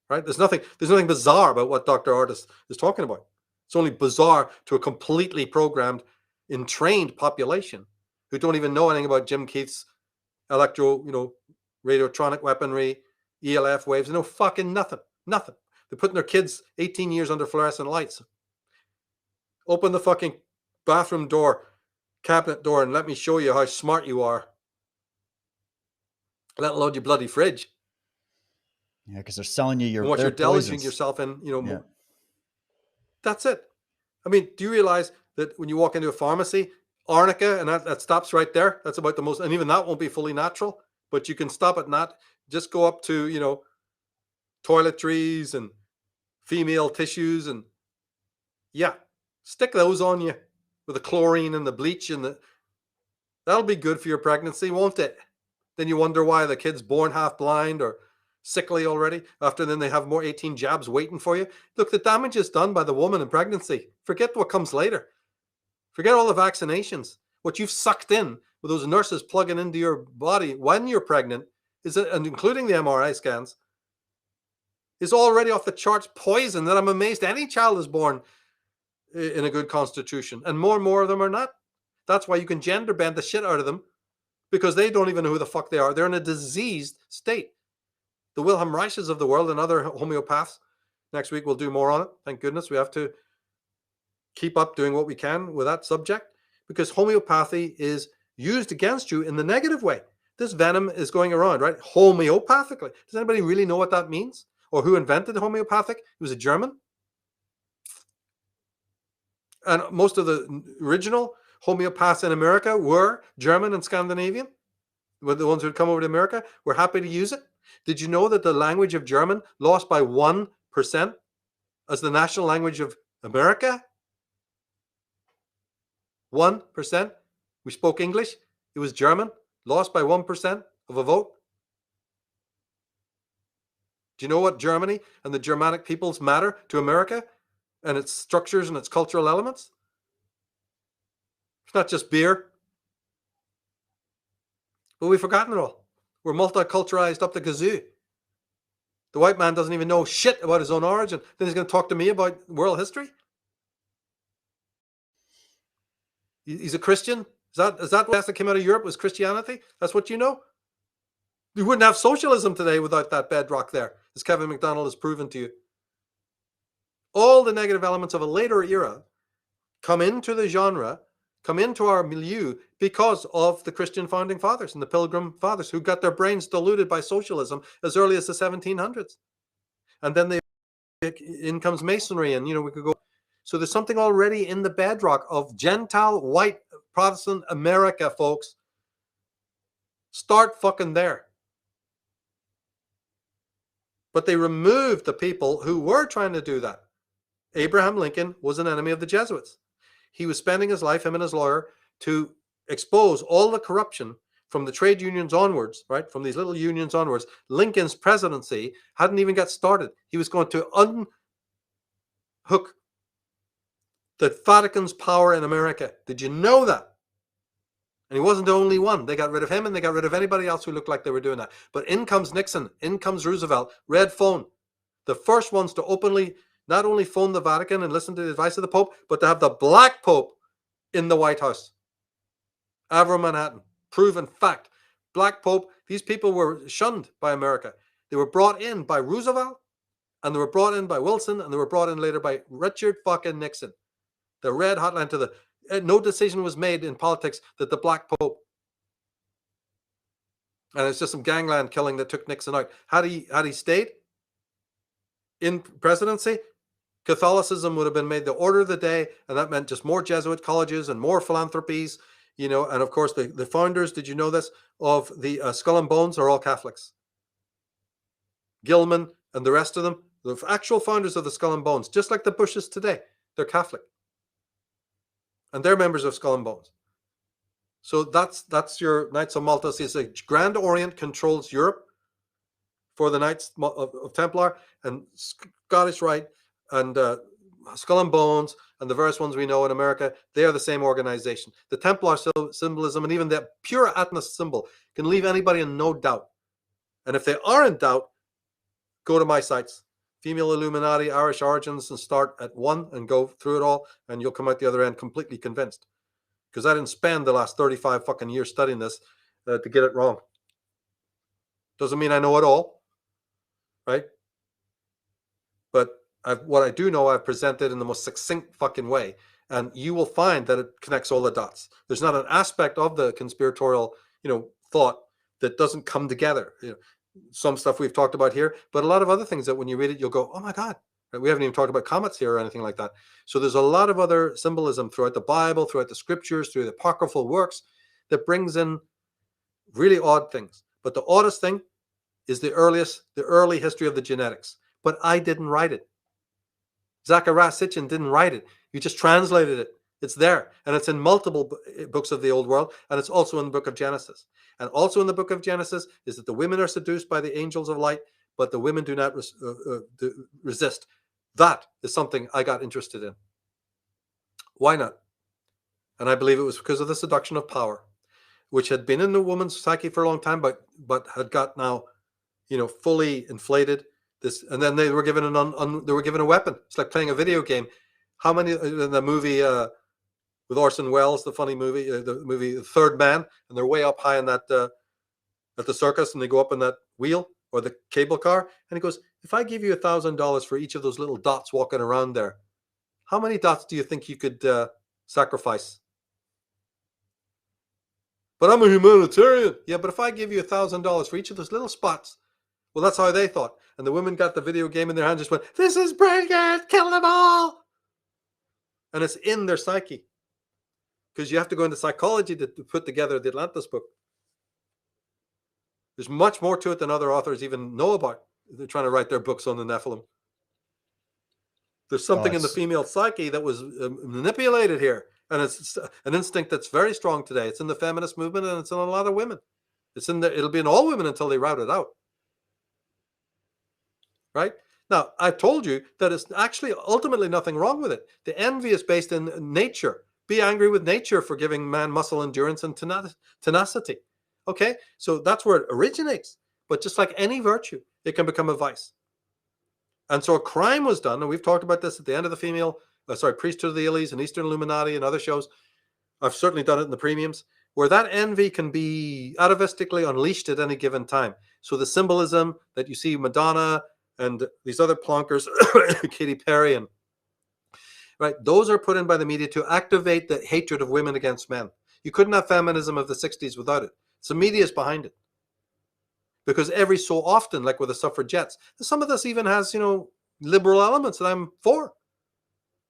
right? There's nothing bizarre about what Dr. Artis is talking about. It's only bizarre to a completely programmed, entrained population who don't even know anything about Jim Keith's radiotronic weaponry, ELF waves. They know fucking nothing. They're putting their kids 18 years under fluorescent lights. Open the fucking bathroom door, cabinet door, and let me show you how smart you are. Let alone your bloody fridge.
Yeah, because they're selling you
what you're deluging yourself in,
Yeah.
That's it. I mean, do you realize that when you walk into a pharmacy, arnica, and that stops right there. That's about the most, and even that won't be fully natural, but you can stop at that. Just go up to, toiletries and female tissues, and stick those on you with the chlorine and the bleach, and that'll be good for your pregnancy, won't it? Then you wonder why the kid's born half blind, or sickly already. After then they have more 18 jabs waiting for you. Look, the damage is done by the woman in pregnancy. Forget what comes later. Forget all the vaccinations. What you've sucked in with those nurses plugging into your body when you're pregnant, and including the MRI scans, is already off the charts poison that I'm amazed any child is born in a good constitution. And more of them are not. That's why you can gender bend the shit out of them, because they don't even know who the fuck they are. They're in a diseased state. The Wilhelm Reiches of the world and other homeopaths. Next week we'll do more on it. Thank goodness we have to keep up doing what we can with that subject, because homeopathy is used against you in the negative way. This venom is going around, right? Homeopathically. Does anybody really know what that means? Or who invented the homeopathic? It was a German. And most of the original homeopaths in America were German and Scandinavian. Were the ones who had come over to America, were happy to use it. Did you know that the language of German lost by 1% as the national language of America? 1%. We spoke English. It was German. Lost by 1% of a vote. Do you know what Germany and the Germanic peoples matter to America and its structures and its cultural elements? It's not just beer. But we've forgotten it all. We're multiculturalized up the kazoo. The white man doesn't even know shit about his own origin. Then he's going to talk to me about world history? He's a Christian? Is that what came out of Europe was Christianity? That's what you know? You wouldn't have socialism today without that bedrock there, as Kevin McDonald has proven to you. All the negative elements of a later era come into the genre, come into our milieu because of the Christian founding fathers and the Pilgrim fathers who got their brains diluted by socialism as early as the 1700s. And then in comes Masonry, and we could go. So there's something already in the bedrock of Gentile, white, Protestant America, folks. Start fucking there. But they removed the people who were trying to do that. Abraham Lincoln was an enemy of the Jesuits. He was spending his life, him and his lawyer, to expose all the corruption from the trade unions onwards, right? From these little unions onwards. Lincoln's presidency hadn't even got started. He was going to unhook the Vatican's power in America. Did you know that? And he wasn't the only one. They got rid of him and they got rid of anybody else who looked like they were doing that. But in comes Nixon, in comes Roosevelt, red phone. The first ones to openly not only phone the Vatican and listen to the advice of the Pope, but to have the Black Pope in the White House. Avro Manhattan, proven fact. Black Pope, these people were shunned by America. They were brought in by Roosevelt, and they were brought in by Wilson, and they were brought in later by Richard fucking Nixon. The red hotline to the... No decision was made in politics that the Black Pope... And it's just some gangland killing that took Nixon out. Had he stayed in presidency, Catholicism would have been made the order of the day, and that meant just more Jesuit colleges and more philanthropies, and of course the founders, did you know this, of the Skull and Bones are all Catholics. Gilman and the rest of them, the actual founders of the Skull and Bones, just like the Bushes today, they're Catholic. And they're members of Skull and Bones. So that's your Knights of Malta. So it's a Grand Orient controls Europe for the Knights of Templar, and Scottish Rite and Skull and Bones and the various ones we know in America, they are the same organization. The Templar symbolism and even the pure Atlas symbol can leave anybody in no doubt. And if they are in doubt, go to my sites, Female Illuminati, Irish Origins, and start at 1 and go through it all, and you'll come out the other end completely convinced. Because I didn't spend the last 35 fucking years studying this to get it wrong. Doesn't mean I know it all, right? But what I do know, I've presented in the most succinct fucking way, and you will find that it connects all the dots. There's not an aspect of the conspiratorial, thought that doesn't come together. Some stuff we've talked about here, but a lot of other things that when you read it, you'll go, oh my God. We haven't even talked about comets here or anything like that. So there's a lot of other symbolism throughout the Bible, throughout the scriptures, through the apocryphal works that brings in really odd things. But the oddest thing is the early history of the genetics. But I didn't write it. Zachariah Sitchin didn't write it. You just translated it. It's there. And it's in multiple books of the Old World. And it's also in the book of Genesis. And also in the book of Genesis is that the women are seduced by the angels of light, but the women do not resist. That is something I got interested in. Why not? And I believe it was because of the seduction of power, which had been in the woman's psyche for a long time, but had got now, fully inflated. This, and then they were given they were given a weapon. It's like playing a video game. How many in the movie with Orson Welles, the funny movie, The Third Man, and they're way up high in that at the circus, and they go up in that wheel or the cable car, and he goes, "If I give you $1,000 for each of those little dots walking around there, how many dots do you think you could sacrifice?" "But I'm a humanitarian." "Yeah, but if I give you $1,000 for each of those little spots," well, that's how they thought. And the women got the video game in their hand, just went, "This is brilliant, kill them all." And it's in their psyche. Because you have to go into psychology to put together the Atlantis book. There's much more to it than other authors even know about. They're trying to write their books on the Nephilim. There's something in the female psyche that was manipulated here. And it's an instinct that's very strong today. It's in the feminist movement, and it's in a lot of women. It'll be in all women until they rout it out. Right? Now, I told you that it's actually ultimately nothing wrong with it. The envy is based in nature. Be angry with nature for giving man muscle endurance and tenacity. Okay? So that's where it originates. But just like any virtue, it can become a vice. And so a crime was done, and we've talked about this at the end of the Priesthood of the Illies and Eastern Illuminati and other shows. I've certainly done it in the premiums, where that envy can be atavistically unleashed at any given time. So the symbolism that you see Madonna and these other plonkers, Katy Perry, and right, those are put in by the media to activate the hatred of women against men. You couldn't have feminism of the 60s without it. So media is behind it. Because every so often, like with the suffragettes, some of this even has, liberal elements that I'm for.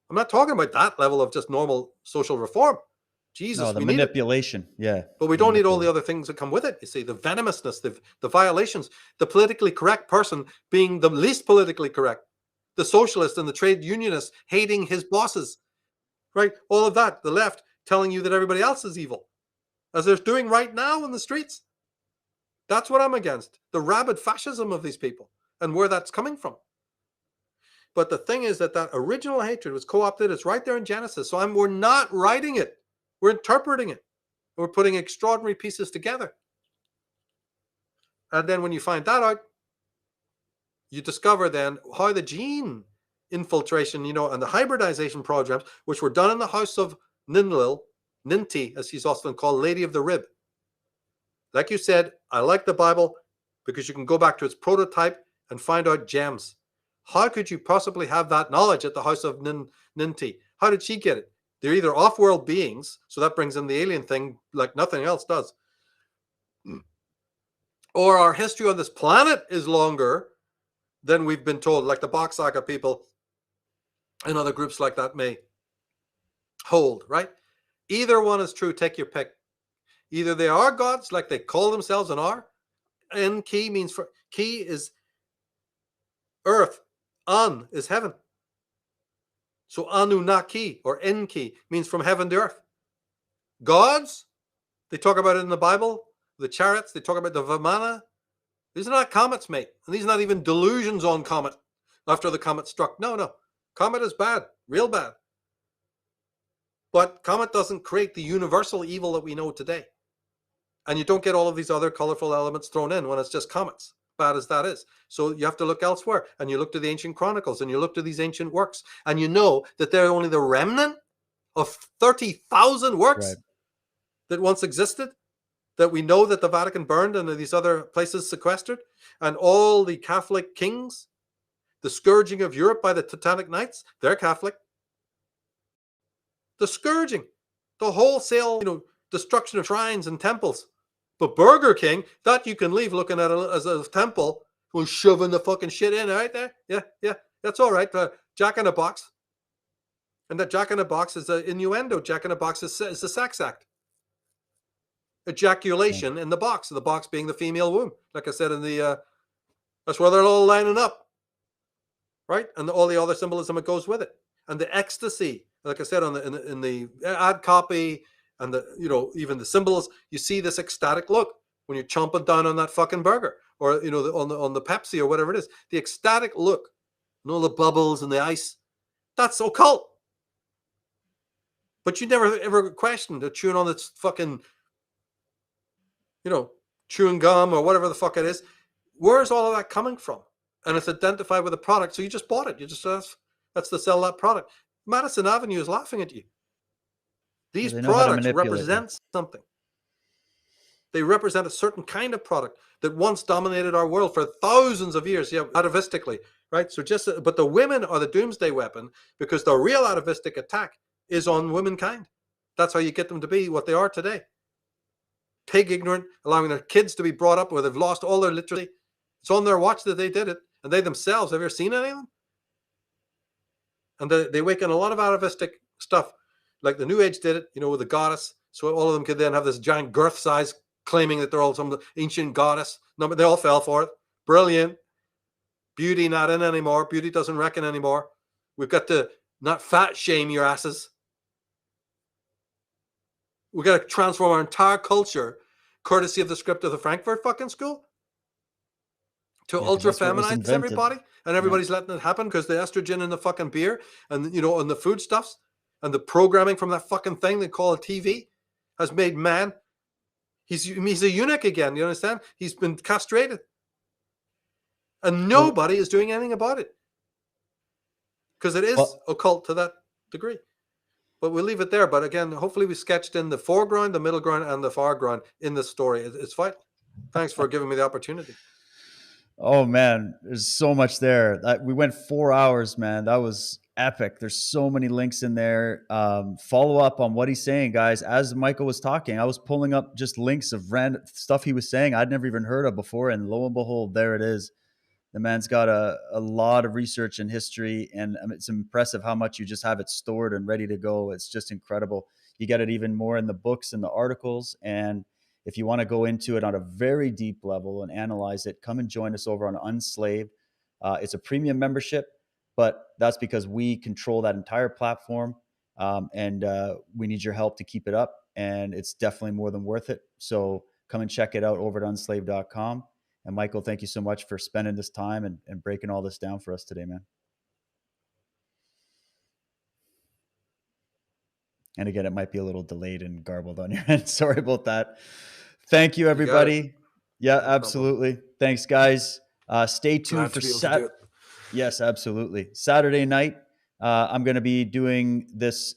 I'm not talking about that level of just normal social reform. Jesus,
no, the
we
manipulation,
need it.
Yeah.
But we don't need all the other things that come with it. You see, the venomousness, the violations, the politically correct person being the least politically correct, the socialist and the trade unionist hating his bosses, right? All of that, the left telling you that everybody else is evil, as they're doing right now in the streets. That's what I'm against, the rabid fascism of these people and where that's coming from. But the thing is that original hatred was co-opted. It's right there in Genesis. So we're not writing it. We're interpreting it. We're putting extraordinary pieces together. And then when you find that out, you discover then how the gene infiltration, and the hybridization programs, which were done in the house of Ninti, as she's often called, Lady of the Rib. Like you said, I like the Bible because you can go back to its prototype and find out gems. How could you possibly have that knowledge at the house of Ninti? How did she get it? They're either off-world beings, so that brings in the alien thing like nothing else does. Or our history on this planet is longer than we've been told, like the Bach Saga people and other groups like that may hold, right? Either one is true, take your pick. Either they are gods, like they call themselves and are. Enki means Ki is earth. An is heaven. So Anunnaki or Enki means from heaven to earth. Gods, they talk about it in the Bible. The chariots, they talk about the Vimana. These are not comets, mate. And these are not even delusions on comet after the comet struck. No. Comet is bad, real bad. But comet doesn't create the universal evil that we know today. And you don't get all of these other colorful elements thrown in when it's just comets, bad as that is. So you have to look elsewhere, and you look to the ancient chronicles, and you look to these ancient works, and you know that they're only the remnant of 30,000 works that once existed, that we know that the Vatican burned and these other places sequestered, and all the Catholic kings, the scourging of Europe by the Teutonic Knights, they're Catholic. The scourging, the wholesale, destruction of shrines and temples. But Burger King, that you can leave looking at it as a temple, who's shoving the fucking shit in right there. Yeah, that's all right. Jack in a Box. And that Jack in a Box is an innuendo. Jack in a Box is a sex act. Ejaculation in the box being the female womb. Like I said that's where they're all lining up. Right? And all the other symbolism that goes with it. And the ecstasy, like I said, in the ad copy, and even the symbols, you see this ecstatic look when you're chomping down on that fucking burger. or on the Pepsi or whatever it is. The ecstatic look and all the bubbles and the ice, that's occult. But you never ever questioned it chewing on its fucking, chewing gum or whatever the fuck it is. Where's all of that coming from? And it's identified with a product, so you just bought it. You just that's to sell that product. Madison Avenue is laughing at you. These products represent something. They represent a certain kind of product that once dominated our world for thousands of years, atavistically, right? So but the women are the doomsday weapon, because the real atavistic attack is on womankind. That's how you get them to be what they are today. Pig ignorant, allowing their kids to be brought up where they've lost all their literacy. It's on their watch that they did it. And they themselves, have you ever seen any of them? And they wake in a lot of atavistic stuff. Like the New Age did it, with the goddess. So all of them could then have this giant girth size, claiming that they're all some ancient goddess. No, but they all fell for it. Brilliant. Beauty not in anymore. Beauty doesn't reckon anymore. We've got to not fat shame your asses. We've got to transform our entire culture, courtesy of the script of the Frankfurt fucking school, to ultra feminize everybody. And everybody's letting it happen because the estrogen in the fucking beer and, and the foodstuffs and the programming from that fucking thing they call a TV has made man, he's a eunuch again. You understand? He's been castrated. And nobody is doing anything about it. Because it is occult to that degree. But we'll leave it there. But again, hopefully we sketched in the foreground, the middle ground, and the foreground in this story. It's fine. Thanks for giving me the opportunity.
Oh, man, there's so much there. We went 4 hours, man. That was epic. There's so many links in there. Follow up on what he's saying, guys. As Michael was talking, I was pulling up just links of random stuff he was saying I'd never even heard of before. And lo and behold, there it is. The man's got a lot of research and history, and it's impressive how much you just have it stored and ready to go. It's just incredible. You get it even more in the books and the articles. And if you want to go into it on a very deep level and analyze it, come and join us over on Unslaved. It's a premium membership, but that's because we control that entire platform, and we need your help to keep it up. And it's definitely more than worth it. So come and check it out over at unslaved.com. And Michael, thank you so much for spending this time and breaking all this down for us today, man. And again, it might be a little delayed and garbled on your end. Sorry about that. Thank you, everybody. Yeah, absolutely. Thanks, guys. Stay tuned for Saturday. Yes, absolutely. Saturday night, I'm going to be doing this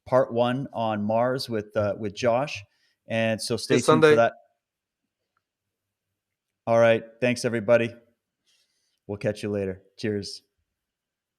part 1 on Mars with Josh. And so stay tuned for that. All right. Thanks, everybody. We'll catch you later. Cheers.